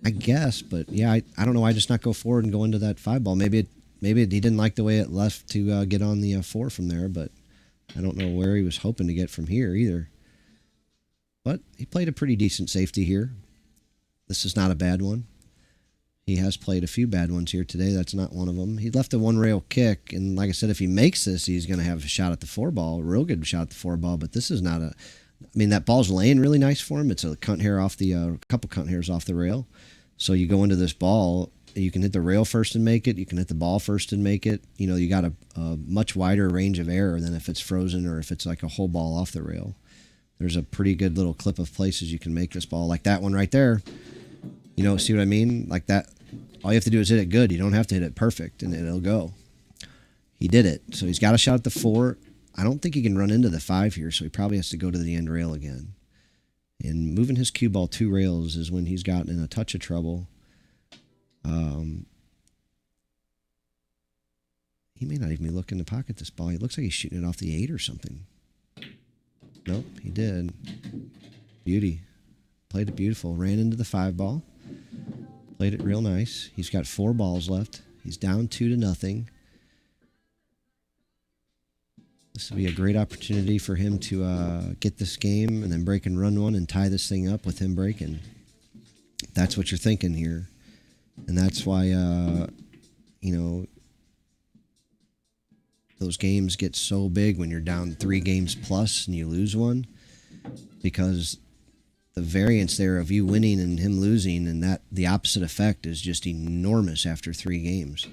I guess, but yeah, I don't know why just not go forward and go into that 5 ball. Maybe he didn't like the way it left to get on the 4 from there, but I don't know where he was hoping to get from here either. But he played a pretty decent safety here. This is not a bad one. He has played a few bad ones here today. That's not one of them. He left a 1-rail kick, and like I said, if he makes this, he's going to have a shot at the 4 ball, a real good shot at the 4 ball, but this is not a... I mean, that ball's laying really nice for him. It's a cunt hair off the... couple cunt hairs off the rail. So you go into this ball, you can hit the rail first and make it. You can hit the ball first and make it. You know, you got a much wider range of error than if it's frozen or if it's like a whole ball off the rail. There's a pretty good little clip of places you can make this ball, like that one right there. You know, see what I mean? Like that. All you have to do is hit it good. You don't have to hit it perfect, and it'll go. He did it. So he's got a shot at the 4. I don't think he can run into the 5 here, so he probably has to go to the end rail again. And moving his cue ball 2 rails is when he's gotten in a touch of trouble. He may not even be looking to pocket this ball. He looks like he's shooting it off the 8 or something. Nope, he did. Beauty. Played it beautiful. Ran into the 5 ball. Played it real nice. He's got 4 balls left. He's down 2-0. This will be a great opportunity for him to get this game and then break and run one and tie this thing up with him breaking. That's what you're thinking here. And that's why, you know, those games get so big when you're down 3 games plus and you lose one, because the variance there of you winning and him losing, and that the opposite effect is just enormous after 3 games.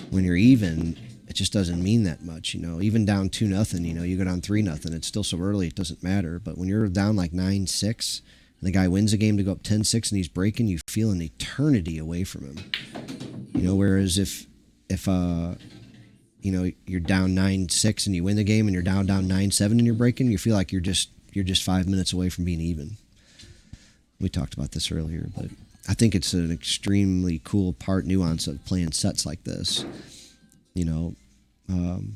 When you're even, it just doesn't mean that much, you know. Even down 2-0, you know, you go down 3-0. It's still so early, it doesn't matter. But when you're down like 9-6, and the guy wins a game to go up 10-6, and he's breaking, you feel an eternity away from him. You know, whereas if you know, you're down 9-6 and you win the game, and you're down 9-7 and you're breaking, you feel like you're just 5 minutes away from being even. We talked about this earlier, but I think it's an extremely cool nuance of playing sets like this. You know, I'm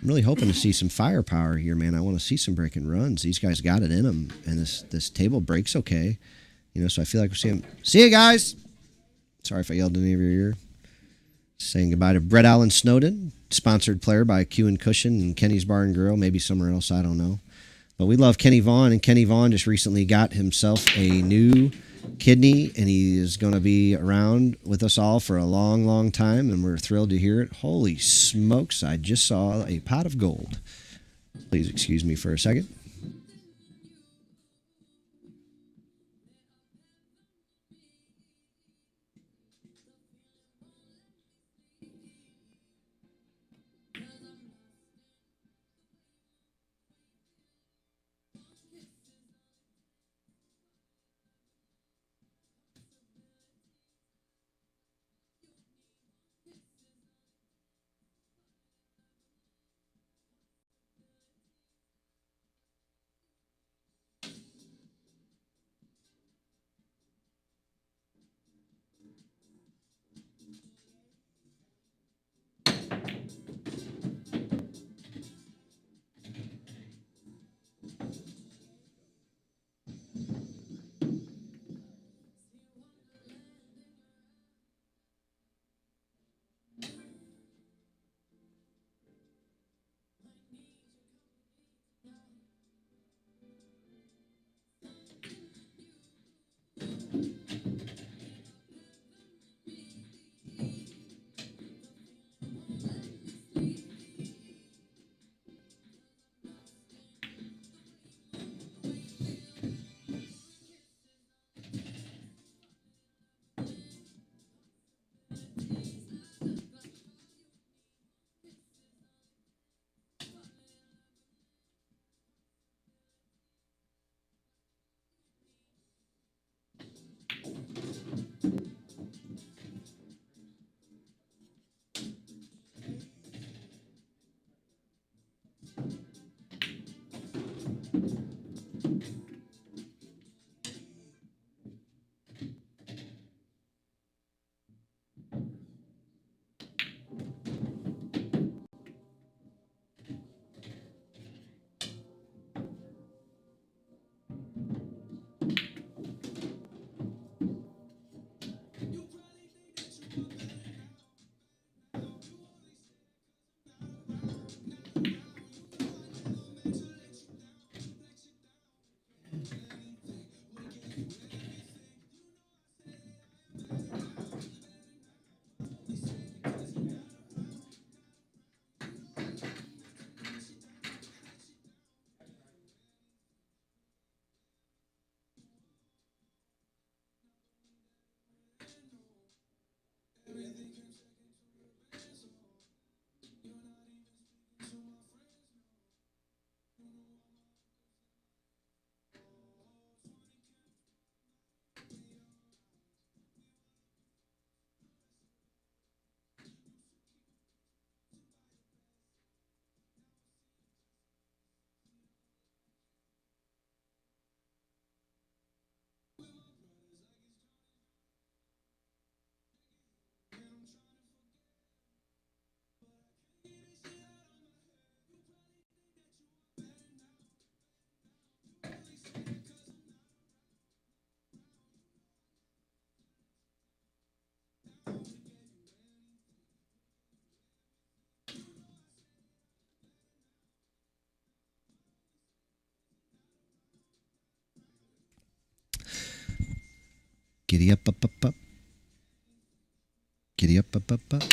really hoping to see some firepower here, man. I want to see some breaking runs. These guys got it in them, and this table breaks okay. You know, so I feel like we'll see them. See you guys. Sorry if I yelled in any of your ear. Saying goodbye to Brett Allen Snowden, sponsored player by Q and Cushion and Kenny's Bar and Grill, maybe somewhere else, I don't know. But we love Kenny Vaughn, and Kenny Vaughn just recently got himself a new kidney, and he is going to be around with us all for a long, long time, and we're thrilled to hear it. Holy smokes, I just saw a pot of gold. Please excuse me for a second. Giddy up, up, up, up. Giddy up, up, up, up.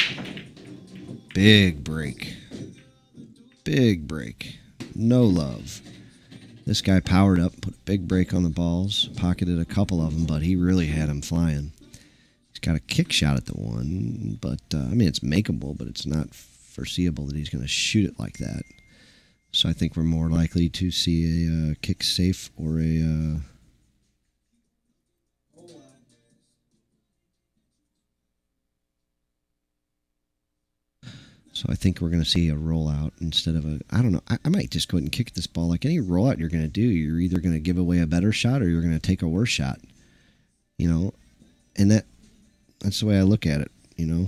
Big break. Big break. No love. This guy powered up, put a big break on the balls, pocketed a couple of them, but he really had him flying. He's got a kick shot at the one, but, I mean, it's makeable, but it's not foreseeable that he's going to shoot it like that. So I think we're more likely to see a kick safe or a... So I think we're going to see a rollout instead of a... I don't know. I might just go ahead and kick this ball. Like any rollout you're going to do, you're either going to give away a better shot or you're going to take a worse shot. You know? And that's the way I look at it. You know?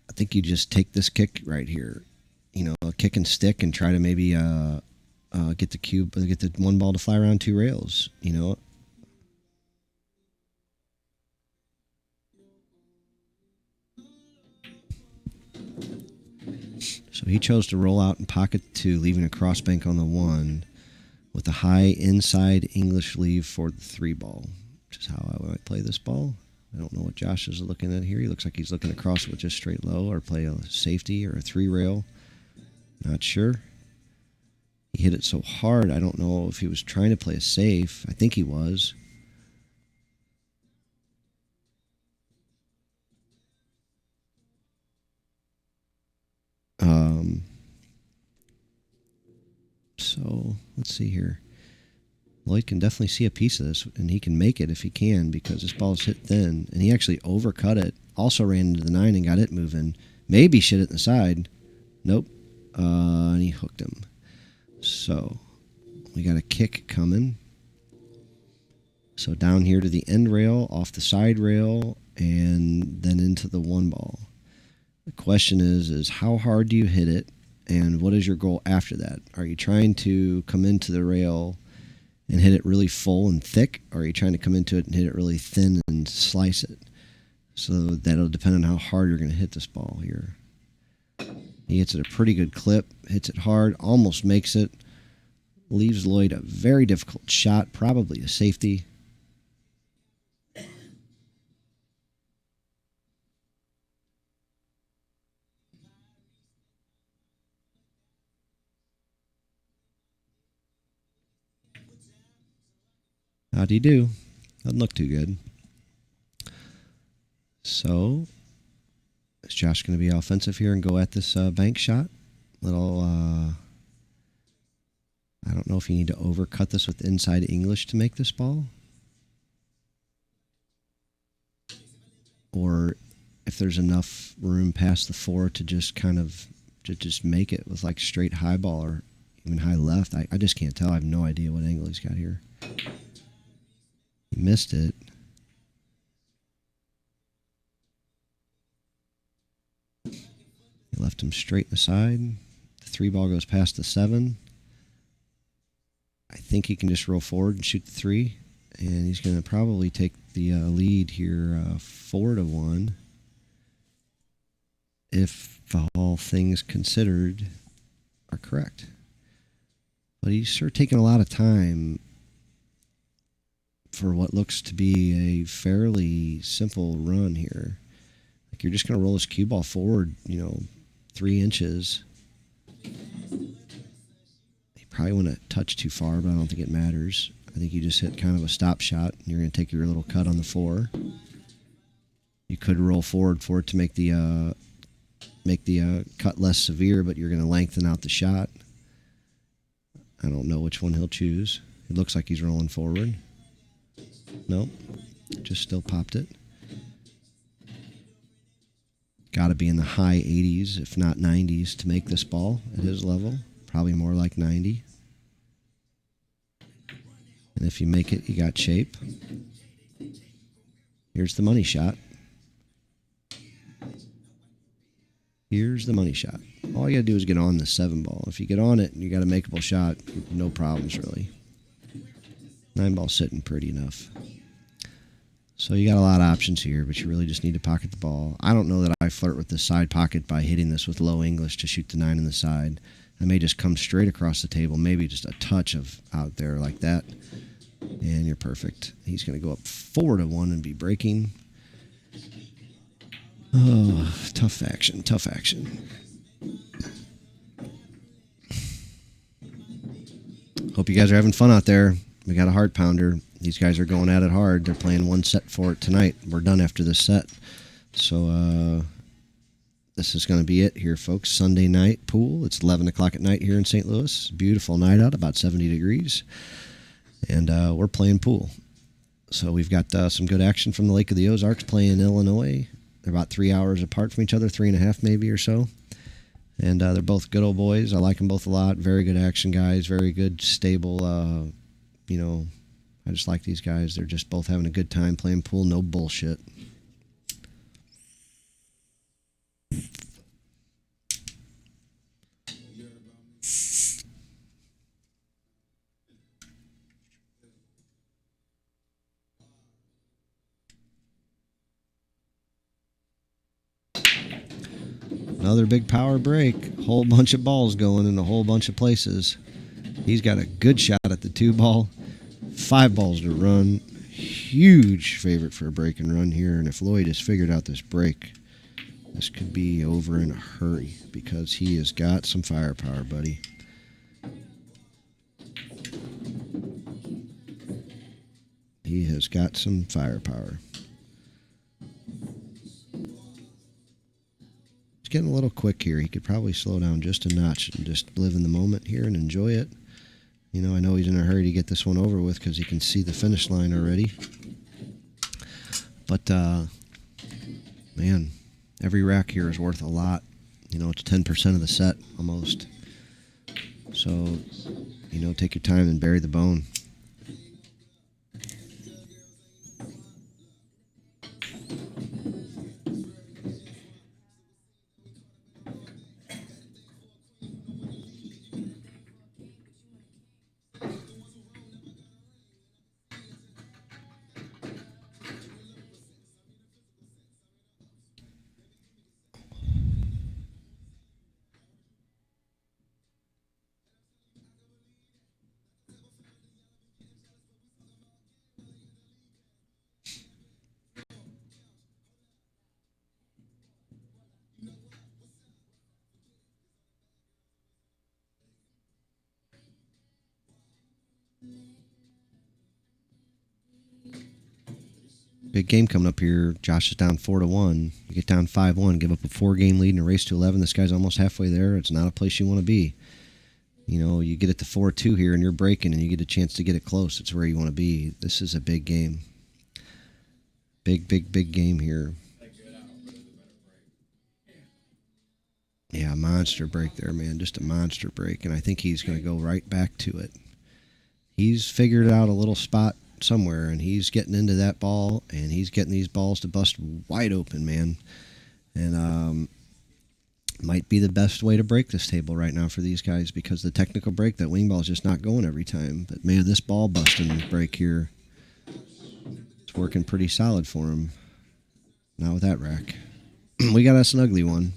I think you just take this kick right here. You know, a kick and stick and try to maybe get the one ball to fly around two rails. You know? So he chose to roll out and pocket two, leaving a cross bank on the one with a high inside English leave for the three ball, which is how I might play this ball. I don't know what Josh is looking at here. He looks like he's looking across with just straight low or play a safety or a three rail. Not sure. He hit it so hard, I don't know if he was trying to play a safe. I think he was. So let's see here. Lloyd can definitely see a piece of this, and he can make it if he can because this ball is hit thin, and he actually overcut it. Also ran into the 9 and got it moving. Maybe shit it in the side. Nope. And he hooked him. So we got a kick coming. So down here to the end rail, off the side rail, and then into the one ball. The question is how hard do you hit it, and what is your goal after that? Are you trying to come into the rail and hit it really full and thick, or are you trying to come into it and hit it really thin and slice it? So that'll depend on how hard you're going to hit this ball here. He hits it a pretty good clip, hits it hard, almost makes it, leaves Lloyd a very difficult shot, probably a safety. How'd he do? Doesn't look too good. So, is Josh going to be offensive here and go at this bank shot? Little, I don't know if you need to overcut this with inside English to make this ball. Or if there's enough room past the 4 to just kind of, to just make it with like straight high ball or even high left. I just can't tell. I have no idea what angle he's got here. He missed it. him straight in the side. The 3 ball goes past the 7. I think he can just roll forward and shoot the 3. And he's going to probably take the lead here 4-1. If all things considered are correct. But he's sure taking a lot of time for what looks to be a fairly simple run here. Like, you're just going to roll this cue ball forward, 3 inches. He probably went a touch too far, but I don't think it matters. I think you just hit kind of a stop shot. You're going to take your little cut on the 4. You could roll forward for it to make the cut less severe, but you're going to lengthen out the shot. I don't know which one he'll choose. It looks like he's rolling forward. Nope. Just still popped it. Got to be in the high 80s, if not 90s, to make this ball at his level. Probably more like 90. And if you make it, you got shape. Here's the money shot. Here's the money shot. All you got to do is get on the 7 ball. If you get on it and you got a makeable shot, no problems really. 9 ball sitting pretty enough. So you got a lot of options here, but you really just need to pocket the ball. I don't know that I flirt with the side pocket by hitting this with low English to shoot the 9 in the side. I may just come straight across the table, maybe just a touch of out there like that, and you're perfect. He's going to go up 4-1 and be breaking. Oh, tough action, tough action. Hope you guys are having fun out there. We got a hard pounder. These guys are going at it hard. They're playing 1 set for it tonight. We're done after this set. So this is going to be it here, folks. Sunday night pool. It's 11 o'clock at night here in St. Louis. Beautiful night out, about 70 degrees. And we're playing pool. So we've got some good action from the Lake of the Ozarks playing Illinois. They're about 3 hours apart from each other, 3.5 maybe or so. And they're both good old boys. I like them both a lot. Very good action guys. Very good, stable, I just like these guys. They're just both having a good time playing pool. No bullshit. Another big power break. Whole bunch of balls going in a whole bunch of places. He's got a good shot at the 2 ball. 5 balls to run. Huge favorite for a break and run here. And if Lloyd has figured out this break, this could be over in a hurry because he has got some firepower, buddy. He has got some firepower. It's getting a little quick here. He could probably slow down just a notch and just live in the moment here and enjoy it. I know he's in a hurry to get this one over with because he can see the finish line already. But, man, every rack here is worth a lot. It's 10% of the set almost. So, take your time and bury the bone. Big game coming up here. Josh is down 4-1. You get down 5-1, give up a 4-game lead and a race to 11. This guy's almost halfway there. It's not a place you want to be. You get it to 4-2 here and you're breaking and you get a chance to get it close. It's where you want to be. This is a big game. Big game here. Yeah, monster break there, man. Just a monster break. And I think he's going to go right back to it. He's figured out a little spot somewhere, and he's getting into that ball, and he's getting these balls to bust wide open, man. And Might be the best way to break this table right now for these guys because the technical break, that wing ball is just not going every time. But man, this ball busting break here, it's working pretty solid for him. Not with that rack. We got us an ugly one.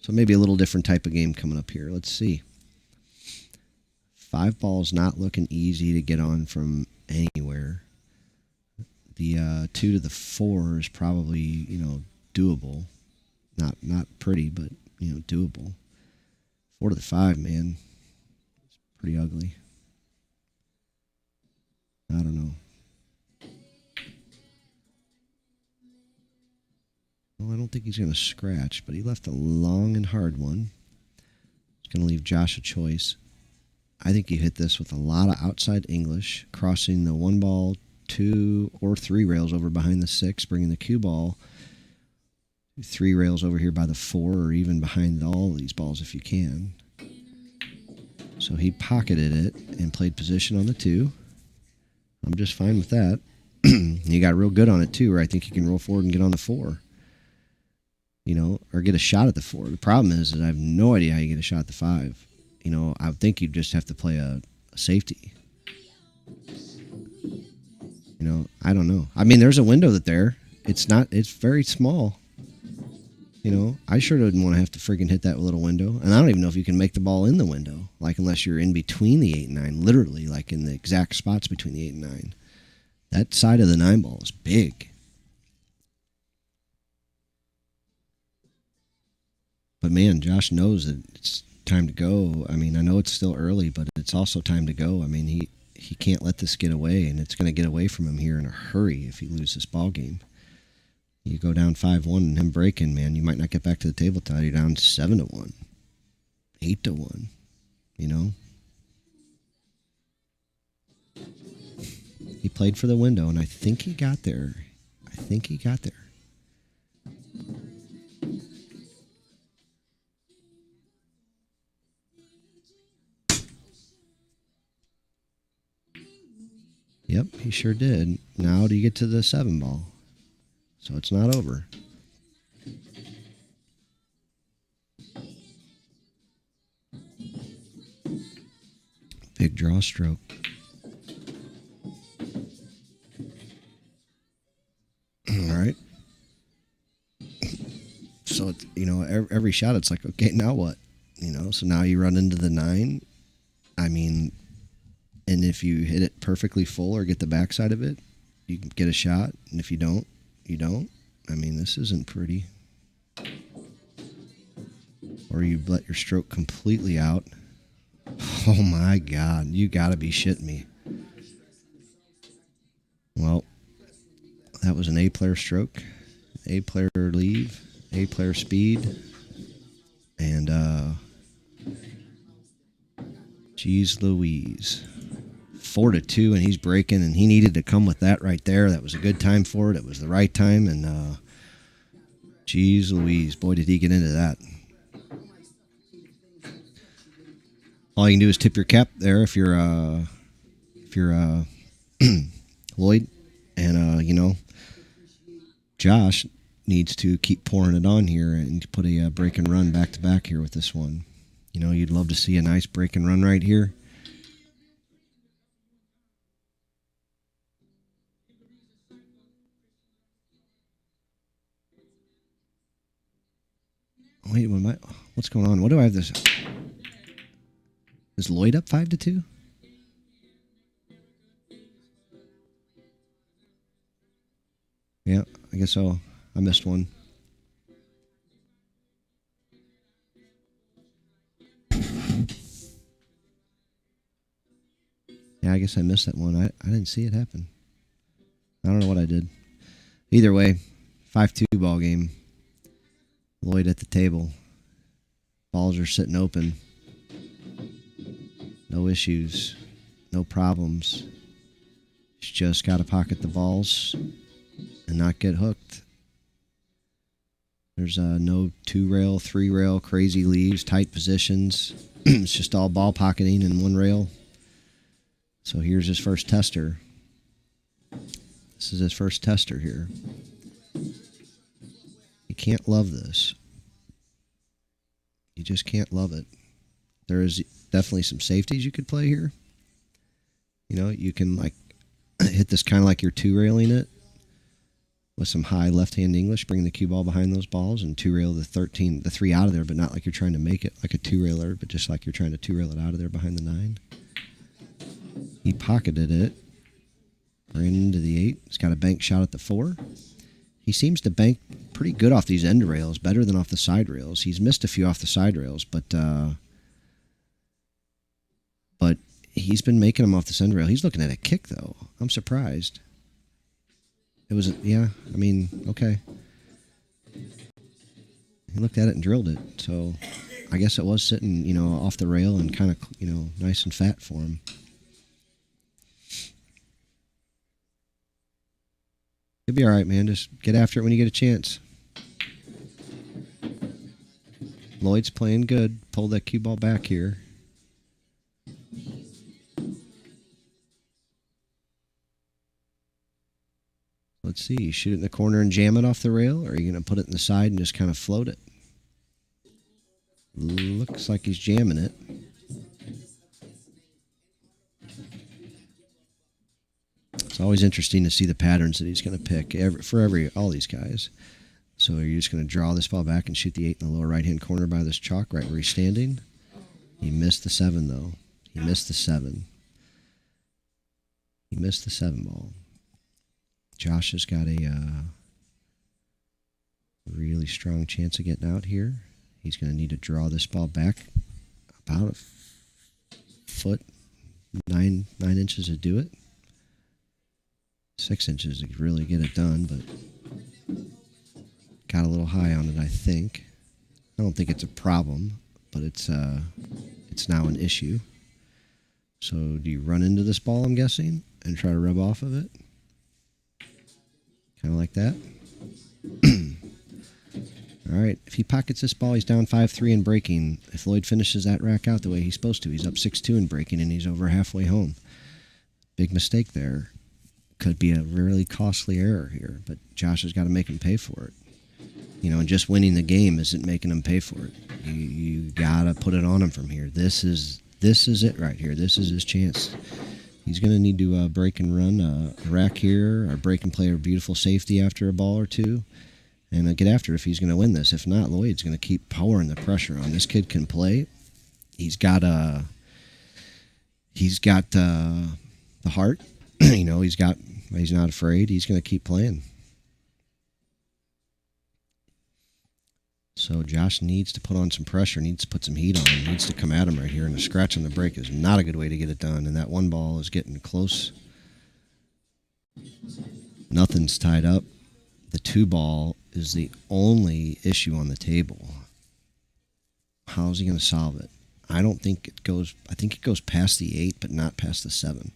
So maybe a little different type of game coming up here. Let's see. 5 balls not looking easy to get on from anywhere. The 2 to the 4 is probably, doable. Not pretty, but, doable. 4 to the 5, man. It's pretty ugly. I don't know. Well, I don't think he's going to scratch, but he left a long and hard one. It's going to leave Josh a choice. I think you hit this with a lot of outside English, crossing the 1 ball, 2 or 3 rails over behind the 6, bringing the cue ball 3 rails over here by the 4, or even behind all these balls if you can. So he pocketed it and played position on the 2. I'm just fine with that. He got real good on it too, where I think he can roll forward and get on the 4. Or get a shot at the 4. The problem is that I have no idea how you get a shot at the 5. I would think you'd just have to play a safety. I don't know. I mean, there's a window there. It's very small. I sure didn't want to have to friggin' hit that little window. And I don't even know if you can make the ball in the window, like unless you're in between the 8 and 9, literally, like in the exact spots between the 8 and 9. That side of the 9 ball is big. But man, Josh knows that it's time to go. I mean, I know it's still early, but it's also time to go. I mean, he can't let this get away, and it's going to get away from him here in a hurry if he loses this ball game. You go down 5-1 and him breaking, man, you might not get back to the table till you're down 7-1, 8-1. He played for the window, and I think he got there. Yep, he sure did. Now do you get to the 7 ball? So it's not over. Big draw stroke. All right. So it's, every shot it's like, okay, now what? So now you run into the 9. I mean, and if you hit it perfectly full or get the backside of it, you can get a shot. And if you don't, you don't. I mean, this isn't pretty. Or you let your stroke completely out. Oh my God, you gotta be shitting me. Well, that was an A-player stroke, A-player leave, A-player speed, and geez Louise. 4-2, and he's breaking, and he needed to come with that right there. That was a good time for it. It was the right time, and geez Louise, boy, did he get into that. All you can do is tip your cap there if you're Lloyd, and Josh needs to keep pouring it on here and put a break and run back to back here with this one. You'd love to see a nice break and run right here. Wait, what's going on? What do I have this? Is Lloyd up 5-2? Yeah, I guess so. I missed one. Yeah, I guess I missed that one. I didn't see it happen. I don't know what I did. Either way, 5-2 ball game. Lloyd at the table. Balls are sitting open. No issues. No problems. He's just got to pocket the balls and not get hooked. There's no 2-rail, 3-rail, crazy leaves, tight positions. It's just all ball pocketing in 1 rail. So here's his first tester. This is his first tester here. can't love this. You just can't love it. There is definitely some safeties you could play here. You know, you can like hit this kind of like you're two-railing it with some high left-hand English, bring the cue ball behind those balls and two-rail the 3 out of there, but not like you're trying to make it like a two-railer, but just like you're trying to two-rail it out of there behind the 9. He pocketed it, ran into the 8. He's got a bank shot at the 4. He seems to bank pretty good off these end rails, better than off the side rails. He's missed a few off the side rails, but he's been making them off the end rail. He's looking at a kick, though. I'm surprised. It was, yeah, I mean, okay. He looked at it and drilled it, so I guess it was sitting, you know, off the rail and kind of, you know, nice and fat for him. You'll be all right, man. Just get after it when you get a chance. Lloyd's playing good. Pulled that cue ball back here. Let's see. You shoot it in the corner and jam it off the rail, or are you going to put it in the side and just kind of float it? Looks like he's jamming it. It's always interesting to see the patterns that he's going to pick for all these guys. So are you just going to draw this ball back and shoot the 8 in the lower right-hand corner by this chalk right where he's standing? He missed the 7, though. He missed the 7. He missed the 7 ball. Josh has got a really strong chance of getting out here. He's going to need to draw this ball back about a foot, 9 inches to do it. 6 inches to really get it done, but got a little high on it, I think. I don't think it's a problem, but it's now an issue. So do you run into this ball, I'm guessing, and try to rub off of it? Kind of like that. All right, if he pockets this ball, he's down 5-3 in breaking. If Lloyd finishes that rack out the way he's supposed to, he's up 6-2 in breaking, and he's over halfway home. Big mistake there. Could be a really costly error here, but Josh has got to make him pay for it. You know, and just winning the game isn't making him pay for it. You got to put it on him from here. This is it right here. This is his chance. He's going to need to break and run a rack here, or break and play a beautiful safety after a ball or two, and get after it if he's going to win this. If not, Lloyd's going to keep pouring the pressure on. This kid can play. He's got the heart. You know, he's not afraid. He's going to keep playing. So Josh needs to put on some pressure, needs to put some heat on him, needs to come at him right here. And a scratch on the break is not a good way to get it done. And that 1 ball is getting close. Nothing's tied up. The 2 ball is the only issue on the table. How's he going to solve it? I think it goes past the 8, but not past the 7.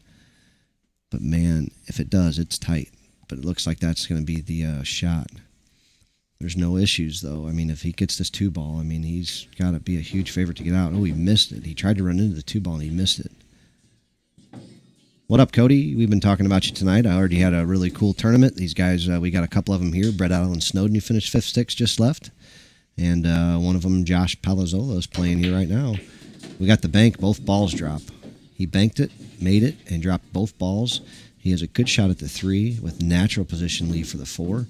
But man, if it does, it's tight. But it looks like that's going to be the shot. There's no issues, though. I mean, if he gets this 2 ball, I mean, he's got to be a huge favorite to get out. Oh, he missed it. He tried to run into the 2 ball, and he missed it. What up, Cody? We've been talking about you tonight. I already had a really cool tournament. These guys, we got a couple of them here. Brett Allen Snowden, who finished 5th, 6th, just left. And one of them, Josh Palazzola, is playing here right now. We got the bank. Both balls drop. He banked it, made it, and dropped both balls. He has a good shot at the 3 with natural position lead for the 4.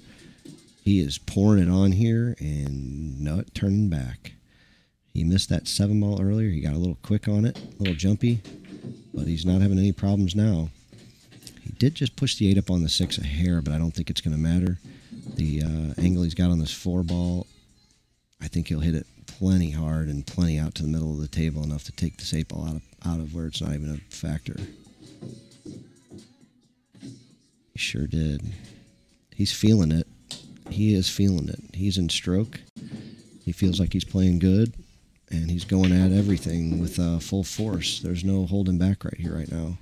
He is pouring it on here and not turning back. He missed that 7 ball earlier. He got a little quick on it, a little jumpy, but he's not having any problems now. He did just push the 8 up on the 6 a hair, but I don't think it's going to matter. The angle he's got on this 4 ball, I think he'll hit it plenty hard and plenty out to the middle of the table, enough to take this 8 ball out of where it's not even a factor. He sure did. He's feeling it. He is feeling it. He's in stroke. He feels like he's playing good, and he's going at everything with full force. There's no holding back right here, right now.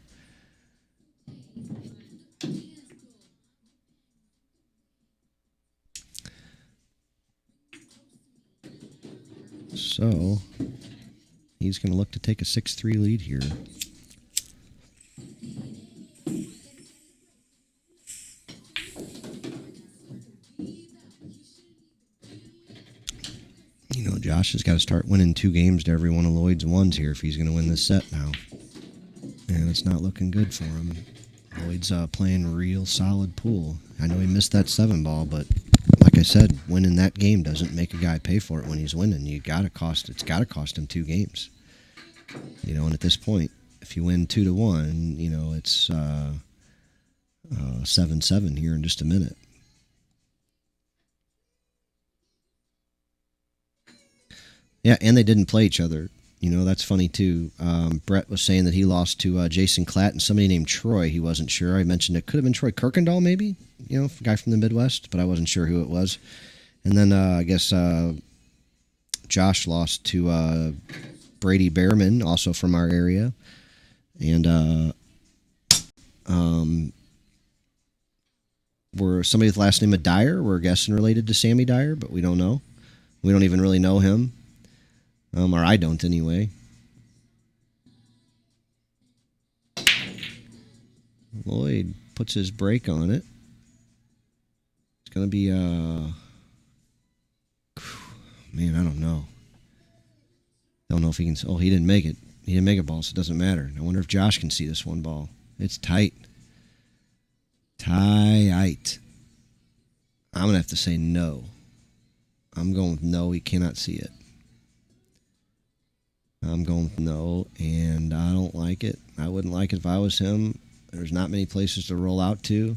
So he's going to look to take a 6-3 lead here. Josh has got to start winning 2 games to every one of Lloyd's ones here if he's going to win this set now. And it's not looking good for him. Lloyd's playing real solid pool. I know he missed that 7-ball, but like I said, winning that game doesn't make a guy pay for it when he's winning. It's got to cost him 2 games. And at this point, if you win 2-1, it's 7-7 here in just a minute. Yeah, and they didn't play each other. That's funny too. Brett was saying that he lost to Jason Klatt and somebody named Troy. He wasn't sure. I mentioned it could have been Troy Kirkendall, maybe. A guy from the Midwest, but I wasn't sure who it was. And then I guess Josh lost to Brady Behrman, also from our area, and we're somebody with the last name of Dyer. We're guessing related to Sammy Dyer, but we don't know. We don't even really know him. Or I don't anyway. Lloyd puts his brake on it. It's going to be, man, I don't know. Don't know if he can, he didn't make it. He didn't make a ball, so it doesn't matter. I wonder if Josh can see this one ball. It's tight. Tight. I'm going to have to say no. I'm going with no, he cannot see it. I'm going with no, and I don't like it. I wouldn't like it if I was him. There's not many places to roll out to,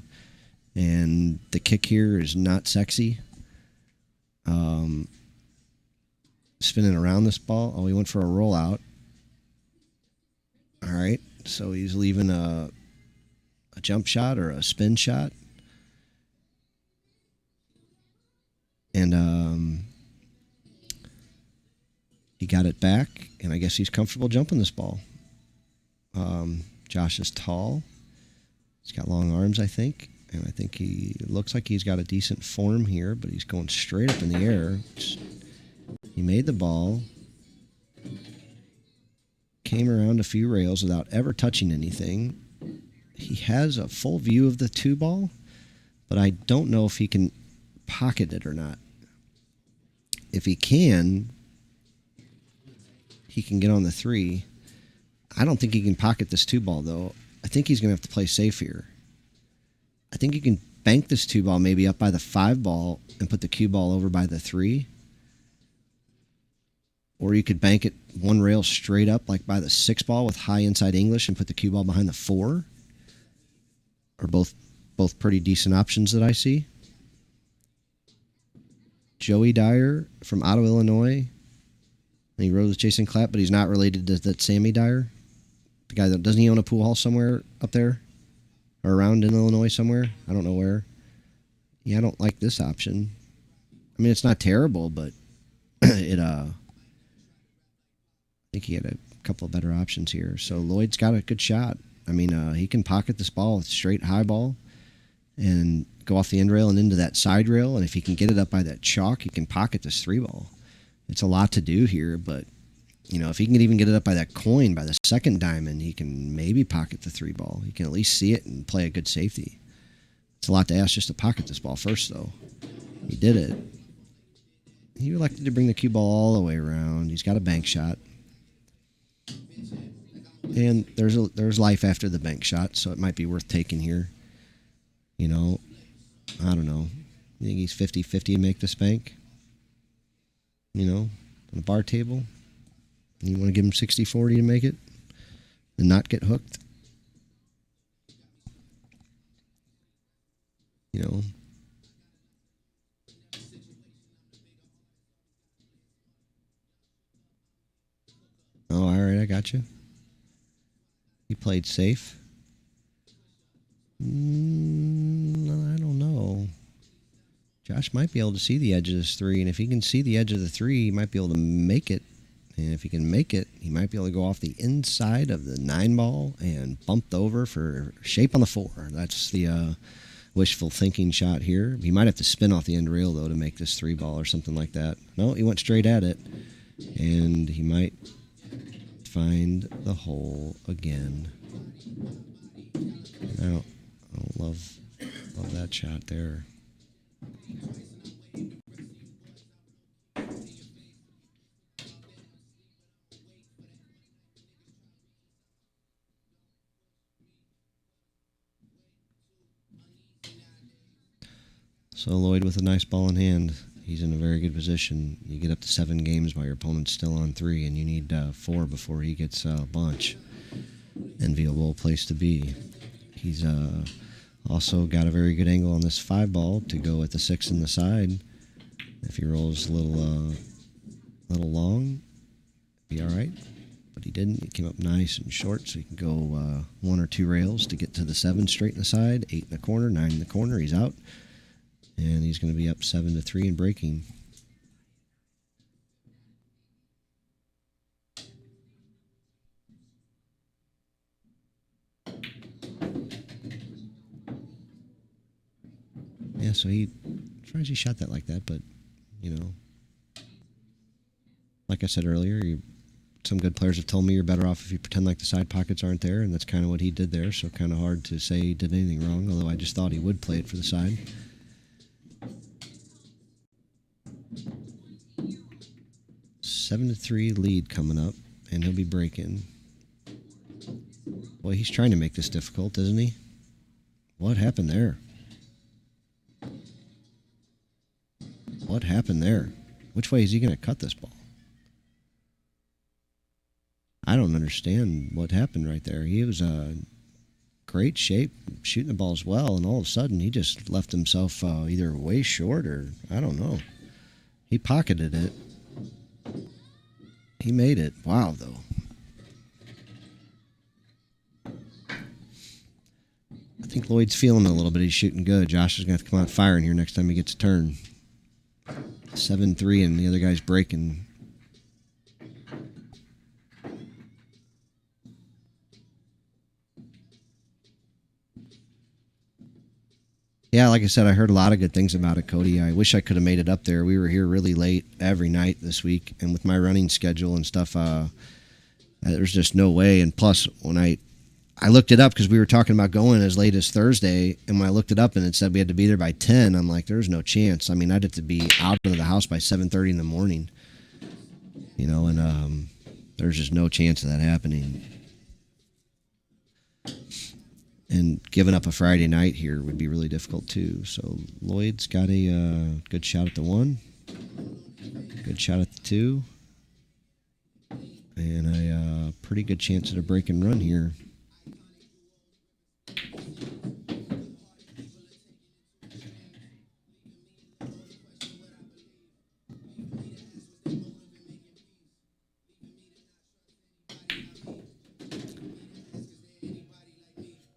and the kick here is not sexy. Spinning around this ball. Oh, he went for a rollout. All right, so he's leaving a jump shot or a spin shot. And he got it back, and I guess he's comfortable jumping this ball. Josh is tall. He's got long arms, I think. And I think he looks like he's got a decent form here, but he's going straight up in the air. He made the ball. Came around a few rails without ever touching anything. He has a full view of the 2-ball, but I don't know if he can pocket it or not. If he can get on the 3. I don't think he can pocket this 2-ball, though. I think he's going to have to play safe here. I think you can bank this 2-ball maybe up by the 5-ball and put the cue ball over by the 3. Or you could bank it one rail straight up like by the 6-ball with high inside English and put the cue ball behind the 4. Are both pretty decent options that I see. Joey Dyer from Otto, Illinois. And he rode with Jason Klatt, but he's not related to that Sammy Dyer. The guy that doesn't he own a pool hall somewhere up there? Or around in Illinois somewhere? I don't know where. Yeah, I don't like this option. I mean, it's not terrible, but I think he had a couple of better options here. So Lloyd's got a good shot. I mean, he can pocket this ball with straight high ball and go off the end rail and into that side rail. And if he can get it up by that chalk, he can pocket this 3-ball. It's a lot to do here, but, if he can even get it up by that coin, by the second diamond, he can maybe pocket the 3-ball. He can at least see it and play a good safety. It's a lot to ask just to pocket this ball first, though. He did it. He elected to bring the cue ball all the way around. He's got a bank shot. And there's life after the bank shot, so it might be worth taking here. I don't know. You think he's 50-50 to make this bank? On the bar table? You want to give him 60-40 to make it? And not get hooked? Oh, all right, I got you. He played safe. I don't know. Josh might be able to see the edge of this 3, and if he can see the edge of the 3, he might be able to make it. And if he can make it, he might be able to go off the inside of the 9-ball and bumped over for shape on the 4. That's the wishful thinking shot here. He might have to spin off the end rail, though, to make this 3-ball or something like that. No, he went straight at it, and he might find the hole again. I don't love that shot there. So Lloyd with a nice ball in hand. He's in a very good position. You get up to 7 games while your opponent's still on 3, and you need 4 before he gets a bunch. Enviable place to be. He's also got a very good angle on this 5 ball to go at the 6 in the side. If he rolls a little long, be all right. But he didn't. He came up nice and short, so he can go 1 or 2 rails to get to the 7 straight in the side, 8 in the corner, 9 in the corner. He's out. And he's going to be up 7-3 and breaking. Yeah, so he tries he shot that like that, but, you know, like I said earlier, some good players have told me you're better off if you pretend like the side pockets aren't there, and that's kind of what he did there, so kind of hard to say he did anything wrong, although I just thought he would play it for the side. 7-3 lead coming up, and he'll be breaking. Boy, he's trying to make this difficult, isn't he? What happened there? What happened there? Which way is he going to cut this ball? I don't understand what happened right there. He was great shape, shooting the balls well, and all of a sudden he just left himself either way short or I don't know. He pocketed it. He made it. Wow, though. I think Lloyd's feeling it a little bit. He's shooting good. Josh is going to have to come out firing here next time he gets a turn. 7-3, and the other guy's breaking. Yeah, like I said, I heard a lot of good things about it, Cody. I wish I could have made it up there. We were here really late every night this week, and with my running schedule and stuff, there's just no way. And plus, when I looked it up because we were talking about going as late as Thursday, and when I looked it up and it said we had to be there by 10, I'm like, there's no chance. I mean, I'd have to be out of the house by 7:30 in the morning, you know, and there's just no chance of that happening. And giving up a Friday night here would be really difficult, too. So Lloyd's got a good shot at the 1, good shot at the 2, and a pretty good chance at a break and run here.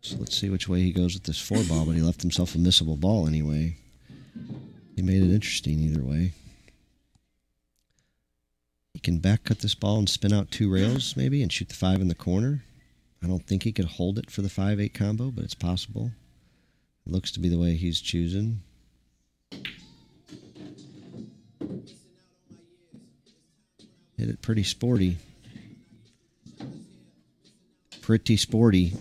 So let's see which way he goes with this 4 ball, but he left himself a missable ball anyway. He made it interesting either way. He can back cut this ball and spin out 2 rails maybe and shoot the 5 in the corner. I don't think he could hold it for the 5-8 combo, but it's possible. It looks to be the way he's choosing. Hit it pretty sporty. Pretty sporty.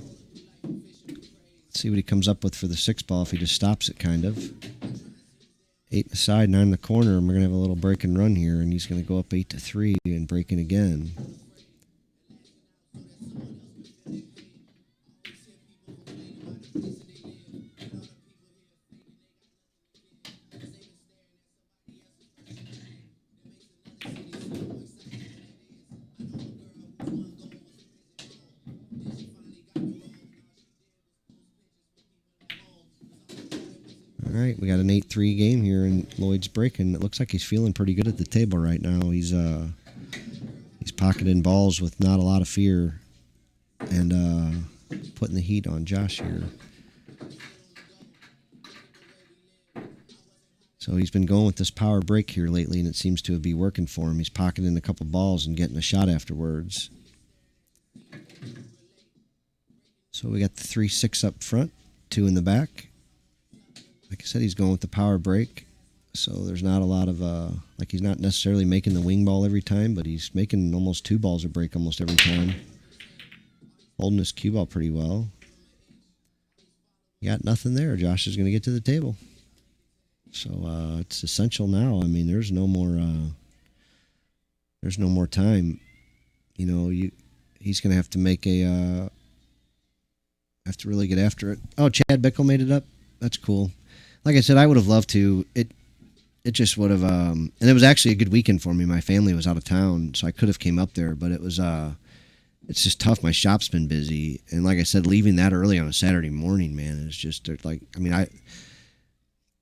Let's see what he comes up with for the 6 ball if he just stops it, kind of. 8 in the side, 9 in the corner, and we're going to have a little break and run here, and he's going to go up 8-3 and breaking again. All right, we got an 8-3 game here, and Lloyd's breaking. It looks like he's feeling pretty good at the table right now. He's pocketing balls with not a lot of fear, and putting the heat on Josh here. So he's been going with this power break here lately, and it seems to be working for him. He's pocketing a couple balls and getting a shot afterwards. So we got the 3-6 up front, 2 in the back. Like I said, he's going with the power break, so there's not a lot of, like he's not necessarily making the wing ball every time, but he's making almost 2 balls a break almost every time. Holding his cue ball pretty well. You got nothing there. Josh is going to get to the table. So it's essential now. I mean, there's no more time. You know, he's going to have to make have to really get after it. Oh, Chad Bickle made it up. That's cool. like I said, I would have loved to. It just would have. And it was actually a good weekend for me. My family was out of town, so I could have came up there, but it was. It's just tough. My shop's been busy, and like I said, leaving that early on a Saturday morning, man, is just like. I mean,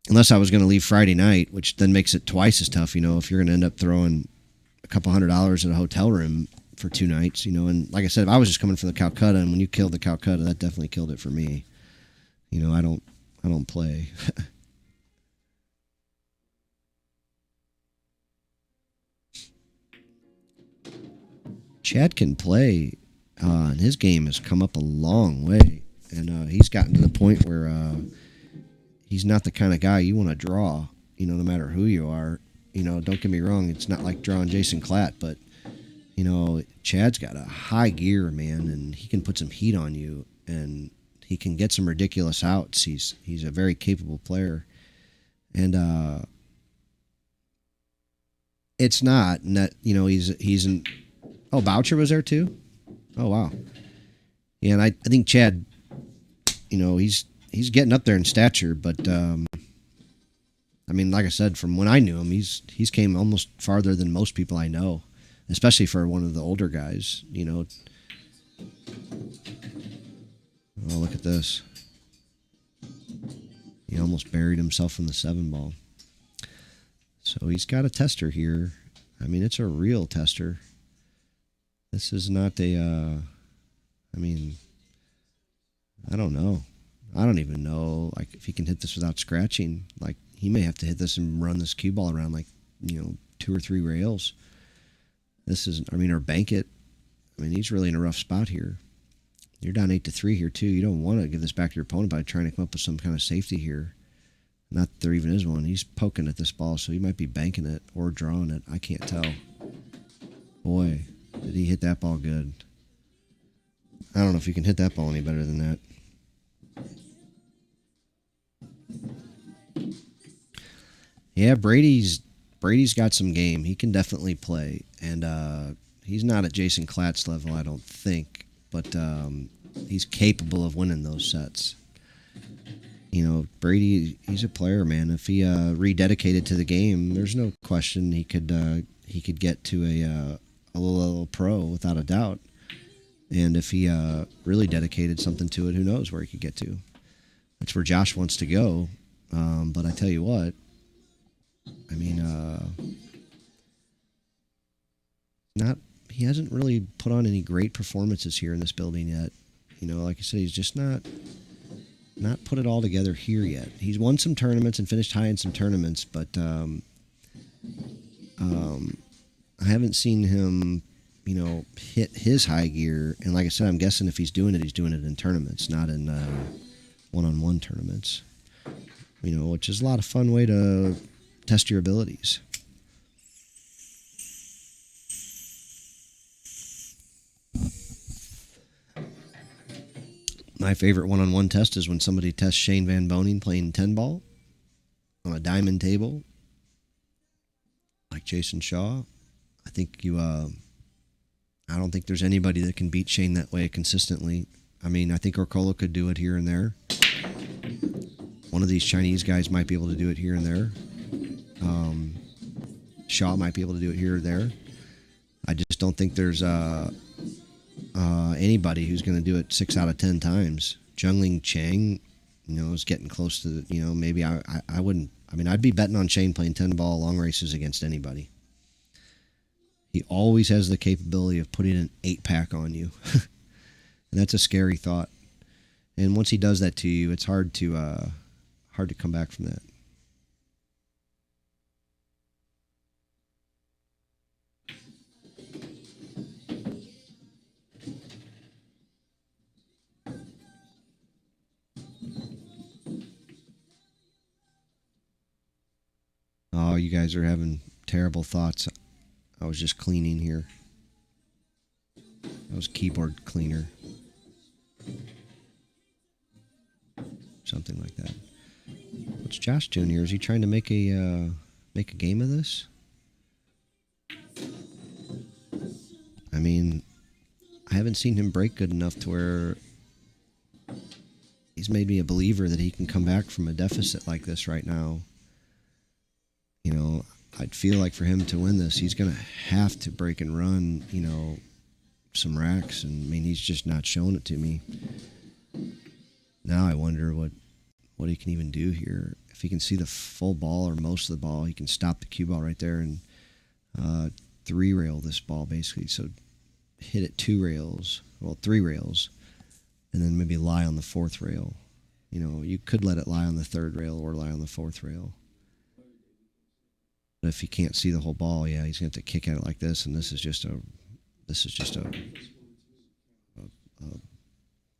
unless I was going to leave Friday night, which then makes it twice as tough. You know, if you're going to end up throwing a couple $100 at a hotel room for 2 nights, you know, and like I said, if I was just coming from the Calcutta, and when you killed the Calcutta, that definitely killed it for me. You know, I don't play. Chad can play, and his game has come up a long way, and he's gotten to the point where he's not the kind of guy you want to draw. You know, no matter who you are. You know, don't get me wrong; it's not like drawing Jason Klatt, but you know, Chad's got a high gear, man, and he can put some heat on you, and he can get some ridiculous outs. He's a very capable player, and it's not, and that you know he's an. Oh, Boucher was there too? Oh, wow. Yeah, and I think Chad, you know, he's getting up there in stature, but I mean, like I said, from when I knew him, he's came almost farther than most people I know, especially for one of the older guys, you know. Oh, look at this. He almost buried himself from the 7-ball. So he's got a tester here. I mean, it's a real tester. This is not a, I mean, I don't know. I don't even know, like, if he can hit this without scratching. Like, he may have to hit this and run this cue ball around, like, you know, 2 or 3 rails. This is, I mean, or bank it. I mean, he's really in a rough spot here. You're down 8-3 here, too. You don't want to give this back to your opponent by trying to come up with some kind of safety here. Not that there even is one. He's poking at this ball, so he might be banking it or drawing it. I can't tell. Boy. Did he hit that ball good? I don't know if you can hit that ball any better than that. Yeah, Brady's got some game. He can definitely play, and he's not at Jason Klatt's level, I don't think, but he's capable of winning those sets. You know, Brady, he's a player, man. If he rededicated to the game, there's no question he could get to a little pro without a doubt. And if he really dedicated something to it, who knows where he could get to. That's where Josh wants to go. But I tell you what, I mean, he hasn't really put on any great performances here in this building yet. You know, like I said, he's just not put it all together here yet. He's won some tournaments and finished high in some tournaments, but I haven't seen him, you know, hit his high gear. And like I said, I'm guessing if he's doing it in tournaments, not in one-on-one tournaments. You know, which is a lot of fun way to test your abilities. My favorite one-on-one test is when somebody tests Shane Van Boening playing 10-ball on a diamond table, like Jason Shaw. I think I don't think there's anybody that can beat Shane that way consistently. I mean, I think Orcola could do it here and there. One of these Chinese guys might be able to do it here and there. Shaw might be able to do it here or there. I just don't think there's anybody who's going to do it 6 out of 10 times. Jungling Chang, you know, is getting close to, you know, maybe I wouldn't. I mean, I'd be betting on Shane playing 10-ball long races against anybody. He always has the capability of putting an 8-pack on you. And that's a scary thought. And once he does that to you, it's hard to come back from that. Oh, you guys are having terrible thoughts. I was just cleaning here. I was keyboard cleaner. Something like that. What's Josh doing here? Is he trying to make a game of this? I mean, I haven't seen him break good enough to where he's he's made me a believer that he can come back from a deficit like this right now. You know, I'd feel like for him to win this, he's going to have to break and run, you know, some racks. And I mean, he's just not showing it to me. Now I wonder what he can even do here. If he can see the full ball or most of the ball, he can stop the cue ball right there and 3-rail this ball basically. So hit it 2 rails, well, 3 rails, and then maybe lie on the 4th rail. You know, you could let it lie on the 3rd rail or lie on the 4th rail. But if he can't see the whole ball, yeah, he's going to have to kick at it like this, and this is just a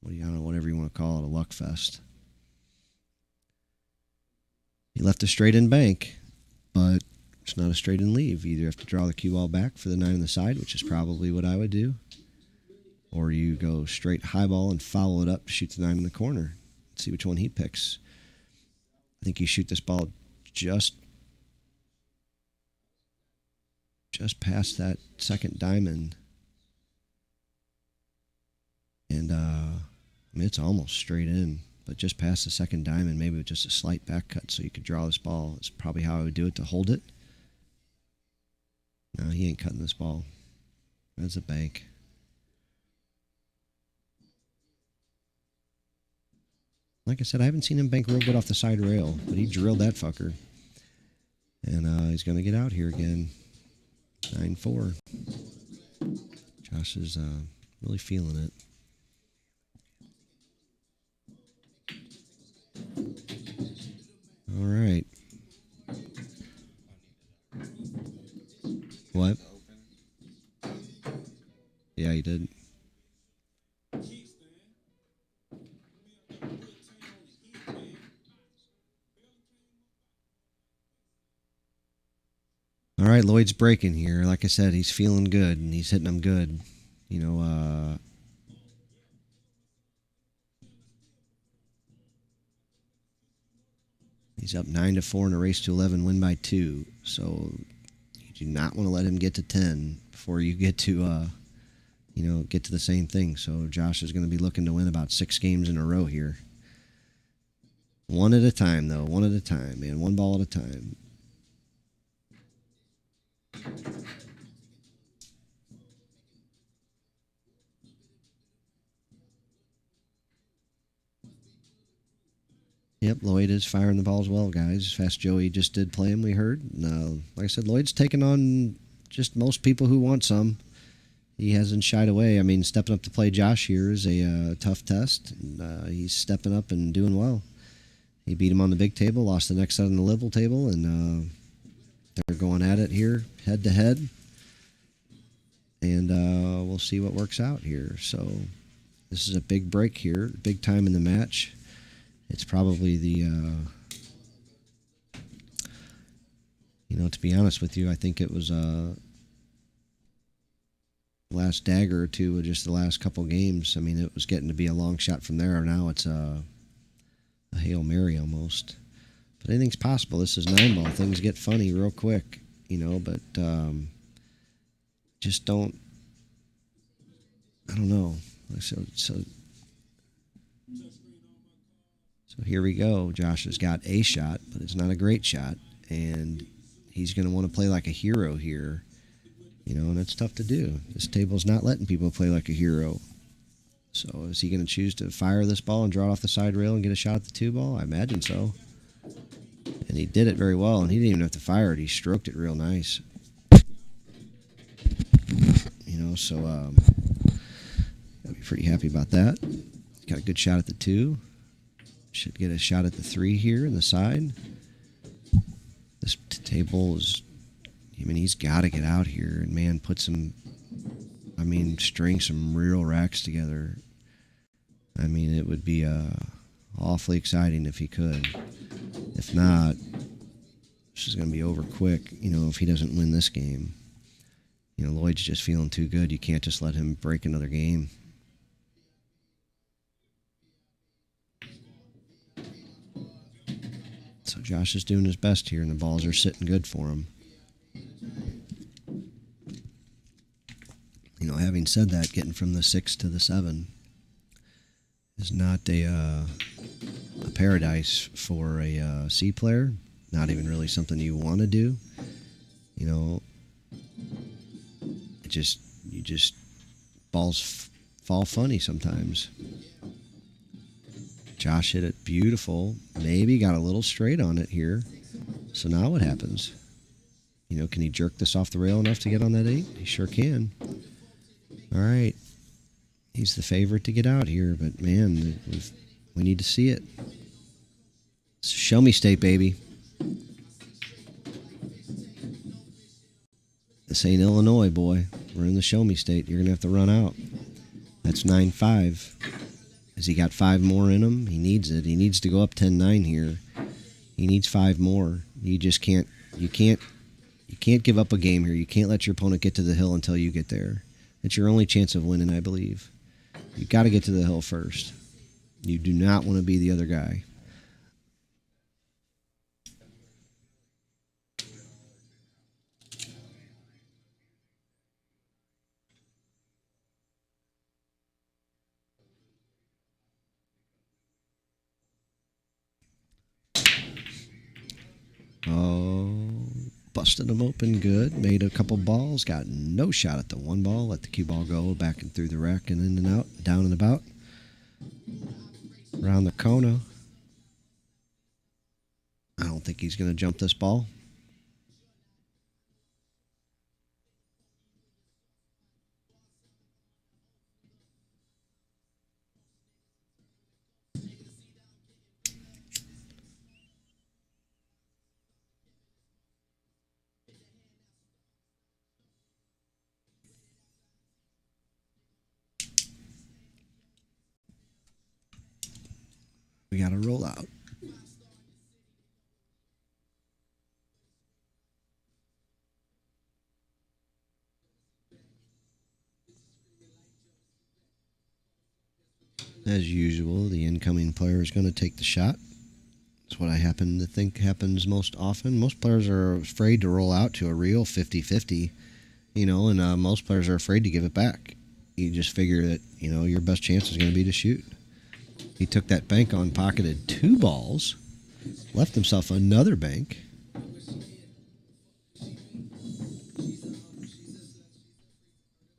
what do you, I don't know, whatever you want to call it, a luck fest. He left a straight in bank, but it's not a straight in leave. You either have to draw the cue ball back for the 9 on the side, which is probably what I would do, or you go straight high ball and foul it up to shoot the 9 in the corner. See which one he picks. I think you shoot this ball just past that second diamond. And I mean, it's almost straight in, but just past the second diamond, maybe with just a slight back cut so you could draw this ball. It's probably how I would do it to hold it. No, he ain't cutting this ball. That's a bank. Like I said, I haven't seen him bank real good off the side rail, but he drilled that fucker. And he's going to get out here again. 9-4. Josh is really feeling it. All right. What? Yeah, he did. All right, Lloyd's breaking here. Like I said, he's feeling good, and he's hitting them good. You know, he's up 9-4 in a race to 11, win by 2. So you do not want to let him get to 10 before you get to, get to the same thing. So Josh is going to be looking to win about 6 games in a row here. One at a time, though. One at a time, man. One ball at a time. Yep, Lloyd is firing the balls well, guys. Fast Joey just did play him, we heard. Like I said, Lloyd's taking on just most people who want some. He hasn't shied away. I mean, stepping up to play Josh here is a tough test. He's stepping up and doing well. He beat him on the big table, lost the next set on the level table, and they're going at it here, head to head. And we'll see what works out here. So this is a big break here, big time in the match. It's probably the, to be honest with you, I think it was last dagger or two of just the last couple games. I mean, it was getting to be a long shot from there. Now it's a Hail Mary almost. But anything's possible. This is 9-ball. Things get funny real quick, but just don't, I don't know. So here we go. Josh has got a shot, but it's not a great shot. And he's going to want to play like a hero here. And that's tough to do. This table's not letting people play like a hero. So is he going to choose to fire this ball and draw it off the side rail and get a shot at the 2-ball? I imagine so. And he did it very well, and he didn't even have to fire it. He stroked it real nice. So I'll be pretty happy about that. Got a good shot at the 2. Should get a shot at the 3 here in the side. This table is, he's got to get out here and, man, string some real racks together. It would be awfully exciting if he could. If not, this is going to be over quick, if he doesn't win this game. Lloyd's just feeling too good. You can't just let him break another game. So Josh is doing his best here, and the balls are sitting good for him. Having said that, getting from the 6 to the 7 is not a paradise for a C player. Not even really something you want to do. You know, you just balls fall funny sometimes. Josh hit it beautiful. Maybe got a little straight on it here. So now what happens? You know, can he jerk this off the rail enough to get on that 8? He sure can. All right. He's the favorite to get out here, but man, we need to see it. Show me state, baby. This ain't Illinois, boy. We're in the show me state. You're going to have to run out. That's 9-5. Has he got 5 more in him? He needs it. He needs to go up 10-9 here. He needs 5 more. You just can't give up a game here. You can't let your opponent get to the hill until you get there. It's your only chance of winning, I believe. You've got to get to the hill first. You do not want to be the other guy. Oh, busted him open good. Made a couple balls. Got no shot at the 1 ball. Let the cue ball go back and through the rack and in and out. Down and about. Around the Kona. I don't think he's going to jump this ball. We got to roll out. As usual, the incoming player is going to take the shot. That's what I happen to think happens most often. Most players are afraid to roll out to a real 50-50, and most players are afraid to give it back. You just figure that, your best chance is going to be to shoot. He took that bank on, pocketed 2 balls, left himself another bank.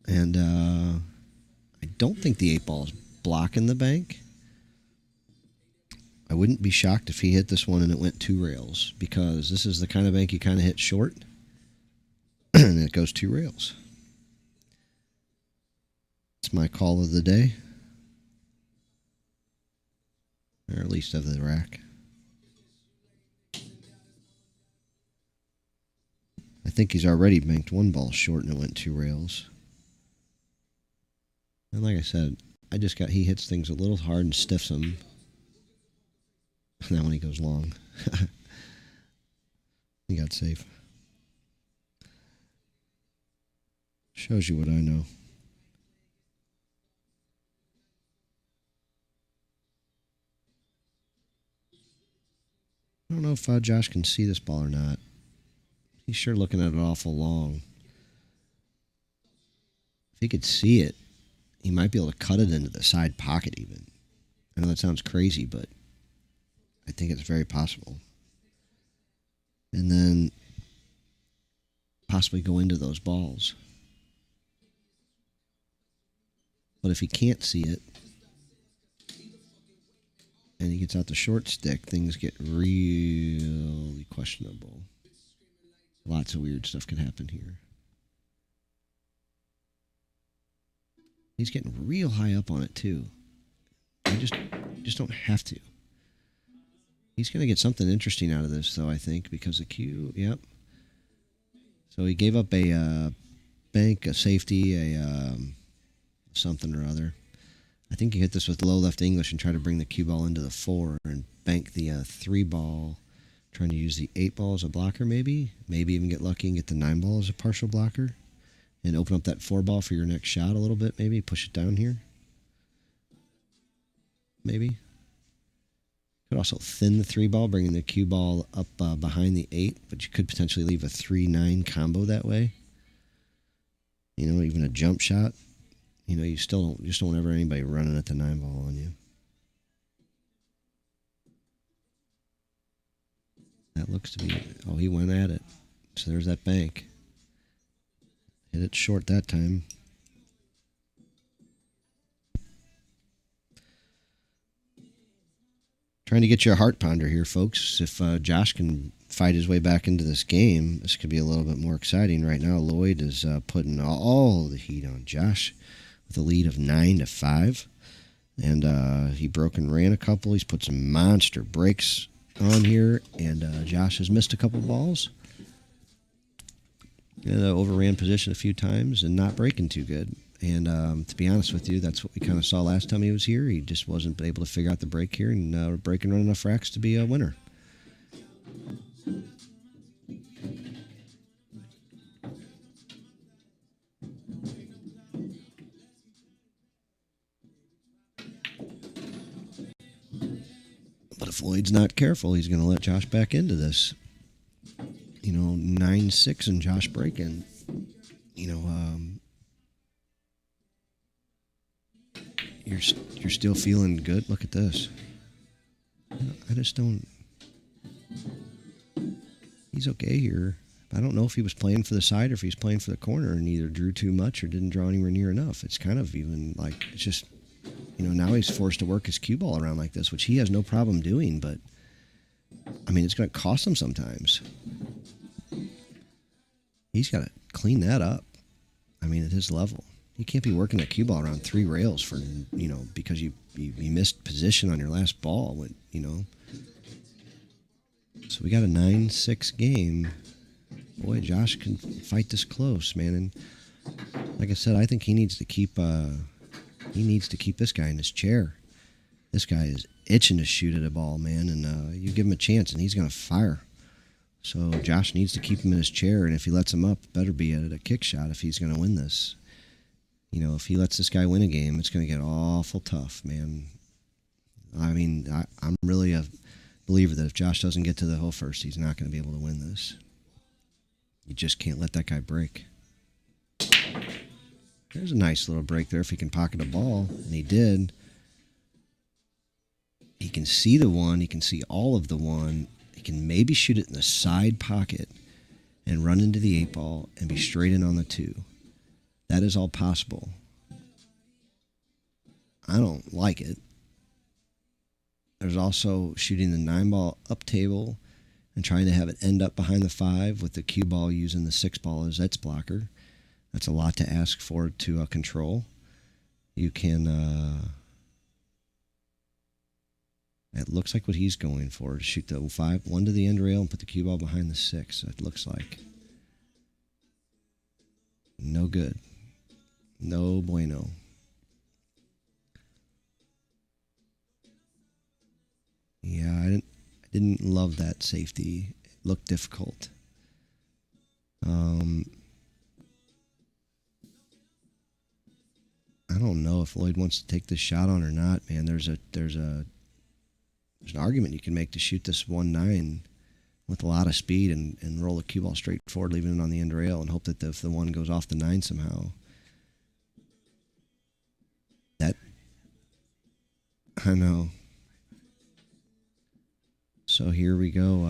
And I don't think the 8 ball is blocking the bank. I wouldn't be shocked if he hit this one and it went 2 rails, because this is the kind of bank you kind of hit short and it goes 2 rails. It's my call of the day. Or at least of the rack. I think he's already banked 1 ball short and it went 2 rails. And like I said, he hits things a little hard and stiffs them. And then when he goes long, he got safe. Shows you what I know. I don't know if Josh can see this ball or not. He's sure looking at it awful long. If he could see it, he might be able to cut it into the side pocket even. I know that sounds crazy, but I think it's very possible. And then possibly go into those balls. But if he can't see it, and he gets out the short stick, things get really questionable. Lots of weird stuff can happen here. He's getting real high up on it, too. I just don't have to. He's going to get something interesting out of this, though, I think, because the cue, yep. So he gave up a bank, a safety, a something or other. I think he hit this with low left English and try to bring the cue ball into the 4 and bank the 3 ball, trying to use the 8 ball as a blocker maybe. Maybe even get lucky and get the 9 ball as a partial blocker and open up that 4 ball for your next shot a little bit maybe. Push it down here. Maybe. Could also thin the 3 ball, bringing the cue ball up behind the 8, but you could potentially leave a 3-9 combo that way. Even a jump shot. You just don't want ever anybody running at the 9 ball on you. That looks to be. Oh, he went at it. So there's that bank. Hit it short that time. Trying to get you a heart ponder here, folks. If Josh can fight his way back into this game, this could be a little bit more exciting. Right now, Lloyd is putting all the heat on Josh with a lead of 9-5. And he broke and ran a couple. He's put some monster breaks on here. And Josh has missed a couple balls. And overran position a few times and not breaking too good. And to be honest with you, that's what we kind of saw last time he was here. He just wasn't able to figure out the break here and break and run enough racks to be a winner. But if Lloyd's not careful, he's going to let Josh back into this. 9-6 and Josh breaking. You're still feeling good. Look at this. I just don't. He's okay here. I don't know if he was playing for the side or if he's playing for the corner and either drew too much or didn't draw anywhere near enough. It's kind of even like it's just. Now he's forced to work his cue ball around like this, which he has no problem doing, but I mean, it's going to cost him sometimes. He's got to clean that up. I mean, at his level, you can't be working that cue ball around 3 rails for, because you missed position on your last ball. So we got a 9-6 game. Boy, Josh can fight this close, man. And like I said, I think he needs to keep this guy in his chair. This guy is itching to shoot at a ball, man, and you give him a chance, and he's going to fire. So Josh needs to keep him in his chair, and if he lets him up, better be at a kick shot if he's going to win this. If he lets this guy win a game, it's going to get awful tough, man. I mean, I'm really a believer that if Josh doesn't get to the hole first, he's not going to be able to win this. You just can't let that guy break. There's a nice little break there if he can pocket a ball, and he did. He can see the one. He can see all of the one. He can maybe shoot it in the side pocket and run into the 8 ball and be straight in on the 2. That is all possible. I don't like it. There's also shooting the 9 ball up table and trying to have it end up behind the 5 with the cue ball using the 6 ball as its blocker. That's a lot to ask for to control. You can... It looks like what he's going for, to shoot the 5-1 to the end rail and put the cue ball behind the 6. It looks like. No good. No bueno. Yeah, I didn't love that safety. It looked difficult. I don't know if Lloyd wants to take this shot on or not, man. There's an argument you can make to shoot this 1-9 with a lot of speed and roll the cue ball straight forward, leaving it on the end rail, and hope that if the 1 goes off the 9 somehow. That, I know. So here we go.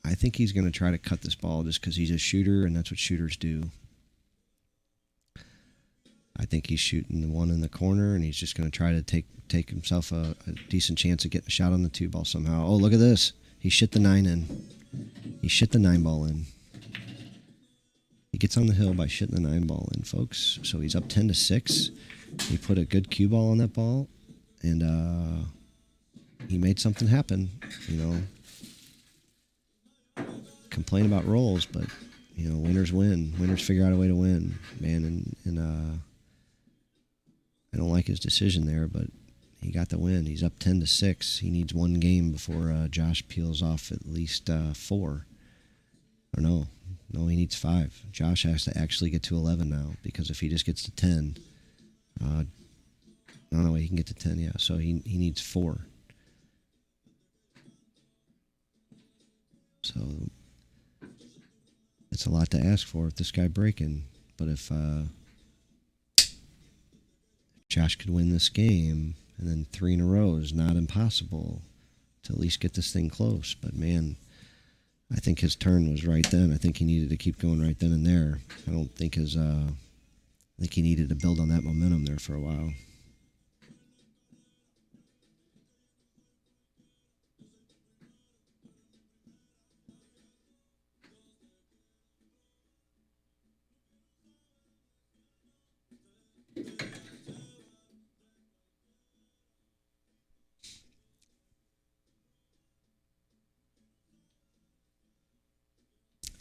I think he's going to try to cut this ball just because he's a shooter, and that's what shooters do. I think he's shooting the 1 in the corner, and he's just going to try to take himself a decent chance of getting a shot on the 2 ball somehow. Oh, look at this. He shit the 9 in. He shit the 9 ball in. He gets on the hill by shitting the 9 ball in, folks. So he's up 10-6. He put a good cue ball on that ball, and he made something happen, Complain about rolls, but, winners win. Winners figure out a way to win, man, and I don't like his decision there, but he got the win. He's up 10-6. He needs 1 game before Josh peels off at least 4. Or no, he needs 5. Josh has to actually get to 11 now, because if he just gets to 10, no, he can get to 10, yeah. So he needs 4. So it's a lot to ask for with this guy breaking, but if Josh could win this game, and then 3 in a row is not impossible to at least get this thing close. But man, I think his turn was right then. I think he needed to keep going right then and there. I don't think his. I think he needed to build on that momentum there for a while.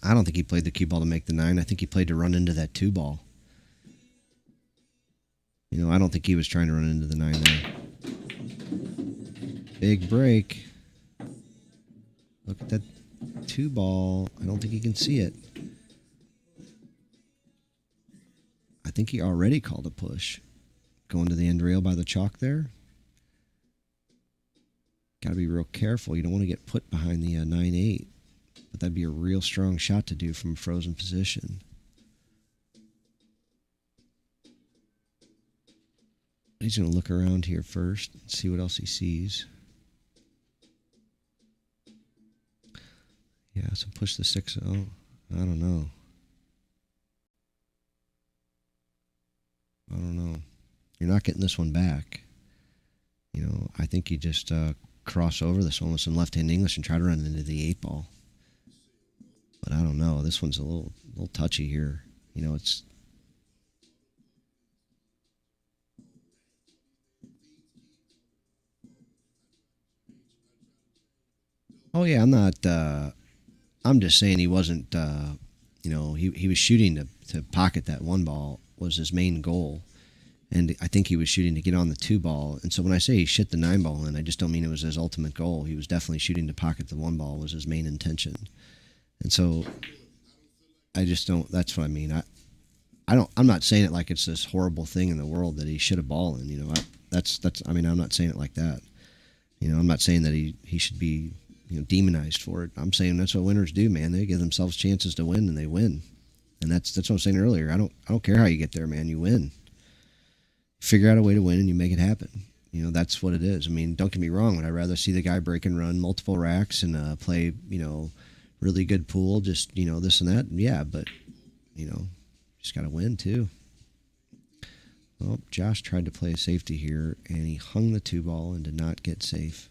I don't think he played the cue ball to make the 9. I think he played to run into that 2 ball. You know, I don't think he was trying to run into the 9 there. Big break. Look at that 2 ball. I don't think he can see it. I think he already called a push. Going to the end rail by the chalk there. Got to be real careful. You don't want to get put behind the 9-8. But that'd be a real strong shot to do from a frozen position. He's going to look around here first and see what else he sees. Yeah, so push the 6-0. I don't know. You're not getting this one back. You know, I think you just cross over this one with some left-hand English and try to run into the 8 ball. But I don't know. This one's a little touchy here. You know, it's. Oh yeah, I'm not. I'm just saying he wasn't. You know, he was shooting to pocket that 1 ball was his main goal, and I think he was shooting to get on the 2 ball. And so when I say he shit the 9 ball in, I just don't mean it was his ultimate goal. He was definitely shooting to pocket the 1 ball was his main intention. And so I just don't, that's what I mean. I'm not saying it like it's this horrible thing in the world that he should have ball in, you know. I mean, I'm not saying it like that. You know, I'm not saying that he should be, you know, demonized for it. I'm saying that's what winners do, man. They give themselves chances to win and they win. And that's what I was saying earlier. I don't care how you get there, man. You win. Figure out a way to win and you make it happen. You know, that's what it is. I mean, don't get me wrong. Would I rather see the guy break and run multiple racks and play, you know, really good pool, just, you know, this and that? Yeah, but, you know, just got to win too. Well, Josh tried to play a safety here, and he hung the 2 ball and did not get safe.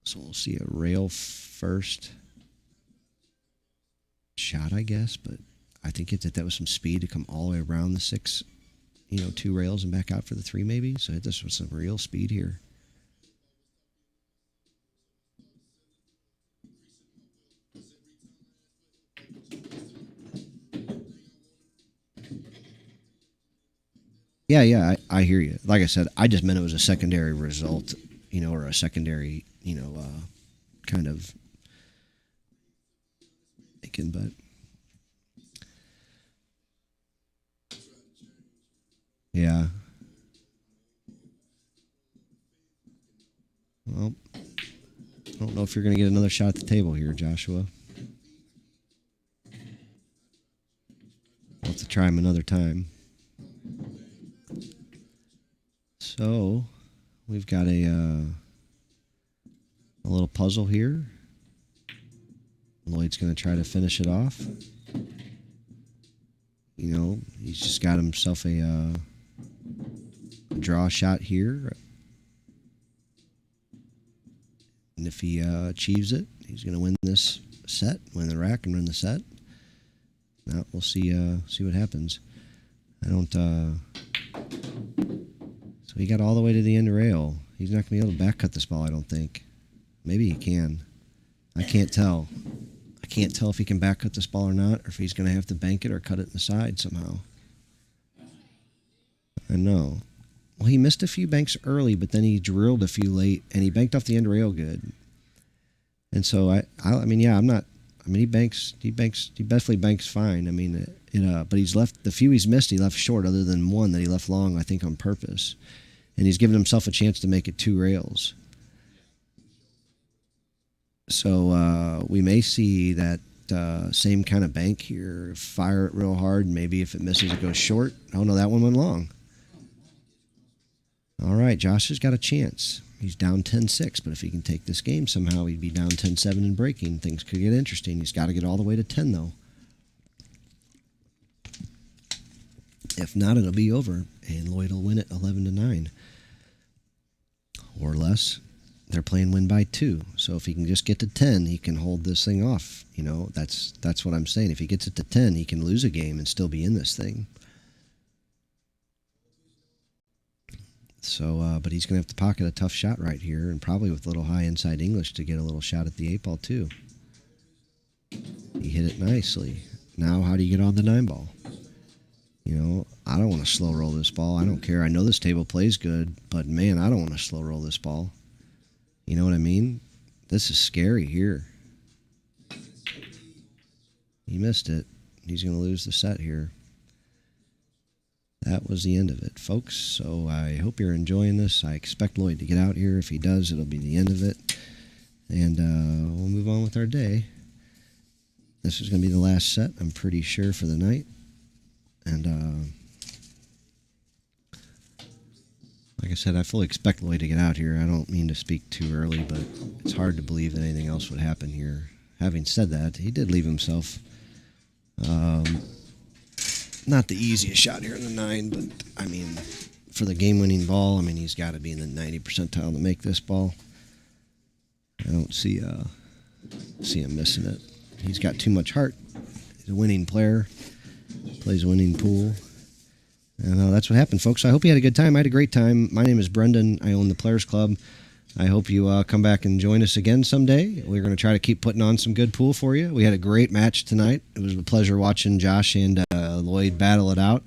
So we'll see a rail first shot, I guess, but I think that was some speed to come all the way around the 6, you know, 2 rails and back out for the 3 maybe. So hit this with some real speed here. Yeah, I hear you. Like I said, I just meant it was a secondary result, you know, or a secondary, you know, kind of thinking, but yeah. Well, I don't know if you're going to get another shot at the table here, Joshua. I'll have to try him another time. So, we've got a little puzzle here. Lloyd's going to try to finish it off. You know, he's just got himself a draw shot here. And if he achieves it, he's going to win this set, win the rack and win the set. Now we'll see what happens. I don't. So he got all the way to the end rail. He's not going to be able to back cut this ball, I don't think. Maybe he can. I can't tell. I can't tell if he can back cut this ball or not, or if he's going to have to bank it or cut it in the side somehow. I know. Well, he missed a few banks early, but then he drilled a few late, and he banked off the end rail good. And so I mean, yeah, I'm not. I mean, he definitely banks fine. I mean, but he's left the few he's missed. He left short, other than one that he left long, I think, on purpose. And he's given himself a chance to make it 2 rails. So we may see that same kind of bank here. Fire it real hard. Maybe if it misses, it goes short. Oh no, that one went long. All right, Josh has got a chance. He's down 10-6, but if he can take this game somehow, he'd be down 10-7 and breaking. Things could get interesting. He's got to get all the way to 10, though. If not, it'll be over, and Lloyd will win it 11-9 or less. They're playing win by 2, so if he can just get to 10, he can hold this thing off. You know, that's what I'm saying. If he gets it to 10, he can lose a game and still be in this thing. So, but he's going to have to pocket a tough shot right here, and probably with a little high inside English to get a little shot at the 8 ball too. He hit it nicely. Now, how do you get on the 9 ball? You know, I don't want to slow roll this ball. I don't care. I know this table plays good, but man, I don't want to slow roll this ball. You know what I mean? This is scary here. He missed it. He's going to lose the set here. That was the end of it, folks. So I hope you're enjoying this. I expect Lloyd to get out here. If he does, it'll be the end of it. And we'll move on with our day. This is going to be the last set, I'm pretty sure, for the night. And like I said, I fully expect Lloyd to get out here. I don't mean to speak too early, but it's hard to believe that anything else would happen here. Having said that, he did leave himself not the easiest shot here in the 9, but I mean, for the game-winning ball, I mean, he's got to be in the 90 percentile to make this ball. I don't see him missing it. He's got too much heart. He's a winning player, plays a winning pool. And that's what happened, folks. I hope you had a good time. I had a great time. My name is Brendan. I own the Players Club. I hope you come back and join us again someday. We're going to try to keep putting on some good pool for you. We had a great match tonight. It was a pleasure watching Josh and Lloyd battle it out.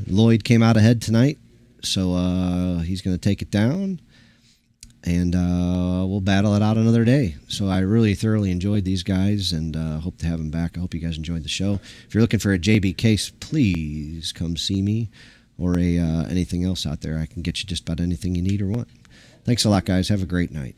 Lloyd came out ahead tonight, so he's going to take it down, and we'll battle it out another day. So I really thoroughly enjoyed these guys, and hope to have them back. I hope you guys enjoyed the show. If you're looking for a JB case, please come see me, or anything else out there. I can get you just about anything you need or want. Thanks a lot, guys. Have a great night.